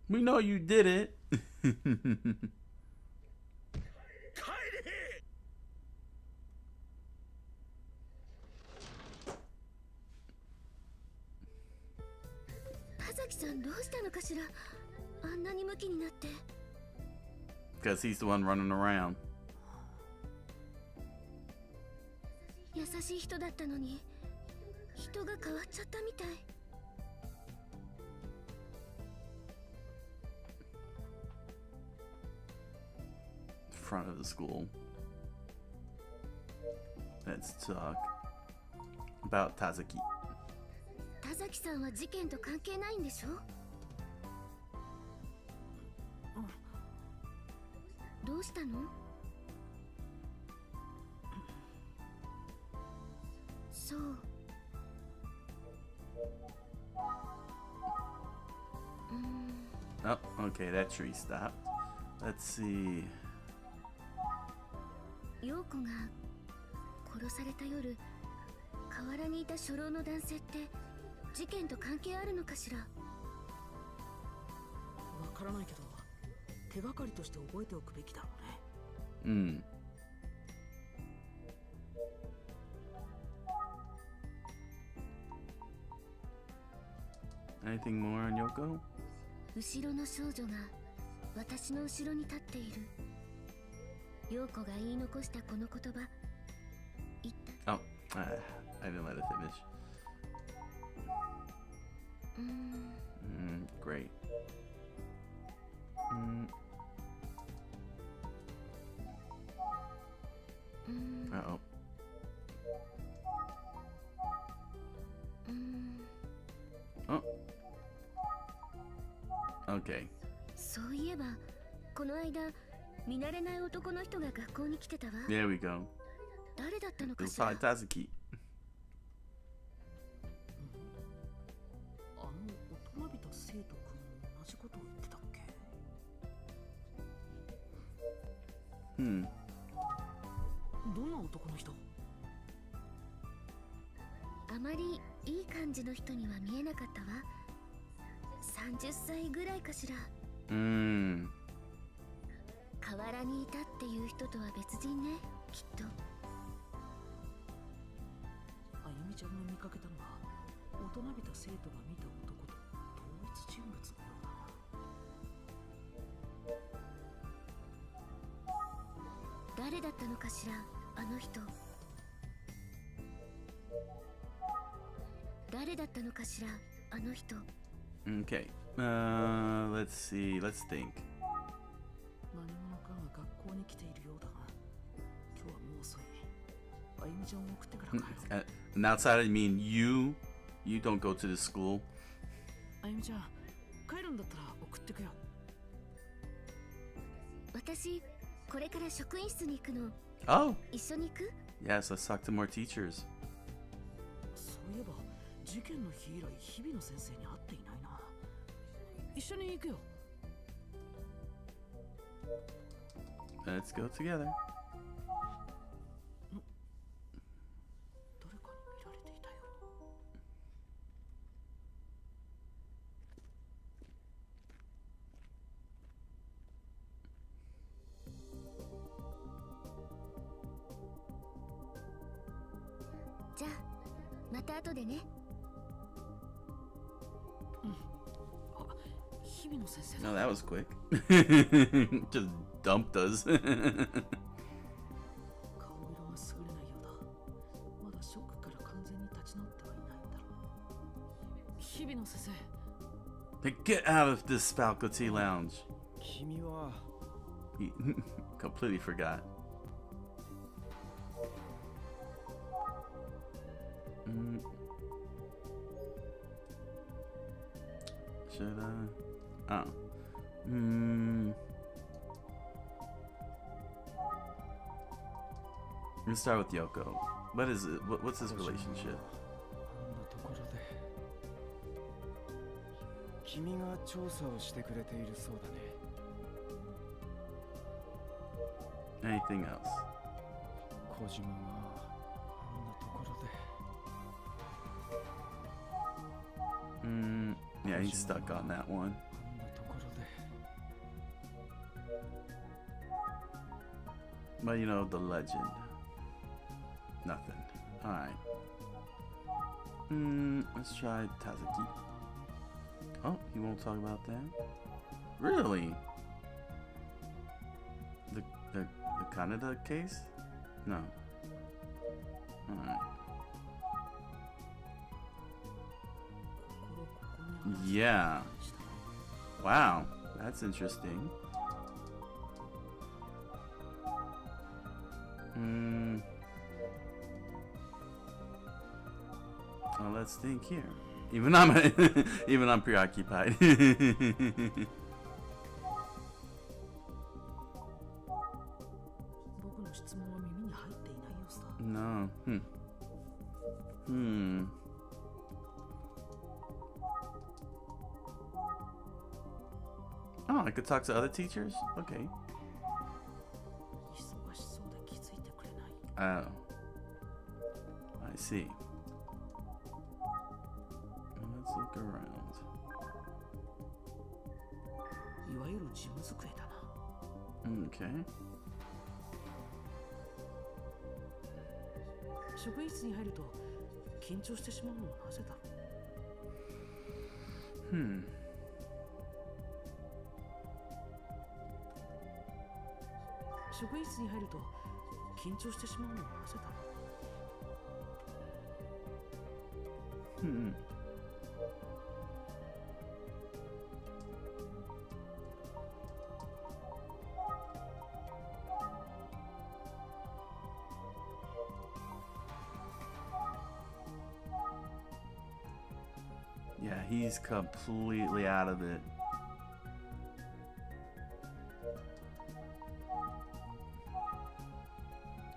Speaker 1: we know you did it. Because he's the one running around. Front of the school. Let's talk about Tazaki. Oh, okay, that tree stopped. Let's see.
Speaker 9: 陽子が殺された夜、河原にいた初老の男性って事件と関係あるのかしら。わ
Speaker 3: からないけど、手がかりとして覚えておくべきだろうね。
Speaker 1: Anything more on Yoko?
Speaker 9: 後ろの少女が私の後ろに立っている。陽子が言い残したこの言葉。言った。
Speaker 1: Oh, I didn't let it finish. Great. Uh-oh. Oh. Okay.
Speaker 9: そういえば、この間、見慣れない男の人が学校に来てたわ。
Speaker 1: There we go.
Speaker 9: 誰だったのかしら。
Speaker 1: It was probably Tazaki.
Speaker 3: あの大人びた生徒君、同じことを言ってたっけ？どんな男の人？
Speaker 9: あまりいい感じの人には見えなかったわ。30歳ぐらいかしら。河原にいたっていう人とは別人ね、きっと。
Speaker 3: あゆみちゃんが見かけたのは、大人びた生徒が見た男と同一人物のようだな。
Speaker 9: 誰だったのかしら、あの人。誰だったのかしら、あの人。
Speaker 1: Okay. Let's see. Let's think.
Speaker 3: 何者かが学校に来ているようだが、今日はもう遅い。あゆみちゃんを送ってから帰ろう。
Speaker 1: And outside of me and you don't go to the school.
Speaker 3: あゆみちゃん、帰るんだったら送ってくよ。
Speaker 9: 私、これから職員室に行くの。
Speaker 1: Oh!
Speaker 9: 一緒に行く？
Speaker 1: Yes, let's talk to more teachers.
Speaker 3: そういえば、事件の日以来、日々の先生に会っていないな。一緒に行くよ。
Speaker 1: Let's go together.
Speaker 3: 誰かに見られていたよ。
Speaker 9: じゃあ、また後でね。
Speaker 3: 日々の先生だ。
Speaker 1: No, that was quick. Just dumped us.
Speaker 3: 顔色が優れないようだ。まだショックから完全に立ち直ってはいないんだろう。日々の先生。
Speaker 1: Hey, get out of this faculty lounge.
Speaker 8: 君は
Speaker 1: He completely forgot. Should I? Oh. Let's start with Yoko. What is it? What's his relationship?
Speaker 8: あんなところで君が調査をしてくれているそうだね。
Speaker 1: Anything else?
Speaker 8: 小島があんなところで
Speaker 1: Yeah, he's stuck on that one.
Speaker 8: あんなところで
Speaker 1: But you know, the legend. Nothing. Alright. Let's try Tazuki. Oh, he won't talk about that? Really? The Canada case? No. Alright. Yeah. Wow, that's interesting. Well, let's think here. Even I'm preoccupied. No. Oh, I could talk to other teachers? Okay. Oh. I see. Let's look around. Okay.
Speaker 3: 職員室に入ると緊張してしまうのはなぜだろう。職員室に入ると緊張してしまうのはなぜだろう。
Speaker 1: Yeah, he's completely out of it.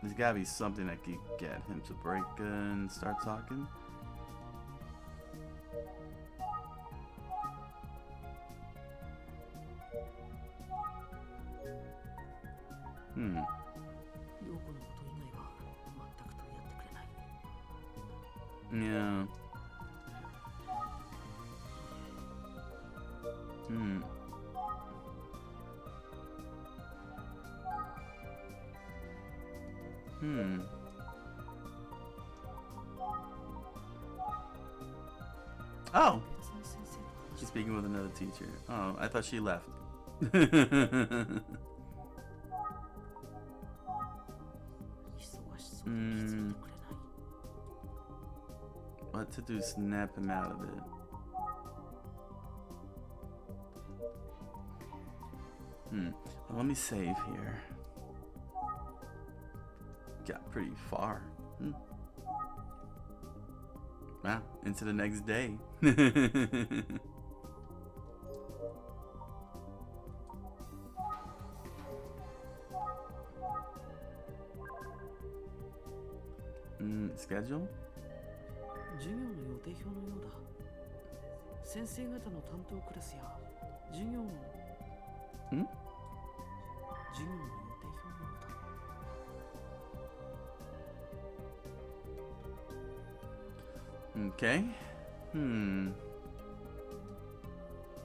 Speaker 1: There's gotta be something that could get him to break and start talking. Yeah. Oh! She's speaking with another teacher. Oh, I thought she left. What to do? Snap him out of it. Well, let me save here. Got pretty far. Wow, into the next day. schedule?
Speaker 3: 授業の予定表のようだ。先生方の担当クラスや授業の授業の予定表のようだ。
Speaker 1: Okay.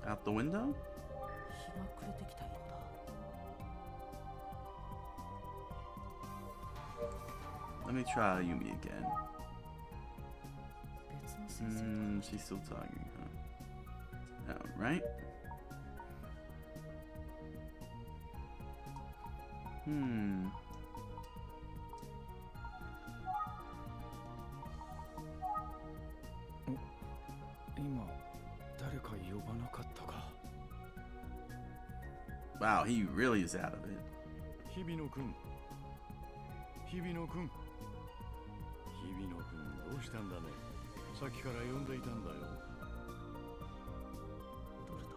Speaker 1: Out the window?
Speaker 3: 日が暮れてきたようだ。
Speaker 1: Let me try Yumi again.
Speaker 3: 別の先生と
Speaker 1: She's still talking, huh? Alright. Hmm.
Speaker 8: 今誰か呼ばなかったか。
Speaker 1: Wow, he really is out of it.
Speaker 5: 日比野くん。日比野くん。日比野くん、どうしたんだね。さっきから呼んでいたんだよ。
Speaker 3: どれだ。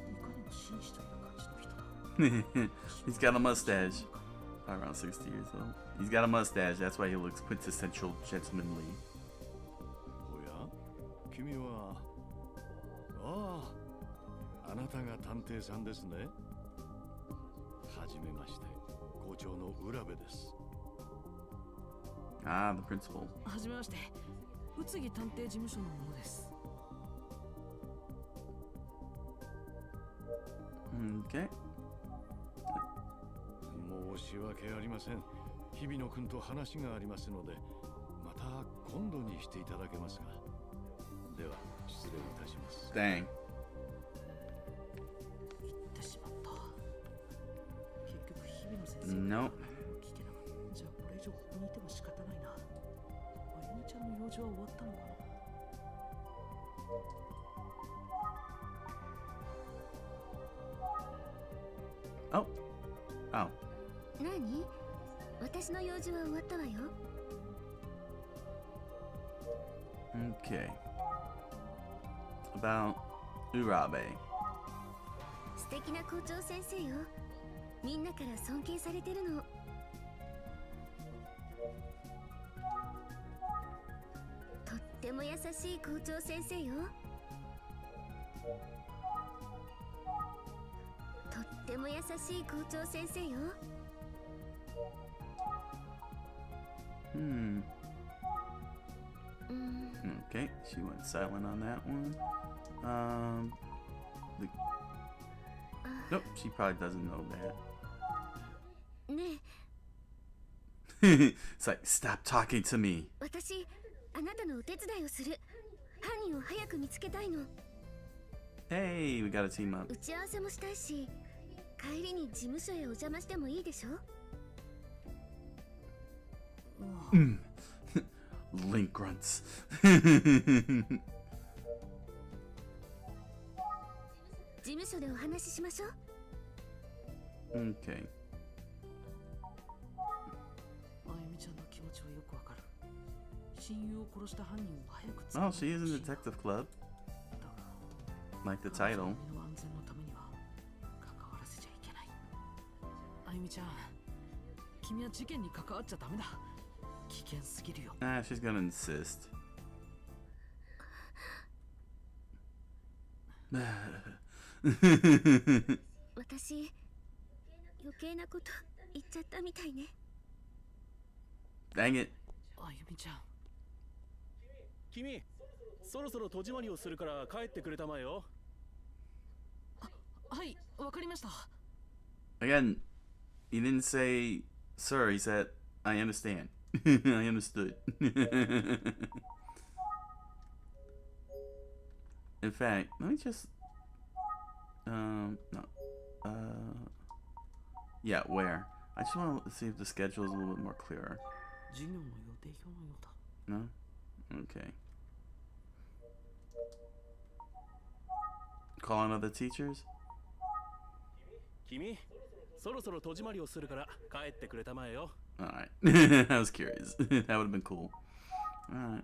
Speaker 3: いかにも紳士という感じの人だ。
Speaker 1: He's got a mustache. Around 60 years old. He's got a mustache. That's why he looks quintessential gentlemanly.
Speaker 5: おや、君は。ああ、あなたが探偵さんですね。はじめまして、校長の浦部です。
Speaker 1: Ah, the principal.
Speaker 3: はじめまして、宇津木探偵事務所の者です。
Speaker 1: Okay.
Speaker 5: 申し訳ありません。日比野くんと話がありますので、また今度にしていただけますか。では、失礼いたします。
Speaker 1: Dang.
Speaker 3: 行ってしまった。結局、日比野先生
Speaker 1: No.
Speaker 3: 聞けなかった。じゃあ、これ以上ここにいても仕方ないな。あゆみちゃんの用事は終わったのかな。
Speaker 1: Oh. Oh.
Speaker 9: 何？私の用事は終わったわよ。
Speaker 1: Okay. About Urabe.
Speaker 9: 素敵な校長先生よ。みんなから尊敬されてるの。とっても優しい校長先生よ。とっても優しい校長先生よ。
Speaker 1: Okay, she went silent on that one. Nope, she probably doesn't know that.
Speaker 9: ね
Speaker 1: え。It's like, stop talking to me.
Speaker 9: 私、あなたのお手伝いをする。犯人を早く見つけたいの。
Speaker 1: Hey, we gotta team up.
Speaker 9: 打ち合わせもしたいし、帰りに事務所へお邪魔してもいいでしょ
Speaker 1: ？Link grunts.
Speaker 9: 事務所でお話ししましょう。
Speaker 1: Okay.
Speaker 3: あゆみちゃんの気持ちはよくわかる。親友を殺した犯人を早く捕
Speaker 1: Oh,
Speaker 3: まえて
Speaker 1: she is
Speaker 3: ほし
Speaker 1: in
Speaker 3: い
Speaker 1: the
Speaker 3: な。
Speaker 1: Detective Club.
Speaker 3: だが
Speaker 1: Like the
Speaker 3: 彼
Speaker 1: title.
Speaker 3: 女の身の安全のためには関わらせちゃいけない。あゆみちゃん、君は事件に関わっちゃダメだ。危険すぎるよ。
Speaker 1: Ah, she's gonna insist.
Speaker 9: 私、余計なこと言っちゃったみたいね。
Speaker 1: Dang it.
Speaker 3: あゆみちゃん。
Speaker 16: 君、そろそろ戸締まりをするから帰ってくれたまえよ。
Speaker 3: はい、わかりました。
Speaker 1: Again, he didn't say, sir, he said, I understand. I understood. In fact, let me just, no, yeah, where? I just want to see if the schedule is a little bit more clearer.
Speaker 3: 授業の予定表のようだ。
Speaker 1: No? Okay. Call on other teachers?
Speaker 16: 君、そろそろ戸締まりをするから帰ってくれたまえよ。
Speaker 1: Alright. I was curious. That would have been cool. Alright.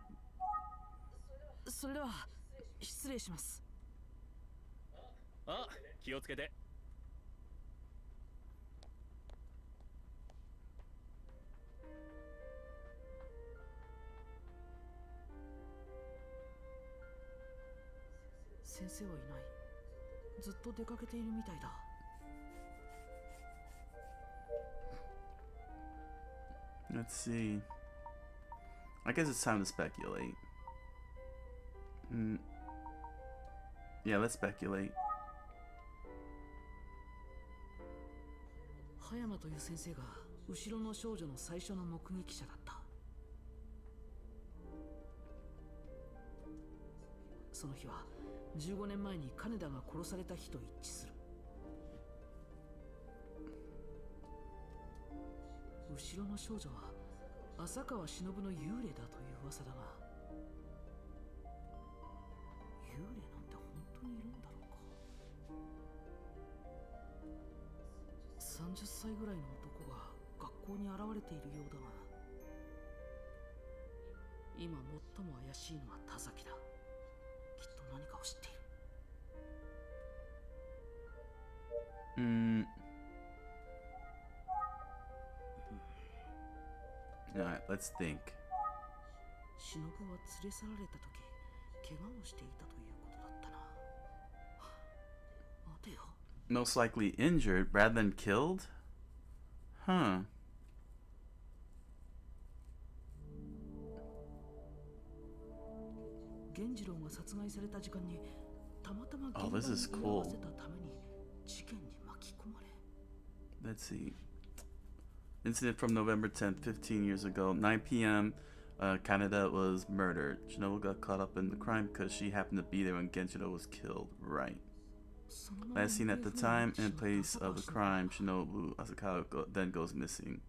Speaker 3: それでは失礼します。
Speaker 16: あ、気をつけて。
Speaker 3: 先生はいない。ずっと出かけているみたいだ。
Speaker 1: Let's see. I guess it's time to speculate. Yeah, let's speculate.
Speaker 3: 葉山という先生が後ろの少女の最初の目撃者だった。その日は15年前に金田が殺された日と一致する。後ろの少女は浅川忍の幽霊だという噂だが、幽霊なんて本当にいるんだろうか。30歳ぐらいの男が学校に現れているようだが、今最も怪しいのは田崎だ。きっと何かを知っている。
Speaker 1: Alright, let's think.
Speaker 3: 忍は連れ去られた時、怪我をしていたということだったな。待てよ。
Speaker 1: Most likely injured rather than killed? Huh.
Speaker 3: Oh,
Speaker 1: this is cool. Let's see. Incident from November 10th, 15 years ago, 9 p.m. Kaneda was murdered. Shinobu got caught up in the crime because she happened to be there when Genshiro was killed. Right. Last seen at the time and place of the crime, Shinobu Asakawa then goes missing.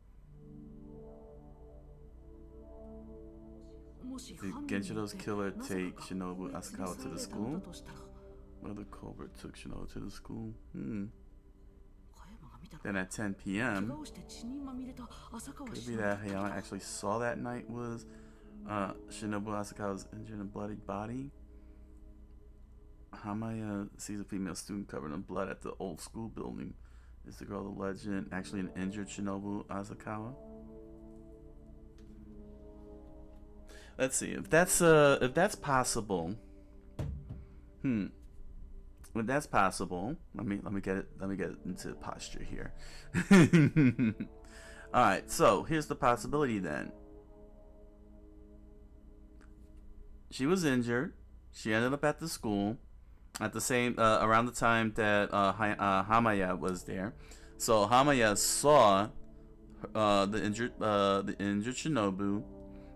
Speaker 1: Did Genshiro's killer take Shinobu Asakawa to the school? Another culprit took Shinobu to the school. Then at 10 p.m. could be that Hayama actually saw that night was Shinobu Asakawa's injured and bloody body. Hamaya sees a female student covered in blood at the old school building. Is the girl the legend actually an injured Shinobu Asakawa? Let's see if that's possible. If that's possible, let me get into posture here. All right, so here's the possibility then. She was injured. She ended up at the school at the same around the time that Hamaya was there. So Hamaya saw the injured Shinobu,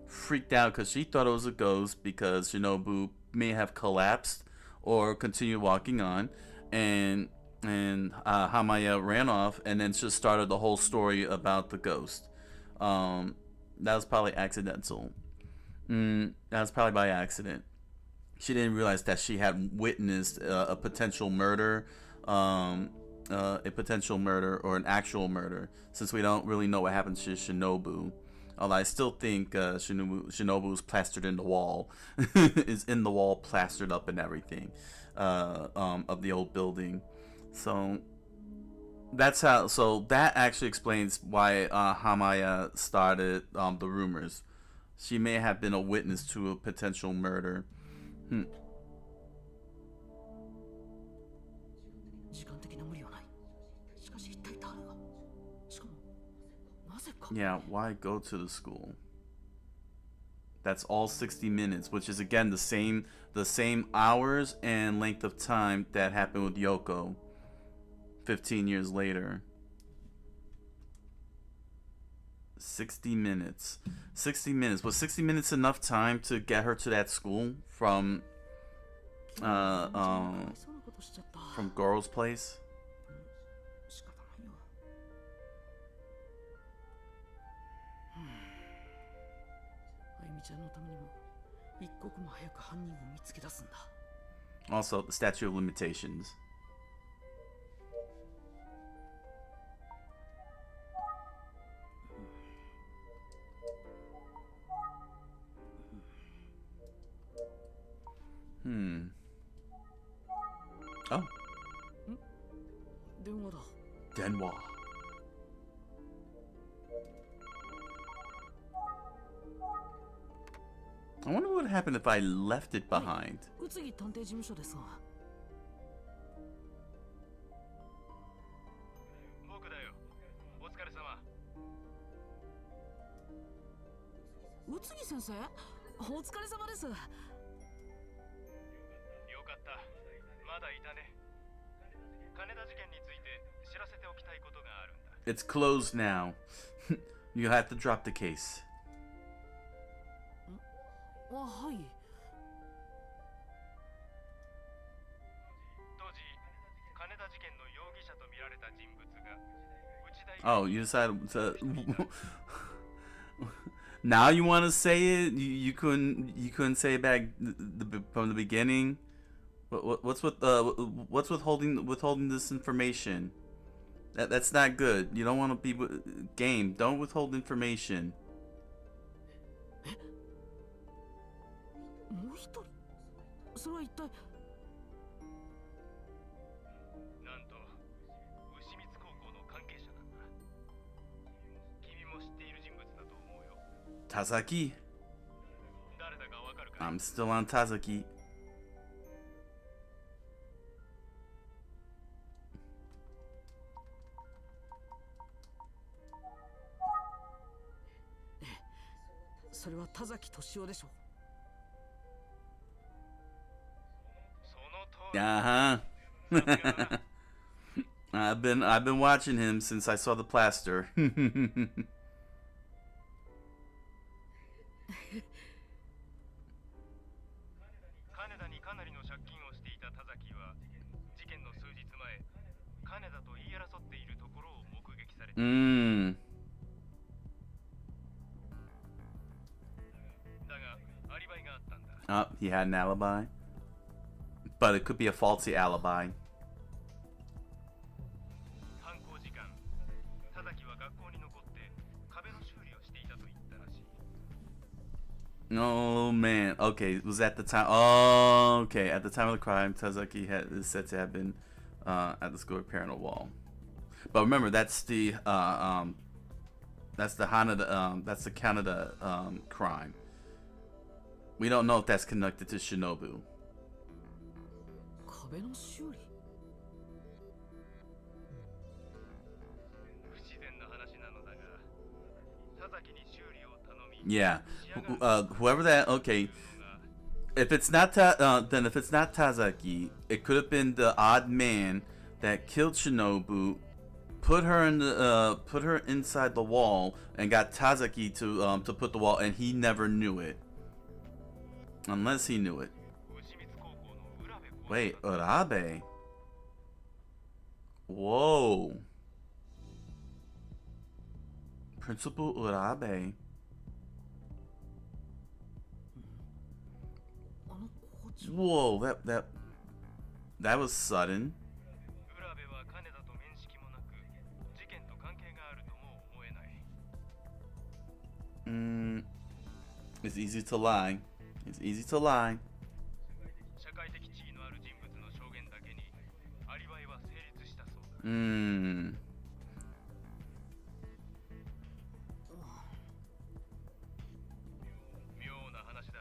Speaker 1: freaked out because she thought it was a ghost because Shinobu may have collapsed or continued walking on, and Hamaya ran off and then just started the whole story about the ghost. That was probably accidental. That was probably by accident. She didn't realize that she had witnessed a potential murder, or an actual murder, since we don't really know what happened to Shinobu. Although I still think Shinobu's plastered in the wall, is in the wall, plastered up and everything, of the old building. So that's how. So that actually explains why Hamaya started the rumors. She may have been a witness to a potential murder. Yeah, why go to the school? That's all 60 minutes, which is again the same hours and length of time that happened with Yoko 15 years later. 60 minutes. 60 minutes. Was 60 minutes enough time to get her to that school from Goro's place? Also, the statute of limitations. Oh. Denwa. I wonder what would happen if I left it behind.
Speaker 3: 次先生、お疲れ様です。
Speaker 4: よかった。まだいたね。金田事件について知らせておきたいことがあるんだ。
Speaker 1: It's closed now. You have to drop the case.
Speaker 3: はい。
Speaker 4: 当時、金田事件の容疑者と見られた人物が
Speaker 1: Oh, you decided to. Now you want to say it? You couldn't say it back from the beginning. What's withholding this information? That's not good. You don't want to be game. Don't withhold information.
Speaker 3: もう一人。それは一体。
Speaker 4: なんと牛光高校の関係者なんだ。君も知っている人物だと思うよ。
Speaker 1: Tazaki.
Speaker 4: 誰だかわかるか？
Speaker 1: I'm still on Tazaki.
Speaker 3: それは田崎俊夫でしょう。
Speaker 1: Uh-huh. I've been watching him since I saw the plaster.
Speaker 4: 金田にかなりの借金をしていた田崎は事件の数日前、金田と言い争っているところを目撃されている。だがアリバイがあったんだ。
Speaker 1: Oh, he had an alibi. But it could be a faulty alibi. Oh man. Okay, it was at the time. Oh, okay. At the time of the crime, Tazaki is said to have been at the school repairing a wall. But remember, that's the Hanada, that's the Canada crime. We don't know if that's connected to Shinobu.
Speaker 3: 壁の修理。
Speaker 4: 不自然な話なのだが、田崎に修理を頼み。
Speaker 1: Yeah, whoever that. Okay, if it's not then if it's not Tazaki, it could have been the odd man that killed Shinobu, put her inside the wall, and got Tazaki to put the wall, and he never knew it, unless he knew it. Wait, Urabe. Whoa. Principal Urabe. Whoa, that was sudden. It's easy to lie. It's easy to lie.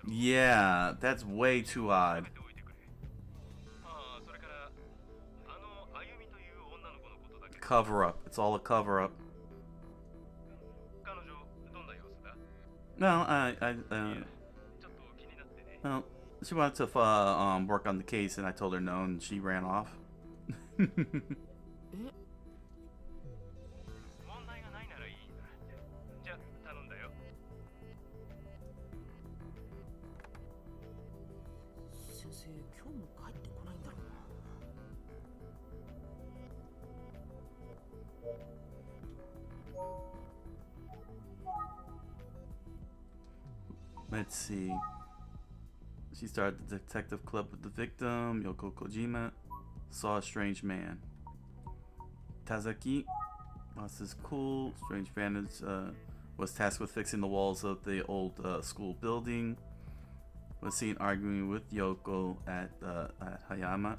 Speaker 1: Yeah, that's way too odd. Cover up. It's all a cover up. No, well, she wanted to work on the case, and I told her no, and she ran off. Let's see. She started the detective club with the victim, Yoko Kojima. Saw a strange man. Tazaki lost his cool. Strange man was tasked with fixing the walls of the old school building. Was seen arguing with Yoko at Hayama.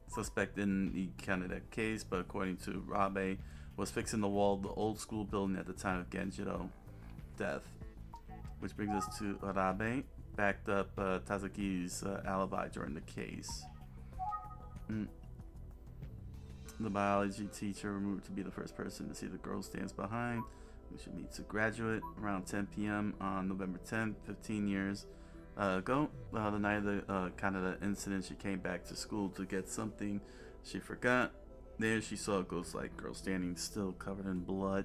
Speaker 1: Suspect in the Canada case, but according to Rabe, was fixing the wall of the old school building at the time of Genjiro death. Which brings us to Rabe, backed up Tazaki's alibi during the case. The biology teacher, rumored to be the first person to see the girl stands behind meets a graduate around 10 p.m. on November 10th, 15 years ago. The night of the kind of the incident, she came back to school to get something she forgot. There she saw a ghost-like girl standing still, covered in blood.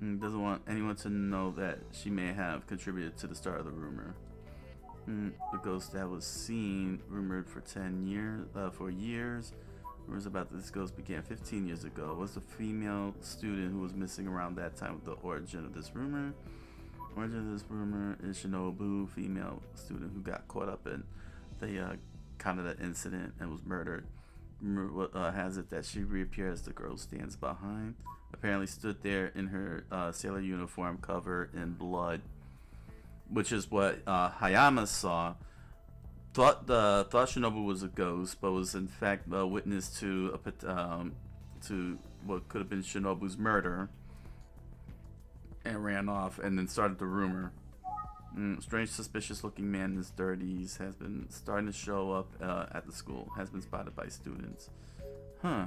Speaker 1: And doesn't want anyone to know that she may have contributed to the start of the rumor. The ghost that was seen, rumored for 10 years, for years. Rumors about this ghost began 15 years ago. Was the female student who was missing around that time with the origin of this rumor? Origin of this rumor is Shinobu, female student who got caught up in the kind of the incident and was murdered. Rumor has it that she reappeared as the girl stands behind. Apparently stood there in her sailor uniform covered in blood, which is what Hayama saw. Thought Shinobu was a ghost, but was in fact a witness to what could have been Shinobu's murder, and ran off, and then started the rumor. Strange, suspicious-looking man in his 30s has been starting to show up at the school. Has been spotted by students. Huh.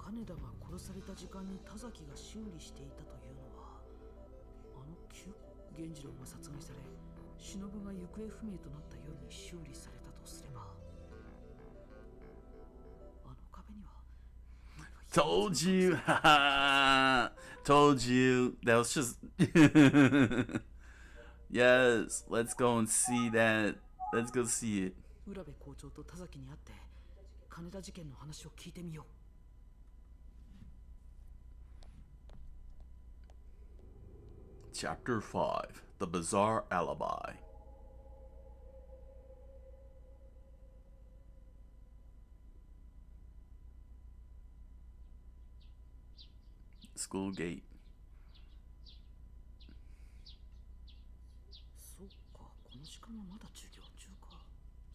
Speaker 3: 金田が殺された時間に田崎が修理していたというのは源次郎が殺害され忍が行方不明となった夜に修理されたとすれば壁には
Speaker 1: Told you. Told you. That was just Yes, let's go and see that. Let's go see it.
Speaker 3: 浦部校長と田崎に会って金田事件の話を聞いてみよう。
Speaker 1: Chapter 5 The Bizarre Alibi. School gate.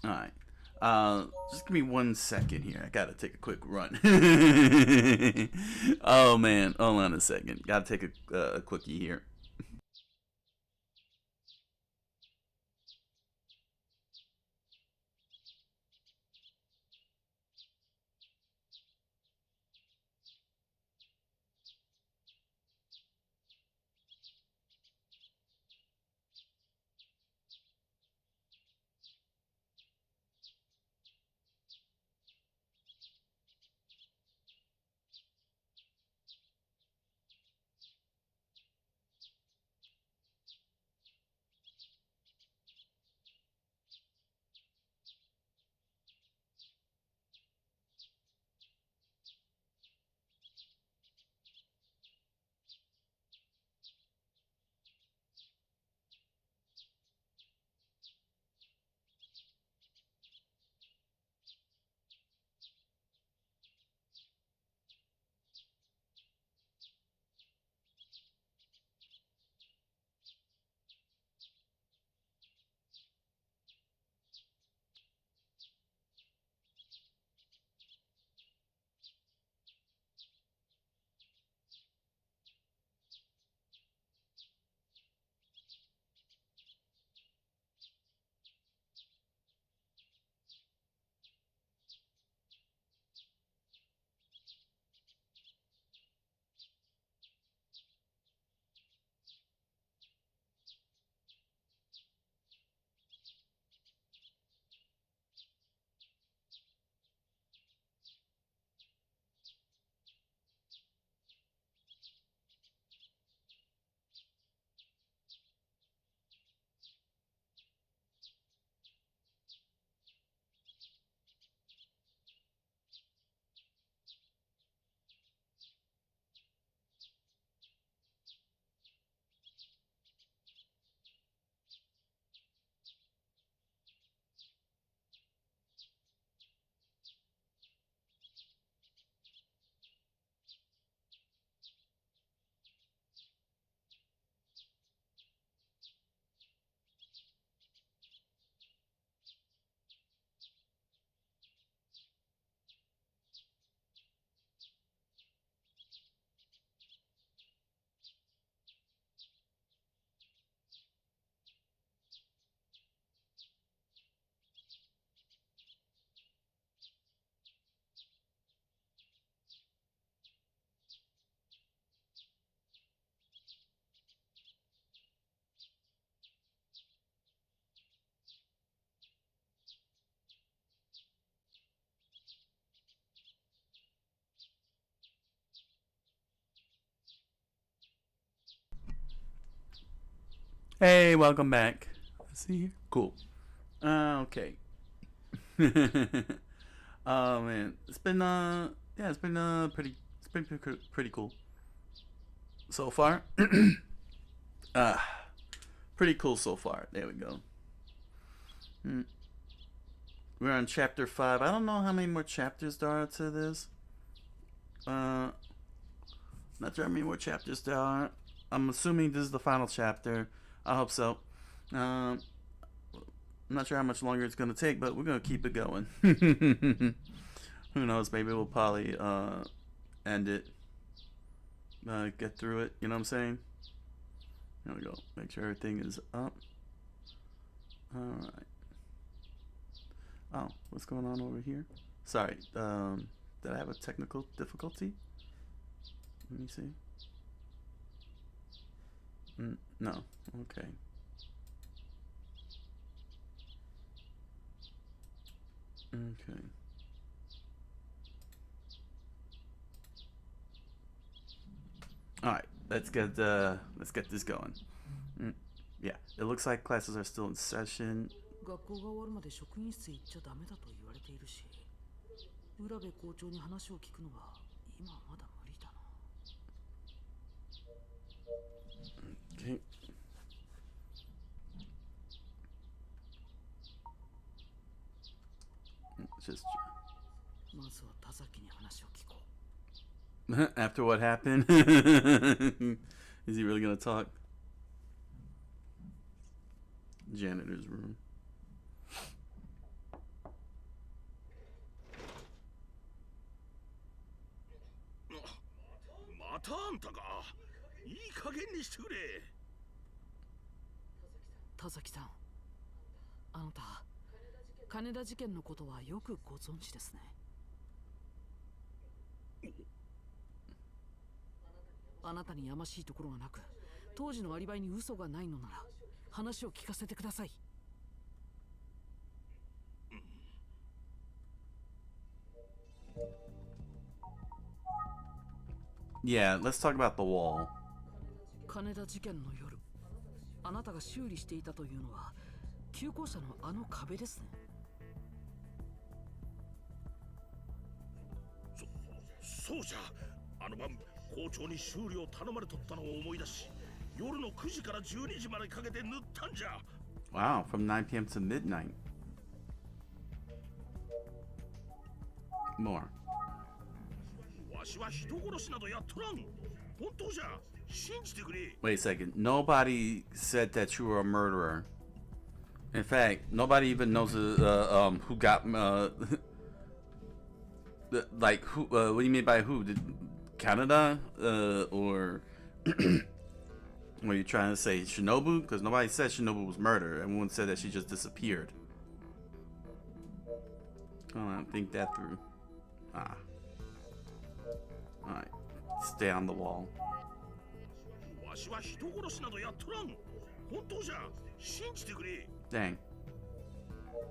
Speaker 1: Alright. Just give me 1 second here. I gotta take a quick run. Oh man, hold on a second. Gotta take a quickie here. Hey, welcome back. Let's see here. Cool. Okay. Oh man, it's been pretty cool so far. Pretty cool so far. There we go. We're on chapter 5. I don't know how many more chapters there are to this. Not sure how many more chapters there are. I'm assuming this is the final chapter. I hope so. I'm not sure how much longer it's gonna take, but we're gonna keep it going. Who knows? Maybe we'll probably end it. Get through it. You know what I'm saying? There we go. Make sure everything is up. All right. Oh, what's going on over here? Sorry. Did I have a technical difficulty? Let me see. No. Okay. Okay. All right. Let's get this going. Yeah. It looks like classes are still in session.
Speaker 3: 学校が終わるまで職員室へ行っちゃダメだと言われているし、浦部校長に話を聞くのは今はまだ無理だな。
Speaker 1: Okay. Just after what happened, is he really gonna talk? Janitor's room.
Speaker 14: またあんたか。いい加減にしてくれ。
Speaker 3: 田崎さん、あなた金田事件のことはよくご存知ですね。あなたにやましいところがなく、当時のアリバイに嘘がないのなら話を聞かせてください。
Speaker 1: Yeah, let's talk about the wall.
Speaker 3: 金田事件の夜、あなたが修理していたというのは旧校舎のあの壁ですね。
Speaker 14: そうじゃ。あの晩校長に修理を頼まれとったのを思い出し、夜の9時から12時までかけて塗ったんじゃ。
Speaker 1: Wow, from 9 p.m. to midnight. More.
Speaker 14: わしは人殺しなどやっとらん。本当じゃ。信じてくれ。
Speaker 1: Wait a second. Nobody said that you were a murderer. In fact, nobody even knows who got like who. What do you mean by who? Did Canada or what are you trying to say? Shinobu? Because nobody said Shinobu was murdered. Everyone said that she just disappeared. I don't think that through. Ah. All right. Stay on the wall.
Speaker 14: わしは人殺しなどやっとらん。本当じゃ。信じてくれ。
Speaker 1: Dang.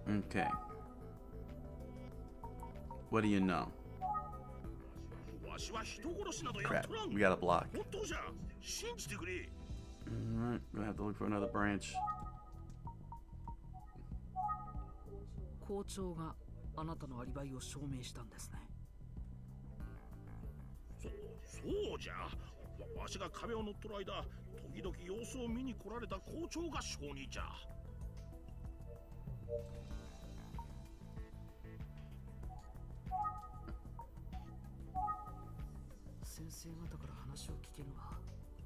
Speaker 1: Okay. What do you know? Crap. We got a block. Alright, gonna have to look for another branch.
Speaker 3: 校長があなたのアリバイを証明したんですね。
Speaker 14: そうじゃ。わしが壁を乗っとる間、時々様子を見に来られた校長が証人じゃ。
Speaker 3: 先生方から話を聞けるのは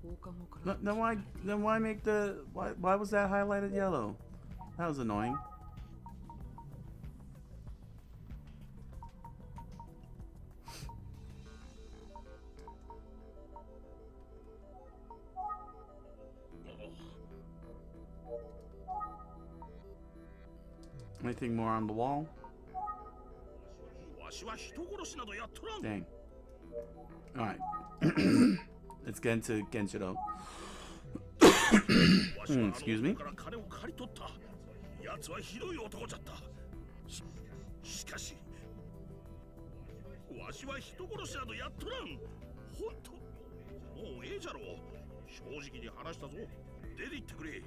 Speaker 3: 放課後から。
Speaker 1: Then why make the why was that highlighted yellow? That was annoying. Anything more on the wall? Dang. Alright. Let's get into Genshiro. Excuse me.
Speaker 14: 奴はひどい男じゃった。しかし、わしは人殺しなどやっとらん。ほんと、もうええじゃろう。正直に話したぞ。出て行ってくれ。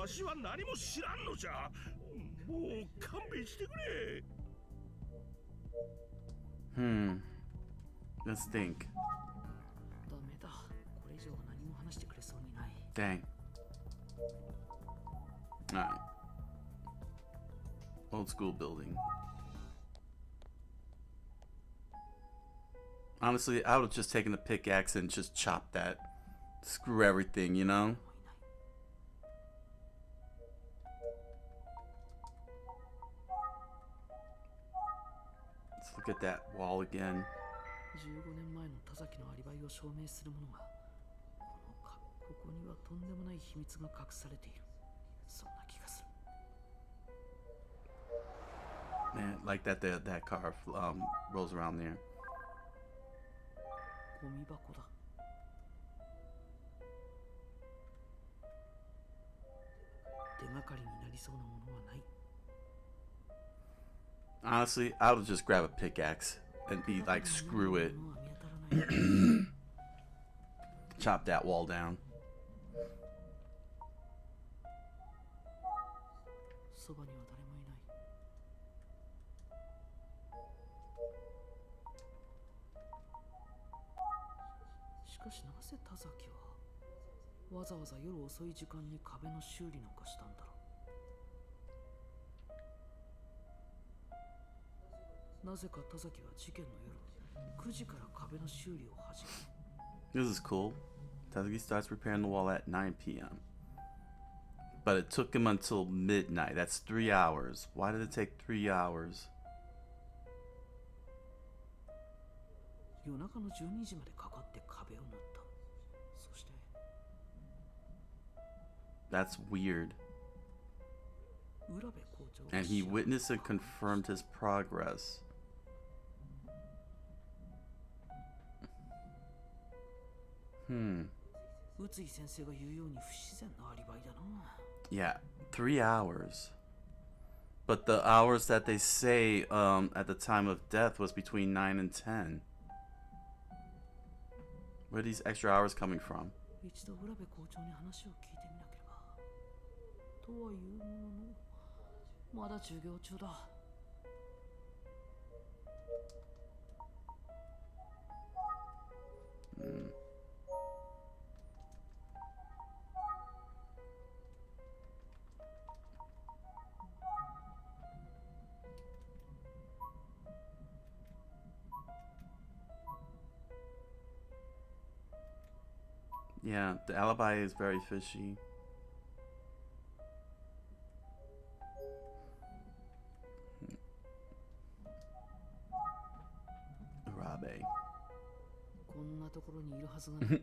Speaker 5: わしは何も知らんのじゃ。もう勘弁してくれ。
Speaker 1: Let's think.
Speaker 3: ダメだ。これ以上何も話してくれそうにない。
Speaker 1: Dang. Alright. Old school building. Honestly, I would have just taken the pickaxe and just chopped that. Screw everything, you know? Let's look at that wall again.
Speaker 3: 15年前の田崎のアリバイを証明するものが、ここにはとんでもない秘密が隠されている。そんな気がする。
Speaker 1: Man, like that car rolls around there.
Speaker 3: ゴミ箱だ。手がかりになりそうなものはない。
Speaker 1: Honestly, I would just grab a pickaxe and be like, screw it. Chop that wall down.
Speaker 3: そばには誰もいない。しかしなぜ田崎はわざわざ夜遅い時間に壁の修理なんかしたんだろう。なぜか田崎は事件の夜9時から壁の修理を始める。
Speaker 1: This is cool. Tazaki starts repairing the wall at 9 p.m. But it took him until midnight. That's 3 hours. Why did it take 3 hours?
Speaker 3: 夜中の12時までかかって壁を塗った。そして
Speaker 1: That's weird.
Speaker 3: 浦部校長
Speaker 1: And he witnessed and confirmed his progress. Hmm.
Speaker 3: 宇津井先生が言うように不自然なアリバイだな。
Speaker 1: Yeah, 3 hours. But the hours that they say at the time of death was between 9 and 10. Where are these extra hours coming from?
Speaker 3: 一度浦部校長に話を聞いてみなければ。とはいうものの、まだ授業中だ。
Speaker 1: Yeah, the alibi is very fishy. Urabe.
Speaker 3: こんなところにいるはずがない。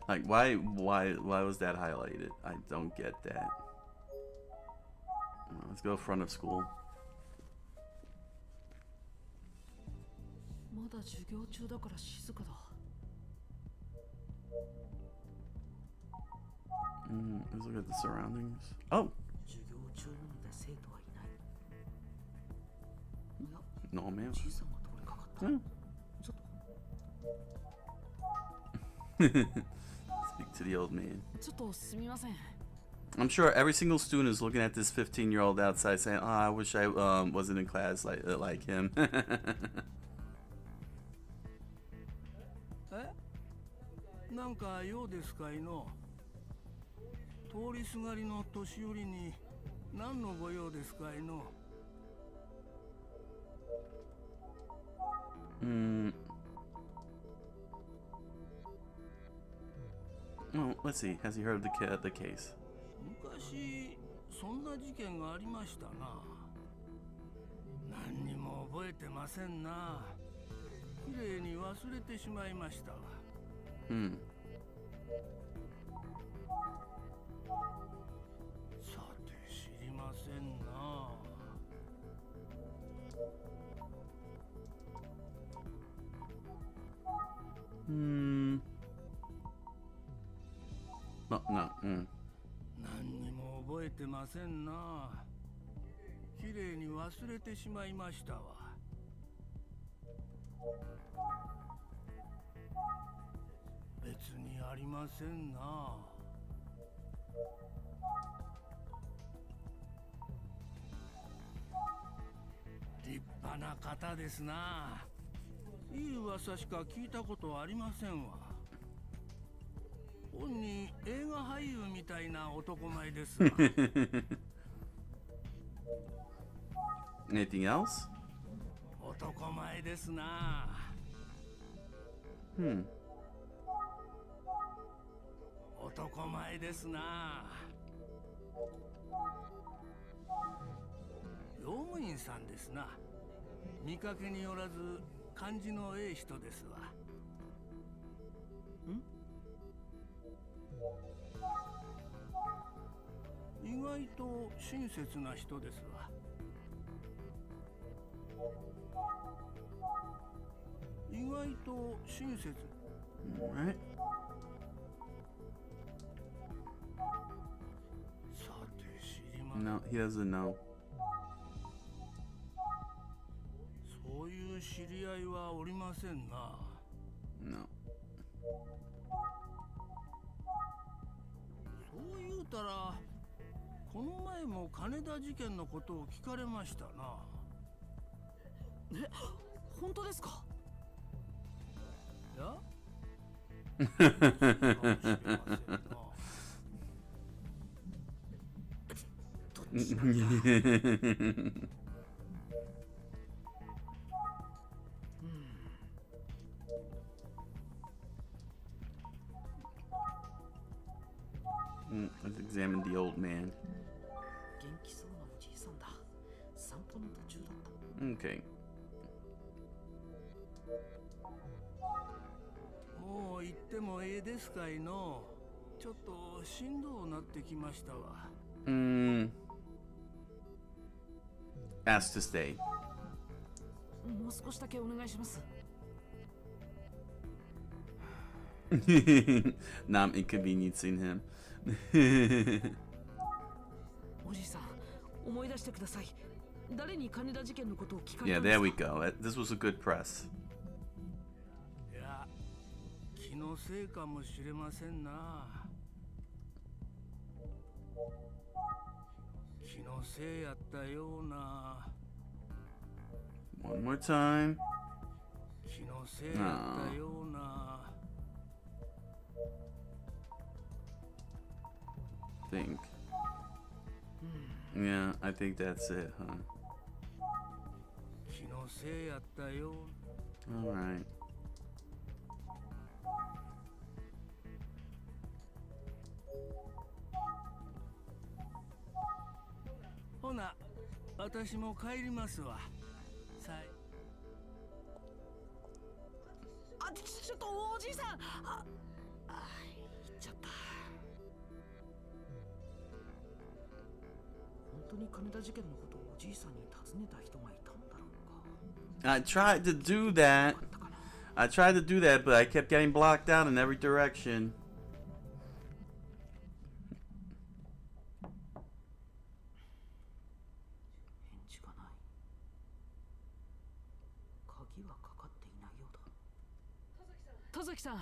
Speaker 1: Like, why was that highlighted? I don't get that. Let's go front of school.
Speaker 3: まだ授業中だから静かだ。
Speaker 1: Let's look at the surroundings. Oh!
Speaker 3: 授業中なので生徒はいない。いや、
Speaker 1: No, man.
Speaker 3: じいさんが通りかかった。ちょっと。
Speaker 1: Speak to the old man.
Speaker 3: ちょっとすみません。
Speaker 1: I'm sure every single student is looking at this 15-year-old outside saying, "Oh, I wish I wasn't in class like him."
Speaker 17: なんか用ですかいの。通りすがりの年寄りに何のご用ですかいの。
Speaker 1: Well, let's see. Has he heard of the case?
Speaker 17: 昔そんな事件がありましたな。何にも覚えてませんな。きれいに忘れてしまいましたわ。さて知りませんな。
Speaker 1: No.
Speaker 17: 何にも覚えてませんな。きれいに忘れてしまいましたわ。別にありませんな。立派な方ですな。いい噂しか聞いたことはありませんわ。本に映画俳優みたいな男前ですわ。
Speaker 1: Anything else?
Speaker 17: 男前ですな。男前ですな。用務員さんですな。見かけによらず感じのええ人ですわ。意外と親切な人ですわ。意外と親切。
Speaker 1: Alright.
Speaker 17: さて知りません。
Speaker 1: No, he doesn't know.
Speaker 17: そういう知り合いはおりませんな。
Speaker 1: No.
Speaker 17: そう言うたら、この前も金田事件のことを聞かれましたな。
Speaker 3: え、本当ですか？
Speaker 17: いや
Speaker 1: Let's examine the old man.
Speaker 3: 元気そうなおじいさんだ。散歩の途中だった。
Speaker 1: Okay.
Speaker 17: もう行ってもええですかいの。ちょっとしんどうなってきましたわ。
Speaker 1: Asked to stay.
Speaker 3: もう少しだけお願いします。
Speaker 1: Now I'm inconveniencing him.
Speaker 3: おじいさん、思い出してください。誰に金田事件のことを聞かれ
Speaker 1: Yeah,
Speaker 3: たんです
Speaker 1: there
Speaker 3: か？
Speaker 1: we go. This was a good press.
Speaker 17: いや、気のせいかもしれませんな。気のせいやったような。
Speaker 1: One more time.
Speaker 17: 気のせいやったような。
Speaker 1: Think. Yeah, I think that's it, huh?
Speaker 17: 気のせいやったよ。
Speaker 1: All right.
Speaker 17: ほな、私も帰りますわ。さい。
Speaker 3: あ、ちょっとおじいさん。行っちゃった。本当に金田事件のことをおじいさんに尋ねた人がいたんだろうか。
Speaker 1: I tried to do that. I tried to do that, but I kept getting blocked out in every direction.
Speaker 3: 返事がない。鍵はかかっていないようだ。田崎さん、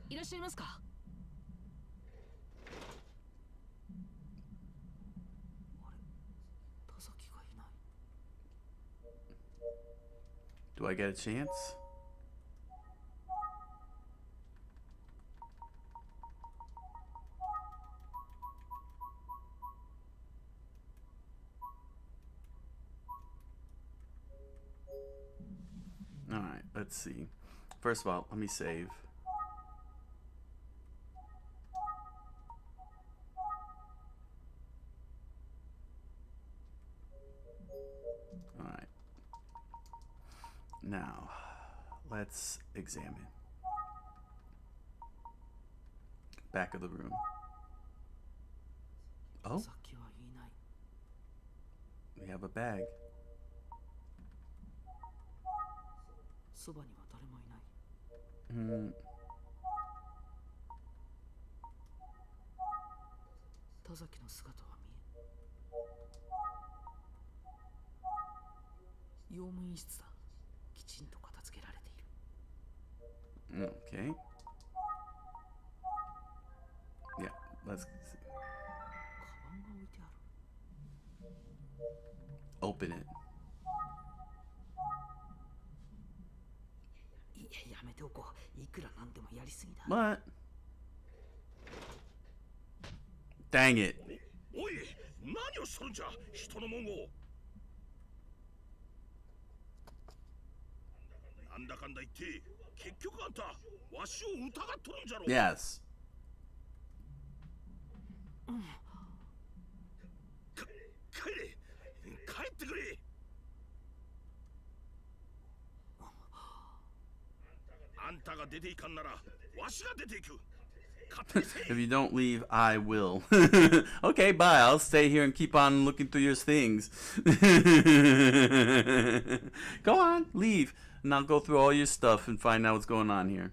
Speaker 3: いらっしゃいますか？
Speaker 1: Do I get a chance? Alright, let's see. First of all, let me save. Alright. Now, let's examine. Back of the room. Oh? We have a bag.
Speaker 3: そばには誰もいない。田崎の姿は見え。用務員室だ。きちんと片付けられている。
Speaker 1: Okay. Yeah, let's see.
Speaker 3: カバ
Speaker 1: Open it.
Speaker 3: やめておこう。いくらなんでもやりすぎだ。
Speaker 1: What? Dang it.
Speaker 5: おい、何をしとるんじゃ、人のもんを。なんだかんだ言って、結局あんた、わしを疑っとるんじゃろ。
Speaker 1: Yes.
Speaker 5: 帰れ、帰ってくれ。あんたが出ていかんなら、わしが出ていく。
Speaker 1: If you don't leave, I will. Okay, bye. I'll stay here and keep on looking through your things. Go on, leave. And I'll go through all your stuff and find out what's going on here.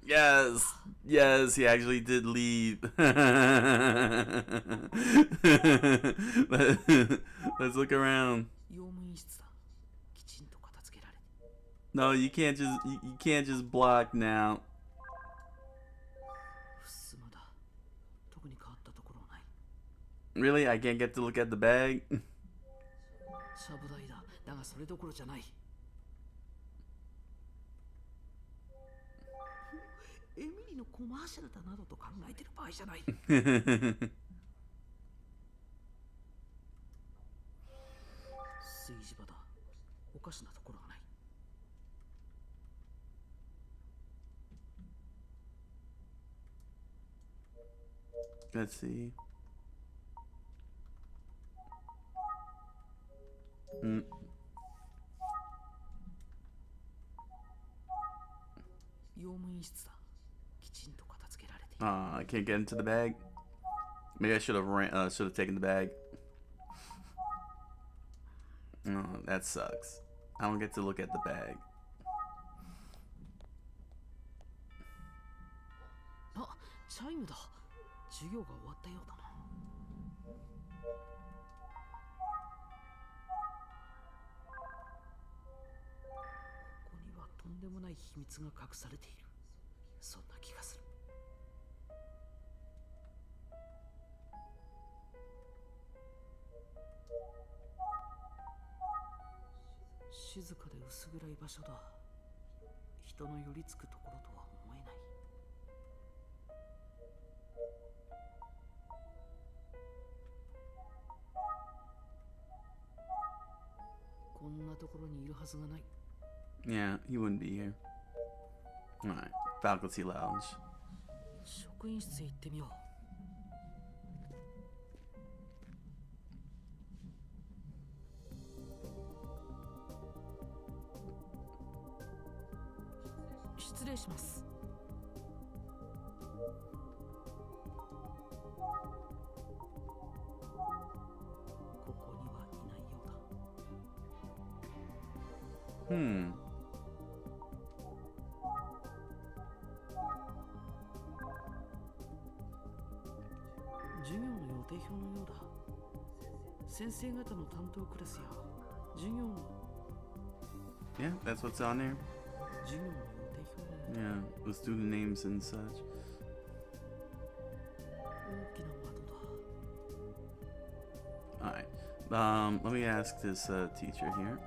Speaker 1: Yes, yes, he actually did leave. Let's look around. No, you can't just block now. Really? I can't get to look at the bag? Let's see. I can't get into the bag. Maybe I should have taken the bag. Oh, that sucks. I don't get to look at the bag. Yeah, he wouldn't be here. Alright, faculty lounge. Hmm. Yeah, that's what's on there. Yeah, the student names and such. Alright. Let me ask this teacher here.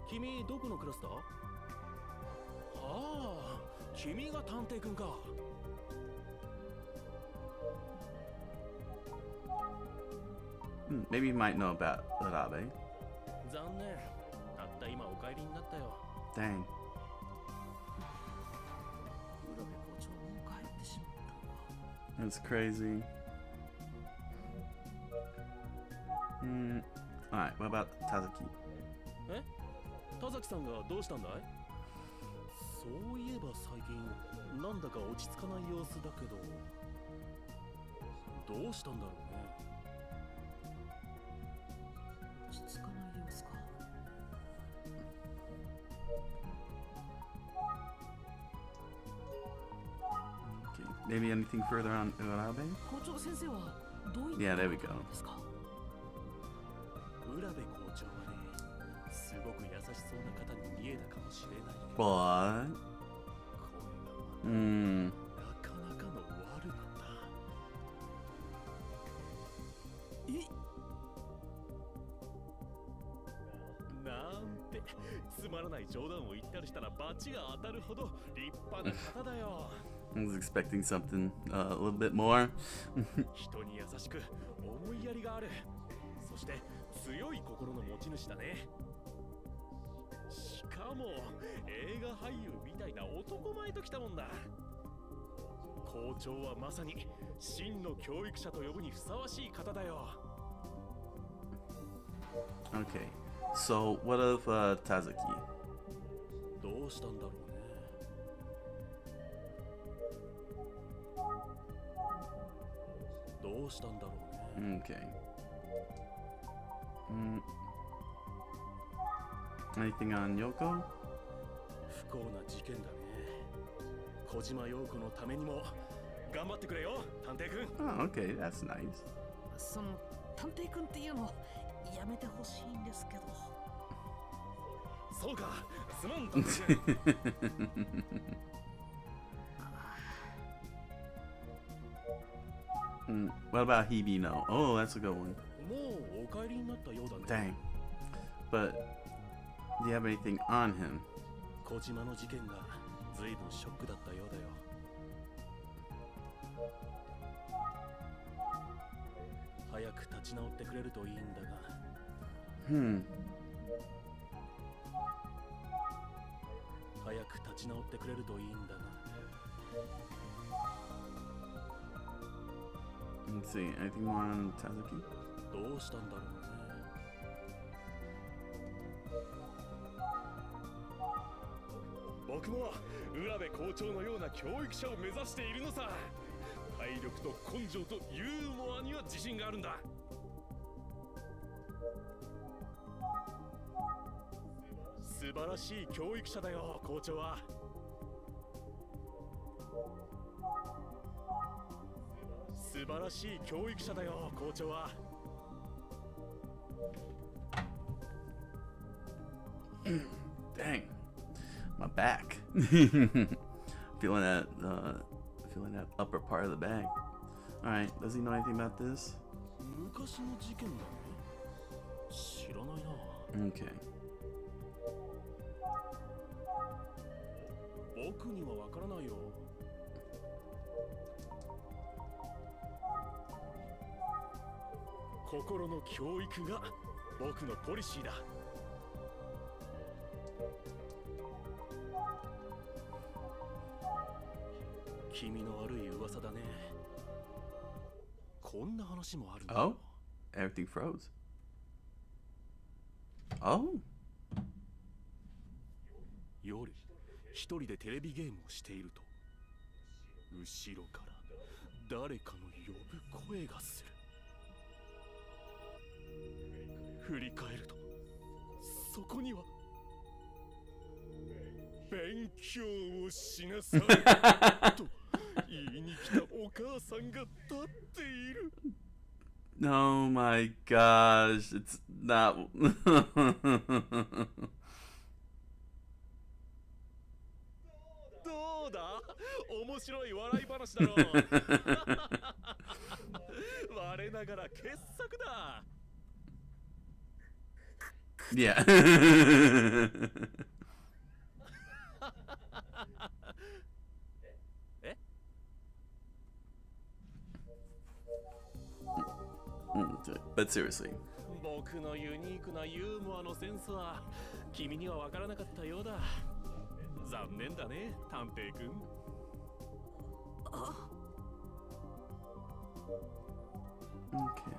Speaker 16: 君どこのクラスだ？ああ、君が探偵くんか。
Speaker 1: Maybe you might know about Arabe.
Speaker 16: 残念。たった今お帰りになったよ。
Speaker 1: Dang. That's crazy. Alright, what about Tazaki?
Speaker 16: え？田崎さんがどうしたんだい？そういえば最近なんだか落ち着かない様子だけど、どうしたんだろうね。
Speaker 3: 落ち着かない様子か。
Speaker 1: Okay, maybe anything further on Urabe?
Speaker 3: 校長先生はどういった
Speaker 1: Yeah, there we go.
Speaker 3: ですか？
Speaker 16: 浦部校長はね、すごく優しそうな方に見えたかもしれない。
Speaker 1: But Hmm.
Speaker 16: なかなかの悪なんだ。なんてつまらない冗談を言ったりしたら罰が当たるほど立派な方だよ。
Speaker 1: I was expecting something a little bit more.
Speaker 16: 人に優しく思いやりがある。そして強い心の持ち主だね。しかも映画俳優みたいな男前ときたもんだ。校長はまさに真の教育者と呼ぶにふさわしい方だよ。
Speaker 1: Okay, so what of Tazuki?
Speaker 16: どうしたんだろうね。どうしたんだろうね。
Speaker 1: Okay. Anything on Yoko?
Speaker 16: 不幸な事件だね。小島陽子のためにも頑張ってくれよ、探偵くん。
Speaker 1: Oh, okay, that's nice.
Speaker 3: その探偵くんっていうのやめてほしいんですけど。
Speaker 16: そうか、すまん探偵くん。
Speaker 1: What about Hibino? Oh, that's a good one.
Speaker 16: もうお帰りになったようだね。
Speaker 1: Dang. But do you have anything on him?
Speaker 16: 小島の事件が随分ショックだったようだよ。早く立ち直ってくれるといいんだが。早く立ち直ってくれるといいんだが。
Speaker 1: Let's see, anything more on Tazuki?
Speaker 16: どうしたんだろうね。僕も浦部校長のような教育者を目指しているのさ。体力と根性とユーモアには自信があるんだ。素晴らしい教育者だよ、校長は。素晴らしい教育者だよ、校長は。
Speaker 1: Dang, my back. Feeling that upper part of the bag. All right, does he know anything about this?
Speaker 16: 昔の事件だね。知らないな。
Speaker 1: Okay.
Speaker 16: 僕にはわからないよ。心の教育が僕のポリシーだ。君の悪い噂だね。こんな話もあるんだ。
Speaker 1: Oh, everything froze. Oh.
Speaker 16: 夜、一人でテレビゲームをしていると、後ろから誰かの呼ぶ声がする。振り返ると、そこには勉強をしなさいと言いに来たお母さんが立っている。
Speaker 1: Oh my gosh, it's not.
Speaker 16: どうだ、面白い笑い話だろう。我ながら傑作だ。
Speaker 1: Yeah. But seriously.
Speaker 16: 僕のユニークなユーモアのセンスは君には分からなかったようだ。残念だね、探偵くん。
Speaker 1: Okay.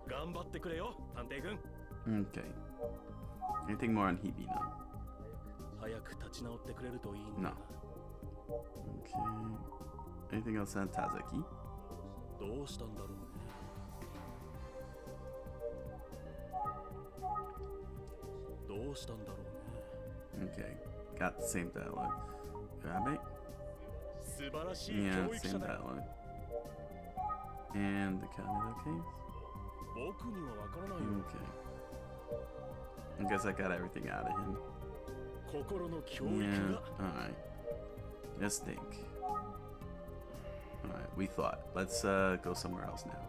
Speaker 16: 頑張ってくれよ、探偵くん。
Speaker 1: Okay. Anything more on Hibino?
Speaker 16: 早く立ち直ってくれるといいんだ。
Speaker 1: No. Okay. Anything else on Tazuki?
Speaker 16: どうしたんだろうね。どうしたんだろうね。
Speaker 1: Okay. Got the same dialogue. Grab it.
Speaker 16: 素晴らしい
Speaker 1: Yeah,
Speaker 16: 教育
Speaker 1: same
Speaker 16: 者だ。
Speaker 1: dialogue. And the Canada case?
Speaker 16: 僕には分からないよ。
Speaker 1: Okay. I guess I got everything out of him. Yeah, alright. Let's think. Alright, we thought. Let's go somewhere else now.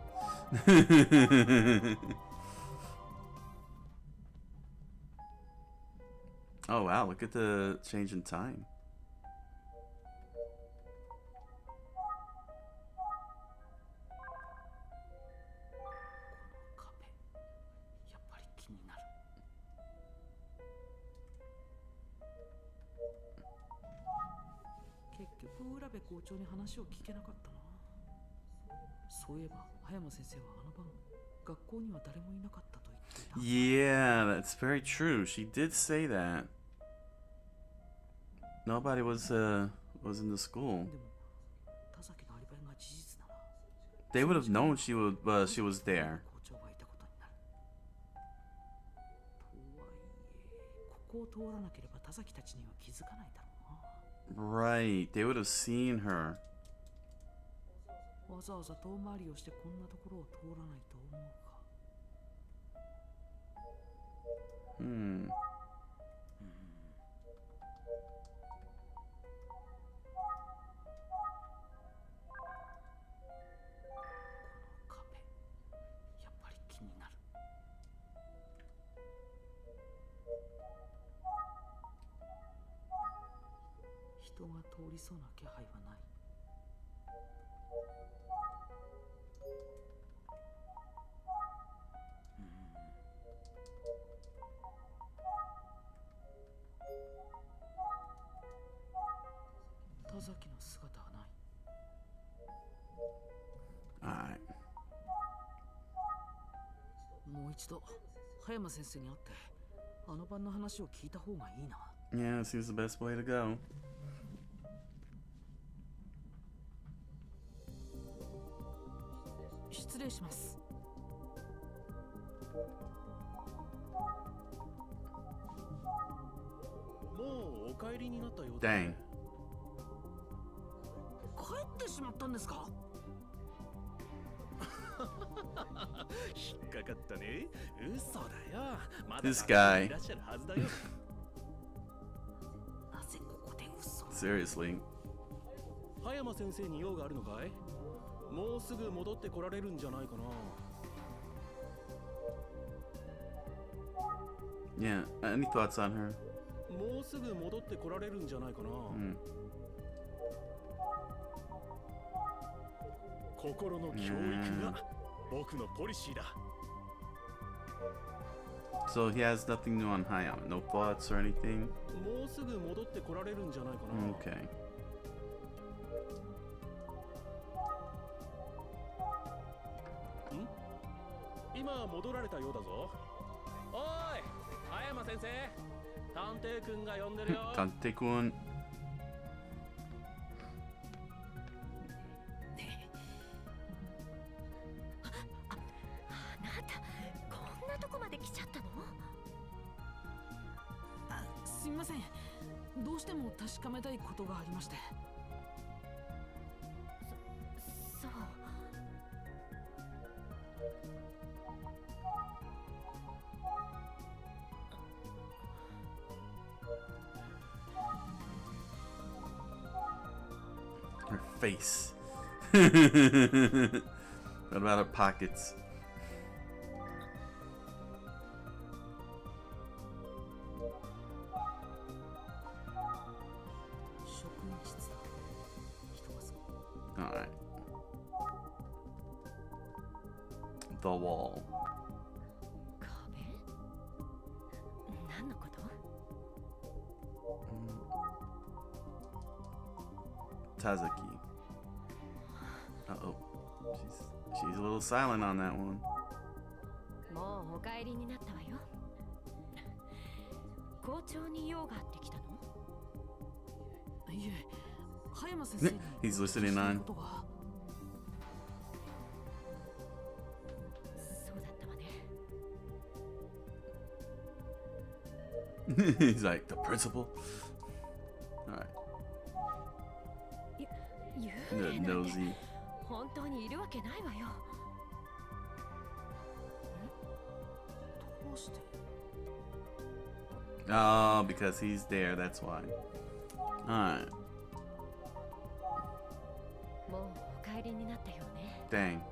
Speaker 1: Oh wow, look at the change in time. Yeah, that's very true. She did say that. Nobody was in the school. They would have known she was there. Right, they would have seen her. Hmm. Alright. Yeah, seems the best way to go. Dang.
Speaker 17: 帰ってしまったんですか？
Speaker 16: 引っかかったね。嘘だよ。まだ
Speaker 1: This guy.
Speaker 16: いらっしゃるはずだよ。
Speaker 1: Seriously.
Speaker 16: 葉山先生に用があるのかい？もうすぐ戻ってこられるんじゃないかな。
Speaker 1: Yeah, any thoughts on her?
Speaker 16: もうすぐ戻ってこられるんじゃないかな。心の教育が僕のポリシーだ。
Speaker 1: So he has nothing new on Hayama, no thoughts or anything?
Speaker 16: もうすぐ戻ってこられるんじゃないかな。
Speaker 1: Okay.
Speaker 16: 今戻られたようだぞ。おい、葉山先生、探偵くんが呼んでるよ。
Speaker 1: 探偵くん。
Speaker 3: すみません。どうしても確かめたいことがありまして。
Speaker 15: そう。
Speaker 1: Her face. What about her pockets? Alright. The wall.
Speaker 15: 何のこと？
Speaker 1: Tazaki. Uh-oh. She's a little silent on that one.
Speaker 15: もうお帰りになったわよ。校長に用があってきたの？
Speaker 3: いえ、葉山先生に。
Speaker 1: He's listening on.
Speaker 15: そうだったわね。
Speaker 1: He's like, the principal? Alright.
Speaker 15: 幽霊なんて
Speaker 1: Nosy.
Speaker 15: 本当にいるわけないわよ。
Speaker 3: どうして？
Speaker 1: Oh, because he's there, that's why. Alright. Dang.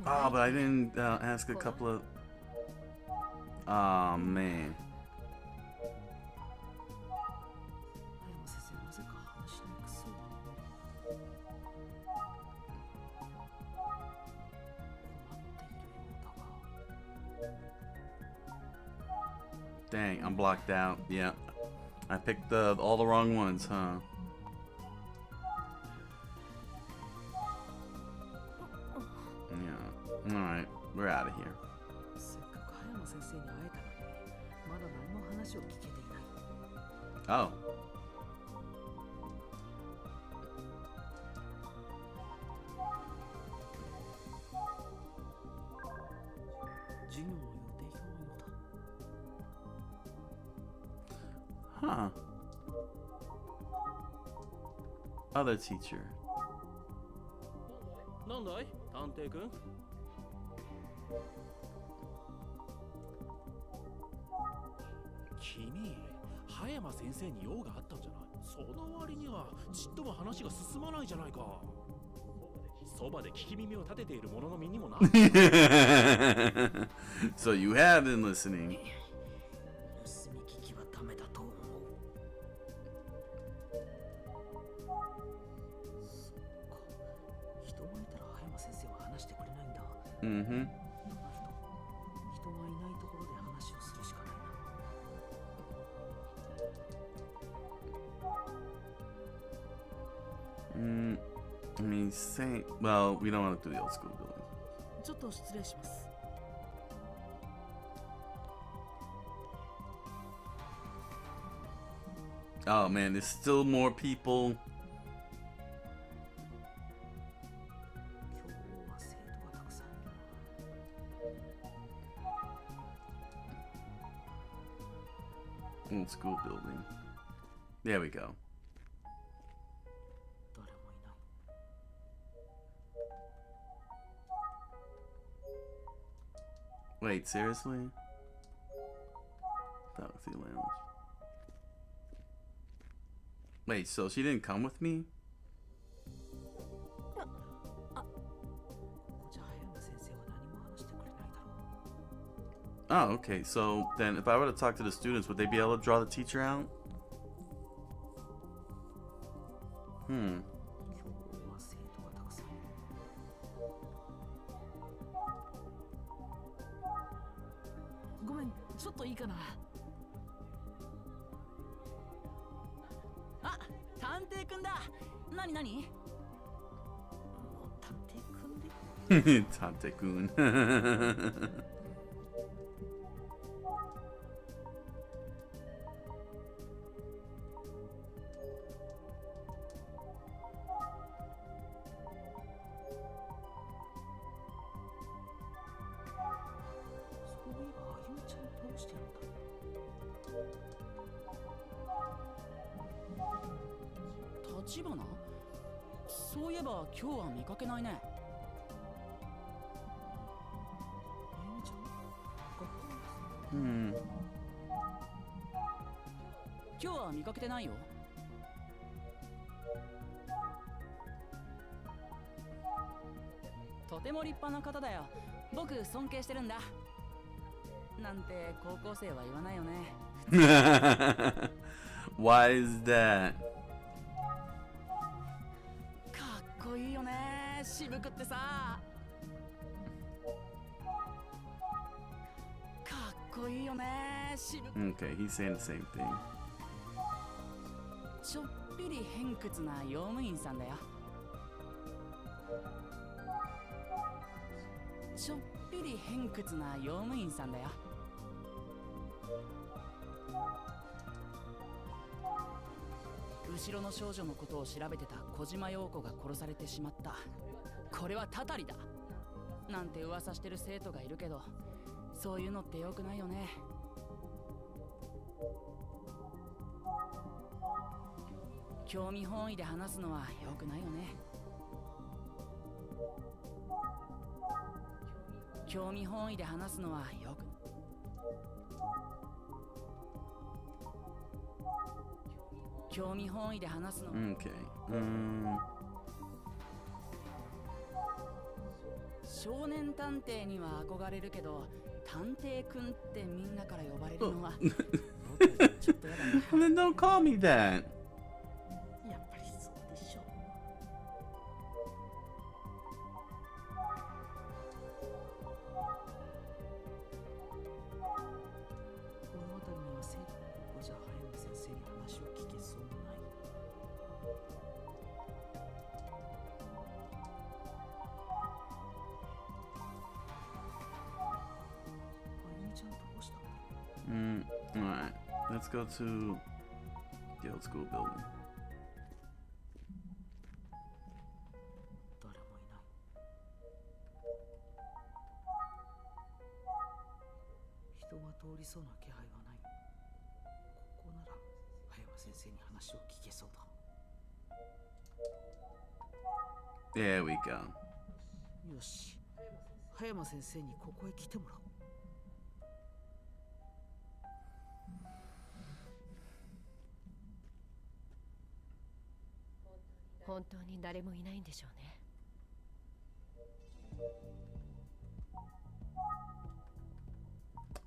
Speaker 1: Oh, but I didn't ask a couple of... Oh, man. Dang, I'm blocked out. Yeah. I picked all the wrong ones, huh? Yeah. Alright, we're out of here. Oh. Huh. Other teacher.
Speaker 16: なんだい探偵くん君葉山先生に用があったんじゃないその割にはちっとも話が進まないじゃないかそばで聞き耳を立てている者の身にもな
Speaker 1: So you have been listening. Mm-hmm. I mean, say, well, we don't want to do the old school building. Oh man, there's still more people. Old school building. There we go. Wait, seriously? Galaxy Lounge. Wait, so she didn't come with me? Oh, okay. So then if I were to talk to the students, would they be able to draw the teacher out? Hmm. Tante-kun.
Speaker 6: Tachibana? そういえば今日は見かけないね。今日は見かけてないよ。とても立派な方だよ。僕尊敬してるんだ。なんて高校生は言わないよね。
Speaker 1: Why is that?
Speaker 6: かっこいいよね。渋くってさ。かっこいいよね。渋く。
Speaker 1: Okay, he's saying the same thing.
Speaker 6: ちょっぴり偏屈な用務員さんだよ。ちょっぴり偏屈な用務員さんだよ。後ろの少女のことを調べてた小島陽子が殺されてしまった。これはたたりだなんて噂してる生徒がいるけど、そういうのって良くないよね。興味本位で話すのは良くないよね。興味本位で話すのはよく。興味本位で話すの。
Speaker 1: Okay.
Speaker 6: 少年探偵には憧れるけど、探偵くんってみんなから呼ばれるのはちょっとやだな。
Speaker 1: Then don't call me that.
Speaker 3: やっぱりそうでしょう。この辺りにはここじゃ葉山先生に話を聞けそうもない。
Speaker 1: Alright. Let's go to the old school building.
Speaker 3: 誰もいない。人が通りそうな気配はない。ここなら葉山先生に話を聞けそうだ。
Speaker 1: There we go.
Speaker 3: よし、葉山先生にここへ来てもらおう。
Speaker 15: 本当に誰もいないんでしょうね。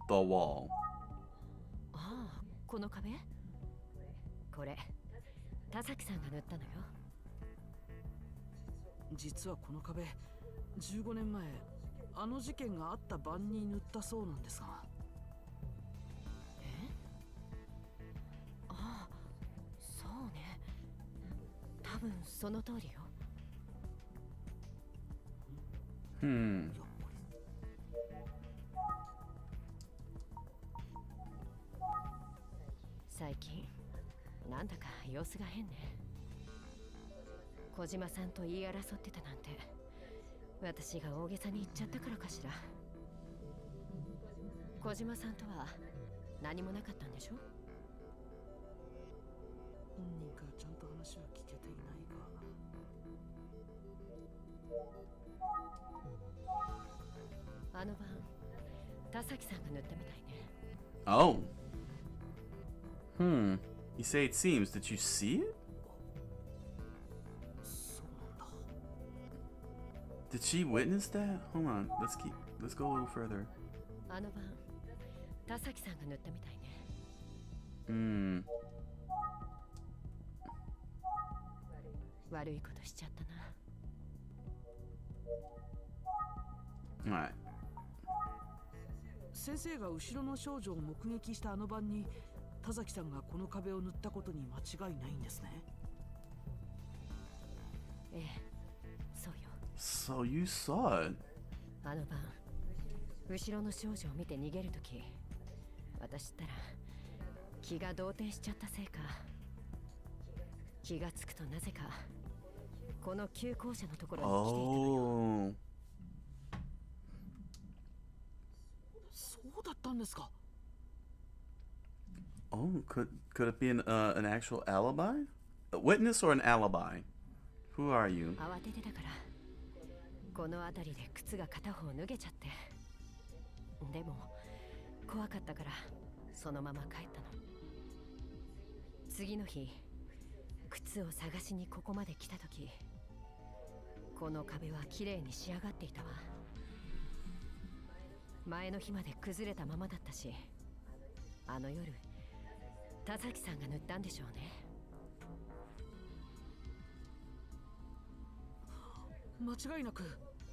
Speaker 1: The wall.
Speaker 15: ああ、この壁？これ、田崎さんが塗ったのよ。
Speaker 3: 実はこの壁、15年前、あの事件があった晩に塗ったそうなんですが。
Speaker 15: ああ、そうね。多分その通りよ。最近なんだか様子が変ね。小島さんと言い争ってたなんて、私が大げさに言っちゃったからかしら。小島さんとは何もなかったんでしょ？
Speaker 3: 本人からちゃんと話は聞けていないが。
Speaker 15: あの晩、田崎さんが塗ったみたいね。
Speaker 1: Oh. You say it seems. Did you see it? Did she witness that? Hold on. Let's go a little further.
Speaker 15: あの晩、田崎さんが塗ったみたいね。悪いことしちゃったな。
Speaker 1: Alright.
Speaker 3: 先生が後ろの少女を目撃したあの晩に田崎さんがこの壁を塗ったことに間違いないんですね。
Speaker 15: ええ、そうよ。
Speaker 1: So you saw it.
Speaker 15: あの晩、後ろの少女を見て逃げるとき、私ったら気が動転しちゃったせいか、気がつくとなぜかこの旧校舎のところに来ていたのよ。
Speaker 3: そうだったんですか。
Speaker 1: Oh, could it be an actual alibi? A witness or an alibi? Who are you?
Speaker 15: 慌ててたからこの辺りで靴が片方脱げちゃって、でも怖かったからそのまま帰ったの。次の日、靴を探しにここまで来た時、この壁は綺麗に仕上がっていたわ。前の日まで崩れたままだったし、あの夜田崎さんが塗ったんでしょうね。
Speaker 3: 間違いなく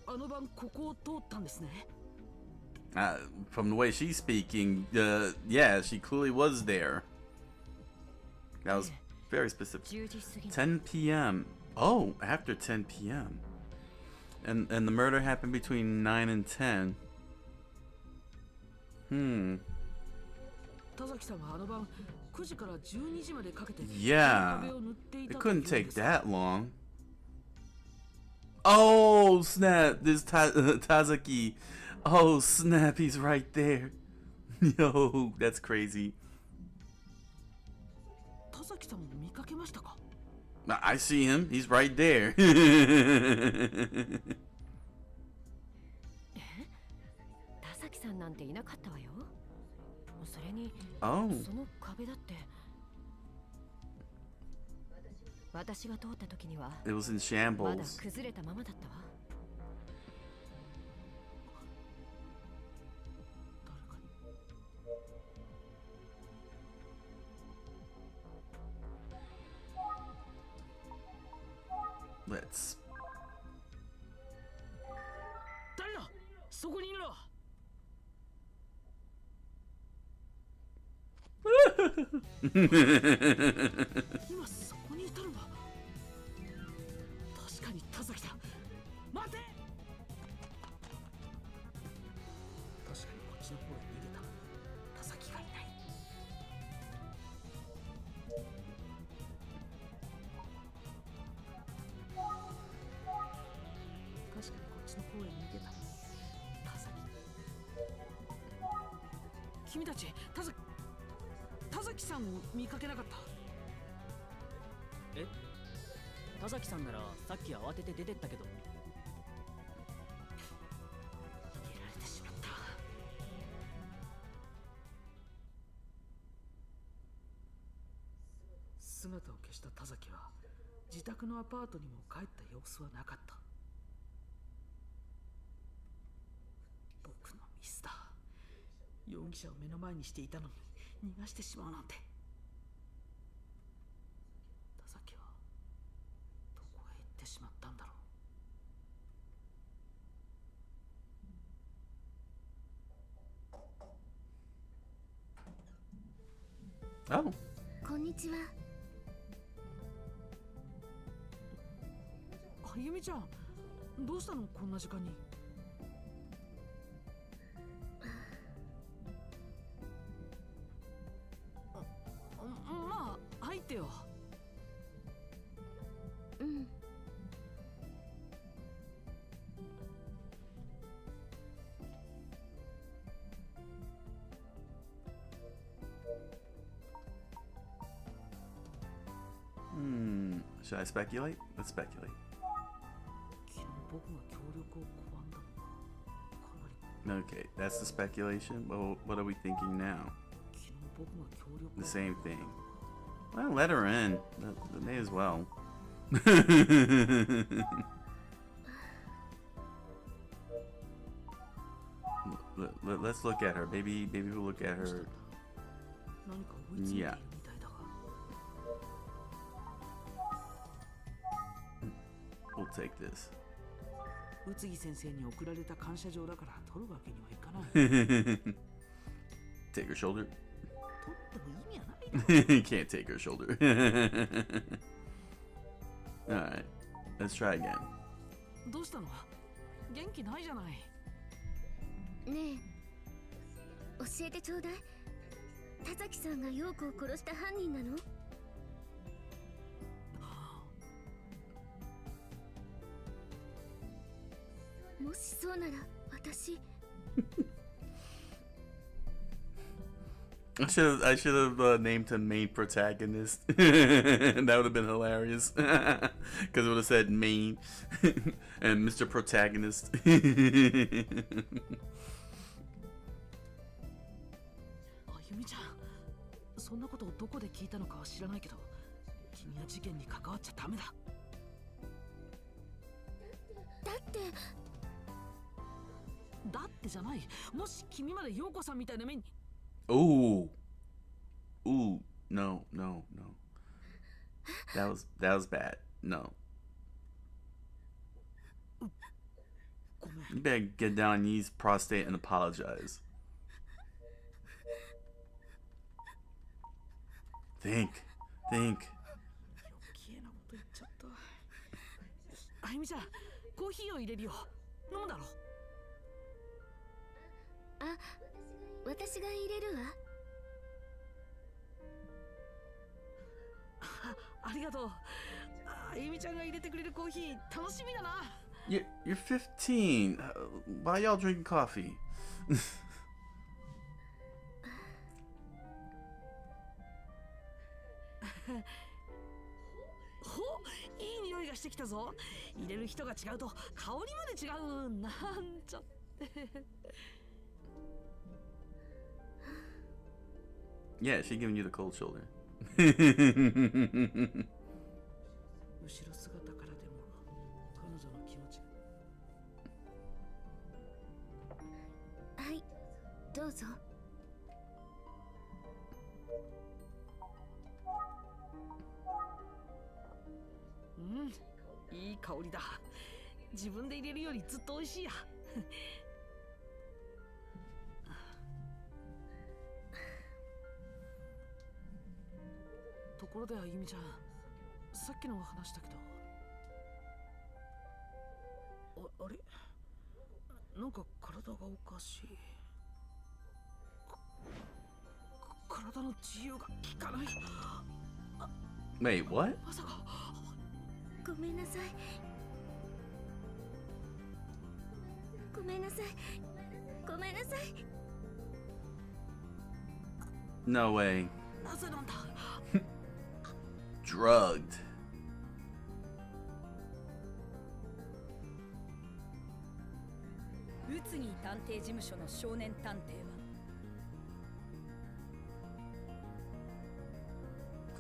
Speaker 3: あの晩ここを通ったんですね。
Speaker 1: From the way she's speaking, yeah, she clearly was there. That was very specific. 10 p.m. Oh, after 10 p.m. And the murder happened between 9 and 10.
Speaker 3: 田崎さんはあの晩9時から12時までかけて
Speaker 1: Yeah, it couldn't take that long. Oh snap! This Tazaki. Oh snap! He's right there. Yo, that's crazy.
Speaker 3: 田崎さんを見かけましたか？
Speaker 1: I see him. He's right there.
Speaker 15: さんなんていなかったわよ。それに、
Speaker 1: Oh.
Speaker 15: その壁だって。私が通った時には
Speaker 1: It was in
Speaker 15: まだ
Speaker 1: shambles.
Speaker 15: 崩れたままだったわ。
Speaker 1: Let's.
Speaker 3: 誰だ、そこにいるの。今そこにいたのは確かに田崎だ。待て。確かにこっちの方へ逃げた田崎がいない。確かにこっちの方へ逃げた田崎。君たち田崎さんを見かけなかった？
Speaker 13: え？田崎さんならさっき慌てて出てったけど。
Speaker 3: 逃げられてしまった。姿を消した田崎は自宅のアパートにも帰った様子はなかった。僕のミスだ。容疑者を目の前にしていたのに逃がしてしまうなんて。田崎はどこへ行ってしまったんだろ
Speaker 1: う。Oh.
Speaker 9: こんにちは。
Speaker 3: あゆみちゃん、どうしたのこんな時間に。まあ入ってよ。
Speaker 9: うん。
Speaker 1: Should I speculate? Let's speculate.
Speaker 3: 昨日僕が協力を拒んだのがかなり。
Speaker 1: Okay, that's the speculation. Well, what are we thinking now?
Speaker 3: 昨日僕が協力を。
Speaker 1: The same thing. Well, let her in. May as well. Let's look at her. Maybe we'll look at her.
Speaker 3: 何か追い詰めているみたいだが。
Speaker 1: We'll take this.
Speaker 3: 宇津木先生に送られた感謝状だから取るわけにはいかない。
Speaker 1: Take her shoulder.
Speaker 3: 取っても意味はないだろ。
Speaker 1: Can't take her shoulder. Alright, let's try again.
Speaker 3: どうしたの？元気ないじゃない。
Speaker 9: ねえ、教えてちょうだい。田崎さんが陽子を殺した犯人なの？もしそうなら私。
Speaker 1: I should have named him main protagonist. That would have been hilarious. Because it would have said main and Mr. Protagonist.
Speaker 3: あゆみちゃん、そんなことをどこで聞いたのかは知らないけど、君は事件に関わっちゃダメだ。だってじゃない。もし君まで陽子さんみたいな目に。
Speaker 1: Ooh, no. That was bad. No. You better get down on knees, prostate, and apologize. Think.
Speaker 3: 余計なこと言っちゃった。あゆみちゃん、コーヒーを入れるよ。飲むだろ。
Speaker 9: あ、私が入れるわ。
Speaker 3: ありがとう。あゆみちゃんが入れてくれるコーヒー楽しみだな。
Speaker 1: You're 15. Why y'all drinking coffee?
Speaker 3: ほ、いい匂いがしてきたぞ。入れる人が違うと香りまで違う。なんちゃって。
Speaker 1: Yeah, she giving you the cold shoulder.
Speaker 3: 後ろ姿からでも彼女の気持ちが。
Speaker 9: はい、どうぞ。
Speaker 3: うん、いい香りだ。自分で入れるよりずっと美味しいや。ところであゆみちゃん、さっきの話だけど、あれなんか体がおかしい。体の自由が利かない。
Speaker 1: Wait, what?
Speaker 3: まさか。
Speaker 9: ごめんなさい。ごめんなさい。ごめんなさい。
Speaker 1: No way.
Speaker 3: なぜなんだ。
Speaker 1: Drugged.
Speaker 18: 宇津木探偵事務所の少年探偵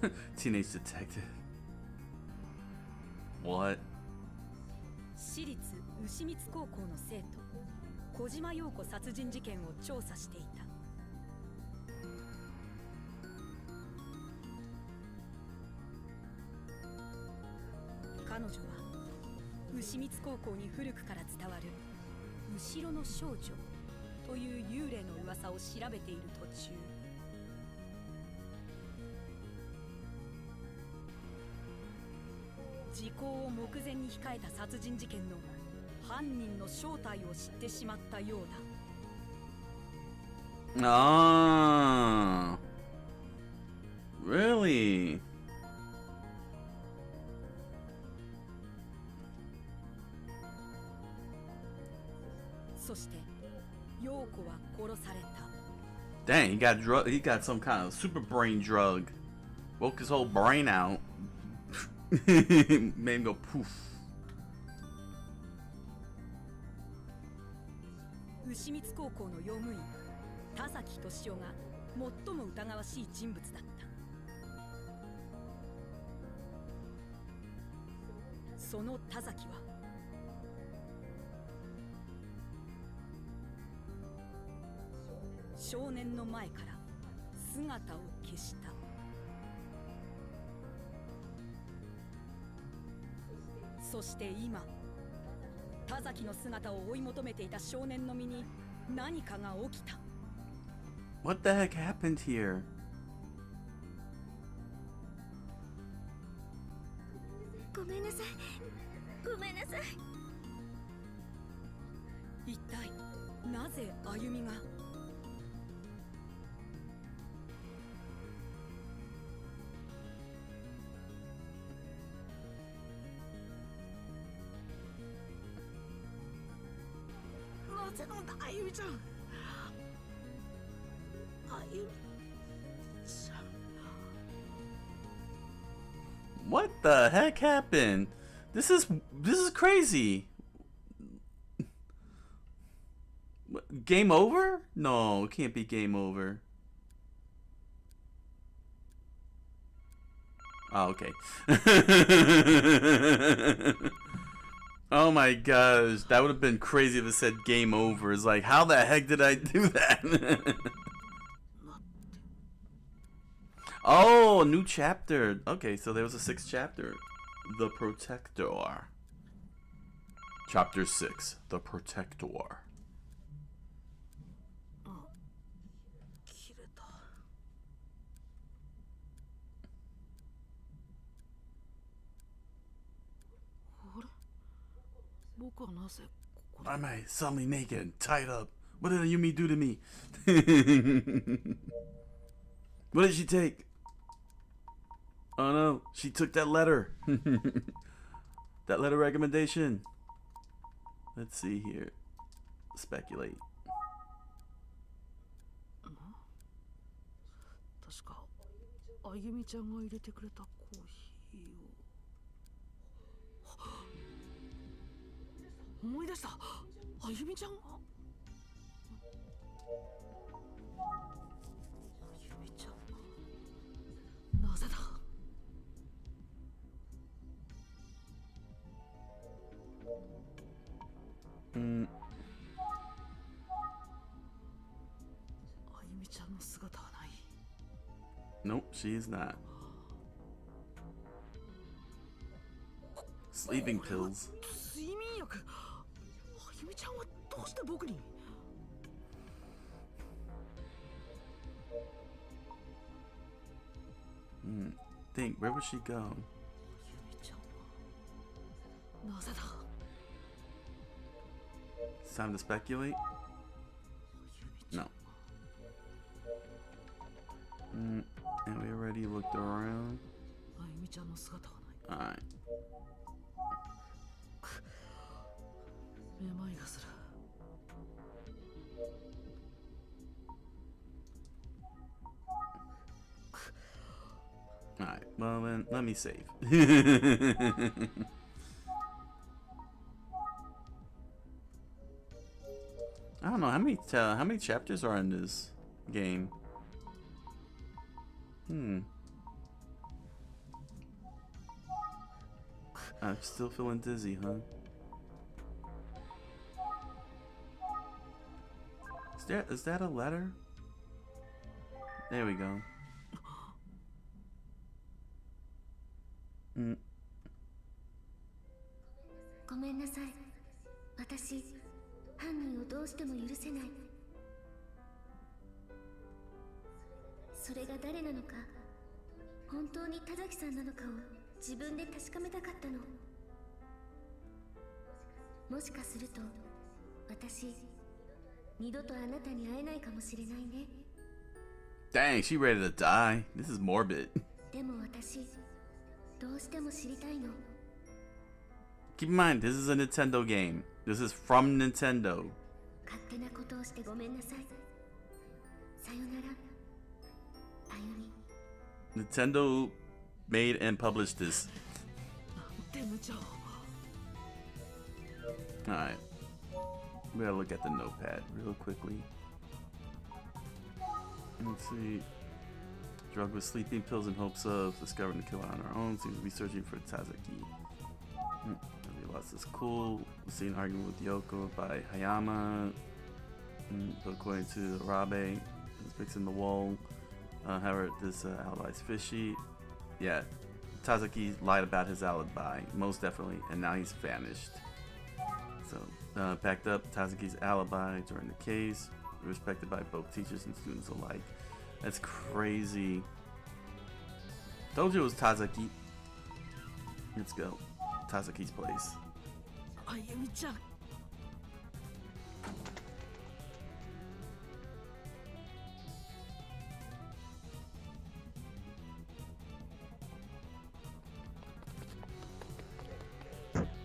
Speaker 18: は
Speaker 1: Teenage detective. What?
Speaker 18: 私立牛光高校の生徒小島陽子殺人事件を調査していた。彼女は牛光高校に古くから伝わる後ろの少女という幽霊の噂を調べている途中、時効を目前に控えた殺人事件の犯人の正体を知ってしまったようだ。
Speaker 1: Ah. Really?
Speaker 18: そして陽子は殺された。
Speaker 1: Dang, he got some kind of super brain drug. Woke his whole brain out. Made him go poof.
Speaker 18: 牛光高校の用務員田崎俊夫が最も疑わしい人物だった。その田崎は少年の前から姿を消した。そして今田崎の姿を追い求めていた少年の身に何かが起きた。
Speaker 1: What the heck happened here?
Speaker 9: ごめんなさい。ごめんなさい。
Speaker 18: 一体なぜあゆみが
Speaker 3: なぜなんだあゆみちゃん。あゆみちゃん。
Speaker 1: What the heck happened? This is crazy. Game over? No, it can't be game over. Oh, okay. Oh my gosh, that would have been crazy if it said game over. It's like, how the heck did I do that? Oh, a new chapter. Okay, so there was a 6th chapter. The Protector. Chapter 6, The Protector.
Speaker 3: 切れた。あれ？僕はなぜここで？
Speaker 1: Why am I suddenly naked and tied up? What did Yumi do to me? What did she take? Oh no, she took that letter. That letter recommendation. Let's see here. Speculate.
Speaker 3: 確かあゆみちゃんが入れてくれたコーヒーを。思い出した。あゆみちゃんが。あゆみちゃんが。
Speaker 1: Nope, she is not. Sleeping pills. Think, where would she go? It's time to speculate? No. And we already looked around. Alright. Alright, well then, let me save. I don't know, how many chapters are in this game? I'm still feeling dizzy, huh? Is that a letter? There we go.
Speaker 9: ごめんなさい。私、犯人をどうしても許せない。それが誰なのか、本当に田崎さんなのかを自分で確かめたかったの。もしかすると、私、二度とあなたに会えないかもしれないね。
Speaker 1: Dang, she ready to die. This is morbid.
Speaker 9: でも私、どうしても知りたいの。
Speaker 1: Keep in mind, this is a Nintendo game. This is from Nintendo.
Speaker 9: 勝手なことをしてごめんなさい。さよなら、あゆみ。
Speaker 1: Nintendo made and published this. Alright. We gotta look at the notepad real quickly. Let's see. Drugged with sleeping pills in hopes of discovering the killer on our own. Seems to be searching for Tazaki. This is cool. We've seen an argument with Yoko by Hayama. But according to Arabe, he's fixing the wall. However, this alibi's fishy. Yeah, Tazaki lied about his alibi, most definitely, and now he's vanished. So, backed up Tazaki's alibi during the case, respected by both teachers and students alike. That's crazy. Told you it was Tazaki. Let's go. Tazaki's place.
Speaker 3: Ayumi-chan.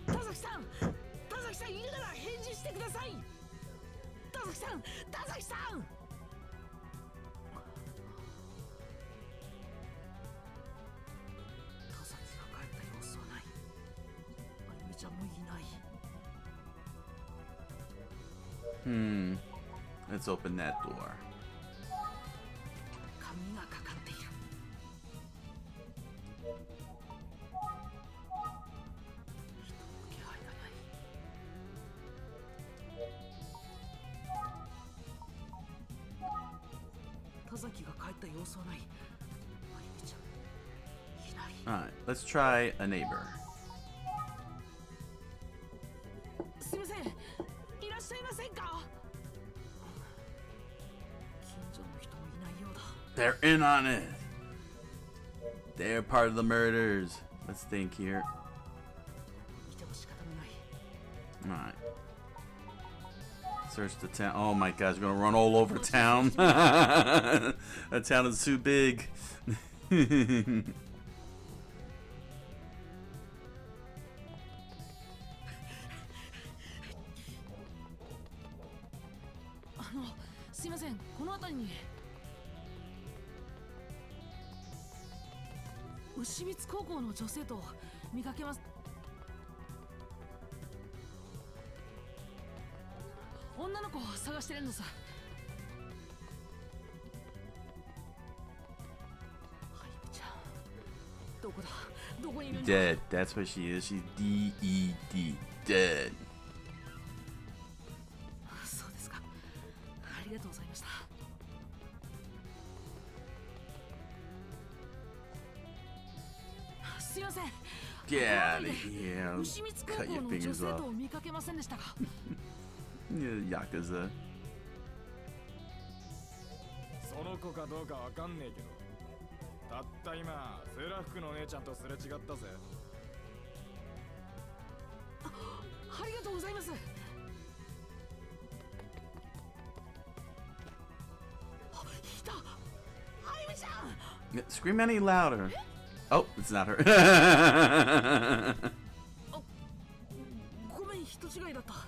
Speaker 3: Tazaki-san! Tazaki-san いるなら返事してください! Tazaki-san! Tazaki-san! じゃもういない。
Speaker 1: Let's open that door.
Speaker 3: 鍵がかかっている。人の気配がない。田崎が帰った様子はない。あゆみちゃん、いない。
Speaker 1: Alright, let's try a neighbor.
Speaker 3: すみません、いらっしゃいませんか。近所の人もいないようだ。
Speaker 1: They're in on it. They're part of the murders. Let's think here.
Speaker 3: 見ても仕方がない。
Speaker 1: Alright. Search the town. Oh my gosh, we're gonna run all over town. That town is too big.
Speaker 3: すいません、この辺りに牛光高校の女性と見かけます。女の子を探してるのさ。はゆみちゃん、どこだ、どこにいるんだ。
Speaker 1: Dead. That's what she is. She's D-E-D. Dead. Get out of here. Cut your fingers off. Yakuza.
Speaker 5: その子かどうかわかんねえけど、たった今セーラー服の姉ちゃんとすれ違ったぜ。
Speaker 3: ありがとうございます。
Speaker 1: Scream any louder. Oh, it's not her.
Speaker 3: ごめん、人違いだった。ね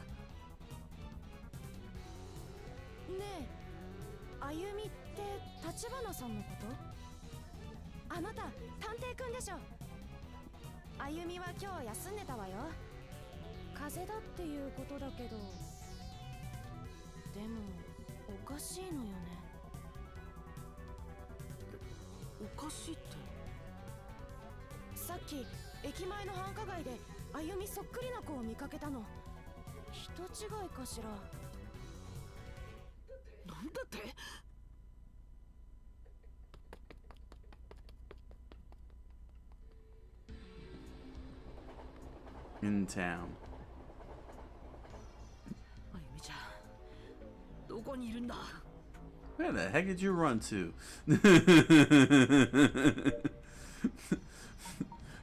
Speaker 10: え、あゆみって立花さんのこと？あなた探偵くんでしょ。あゆみは今日休んでたわよ。風邪だっていうことだけど、でもおかしいのよね。
Speaker 3: おかしいって。
Speaker 10: さっき駅前の繁華街であゆみそっくりな子を見かけたの。人違いかしら。
Speaker 3: なんだって？
Speaker 1: In town.
Speaker 3: あゆみちゃん、どこにいるんだ？
Speaker 1: Where the heck did you run to?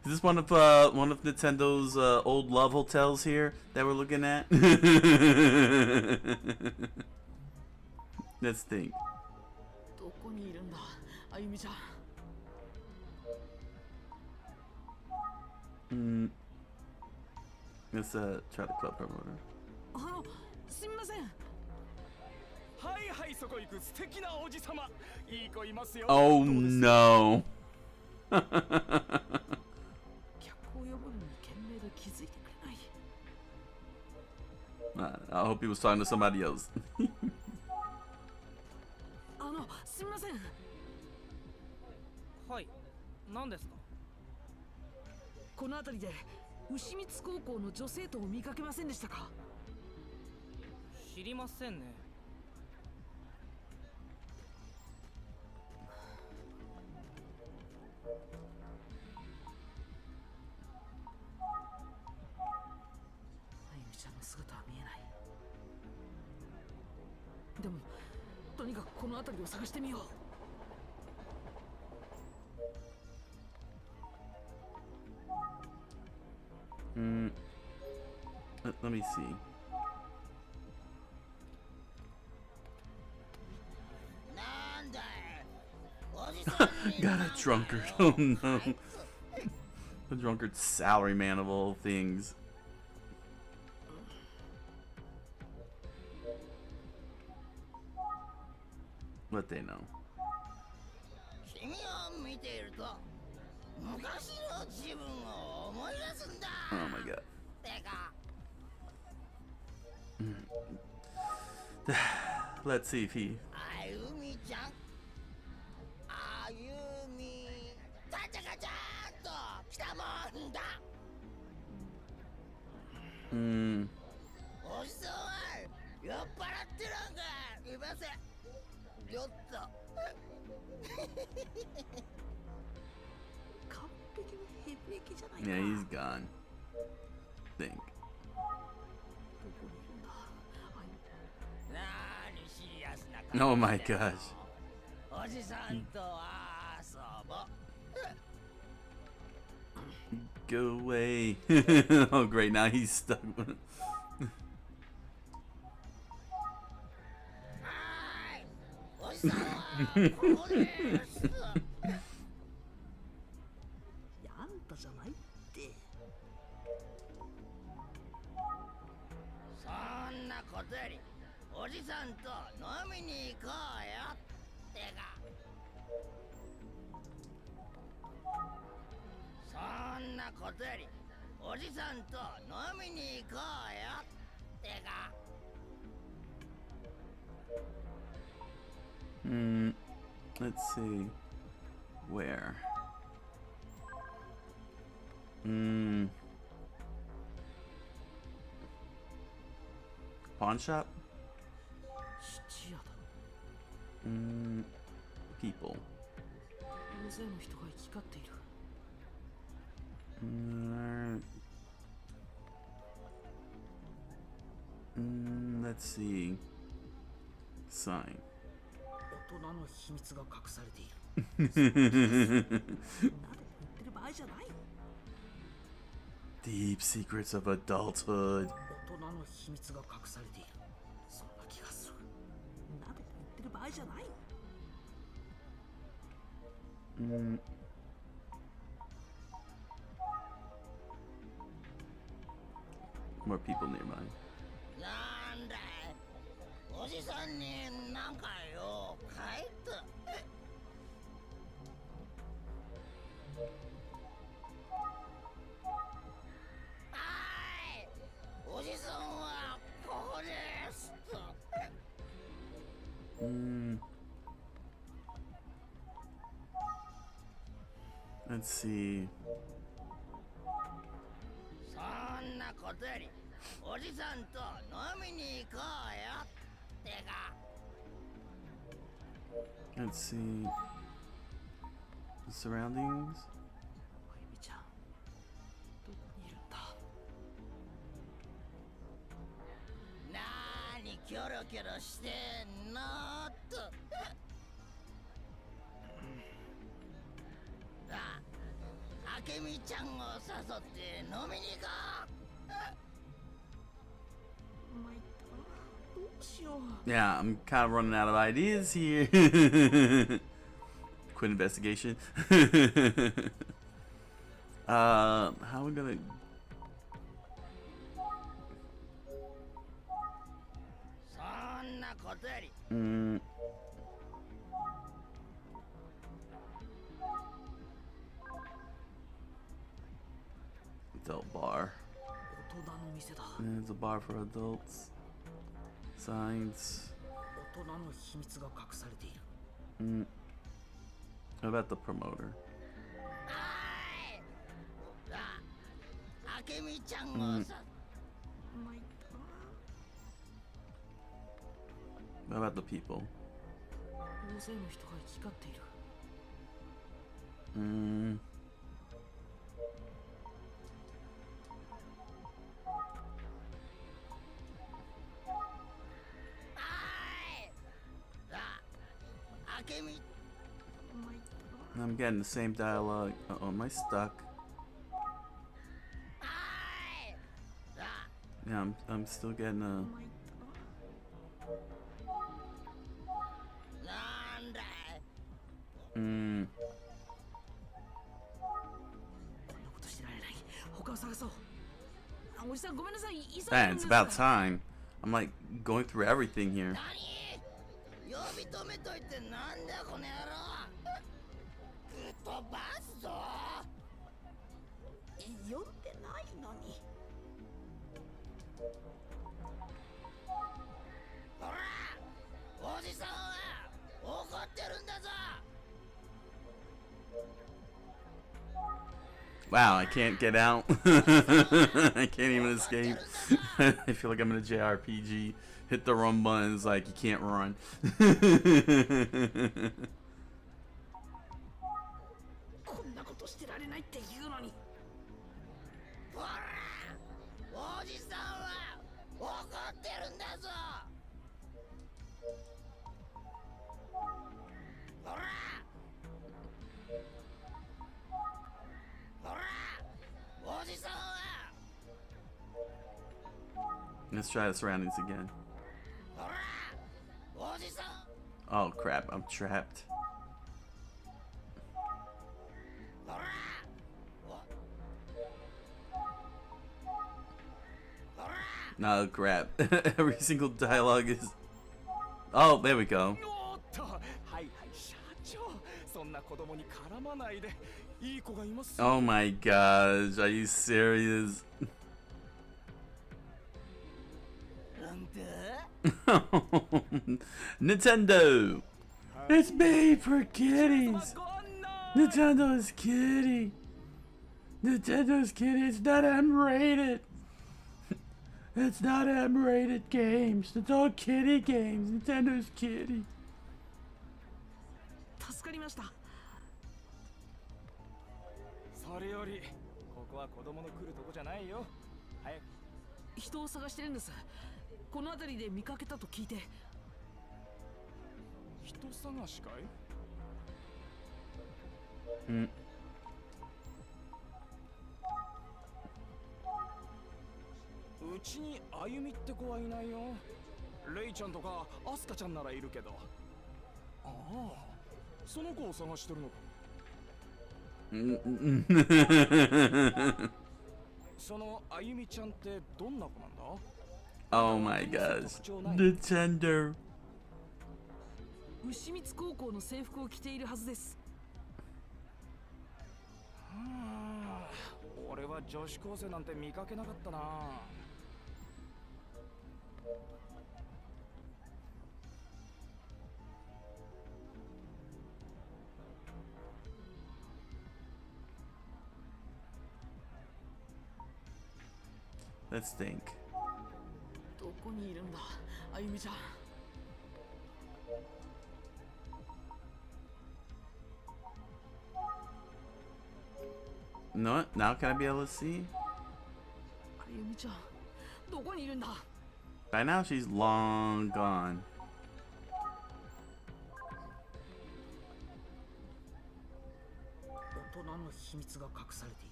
Speaker 1: Is this one of Nintendo's old love hotels here that we're looking at? Let's think.
Speaker 3: どこにいるんだ、あゆみちゃん。
Speaker 1: Let's try to club promoter.
Speaker 3: すみません。
Speaker 5: はいはい、そこ行く素敵なおじさま。いい子いますよ。
Speaker 1: Oh no.
Speaker 3: 客を呼ぶのに懸命で気づいてくれない。
Speaker 1: I hope he was talking to somebody else.
Speaker 3: すみません。
Speaker 13: はい、何ですか？
Speaker 3: この辺りで牛光高校の女生徒を見かけませんでしたか？
Speaker 13: 知りませんね。
Speaker 3: 姿は見えない。でもとにかくこの辺りを探してみよう。
Speaker 1: Let me see. Got a drunkard. Oh no. A drunkard salaryman of all things. What they know. Oh my god. Let's see if he. Yeah, he's gone. Think. Oh my gosh. Go away. Oh great, now he's stuck with it. Let's see. Where? Pawn shop? People. Let's see. Sign. Deep secrets of adulthood. More people nearby. Let's see. Let's see. The surroundings. Yeah, I'm kind of running out of ideas here. Quit investigation. How are we gonna? Adult bar. There's a bar for adults. Signs. What about the promoter? What about the people? I'm getting the same dialogue. Uh-oh, am I stuck? Yeah, I'm still getting a... Man, it's about time. I'm like going through everything here. Wow, I can't get out. I can't even escape. I feel like I'm in a JRPG. Hit the run button, it's like you can't run. Let's try the surroundings again. Oh crap, I'm trapped. No crap. Every single dialogue is... Oh, there we go. Oh my gosh, are you serious? Nintendo! It's made for kiddies! Nintendo is kiddie! Nintendo's kiddie, it's not M-rated! It's not M-rated games, it's all kiddie games. Nintendo's kiddie.
Speaker 10: それよりこ
Speaker 8: こは子供の来るとこじゃないよ。早く。
Speaker 3: 人を探してるんです。この辺りで見かけたと聞いて。
Speaker 8: 人探しかい？
Speaker 1: うん。
Speaker 8: うちにあゆみって子はいないよ。レイちゃんとかアスカちゃんならいるけど。ああ、その子を探してるのか。そのあゆみちゃんってどんな子なんだ？
Speaker 1: Oh my gosh. The gender.
Speaker 3: 牛光高校の制服を着ているはずです。
Speaker 8: 俺は女子高生なんて見かけなかったな。
Speaker 1: Let's think.
Speaker 3: どこにいるんだ、あゆみちゃん。
Speaker 1: No, now can I be able to see?
Speaker 3: あゆみちゃん、どこにいるんだ。
Speaker 1: By now she's long gone.
Speaker 3: 大人の秘密が隠されてい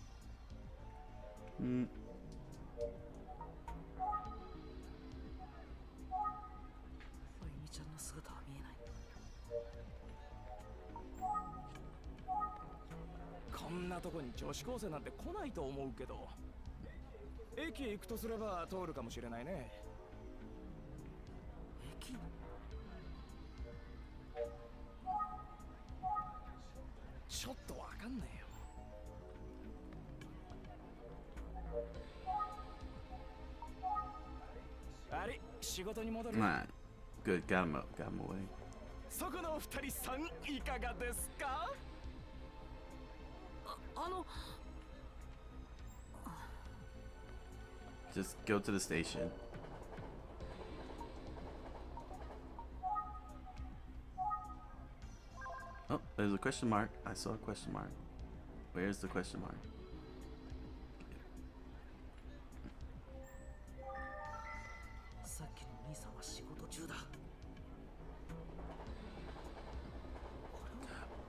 Speaker 3: る。
Speaker 1: Mm.
Speaker 3: あゆみちゃんの姿は見えない。
Speaker 8: こんなとこに女子高生なんて来ないと思うけど。駅へ行くとすれば通るかもしれないね。
Speaker 3: 駅？
Speaker 8: ちょっとわかんねえよ。あれ、仕事に戻る。
Speaker 1: Right. Good. Got him up. Got him away.
Speaker 8: そこのお二人さんいかがですか？Just
Speaker 1: go to the station. Oh, there's a question mark. I saw a question mark. Where's the question mark?
Speaker 3: さっきの兄さんは仕事中だ。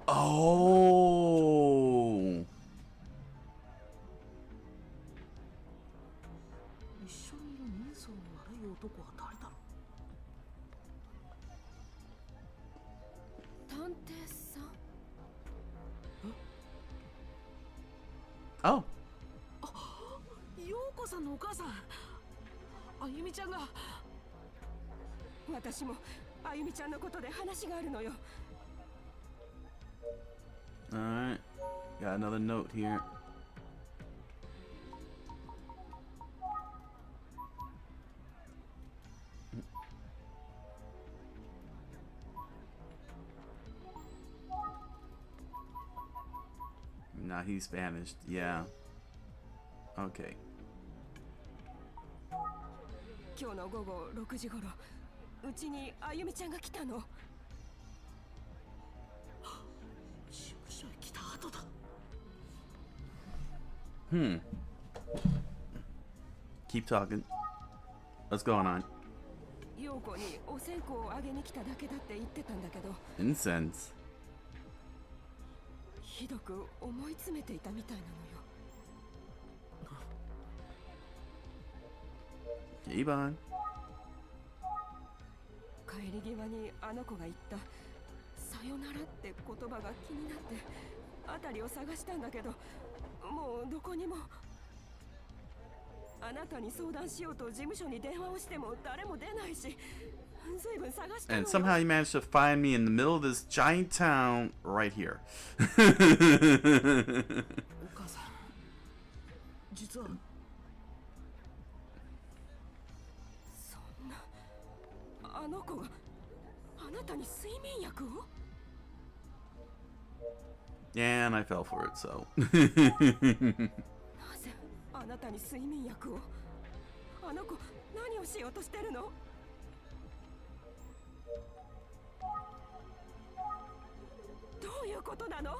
Speaker 1: Oh!
Speaker 3: 一緒にいる人相の悪い男は誰だろう。
Speaker 10: 探偵さん。
Speaker 1: Oh!
Speaker 3: 陽子さんのお母さん、あゆみちゃんが。
Speaker 10: 私もあゆみちゃんのことで話があるのよ。
Speaker 1: Alright. Got another note here. Nah, he's Spanish. Yeah. Okay.
Speaker 10: 今日の午後6時頃、うちにあゆみちゃんが来たの。
Speaker 3: 事務所へ来た後だ。
Speaker 1: Keep talking. What's going on?
Speaker 10: 陽子にお線香をあげに来ただけだって言ってたんだけど。
Speaker 1: Incense.
Speaker 10: ひどく思い詰めていたみたいなのよ。
Speaker 1: Keep on.
Speaker 10: 帰り際にあの子が言った「さよなら」って言葉が気になって辺りを探したんだけど、もうどこにも。あなたに相談しようと事務所に電話をしても誰も出ないし、随分探したのよ。
Speaker 1: And somehow he managed to find me in the middle of this giant town right here.
Speaker 3: お母さん、実は
Speaker 10: そんな、あの子があなたに睡眠薬を？
Speaker 1: Yeah, and I fell for it, so.
Speaker 10: なぜあなたに睡眠薬を？あの子何をしようとしてるの？どういうことなの？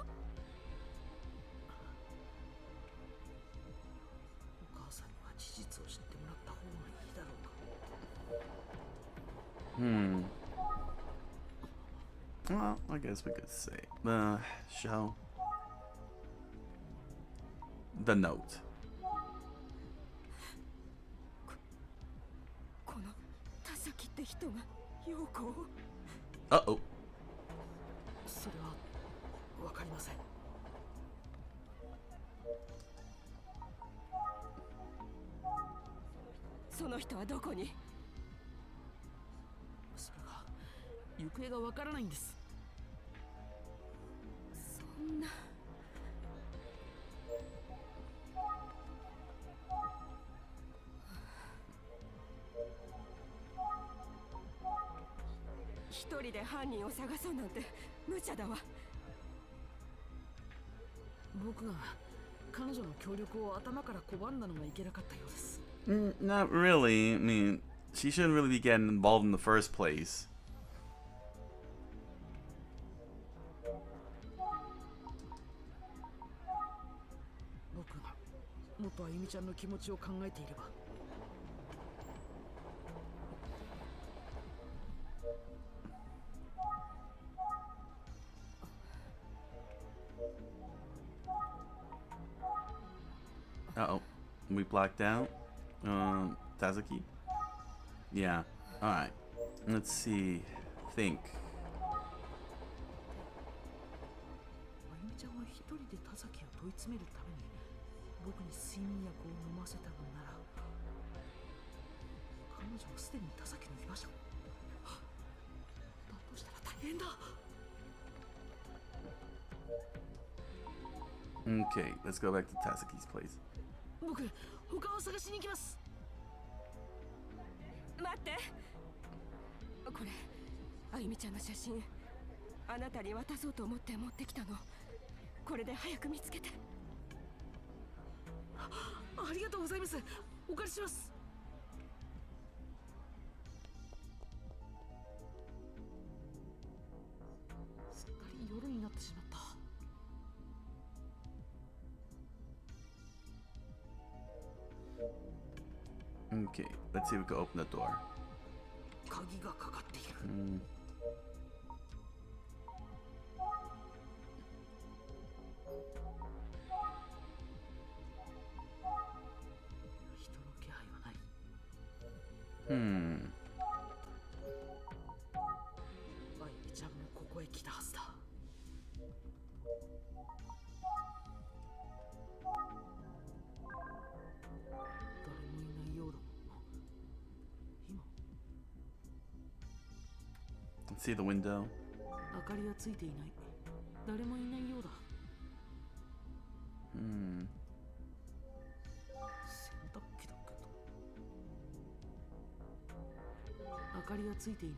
Speaker 1: Well, I guess we could say show the note.
Speaker 10: この田崎って人が陽子を。
Speaker 1: Uh-oh.
Speaker 3: それはわかりません。
Speaker 10: その人はどこに？
Speaker 3: それが行方がわからないんです。
Speaker 10: そんな。一人で犯人を探そうなんて無茶だわ。
Speaker 3: 僕が彼女の協力を頭から拒んだのがいけなかったようです。
Speaker 1: Not really. I mean, she shouldn't really be getting involved in the first place.
Speaker 3: 僕がもっとあゆみちゃんの気持ちを考えていれば。
Speaker 1: Uh-oh. We blocked out. Tazaki? Yeah. Alright. Let's see. Think.
Speaker 3: あゆみちゃんは一人で田崎を問い詰めるために僕に睡眠薬を飲ませたのなら、彼女はすでに田崎の居場所。だとしたら大変だ。
Speaker 1: Okay, let's go back to Tazaki's place.
Speaker 3: 僕、他を探しに行きます。
Speaker 10: 待って。これ、あゆみちゃんの写真。あなたに渡そうと思って持ってきたの。これで早く見つけて。
Speaker 3: ありがとうございます。お借りします。すっかり夜になってしまった。
Speaker 1: Okay, let's see if we can open the door.
Speaker 3: 鍵がかかっている。人の気配はない。あゆみちゃんもここへ来たはずだ。
Speaker 1: Let's see the window.
Speaker 3: 明かりはついていない。誰もいないようだ。洗濯機だけど。明かりはついていない。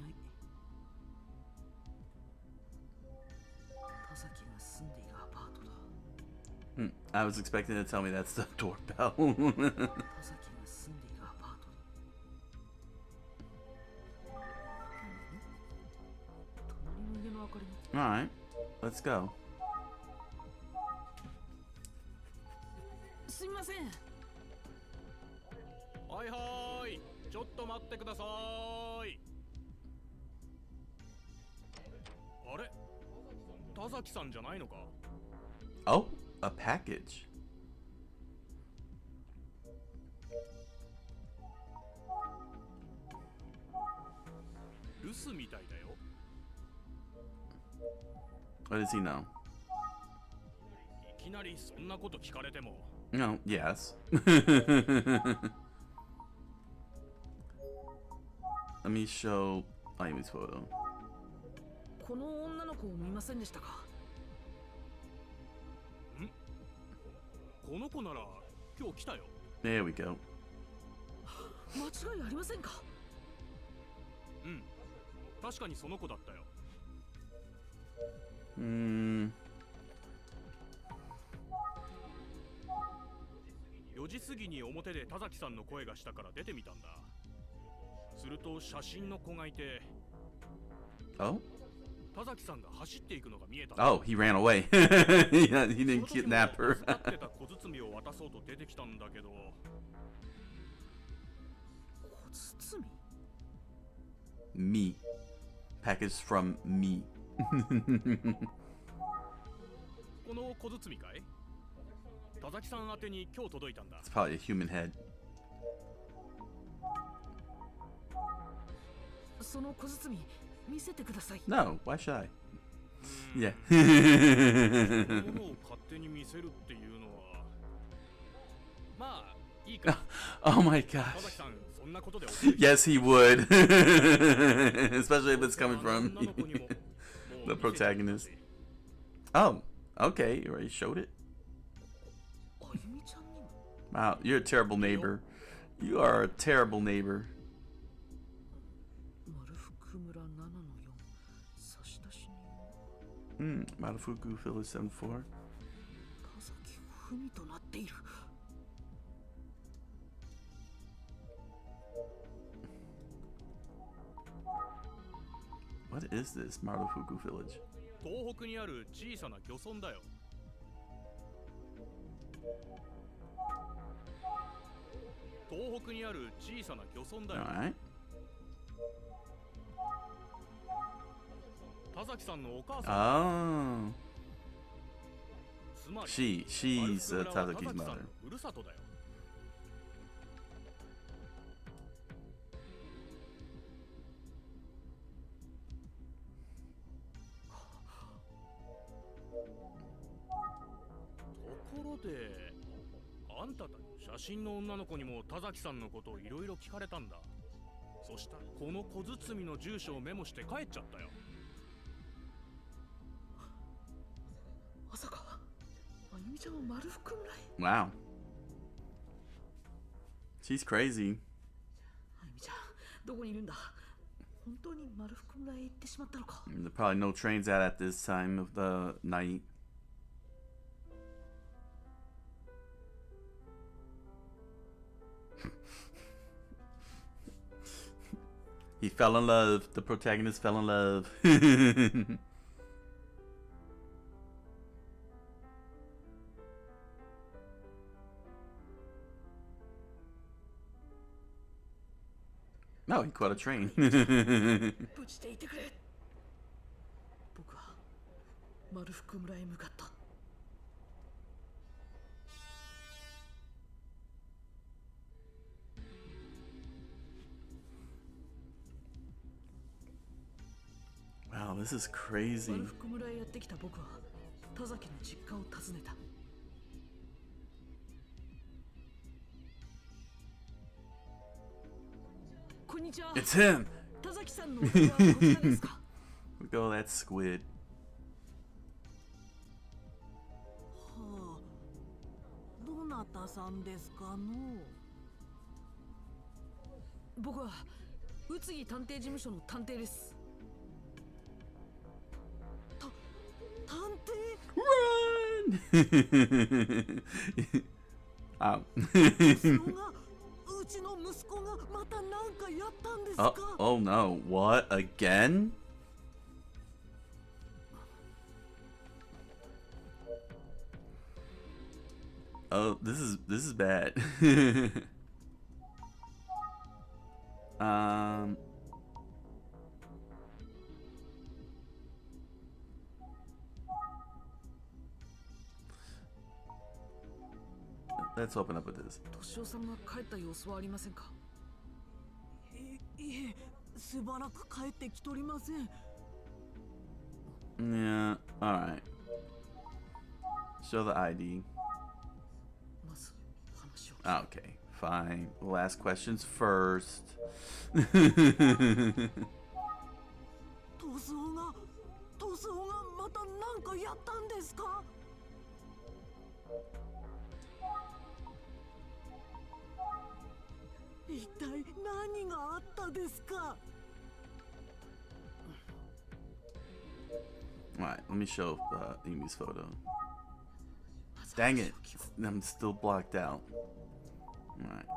Speaker 3: 田崎が住んでいるアパートだ。
Speaker 1: I was expecting to tell me that's the doorbell.
Speaker 3: 田崎が住んでいるアパートだ。
Speaker 1: Alright, let's go.
Speaker 3: すみません。
Speaker 16: はいはい、ちょっと待ってください。あれ、田崎さんじゃないのか？
Speaker 1: Oh, a package.
Speaker 16: 留守みたいだよ。
Speaker 1: What does he know?
Speaker 16: いきなりそんなこと聞かれても。
Speaker 1: No, yes. Let me show Ayumi's photo.
Speaker 3: この女の子を見ませんでしたか？
Speaker 16: ん？この子なら今日来たよ。
Speaker 1: There we go.
Speaker 3: 間違いありませんか？
Speaker 16: うん。確かにその子だったよ。
Speaker 1: 4
Speaker 16: 時過ぎに表で田崎さんの声がしたから出てみたんだ。すると写真の子がいて。
Speaker 1: Oh?
Speaker 16: 田崎さんが走っていくのが見えた。
Speaker 1: Oh, he ran away. he didn't kidnap her.
Speaker 16: 使ってた小包を渡そうと出てきたんだけど。
Speaker 3: 小包？
Speaker 1: me. Package from me.
Speaker 16: この小包かい？田崎さん宛てに今日届いたんだ。
Speaker 1: It's probably a human head.
Speaker 3: その小包見せてください。
Speaker 1: No, why should I? Yeah.
Speaker 16: 物を勝手に見せるっていうのはまあいいか。
Speaker 1: Oh my gosh.
Speaker 16: 田崎さんそんなことで
Speaker 1: Yes, he would. Especially if it's coming from the protagonist. Oh, okay. You already showed it. Wow, you're a terrible neighbor. You are a terrible neighbor. Marufuku Village 74. What is this Marufuku Village?
Speaker 16: 東北にある小さな漁村だよ。東北にある小さな漁村だよ。
Speaker 1: Alright.
Speaker 16: 田崎さんのお母さん。
Speaker 1: Oh. She's Tazaki's mother.
Speaker 16: ふるさとだよ。 ところで、あんたたち写真の女の子にも田崎さんのことをいろいろ聞かれたんだ。そしたらこの小包の住所をメモして帰っちゃったよ。
Speaker 3: まさかあゆみちゃんは丸福村へ。
Speaker 1: Wow. She's crazy.
Speaker 3: あゆみちゃんどこにいるんだ。本当に丸福村へ行ってしまったのか。
Speaker 1: There are probably no trains out at this time of the night. He fell in love. The protagonist fell in love. No, he caught a train.
Speaker 3: 無事でいてくれ。僕は丸福村へ向かった。
Speaker 1: Wow, this is crazy.
Speaker 3: 丸福村へやってきた僕は田崎の実家を訪ねた。 こんにちは。
Speaker 1: It's him.
Speaker 3: 田崎さんのお家はこちらですか。
Speaker 1: Look at all that squid.
Speaker 3: はあ、どなたさんですかの。僕は宇津木探偵事務所の探偵です。
Speaker 1: Run! Oh. Oh no, what? Again? Oh, this is bad. Let's open up with this.
Speaker 3: 敏夫さんが帰った様子はありませんか。いえ、しばらく帰ってきとりません。
Speaker 1: Yeah, alright. Show the ID. Okay, fine. We'll ask questions first.
Speaker 3: トスオがまた何かやったんですか。 一体何があったですか。
Speaker 1: Alright, let me show Amy's photo. Dang it, I'm still blocked out. Alright.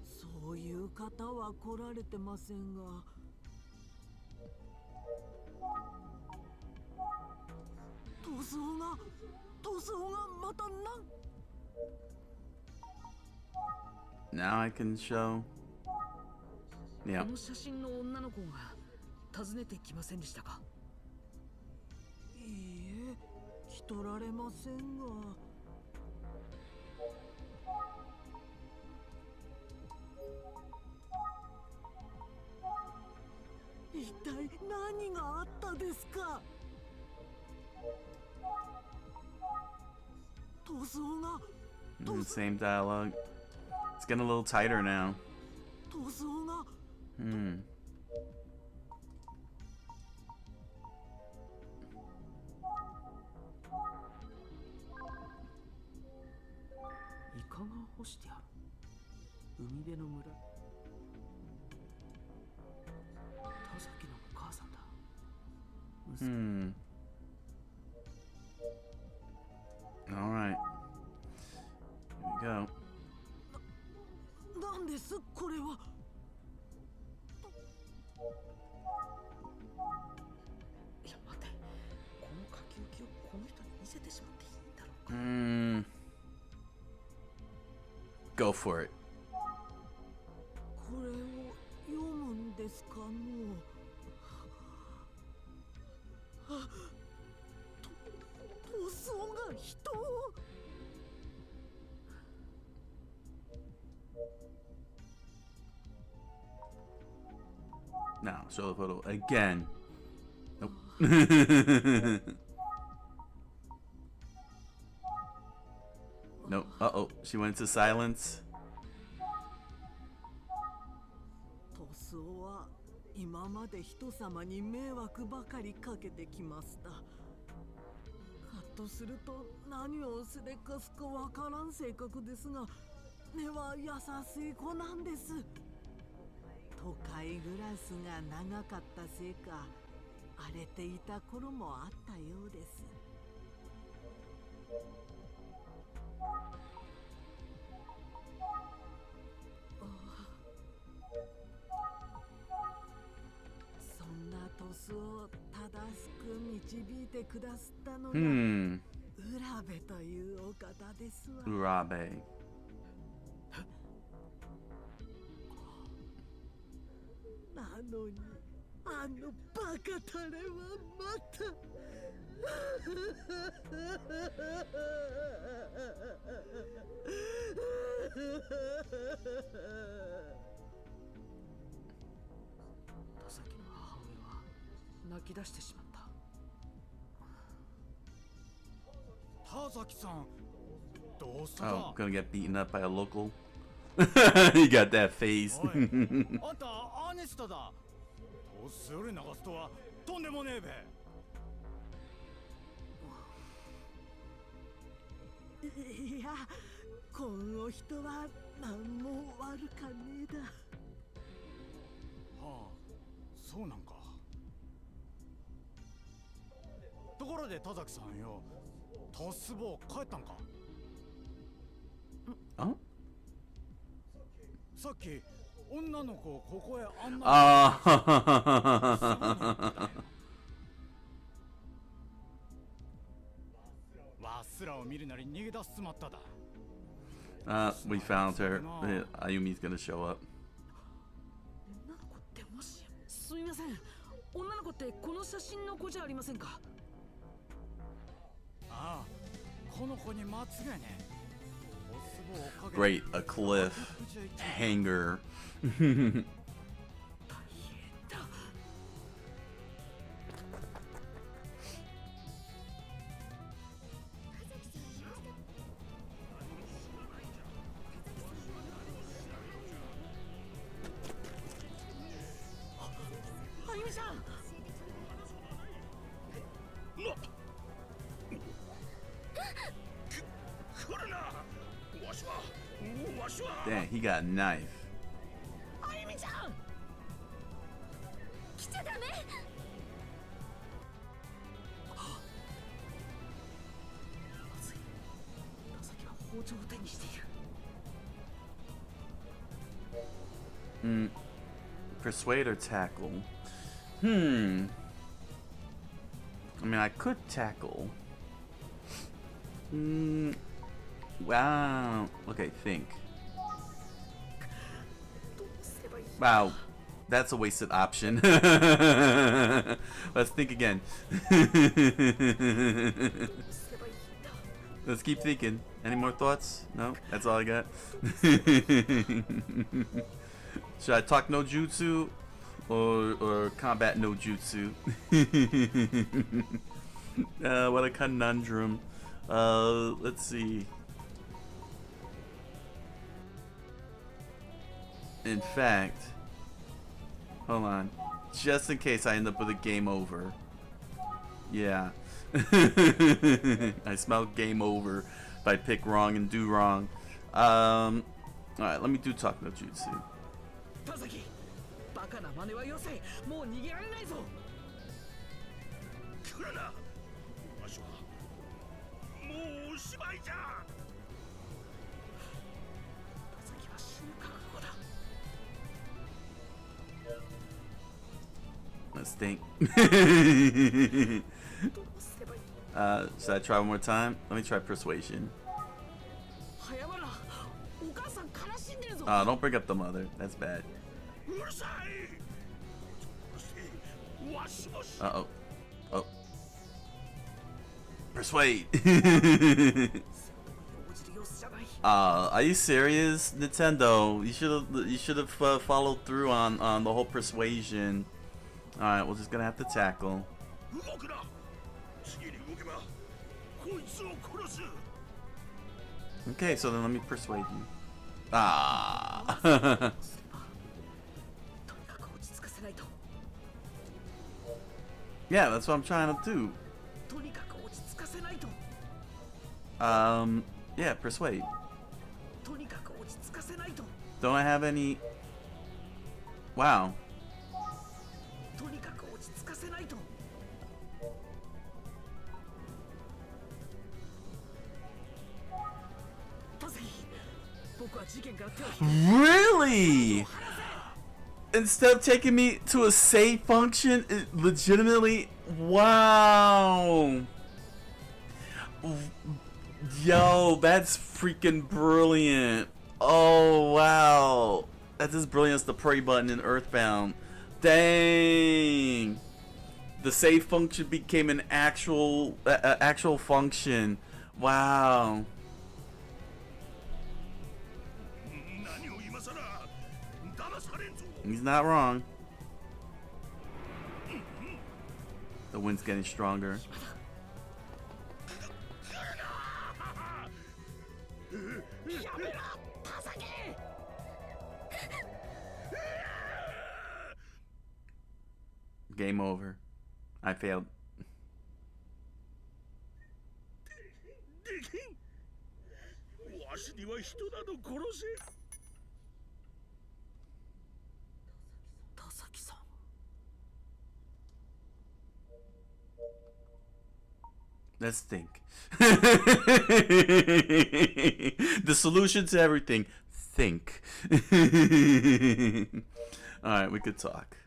Speaker 3: そういう方は来られてませんが。 トスオがまた何。
Speaker 1: Now I can show. Yeah.
Speaker 3: この写真の女の子が訪ねてきませんでしたか？
Speaker 17: いいえ、来とられませんが。一体何があったですか？塗装が
Speaker 1: Same dialogue. It's getting a little tighter now.
Speaker 17: 塗装が
Speaker 3: イカが干してある。海辺の村。田崎のお母さんだ。
Speaker 1: All right. Here we go.
Speaker 17: なんですこれは。
Speaker 3: いや待って、この書き置きをこの人に見せてしまっていいんだろうか。
Speaker 1: Go for it.
Speaker 17: これを読むんですかの。あ、塗装が人を。
Speaker 1: Now, show the photo again. Nope. Nope. Uh-oh. She went into silence.
Speaker 17: 塗装は今まで人様に迷惑ばかりかけてきました。カッとすると何をすれかすかわからん性格ですが、根は優しい子なんです。都会暮らしが長かったせいか、荒れていた頃もあったようです。そんな塗装を正しく導いてくださったのが、浦部というお方ですわ。
Speaker 1: Urabe.
Speaker 17: なのにあのバカタレはまた
Speaker 3: 田崎の母親は泣き出してしまった。
Speaker 5: 田崎さん、どうした？
Speaker 1: Oh, gonna get beaten up by a local. You got that face.
Speaker 5: あんたアネスタだ。それ流すとはとんでもねえべ。
Speaker 17: いや、この人は何も悪かねえだ。
Speaker 5: はあ、そうなんか。ところで田崎さんよ、トスボ帰ったんか？
Speaker 1: あ？
Speaker 5: さっき女の子をここへ案内。
Speaker 1: ああ。
Speaker 5: わすらを見るなり逃げ出しちまっただ。
Speaker 1: We found her. Ayumi's gonna show up.
Speaker 3: 女の子ってもしや。すみません。女の子ってこの写真の子じゃありませんか？
Speaker 5: ああ、この子に間違いねえ。
Speaker 1: Great, a cliff, hanger.
Speaker 3: あゆみちゃん。
Speaker 1: Damn, he got a knife.
Speaker 3: あゆみちゃん。来ちゃダメ。まずい。田崎は包丁を手にしている。
Speaker 1: Persuade or tackle? I mean, I could tackle. Wow. Okay, think. Wow. That's a wasted option. Let's think again. Let's keep thinking. Any more thoughts? No? That's all I got? Should I talk no jutsu or combat no jutsu? What a conundrum. Let's see. In fact, hold on. Just in case I end up with a game over. Yeah. I smell game over if I pick wrong and do wrong. Alright, let me do talk no jutsu. Let's think. Should I try one more time? Let me try persuasion. Don't bring up the mother. That's bad. Uh-oh. Oh. Persuade. Are you serious, Nintendo? You should have followed through on the whole persuasion. All right, we're just gonna have to tackle. Okay, so then let me persuade you. Ah. Yeah, that's what I'm trying to do. Yeah, persuade. Don't I have any? Wow. Really? Instead of taking me to a save function, it legitimately, wow. Yo, that's freaking brilliant. Oh, wow. That's as brilliant as the pray button in Earthbound. Dang. The save function became an actual function. Wow. He's not wrong. The wind's getting stronger. Game over. I failed. Let's think. The solution to everything. Think. Alright, we could talk.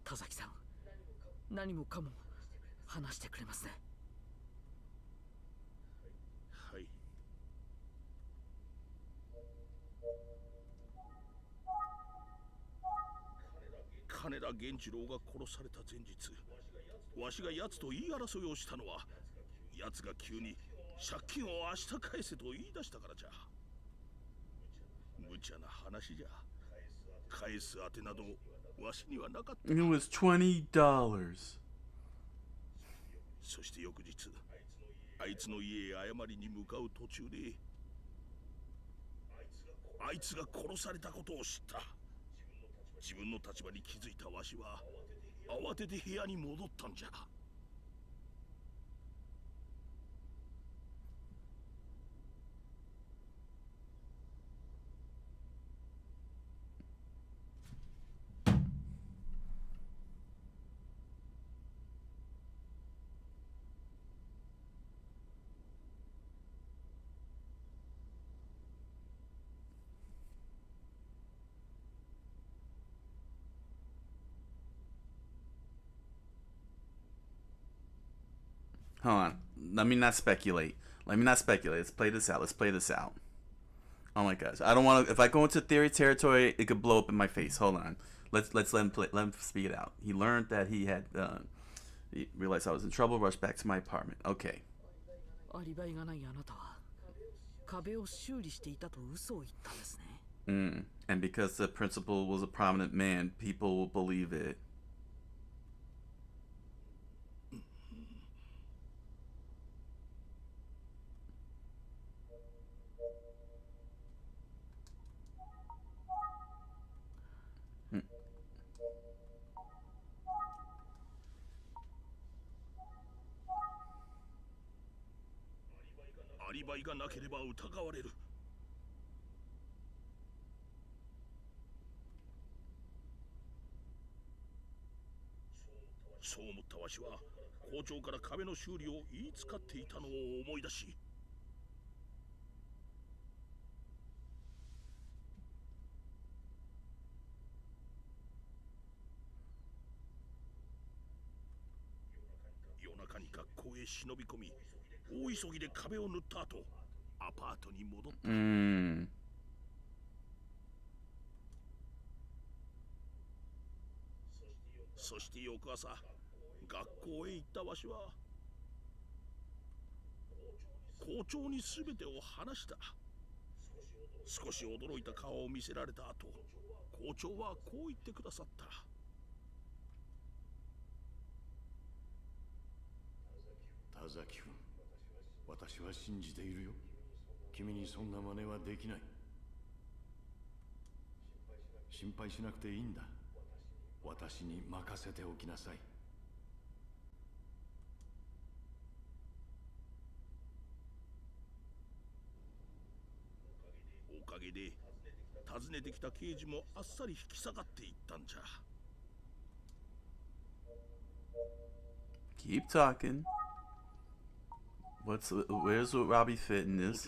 Speaker 3: 田崎さん、何もかも話してくれますね。
Speaker 5: はい。金田源次郎が殺された前日、わしが奴と言い争いをしたのは、奴が急に借金を明日返せと言い出したからじゃ。無茶な話じゃ。返す当てなどわしにはなかった。
Speaker 1: It was $20.
Speaker 5: そして翌日、あいつの家へ謝りに向かう途中で、あいつが殺されたことを知った。自分の立場に気づいたわしは慌てて部屋に戻ったんじゃ。
Speaker 1: Hold on. Let me not speculate. Let's play this out. Oh my gosh. I don't want to. If I go into theory territory, it could blow up in my face. Hold on. let's let him play. Let him speak it out. He learned that he had he realized I was in trouble. Rushed back to my apartment. Okay.
Speaker 3: アリバイがないあなたは壁を修理していたと嘘を言ったんですね。
Speaker 1: And because the principal was a prominent man, people will believe it. Mm.
Speaker 19: そして翌朝、学校へ行ったわしは校長に全てを話した。少し驚いた顔を見せられた後、校長はこう言ってくださった。
Speaker 20: 田崎君、私は信じているよ。君にそんな真似はできない。心配しなくていいんだ。私に任せておきなさい。
Speaker 19: おかげで訪ねてきた刑事もあっさり引き下がっていったんじゃ。
Speaker 1: Keep talking. Where's Robbie fit in this?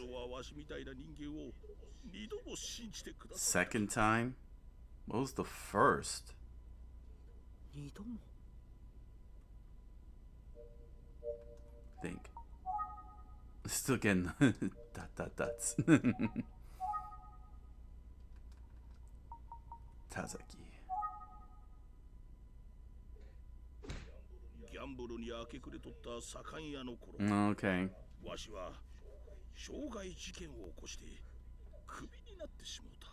Speaker 1: Second time? What was the first? Think. Still getting dots. Tazaki.
Speaker 19: ギャンブルに明け暮れとった左官屋の頃、
Speaker 1: Okay.
Speaker 19: わしは傷害事件を起こしてクビになってしもうた。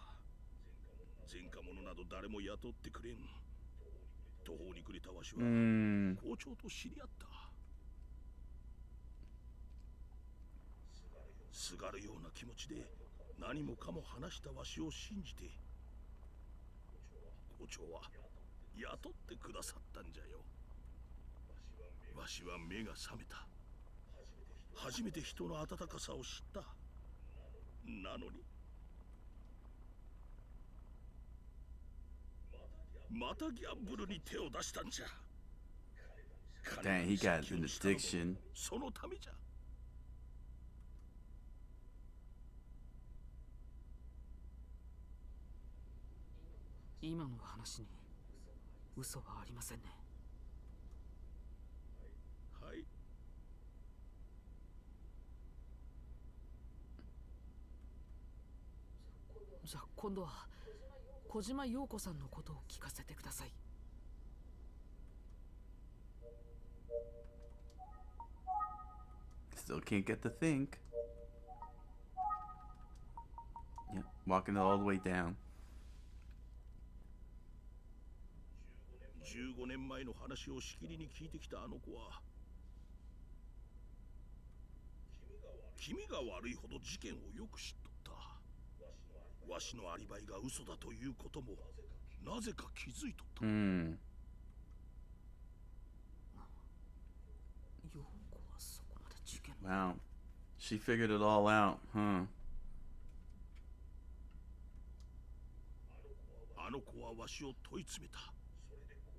Speaker 19: 前科者など誰も雇ってくれん。途方に暮れたわしは校長と知り合った。すがるような気持ちで何もかも話したわしを信じて、校長は雇ってくださったんじゃよ。わしは目が覚めた。初めて人の温かさを知った。なのにまたギャンブルに手を出したんじゃ。
Speaker 1: Dang, he got an addiction.
Speaker 19: そのためじゃ。
Speaker 3: 今の話に嘘はありませんね。
Speaker 19: はい。
Speaker 3: じゃあ今度は小島陽子さんのことを聞かせてください。
Speaker 1: Still can't get to think. Yep, walking it all the way down.
Speaker 19: 15年前の話をしきりに聞いてきたあの子は、君が悪いほど事件をよく知っとった。わしのアリバイが嘘だということもなぜか気づいとった。
Speaker 1: Wow, she figured it all out, huh?
Speaker 19: あの子はわしを問い詰めた。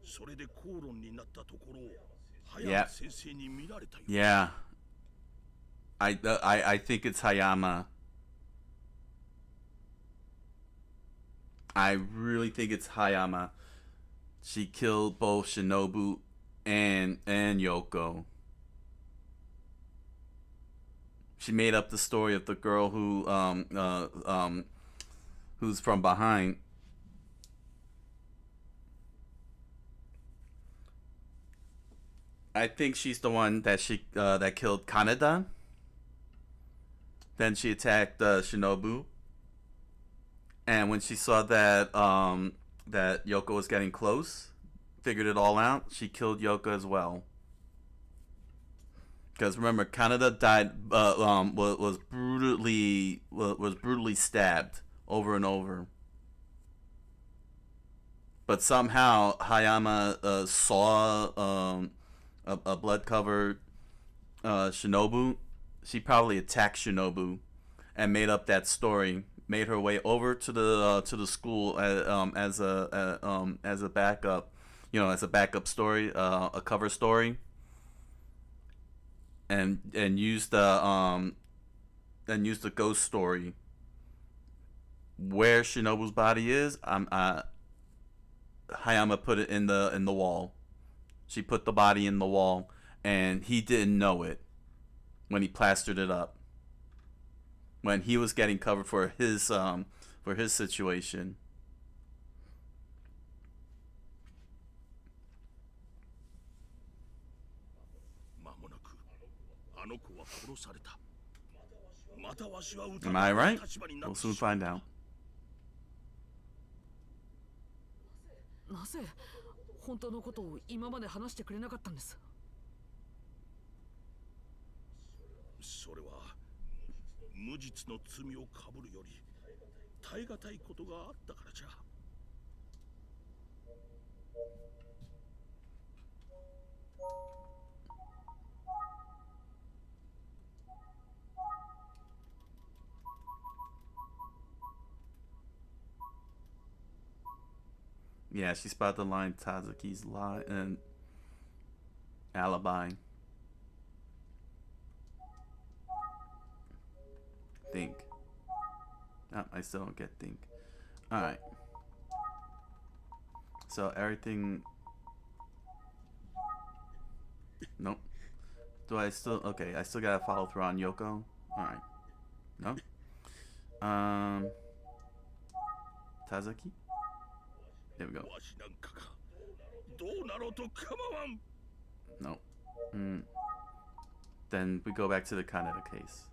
Speaker 19: それで口論になったところ、早く先生に見られたよ。
Speaker 1: Yeah. I think it's Hayama. I really think it's Hayama. She killed both Shinobu and Yoko. She made up the story of the girl who's from behind. I think she's the one that that killed Kaneda. Then she attacked Shinobu. And when she saw that that Yoko was getting close, figured it all out, she killed Yoko as well. Because remember, Kaneda died was brutally stabbed over and over. But somehow Hayama saw a blood-covered Shinobu. She probably attacked Shinobu and made up that story. Made her way over to the school as a backup, as a backup story, a cover story, and used the ghost story where Shinobu's body is. Hayama put it in the wall. She put the body in the wall, and he didn't know it when he plastered it up. When he was getting covered for his situation. Am I right? We'll soon find out.
Speaker 3: なぜ本当のことを今まで話してくれなかったんです？
Speaker 19: それは無実の罪をかぶるより耐え難いことがあったからじゃ。
Speaker 1: Yeah, she spotted the line Tazuki's lie and alibi. Think. Oh, I still don't get think. Alright. So everything... Nope. Do I still... Okay, I still gotta follow through on Yoko? Alright. No? Tazuki? There we go. No. Then we go back to the Kaneda case.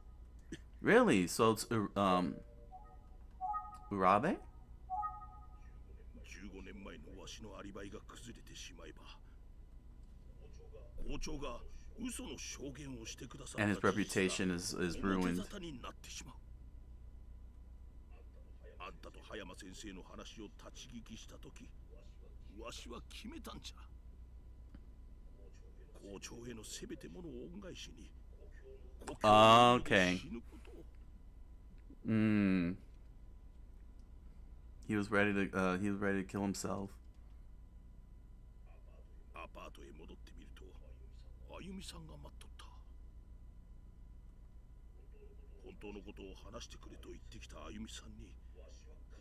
Speaker 1: Really? So it's Urabe?
Speaker 19: 15年前のわしのアリバイが崩れてしまえば、校長が嘘の証言をしてくださった。
Speaker 1: And his reputation is ruined.
Speaker 19: あんたと葉山先生の話を立ち聞きしたとき、わしは決めたんじゃ。校長へのせめてもの恩返しに。
Speaker 1: Okay. He was ready to kill himself.
Speaker 19: アパートへ戻ってみると、あゆみさんが待っとった。本当のことを話してくれと言ってきたあゆみさんに、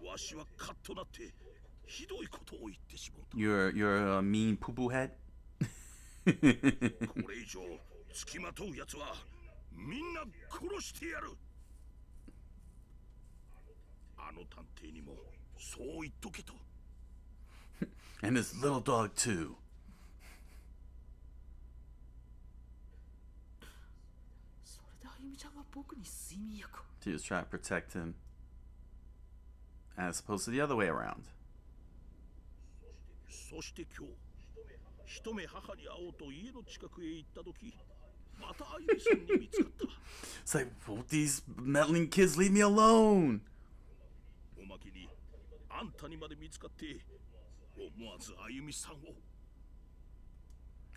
Speaker 19: わしはカッとなってひどいことを言ってしまった。
Speaker 1: You're a mean poo-poo head?
Speaker 19: これ以上付きまとうやつはみんな殺してやる。あの探偵にもそう言っとけと。
Speaker 1: And his little dog too. She was trying to protect him, as opposed to the other way around.
Speaker 19: そして今日、一目母に会おうと家の近くへ行った時、またあゆみさんに見つかった。
Speaker 1: It's like, won't these meddling kids leave me alone?
Speaker 19: おまけに、あんたにまで見つかって、思わずあゆみさんを。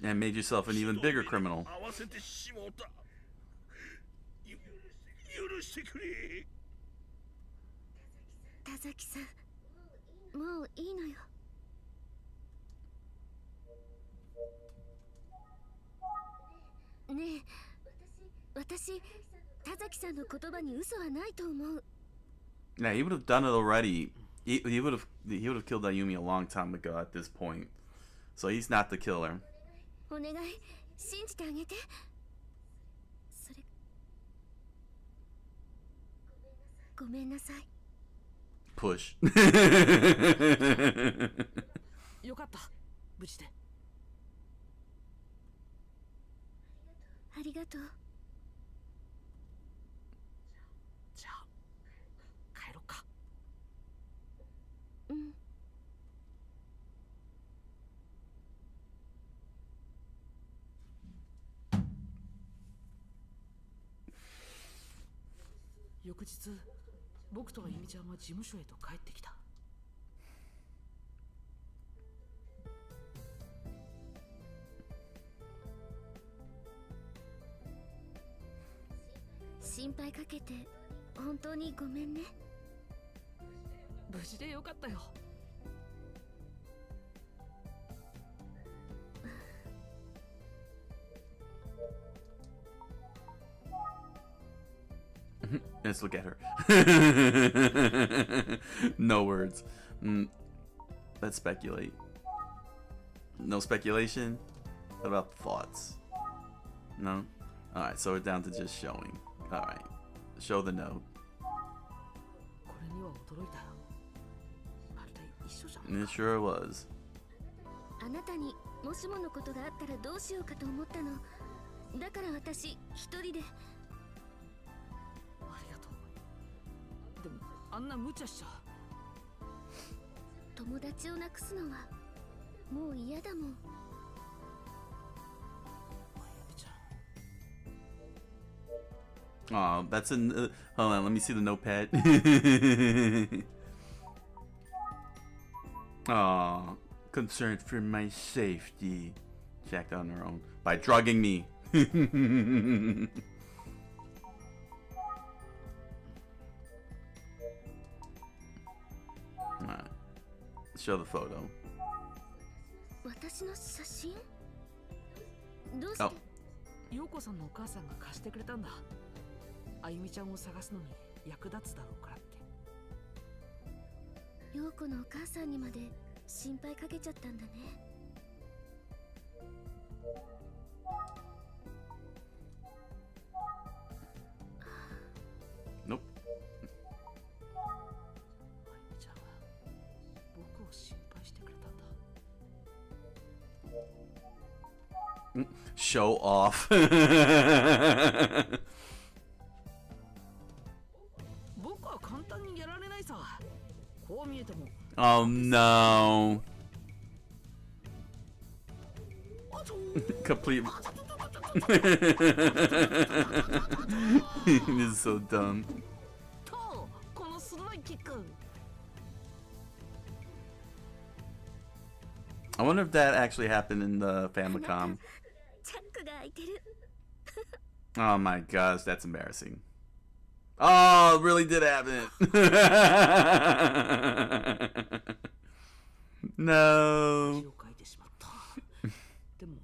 Speaker 1: And made yourself an even bigger criminal.
Speaker 19: 合わせてしもうた。許してくれ。
Speaker 9: 田崎さん、もういいのよ。ねえ、私、田崎さんの言葉に嘘はないと思う。
Speaker 1: Yeah, he would have done it already. He would have killed Ayumi a long time ago at this point. So he's not the killer.
Speaker 9: お願い、信じてあげて。それ、ごめんなさい。
Speaker 1: Push.
Speaker 3: よかった、無事で。
Speaker 9: ありがとう。
Speaker 3: じゃあ帰ろうか。
Speaker 9: うん。
Speaker 3: 翌日、僕とあゆみちゃんは事務所へと帰ってきた。
Speaker 9: 心配かけて本当にごめんね。
Speaker 3: 無事でよかったよ。
Speaker 1: Let's look at her. No words. Let's speculate. No speculation? What about thoughts? No? Alright, so we're down to just showing. Alright. Show the note.
Speaker 3: これには驚いたよ。まるで一緒じゃん。
Speaker 1: It sure was.
Speaker 9: あなたにもしものことがあったらどうしようかと思ったの。だから私一人で。
Speaker 3: でもあんな無茶しちゃ。
Speaker 9: 友達を亡くすのはもう嫌だもん。
Speaker 1: Oh, that's an. Hold on, let me see the notepad. Oh, concerned for my safety. She acted on her own by drugging me. Alright. Show the photo.
Speaker 9: 私の写真？どうして？
Speaker 1: Oh.
Speaker 3: 陽子さんのお母さんが貸してくれたんだ。あゆみちゃんを探すのに役立つだろうからって。
Speaker 9: 陽子のお母さんにまで心配かけちゃったんだね。
Speaker 1: Nope.
Speaker 3: あゆみちゃんは僕を心配してくれたんだ。
Speaker 1: Show off.
Speaker 3: 僕は簡単にやられないさ。こう見えても。
Speaker 1: Oh no. Complete. This is so dumb.
Speaker 3: と、この鋭いキック。
Speaker 1: I wonder if that actually happened in the Famicom.
Speaker 9: チャックが開いてる。
Speaker 1: Oh my gosh, that's embarrassing. Oh, it really did happen. No.
Speaker 3: でも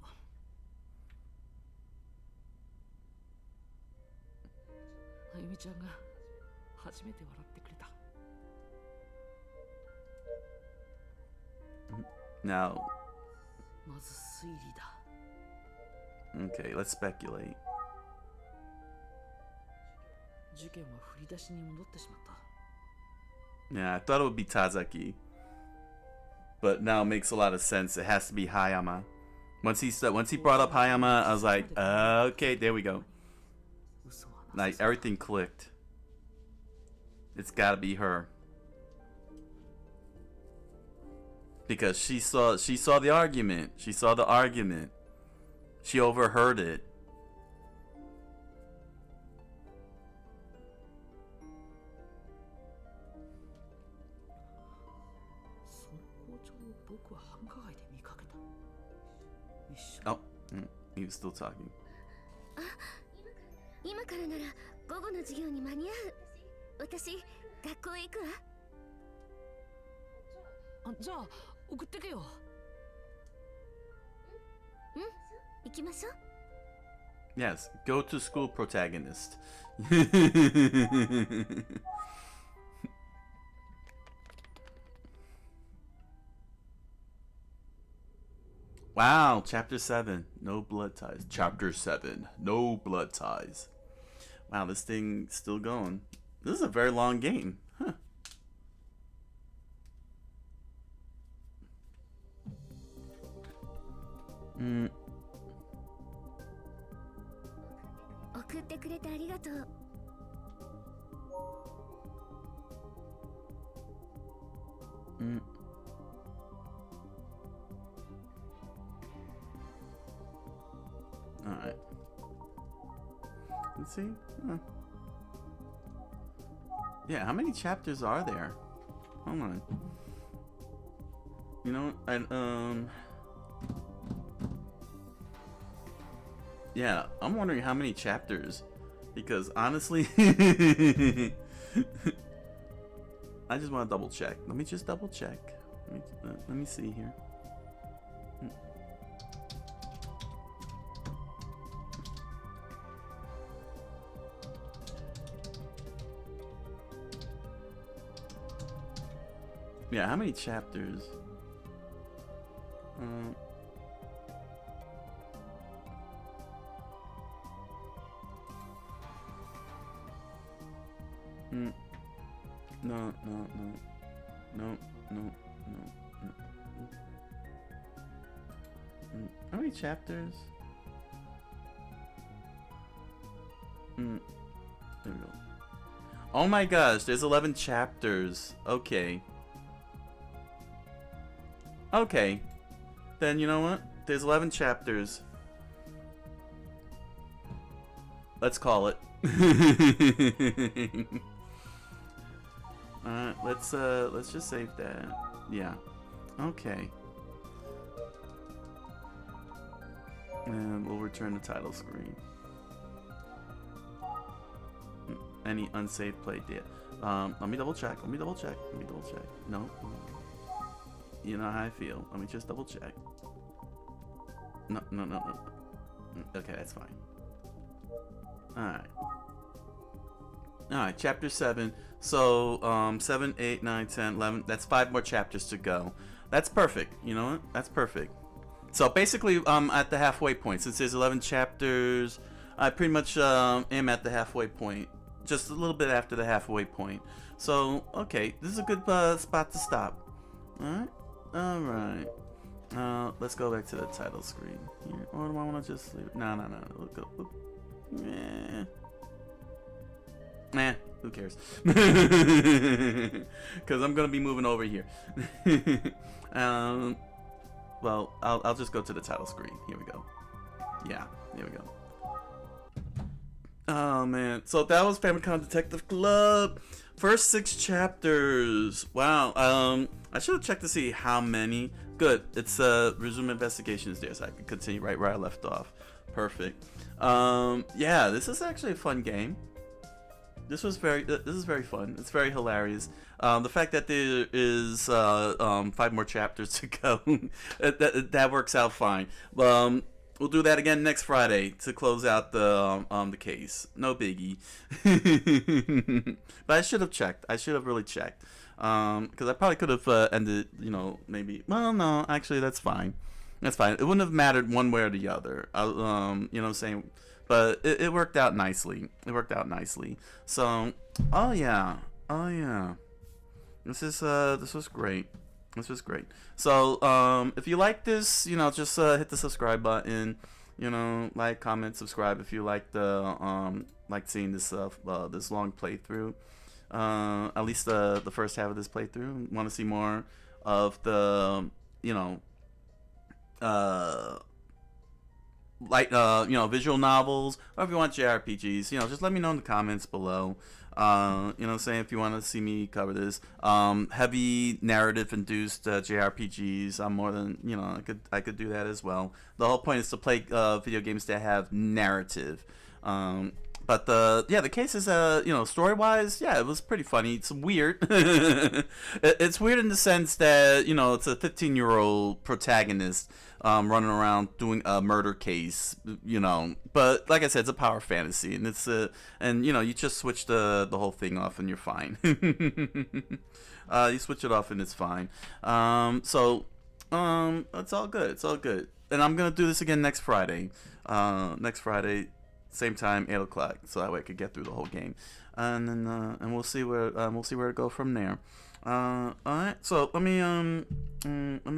Speaker 3: あゆみちゃんが初めて笑ってくれた。
Speaker 1: Now.
Speaker 3: まず推理だ。
Speaker 1: Okay, let's speculate.
Speaker 3: 事件は振り出しに戻ってしまった。
Speaker 1: Yeah, I thought it would be Tazaki. But now it makes a lot of sense. It has to be Hayama. Once he brought up Hayama, I was like, okay, there we go. Like everything clicked. It's gotta be her. Because she saw the argument. She saw the argument. She overheard it. Oh, he was still talking.
Speaker 9: あ、今からなら午後の授業に間に合う。私、学校へ行くわ。
Speaker 3: じゃあ、送ってけよ。
Speaker 9: うん、行きましょう。
Speaker 1: Yes, go to school protagonist. Wow, chapter 7, no blood ties. Chapter 7, no blood ties. Wow, this thing's still going. This is a very long game. Huh.
Speaker 9: りがとう。
Speaker 1: Alright. Let's see. Yeah, how many chapters are there? Hold on. You know, yeah, I'm wondering how many chapters, because honestly, I just want to double check. Let me just double check. Let me see here. Yeah, how many chapters? No. How many chapters? There we go. Oh my gosh, there's 11 chapters. Okay. Okay. Then you know what? There's 11 chapters. Let's call it. Alright, let's just save that. Yeah. Okay. And we'll return the title screen. Any unsaved play data. Let me double check. No. You know how I feel. Let me just double check. No. Okay, that's fine. Alright, chapter 7. So, 7, 8, 9, 10, 11. That's 5 more chapters to go. That's perfect. You know what? That's perfect. So, basically, at the halfway point. Since there's 11 chapters, I pretty much am at the halfway point. Just a little bit after the halfway point. So, okay. This is a good spot to stop. Alright. Let's go back to the title screen here. Or do I want to just leave it? No. Look. Nah, who cares? Because I'm going to be moving over here. Well, I'll just go to the title screen. Here we go. Yeah, here we go. Oh, man. So that was Famicom Detective Club. First 6 chapters. Wow. I should have checked to see how many. Good. It's resume investigations there, so I can continue right where I left off. Perfect. Yeah, this is actually a fun game. This is very fun. It's very hilarious. The fact that there is 5 more chapters to go, that works out fine. We'll do that again next Friday to close out the case. No biggie. But I should have checked. I should have really checked. Because I probably could have ended, maybe. Well, no, actually, that's fine. That's fine. It wouldn't have mattered one way or the other. You know what I'm saying? But it worked out nicely. So, oh yeah. This was great. So, if you like this, just hit the subscribe button. Like, comment, subscribe if you like like seeing this this long playthrough. At least the first half of this playthrough. Want to see more of the visual novels, or if you want JRPGs, just let me know in the comments below. Saying if you want to see me cover this, heavy narrative induced JRPGs, I'm more than, I could do that as well. The whole point is to play video games that have narrative. But the case is, story-wise, yeah, it was pretty funny. It's weird. It's weird in the sense that, it's a 15-year-old protagonist running around doing a murder case, But like I said, it's a power fantasy, and it's you just switch the whole thing off, and you're fine. You switch it off, and it's fine. It's all good. And I'm gonna do this again next Friday. Same time, 8 o'clock, so that way I could get through the whole game, and then we'll see where to go from there. All right, so let me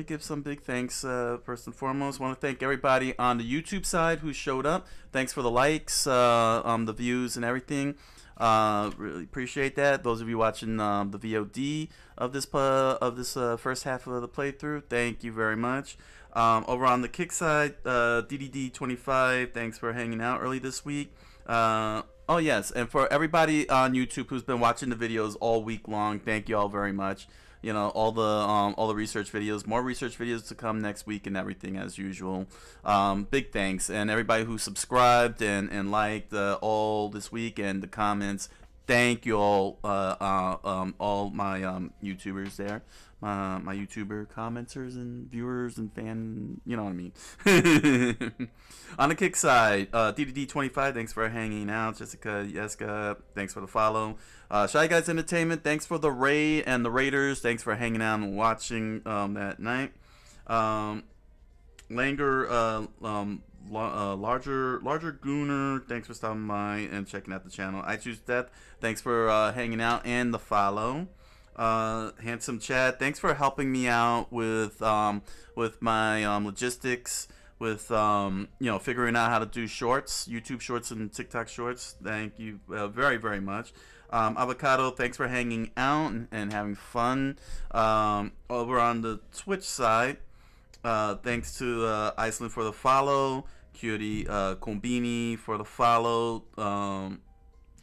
Speaker 1: give some big thanks. First and foremost, want to thank everybody on the YouTube side who showed up. Thanks for the likes, the views, and everything. Really appreciate that. Those of you watching the VOD of this first half of the playthrough, thank you very much. Over on the Kick side, DDD25, thanks for hanging out early this week. Oh yes, and for everybody on YouTube who's been watching the videos all week long, thank you all very much. You know, all the research videos, more research videos to come next week and everything as usual. Big thanks, and everybody who subscribed and liked all this week and the comments. Thank you all my YouTubers there. My YouTuber commenters and viewers and fan, you know what I mean. On the Kick side, DDD25, thanks for hanging out. Jessica Yeska, thanks for the follow. Shy Guys Entertainment, thanks for the raid, and the Raiders, thanks for hanging out and watching that night. Langer, larger Gooner, thanks for stopping by and checking out the channel. I Choose Death, thanks for hanging out and the follow. Handsome Chad, thanks for helping me out with my logistics, with figuring out how to do shorts, YouTube shorts and TikTok shorts. Thank you very, very much. Avocado, thanks for hanging out and having fun. Over on the Twitch side, thanks to Iceland for the follow, Cutie Combini for the follow.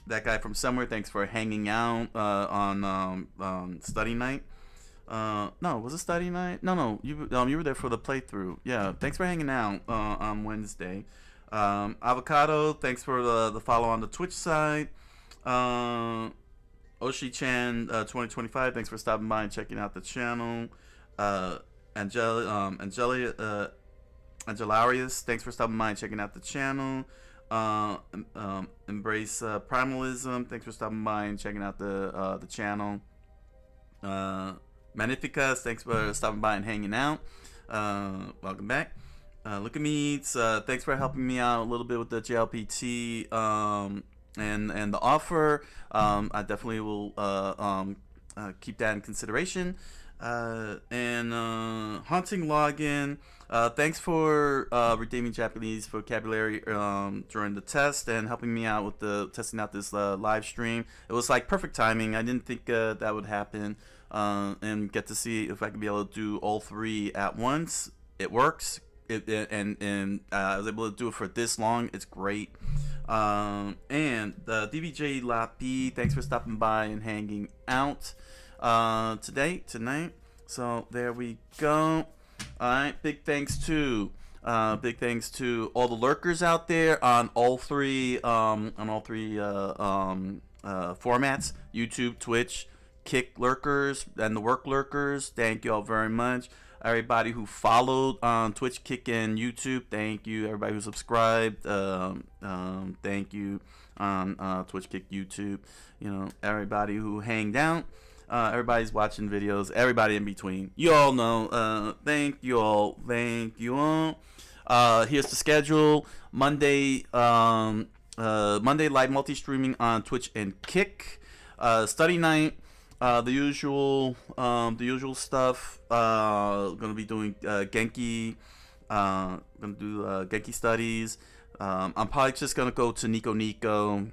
Speaker 1: That guy from somewhere, thanks for hanging out on study night. No, was it study night? No, you were there for the playthrough. Yeah, thanks for hanging out on Wednesday. Avocado, thanks for the follow on the Twitch side. Oshi-chan 2025, thanks for stopping by and checking out the channel. Angelarius, thanks for stopping by and checking out the channel. Embrace Primalism, thanks for stopping by and checking out the channel. Magnificus, thanks for stopping by and hanging out. Welcome back. Look at me, thanks for helping me out a little bit with the JLPT and the offer. I definitely will keep that in consideration. And Haunting Login, thanks for redeeming Japanese vocabulary during the test and helping me out with testing out this live stream. It was like perfect timing. I didn't think that would happen, and get to see if I could be able to do all three at once. It works. And I was able to do it for this long. It's great. And the DVJ Lapi, thanks for stopping by and hanging out tonight. So there we go. All right, big thanks to all the lurkers out there on all three formats: YouTube, Twitch, Kick lurkers, and the work lurkers. Thank you all very much. Everybody who followed on Twitch, Kick, and YouTube, thank you. Everybody who subscribed, thank you on Twitch, Kick, YouTube. You know, everybody who hanged out, everybody's watching videos, everybody in between. You all know. Thank you all. Thank you all. Here's the schedule. Monday live multi-streaming on Twitch and Kick. Study night. The usual stuff. Gonna be doing Genki. Gonna do Genki studies. I'm probably just gonna go to Nico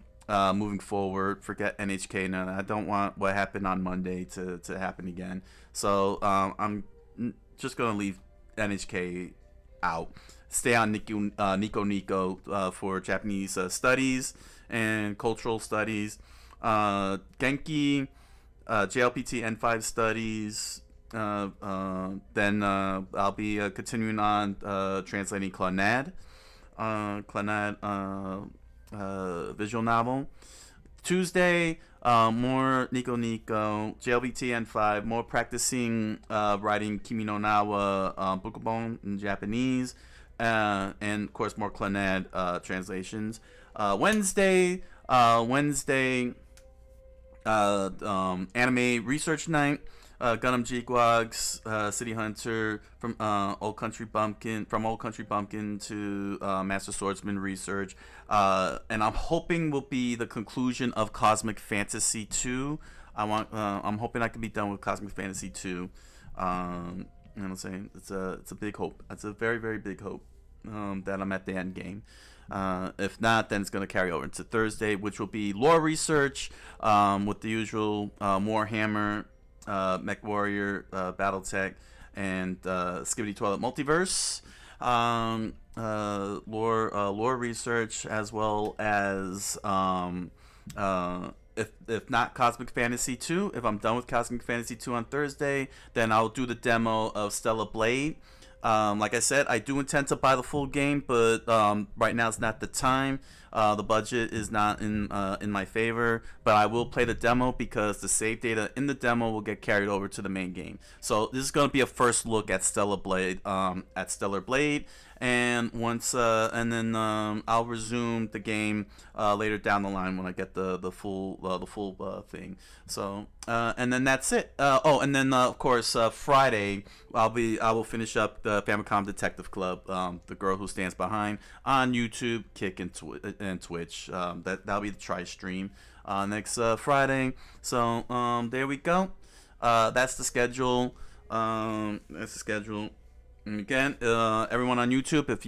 Speaker 1: moving forward. Forget NHK now. I don't want what happened on Monday to happen again. So I'm just gonna leave NHK out. Stay on Nico for Japanese studies and cultural studies. Genki. JLPT N5 studies. Then I'll be continuing on translating Clannad visual novel. Tuesday, more Nico JLPT N5, more practicing writing Kimi no Na wa Bukubon in Japanese, and of course more Clannad translations. Wednesday. Anime research night, Gundam Jigwags, City Hunter, from Old Country Bumpkin to Master Swordsman research, and I'm hoping will be the conclusion of Cosmic Fantasy 2. I'm hoping I can be done with Cosmic Fantasy 2. You know what I'm saying? It's a big hope. It's a very, very big hope that I'm at the end game. If not, then it's going to carry over into Thursday, which will be lore research with the usual Warhammer, Mech Warrior, Battletech, and Skibidi Toilet Multiverse. Lore research, as well as if not Cosmic Fantasy 2, if I'm done with Cosmic Fantasy 2 on Thursday, then I'll do the demo of Stellar Blade. Like I said, I do intend to buy the full game, but right now it's not the time. The budget is not in my favor, but I will play the demo because the save data in the demo will get carried over to the main game. So this is going to be a first look at Stellar Blade, and once and then I'll resume the game later down the line when I get the full thing. So and then that's it. And then of course Friday I will finish up the Famicom Detective Club, the girl who stands behind, on YouTube, Kick, and Twitch. That'll be the try stream next Friday. So there we go. That's the schedule. And again, everyone on YouTube, if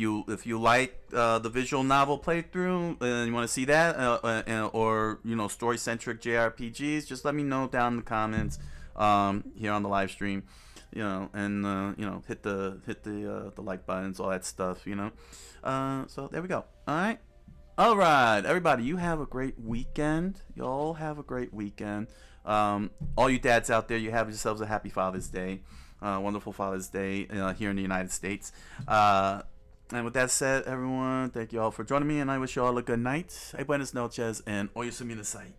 Speaker 1: you like the visual novel playthrough and you want to see that, or story centric JRPGs, just let me know down in the comments here on the live stream, and hit the like buttons, all that stuff, So there we go. All right, everybody, you have a great weekend. Y'all have a great weekend. All you dads out there, you have yourselves a happy Father's Day. Wonderful Father's Day here in the United States. And with that said, everyone, thank you all for joining me, and I wish you all a good night. Buenas noches, and oyasumi nasai.